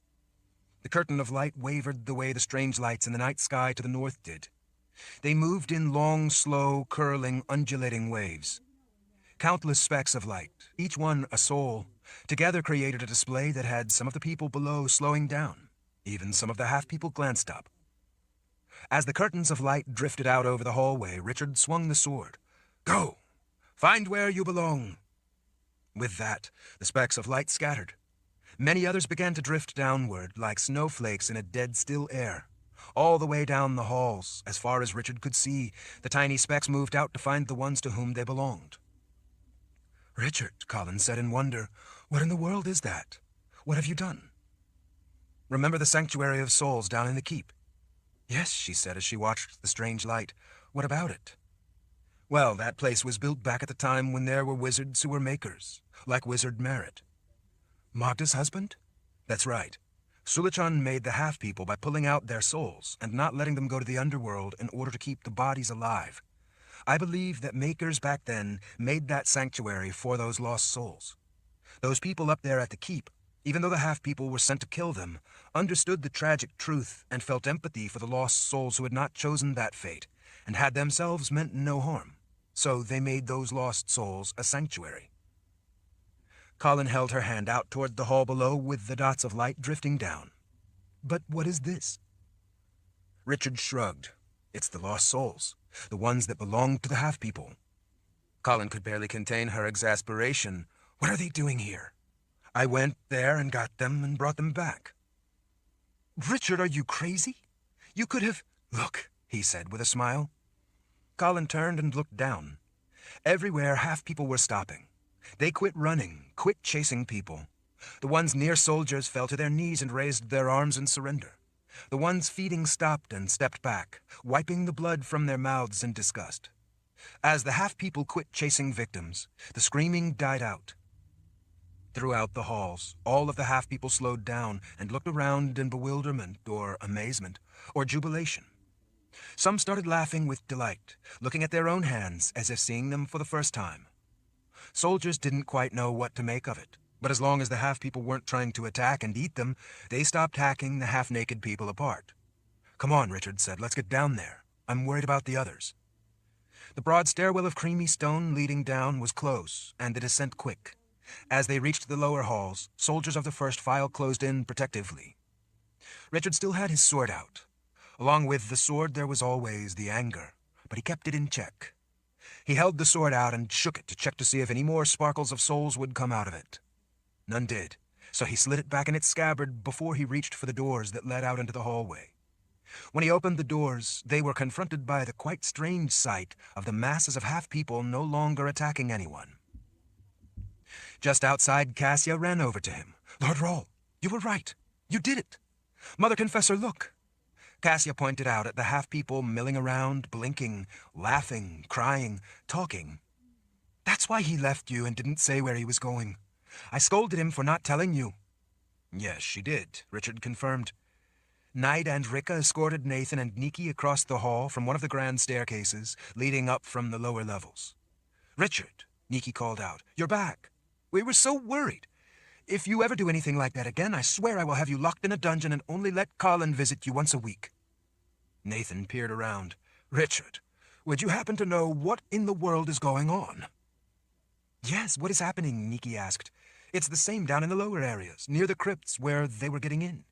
The curtain of light wavered the way the strange lights in the night sky to the north did. They moved in long, slow, curling, undulating waves. Countless specks of light, each one a soul, together created a display that had some of the people below slowing down. Even some of the half-people glanced up. As the curtains of light drifted out over the hallway, Richard swung the sword. Go! Find where you belong! With that, the specks of light scattered. Many others began to drift downward like snowflakes in a dead still air. All the way down the halls, as far as Richard could see, the tiny specks moved out to find the ones to whom they belonged. Richard, Kahlan said in wonder, what in the world is that? What have you done? Remember the sanctuary of souls down in the keep? Yes, she said as she watched the strange light. What about it? Well, that place was built back at the time when there were wizards who were makers, like Wizard Merit. Magda's husband? That's right. Sulichan made the half-people by pulling out their souls and not letting them go to the underworld in order to keep the bodies alive. I believe that makers back then made that sanctuary for those lost souls. Those people up there at the keep, even though the half-people were sent to kill them, understood the tragic truth and felt empathy for the lost souls who had not chosen that fate, and had themselves meant no harm. So they made those lost souls a sanctuary. Kahlan held her hand out toward the hall below with the dots of light drifting down. But what is this? Richard shrugged. It's the lost souls, the ones that belonged to the half-people. Kahlan could barely contain her exasperation. What are they doing here? I went there and got them and brought them back. Richard, are you crazy? You could have... Look, he said with a smile. Kahlan turned and looked down. Everywhere half-people were stopping. They quit running, quit chasing people. The ones near soldiers fell to their knees and raised their arms in surrender. The ones feeding stopped and stepped back, wiping the blood from their mouths in disgust. As the half-people quit chasing victims, the screaming died out. Throughout the halls, all of the half-people slowed down and looked around in bewilderment or amazement or jubilation. Some started laughing with delight, looking at their own hands as if seeing them for the first time. Soldiers didn't quite know what to make of it, but as long as the half-people weren't trying to attack and eat them, they stopped hacking the half-naked people apart. Come on, Richard said, let's get down there. I'm worried about the others. The broad stairwell of creamy stone leading down was close, and the descent quick. As they reached the lower halls, soldiers of the first file closed in protectively. Richard still had his sword out. Along with the sword there was always the anger, but he kept it in check. He held the sword out and shook it to check to see if any more sparkles of souls would come out of it. None did, so he slid it back in its scabbard before he reached for the doors that led out into the hallway. When he opened the doors, they were confronted by the quite strange sight of the masses of half-people no longer attacking anyone. Just outside, Cassia ran over to him. Lord Rahl, you were right. You did it. Mother Confessor, look. Cassia pointed out at the half-people milling around, blinking, laughing, crying, talking. That's why he left you and didn't say where he was going. I scolded him for not telling you. Yes, she did, Richard confirmed. Knight and Rika escorted Nathan and Nikki across the hall from one of the grand staircases leading up from the lower levels. Richard, Nikki called out, you're back. We were so worried. If you ever do anything like that again, I swear I will have you locked in a dungeon and only let Kahlan visit you once a week. Nathan peered around. Richard, would you happen to know what in the world is going on? Yes, what is happening? Nikki asked. It's the same down in the lower areas, near the crypts where they were getting in.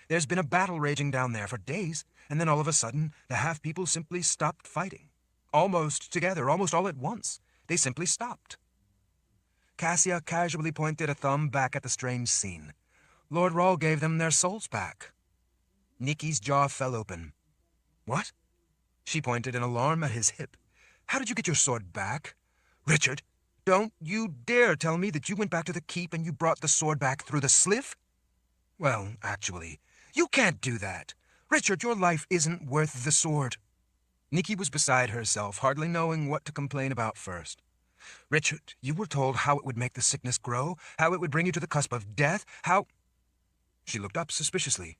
There's been a battle raging down there for days, and then all of a sudden, the half-people simply stopped fighting. Almost together, almost all at once. They simply stopped. Cassia casually pointed a thumb back at the strange scene. Lord Rahl gave them their souls back. Nikki's jaw fell open. What? She pointed in alarm at his hip. How did you get your sword back? Richard, don't you dare tell me that you went back to the keep and you brought the sword back through the sliff? Well, actually, you can't do that. Richard, your life isn't worth the sword. Nikki was beside herself, hardly knowing what to complain about first. Richard, you were told how it would make the sickness grow, how it would bring you to the cusp of death, how... She looked up suspiciously.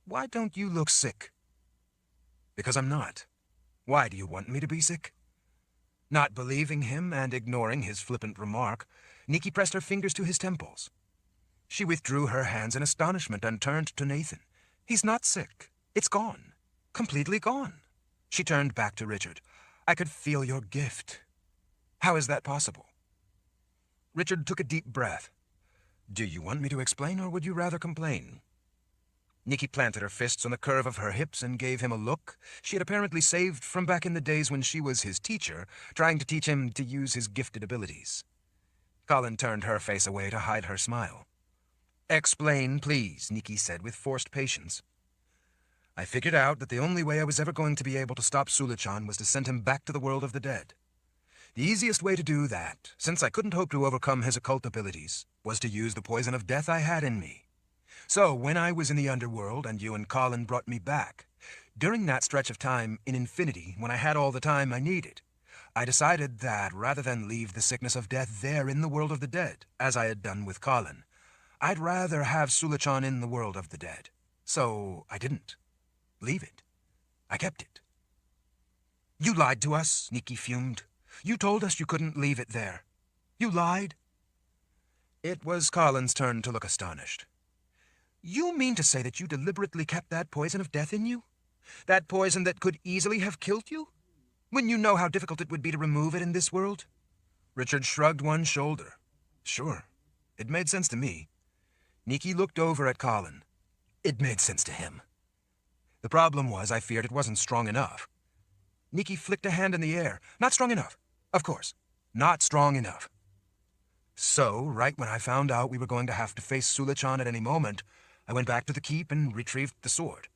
Why don't you look sick? Because I'm not. Why do you want me to be sick? Not believing him and ignoring his flippant remark, Nikki pressed her fingers to his temples. She withdrew her hands in astonishment and turned to Nathan. He's not sick. It's gone. Completely gone. She turned back to Richard. I could feel your gift. How is that possible? Richard took a deep breath. Do you want me to explain, or would you rather complain? Nikki planted her fists on the curve of her hips and gave him a look she had apparently saved from back in the days when she was his teacher, trying to teach him to use his gifted abilities. Kahlan turned her face away to hide her smile. Explain, please, Nikki said with forced patience. I figured out that the only way I was ever going to be able to stop Sulichan was to send him back to the world of the dead. The easiest way to do that, since I couldn't hope to overcome his occult abilities, was to use the poison of death I had in me. So, when I was in the underworld and you and Kahlan brought me back, during that stretch of time in infinity when I had all the time I needed, I decided that rather than leave the sickness of death there in the world of the dead, as I had done with Kahlan, I'd rather have Sulichan in the world of the dead. So, I didn't leave it. I kept it. You lied to us, Nikki fumed. You told us you couldn't leave it there. You lied. It was Kahlan's turn to look astonished. You mean to say that you deliberately kept that poison of death in you? That poison that could easily have killed you? When you know how difficult it would be to remove it in this world? Richard shrugged one shoulder. Sure. It made sense to me. Nikki looked over at Kahlan. It made sense to him. The problem was I feared it wasn't strong enough. Nikki flicked a hand in the air. Not strong enough. Of course. Not strong enough. So, right when I found out we were going to have to face Sulichan at any moment, I went back to the keep and retrieved the sword.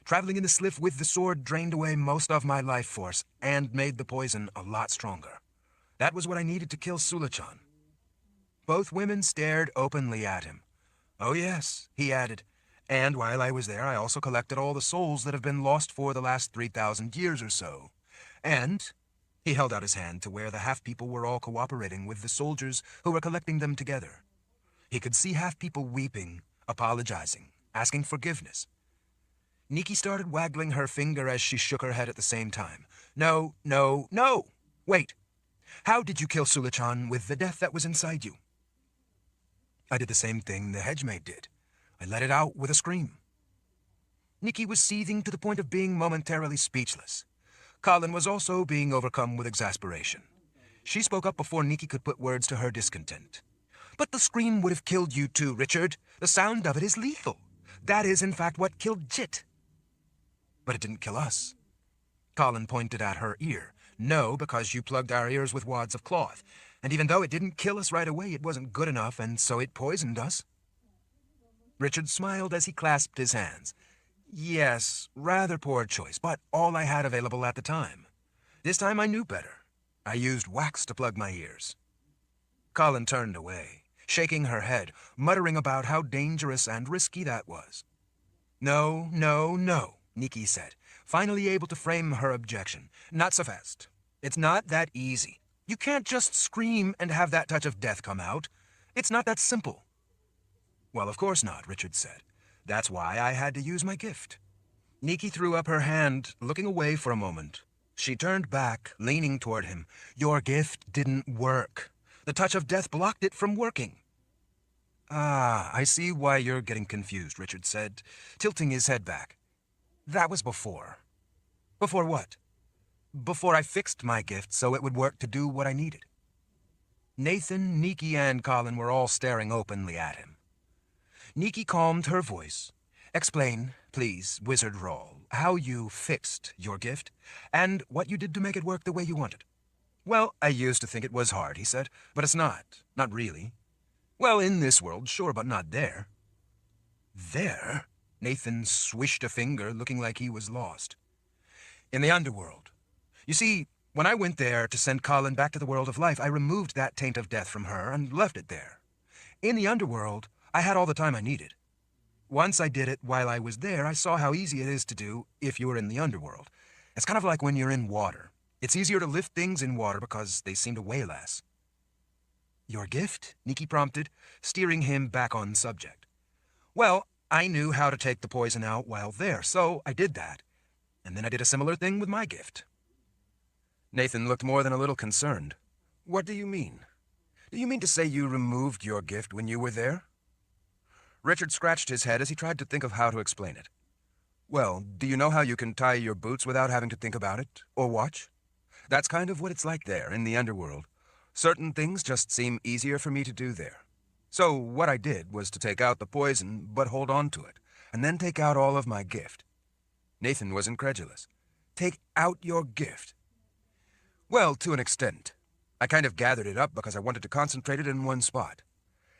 Traveling in the sliff with the sword drained away most of my life force and made the poison a lot stronger. That was what I needed to kill Sulichan. Both women stared openly at him. Oh yes, he added. And while I was there, I also collected all the souls that have been lost for the last 3,000 years or so. And he held out his hand to where the half-people were all cooperating with the soldiers who were collecting them together. He could see half-people weeping, apologizing, asking forgiveness. Nikki started waggling her finger as she shook her head at the same time. No, no, no! Wait. How did you kill Sulichan with the death that was inside you? I did the same thing the hedgemaid did. I let it out with a scream. Nikki was seething to the point of being momentarily speechless. Kahlan was also being overcome with exasperation. She spoke up before Nikki could put words to her discontent. But the scream would have killed you too, Richard. The sound of it is lethal. That is, in fact, what killed Jit. But it didn't kill us. Kahlan pointed at her ear. No, because you plugged our ears with wads of cloth. And even though it didn't kill us right away, it wasn't good enough, and so it poisoned us. Richard smiled as he clasped his hands. Yes, rather poor choice, but all I had available at the time. This time I knew better. I used wax to plug my ears. Kahlan turned away, shaking her head, muttering about how dangerous and risky that was. No, no, no, Nikki said, finally able to frame her objection. Not so fast. It's not that easy. You can't just scream and have that touch of death come out. It's not that simple. Well, of course not, Richard said. That's why I had to use my gift. Nikki threw up her hand, looking away for a moment. She turned back, leaning toward him. Your gift didn't work. The touch of death blocked it from working. Ah, I see why you're getting confused, Richard said, tilting his head back. That was before. Before what? Before I fixed my gift so it would work to do what I needed. Nathan, Nikki, and Kahlan were all staring openly at him. Nikki calmed her voice. Explain, please, Wizard Rawl, how you fixed your gift, and what you did to make it work the way you wanted. Well, I used to think it was hard, he said, but it's not. Not really. Well, in this world, sure, but not there. There? Nathan swished a finger, looking like he was lost. In the underworld. You see, when I went there to send Kahlan back to the world of life, I removed that taint of death from her and left it there. In the underworld, I had all the time I needed. Once I did it while I was there, I saw how easy it is to do if you were in the underworld. It's kind of like when you're in water. It's easier to lift things in water because they seem to weigh less. Your gift? Nikki prompted, steering him back on subject. Well, I knew how to take the poison out while there, so I did that. And then I did a similar thing with my gift. Nathan looked more than a little concerned. What do you mean? Do you mean to say you removed your gift when you were there? Richard scratched his head as he tried to think of how to explain it. Well, do you know how you can tie your boots without having to think about it, or watch? That's kind of what it's like there, in the underworld. Certain things just seem easier for me to do there. So what I did was to take out the poison, but hold on to it, and then take out all of my gift. Nathan was incredulous. Take out your gift? Well, to an extent. I kind of gathered it up because I wanted to concentrate it in one spot.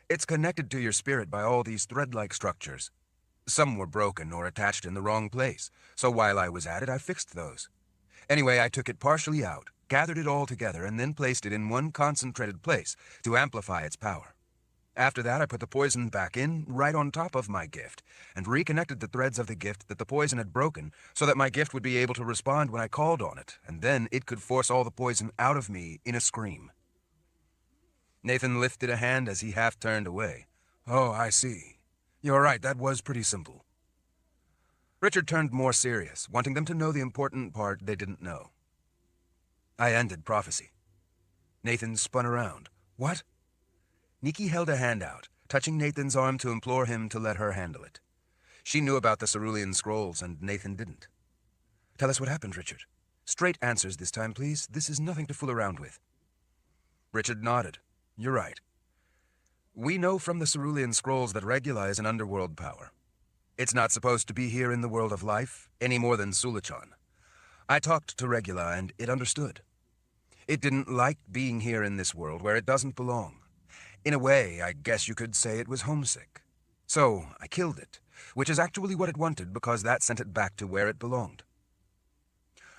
It's connected to your spirit by all these thread-like structures. Some were broken or attached in the wrong place, so while I was at it, I fixed those. Anyway, I took it partially out, gathered it all together, and then placed it in one concentrated place to amplify its power. After that, I put the poison back in, right on top of my gift, and reconnected the threads of the gift that the poison had broken so that my gift would be able to respond when I called on it, and then it could force all the poison out of me in a scream. Nathan lifted a hand as he half turned away. Oh, I see. You're right, that was pretty simple. Richard turned more serious, wanting them to know the important part they didn't know. I ended prophecy. Nathan spun around. What? Nikki held a hand out, touching Nathan's arm to implore him to let her handle it. She knew about the Cerulean Scrolls, and Nathan didn't. Tell us what happened, Richard. Straight answers this time, please. This is nothing to fool around with. Richard nodded. You're right. We know from the Cerulean Scrolls that Regula is an underworld power. It's not supposed to be here in the world of life, any more than Sulachan. I talked to Regula, and it understood. It didn't like being here in this world where it doesn't belong. In a way, I guess you could say it was homesick. So, I killed it, which is actually what it wanted because that sent it back to where it belonged.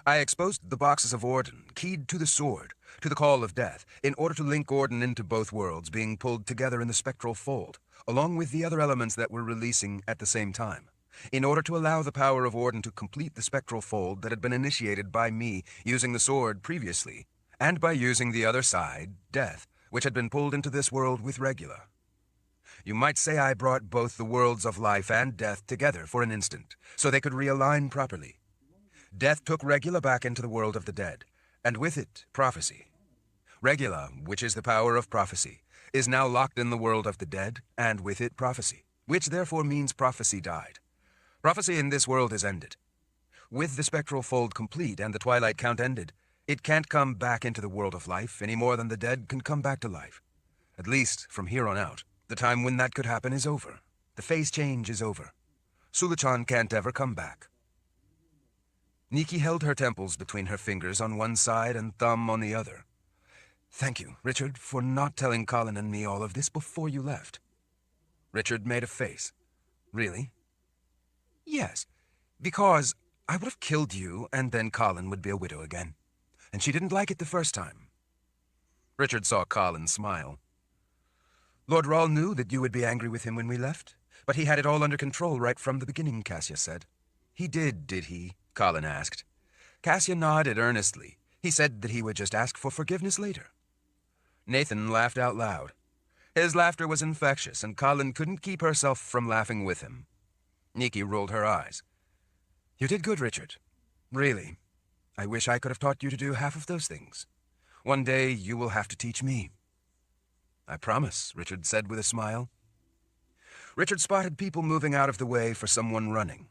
I exposed the boxes of Orden, keyed to the sword, to the call of death, in order to link Orden into both worlds being pulled together in the spectral fold, along with the other elements that were releasing at the same time, in order to allow the power of Orden to complete the spectral fold that had been initiated by me using the sword previously, and by using the other side, death, which had been pulled into this world with Regula. You might say I brought both the worlds of life and death together for an instant, so they could realign properly. Death took Regula back into the world of the dead, and with it, prophecy. Regula, which is the power of prophecy, is now locked in the world of the dead, and with it prophecy, which therefore means prophecy died. Prophecy in this world is ended. With the spectral fold complete and the twilight count ended, it can't come back into the world of life any more than the dead can come back to life. At least, from here on out, the time when that could happen is over. The phase change is over. Sulachan can't ever come back. Nikki held her temples between her fingers on one side and thumb on the other. Thank you, Richard, for not telling Kahlan and me all of this before you left. Richard made a face. Really? Yes, because I would have killed you and then Kahlan would be a widow again. And she didn't like it the first time. Richard saw Kahlan smile. Lord Rahl knew that you would be angry with him when we left, but he had it all under control right from the beginning, Cassia said. He did he? Kahlan asked. Cassia nodded earnestly. He said that he would just ask for forgiveness later. Nathan laughed out loud. His laughter was infectious, and Kahlan couldn't keep herself from laughing with him. Nikki rolled her eyes. You did good, Richard. Really. I wish I could have taught you to do half of those things. One day you will have to teach me. I promise, Richard said with a smile. Richard spotted people moving out of the way for someone running.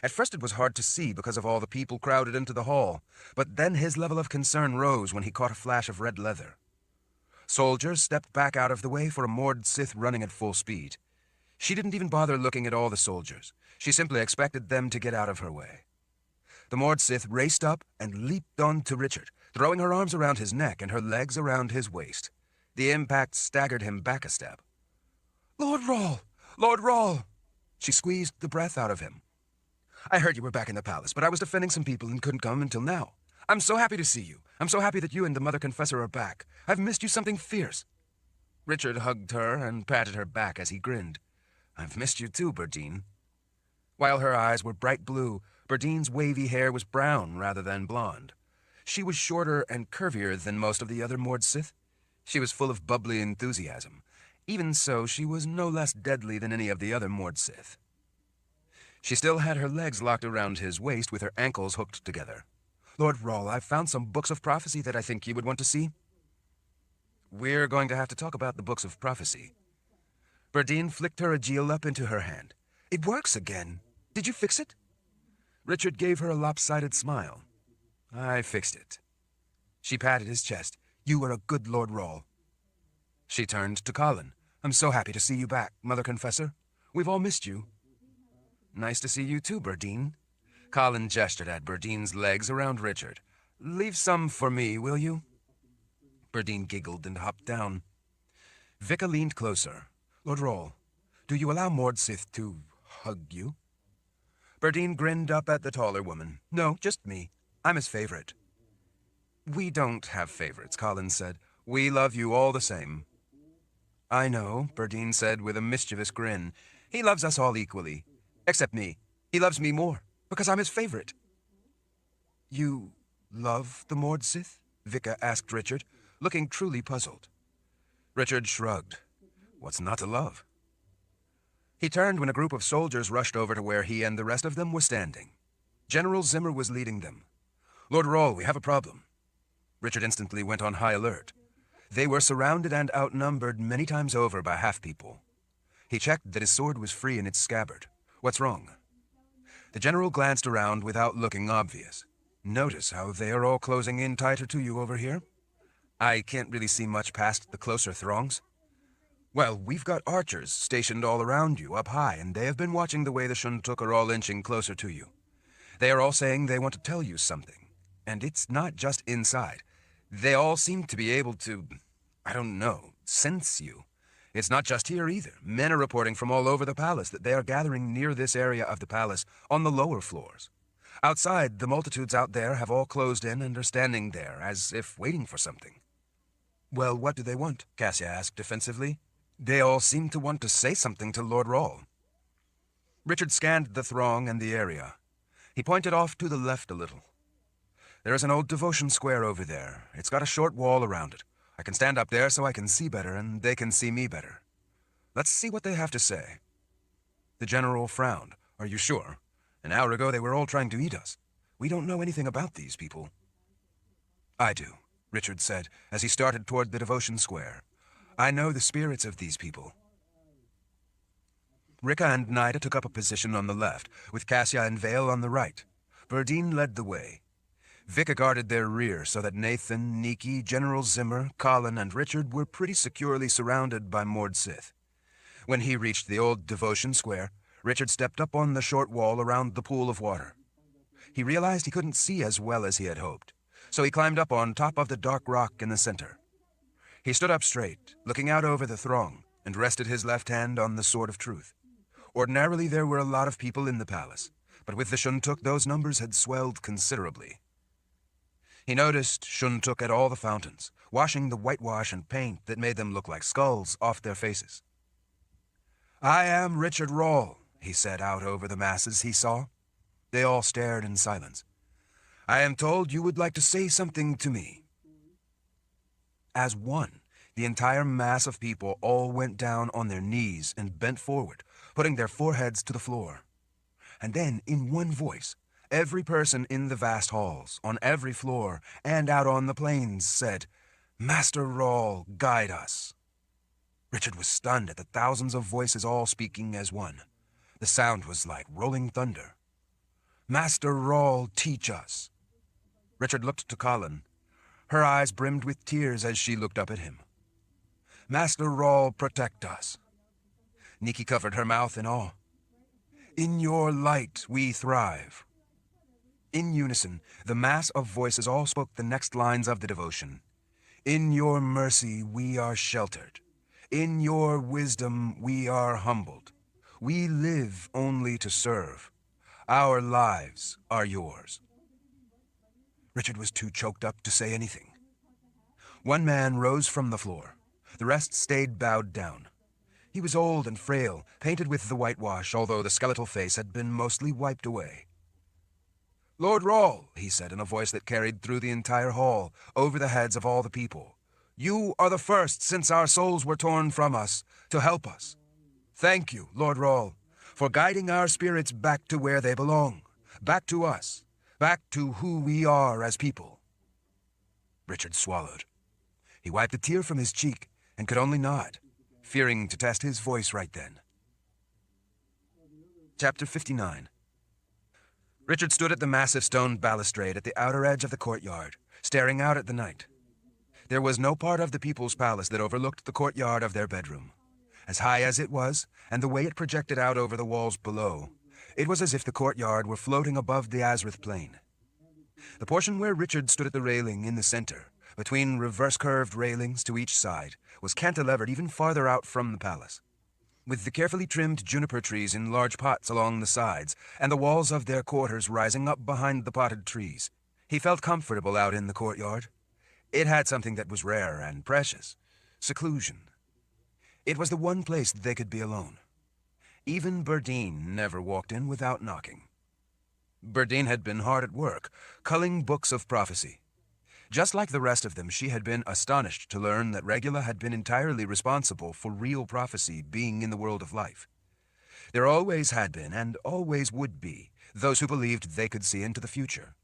At first it was hard to see because of all the people crowded into the hall, but then his level of concern rose when he caught a flash of red leather. Soldiers stepped back out of the way for a Mord Sith running at full speed. She didn't even bother looking at all the soldiers. She simply expected them to get out of her way. The Mord Sith raced up and leaped onto Richard, throwing her arms around his neck and her legs around his waist. The impact staggered him back a step. Lord Rahl! Lord Rahl! She squeezed the breath out of him. I heard you were back in the palace, but I was defending some people and couldn't come until now. I'm so happy to see you. I'm so happy that you and the Mother Confessor are back. I've missed you something fierce. Richard hugged her and patted her back as he grinned. I've missed you too, Berdine. While her eyes were bright blue, Berdine's wavy hair was brown rather than blonde. She was shorter and curvier than most of the other Mord Sith. She was full of bubbly enthusiasm. Even so, she was no less deadly than any of the other Mord Sith. She still had her legs locked around his waist with her ankles hooked together. Lord Rahl, I've found some books of prophecy that I think you would want to see. We're going to have to talk about the books of prophecy. Berdine flicked her Aegil up into her hand. It works again. Did you fix it? Richard gave her a lopsided smile. I fixed it. She patted his chest. You are a good Lord Rahl. She turned to Kahlan. I'm so happy to see you back, Mother Confessor. We've all missed you. Nice to see you too, Berdine. Kahlan gestured at Berdine's legs around Richard. Leave some for me, will you? Berdine giggled and hopped down. Vika leaned closer. Lord Rahl, do you allow Mord Sith to hug you? Berdine grinned up at the taller woman. No, just me. I'm his favorite. We don't have favorites, Kahlan said. We love you all the same. I know, Berdine said with a mischievous grin. He loves us all equally. Except me. He loves me more, because I'm his favorite. You love the Mord Sith? Vika asked Richard, looking truly puzzled. Richard shrugged. What's not to love? He turned when a group of soldiers rushed over to where he and the rest of them were standing. General Zimmer was leading them. Lord Rahl, we have a problem. Richard instantly went on high alert. They were surrounded and outnumbered many times over by half-people. He checked that his sword was free in its scabbard. What's wrong? The general glanced around without looking obvious. Notice how they are all closing in tighter to you over here? I can't really see much past the closer throngs. Well, we've got archers stationed all around you, up high, and they have been watching the way the Shuntuk are all inching closer to you. They are all saying they want to tell you something. And it's not just inside. They all seem to be able to, I don't know, sense you. It's not just here either. Men are reporting from all over the palace that they are gathering near this area of the palace on the lower floors. Outside, the multitudes out there have all closed in and are standing there, as if waiting for something. Well, what do they want? Cassia asked defensively. They all seem to want to say something to Lord Rawle. Richard scanned the throng and the area. He pointed off to the left a little. There is an old devotion square over there. It's got a short wall around it. I can stand up there so I can see better, and they can see me better. Let's see what they have to say. The general frowned. Are you sure? An hour ago they were all trying to eat us. We don't know anything about these people. I do, Richard said, as he started toward the devotion square. I know the spirits of these people. Rika and Nida took up a position on the left, with Cassia and Vale on the right. Berdine led the way. Vika guarded their rear so that Nathan, Niki, General Zimmer, Kahlan, and Richard were pretty securely surrounded by Mord Sith. When he reached the old devotion square, Richard stepped up on the short wall around the pool of water. He realized he couldn't see as well as he had hoped, so he climbed up on top of the dark rock in the center. He stood up straight, looking out over the throng, and rested his left hand on the Sword of Truth. Ordinarily there were a lot of people in the palace, but with the Shuntuk those numbers had swelled considerably. He noticed Shuntuk at all the fountains, washing the whitewash and paint that made them look like skulls off their faces. I am Richard Rawle, he said out over the masses he saw. They all stared in silence. I am told you would like to say something to me. As one, the entire mass of people all went down on their knees and bent forward, putting their foreheads to the floor. And then, in one voice, every person in the vast halls, on every floor, and out on the plains said, Master Rawle, guide us. Richard was stunned at the thousands of voices all speaking as one. The sound was like rolling thunder. Master Rawle, teach us. Richard looked to Kahlan. Her eyes brimmed with tears as she looked up at him. Master Rawle, protect us. Niki covered her mouth in awe. In your light we thrive. In unison, the mass of voices all spoke the next lines of the devotion. In your mercy we are sheltered. In your wisdom we are humbled. We live only to serve. Our lives are yours. Richard was too choked up to say anything. One man rose from the floor. The rest stayed bowed down. He was old and frail, painted with the whitewash, although the skeletal face had been mostly wiped away. Lord Rawle, he said in a voice that carried through the entire hall, over the heads of all the people. You are the first, since our souls were torn from us, to help us. Thank you, Lord Rawle, for guiding our spirits back to where they belong, back to us, back to who we are as people. Richard swallowed. He wiped a tear from his cheek and could only nod, fearing to test his voice right then. Chapter 59. Richard stood at the massive stone balustrade at the outer edge of the courtyard, staring out at the night. There was no part of the people's palace that overlooked the courtyard of their bedroom. As high as it was, and the way it projected out over the walls below, it was as if the courtyard were floating above the Azrith plain. The portion where Richard stood at the railing in the center, between reverse-curved railings to each side, was cantilevered even farther out from the palace. With the carefully trimmed juniper trees in large pots along the sides, and the walls of their quarters rising up behind the potted trees, he felt comfortable out in the courtyard. It had something that was rare and precious: seclusion. It was the one place they could be alone. Even Berdine never walked in without knocking. Berdine had been hard at work, culling books of prophecy. Just like the rest of them, she had been astonished to learn that Regula had been entirely responsible for real prophecy being in the world of life. There always had been, and always would be, those who believed they could see into the future.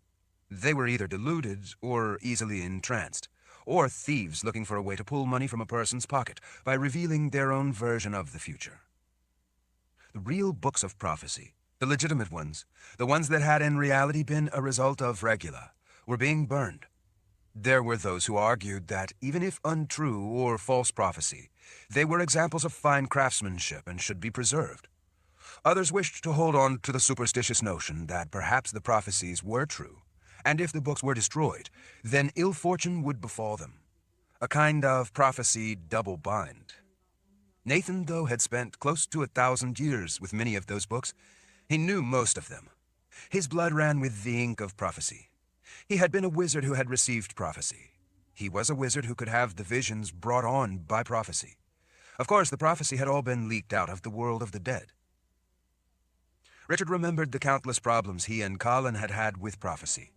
They were either deluded or easily entranced, or thieves looking for a way to pull money from a person's pocket by revealing their own version of the future. The real books of prophecy, the legitimate ones, the ones that had in reality been a result of regula, were being burned. There were those who argued that, even if untrue or false prophecy, they were examples of fine craftsmanship and should be preserved. Others wished to hold on to the superstitious notion that perhaps the prophecies were true, and if the books were destroyed, then ill fortune would befall them. A kind of prophecy double-bind. Nathan, though, had spent close to 1,000 years with many of those books. He knew most of them. His blood ran with the ink of prophecy. He had been a wizard who had received prophecy. He was a wizard who could have the visions brought on by prophecy. Of course, the prophecy had all been leaked out of the world of the dead. Richard remembered the countless problems he and Kahlan had had with prophecy.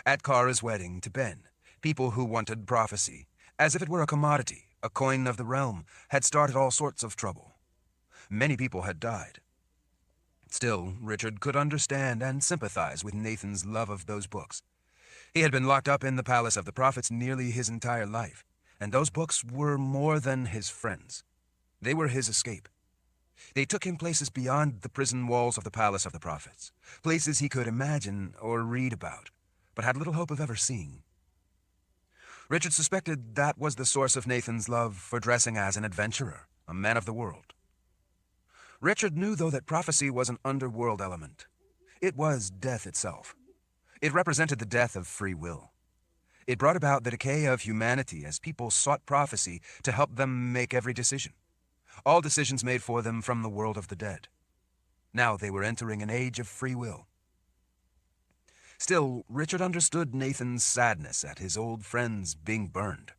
At Kara's wedding to Ben, people who wanted prophecy, as if it were a commodity, a coin of the realm, had started all sorts of trouble. Many people had died. Still, Richard could understand and sympathize with Nathan's love of those books. He had been locked up in the Palace of the Prophets nearly his entire life, and those books were more than his friends. They were his escape. They took him places beyond the prison walls of the Palace of the Prophets, places he could imagine or read about, but had little hope of ever seeing. Richard suspected that was the source of Nathan's love for dressing as an adventurer, a man of the world. Richard knew, though, that prophecy was an underworld element. It was death itself. It represented the death of free will. It brought about the decay of humanity as people sought prophecy to help them make every decision. All decisions made for them from the world of the dead. Now they were entering an age of free will. Still, Richard understood Nathan's sadness at his old friends being burned.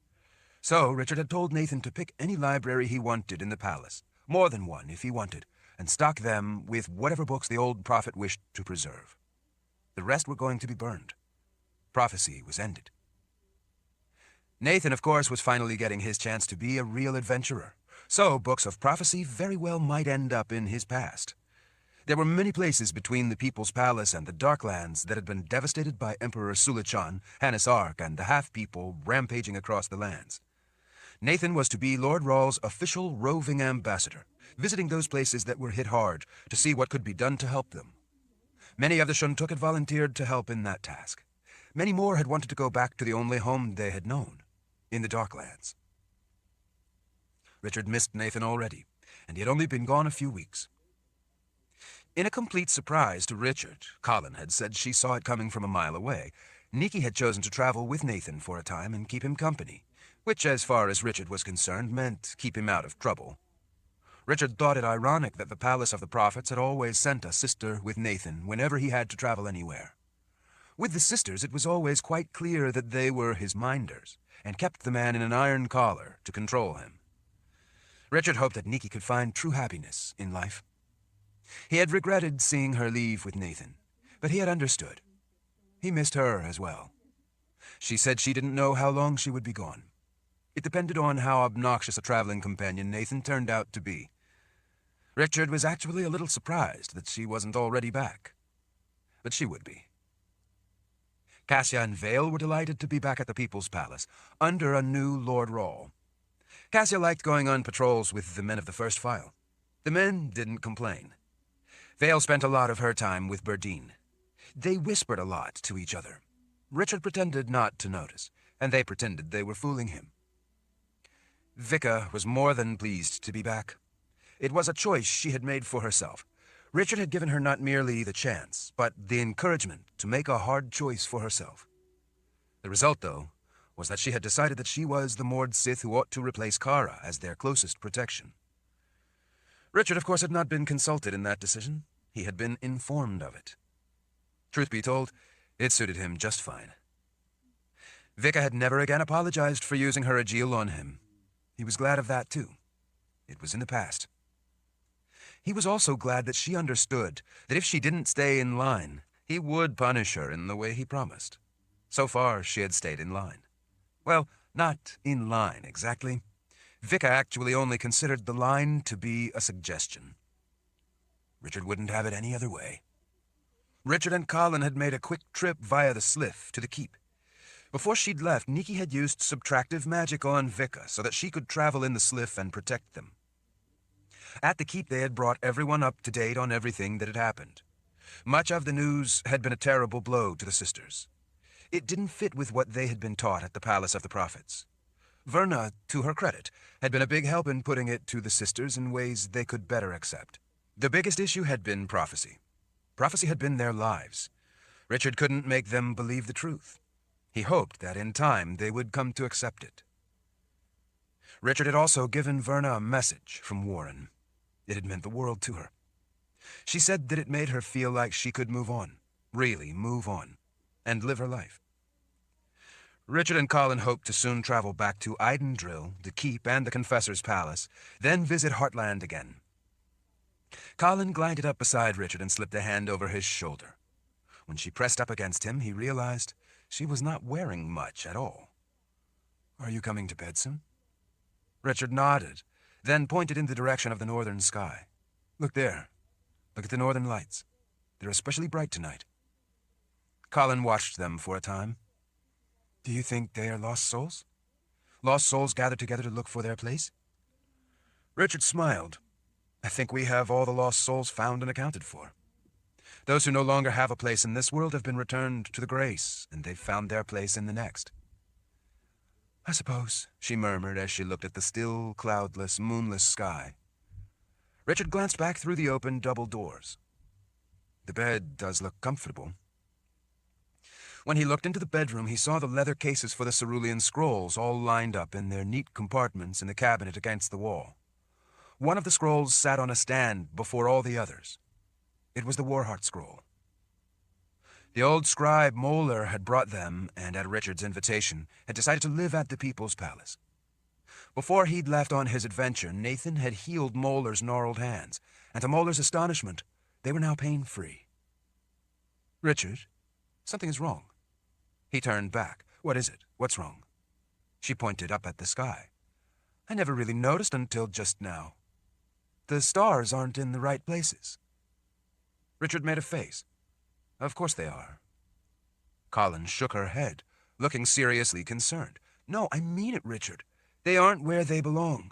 So Richard had told Nathan to pick any library he wanted in the palace, more than one if he wanted, and stock them with whatever books the old prophet wished to preserve. The rest were going to be burned. Prophecy was ended. Nathan, of course, was finally getting his chance to be a real adventurer, so books of prophecy very well might end up in his past. There were many places between the People's Palace and the Darklands that had been devastated by Emperor Sulichan, Hannes Ark, and the half-people rampaging across the lands. Nathan was to be Lord Rawl's official roving ambassador, visiting those places that were hit hard to see what could be done to help them. Many of the Shuntuk had volunteered to help in that task. Many more had wanted to go back to the only home they had known, in the Darklands. Richard missed Nathan already, and he had only been gone a few weeks. In a complete surprise to Richard, Kahlan had said she saw it coming from a mile away. Nikki had chosen to travel with Nathan for a time and keep him company, which, as far as Richard was concerned, meant keep him out of trouble. Richard thought it ironic that the Palace of the Prophets had always sent a sister with Nathan whenever he had to travel anywhere. With the sisters, it was always quite clear that they were his minders, and kept the man in an iron collar to control him. Richard hoped that Nikki could find true happiness in life. He had regretted seeing her leave with Nathan, but he had understood. He missed her as well. She said she didn't know how long she would be gone. It depended on how obnoxious a traveling companion Nathan turned out to be. Richard was actually a little surprised that she wasn't already back. But she would be. Cassia and Vale were delighted to be back at the People's Palace, under a new Lord Rawl. Cassia liked going on patrols with the men of the First File. The men didn't complain. Vale spent a lot of her time with Berdine. They whispered a lot to each other. Richard pretended not to notice, and they pretended they were fooling him. Vika was more than pleased to be back. It was a choice she had made for herself. Richard had given her not merely the chance, but the encouragement to make a hard choice for herself. The result, though, was that she had decided that she was the Mord Sith who ought to replace Kara as their closest protection. Richard, of course, had not been consulted in that decision. He had been informed of it. Truth be told, it suited him just fine. Vika had never again apologized for using her Aegil on him. He was glad of that, too. It was in the past. He was also glad that she understood that if she didn't stay in line, he would punish her in the way he promised. So far, she had stayed in line. Well, not in line, exactly. Vika actually only considered the line to be a suggestion. Richard wouldn't have it any other way. Richard and Kahlan had made a quick trip via the Sliff to the keep. Before she'd left, Nikki had used subtractive magic on Vika so that she could travel in the Sliff and protect them. At the keep, they had brought everyone up to date on everything that had happened. Much of the news had been a terrible blow to the sisters. It didn't fit with what they had been taught at the Palace of the Prophets. Verna, to her credit, had been a big help in putting it to the sisters in ways they could better accept. The biggest issue had been prophecy. Prophecy had been their lives. Richard couldn't make them believe the truth. He hoped that in time they would come to accept it. Richard had also given Verna a message from Warren. It had meant the world to her. She said that it made her feel like she could move on, really move on, and live her life. Richard and Kahlan hoped to soon travel back to Eidendrill, the keep, and the Confessor's Palace, then visit Heartland again. Kahlan glided up beside Richard and slipped a hand over his shoulder. When she pressed up against him, he realized she was not wearing much at all. "Are you coming to bed soon?" Richard nodded, then pointed in the direction of the northern sky. "Look there. Look at the northern lights. They're especially bright tonight." Kahlan watched them for a time. "Do you think they are lost souls? Lost souls gathered together to look for their place?" Richard smiled. "I think we have all the lost souls found and accounted for. Those who no longer have a place in this world have been returned to the grace, and they've found their place in the next." "I suppose," she murmured as she looked at the still, cloudless, moonless sky. Richard glanced back through the open double doors. "The bed does look comfortable." When he looked into the bedroom, he saw the leather cases for the cerulean scrolls all lined up in their neat compartments in the cabinet against the wall. One of the scrolls sat on a stand before all the others. It was the Warheart scroll. The old scribe Moeller had brought them, and at Richard's invitation, had decided to live at the People's Palace. Before he'd left on his adventure, Nathan had healed Moeller's gnarled hands, and to Moeller's astonishment, they were now pain-free. "Richard, something is wrong." He turned back. "What is it? What's wrong?" She pointed up at the sky. "I never really noticed until just now. The stars aren't in the right places." Richard made a face. "Of course they are." Kahlan shook her head, looking seriously concerned. "No, I mean it, Richard. They aren't where they belong.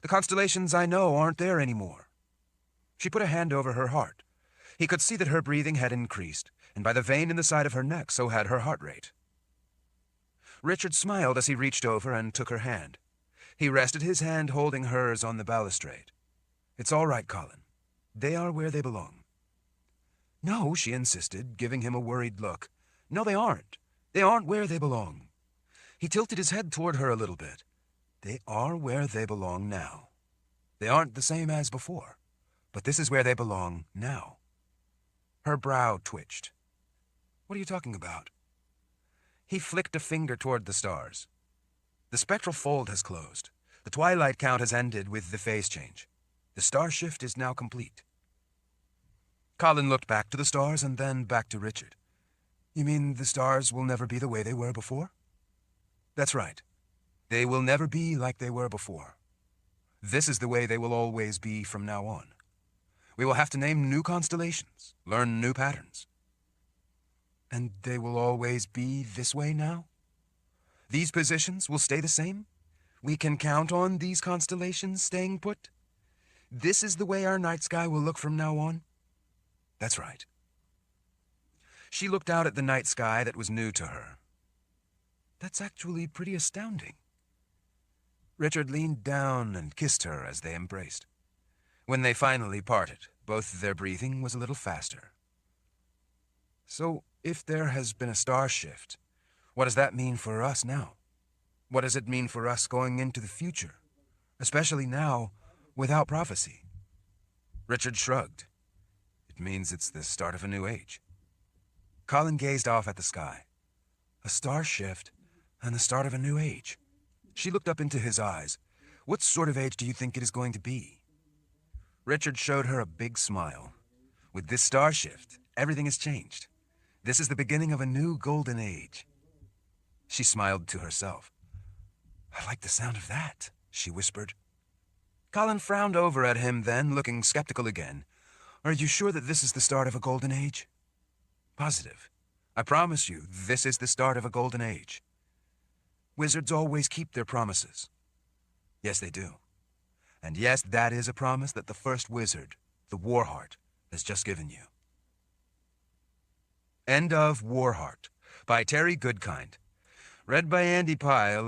The constellations I know aren't there anymore." She put a hand over her heart. He could see that her breathing had increased, and by the vein in the side of her neck, so had her heart rate. Richard smiled as he reached over and took her hand. He rested his hand holding hers on the balustrade. "It's all right, Kahlan. They are where they belong." "No," she insisted, giving him a worried look. "No, they aren't. They aren't where they belong." He tilted his head toward her a little bit. "They are where they belong now. They aren't the same as before, but this is where they belong now." Her brow twitched. "What are you talking about?" He flicked a finger toward the stars. "The spectral fold has closed. The twilight count has ended with the phase change. The star shift is now complete." Kahlan looked back to the stars and then back to Richard. "You mean the stars will never be the way they were before?" "That's right. They will never be like they were before. This is the way they will always be from now on. We will have to name new constellations, learn new patterns." "And they will always be this way now? These positions will stay the same? We can count on these constellations staying put? This is the way our night sky will look from now on?" "That's right." She looked out at the night sky that was new to her. "That's actually pretty astounding." Richard leaned down and kissed her as they embraced. When they finally parted, both their breathing was a little faster. "So, if there has been a star shift, what does that mean for us now? What does it mean for us going into the future, especially now, without prophecy?" Richard shrugged. "It means it's the start of a new age." Kahlan gazed off at the sky. "A star shift and the start of a new age." She looked up into his eyes. "What sort of age do you think it is going to be?" Richard showed her a big smile. "With this star shift, everything has changed. This is the beginning of a new golden age." She smiled to herself. "I like the sound of that," she whispered. Kahlan frowned over at him then, looking skeptical again. "Are you sure that this is the start of a golden age?" Positive. I promise you, this is the start of a golden age. Wizards always keep their promises. Yes, they do. And yes, that is a promise that the first wizard, the Warheart, has just given you. End of Warheart by Terry Goodkind. Read by Andy Pyle.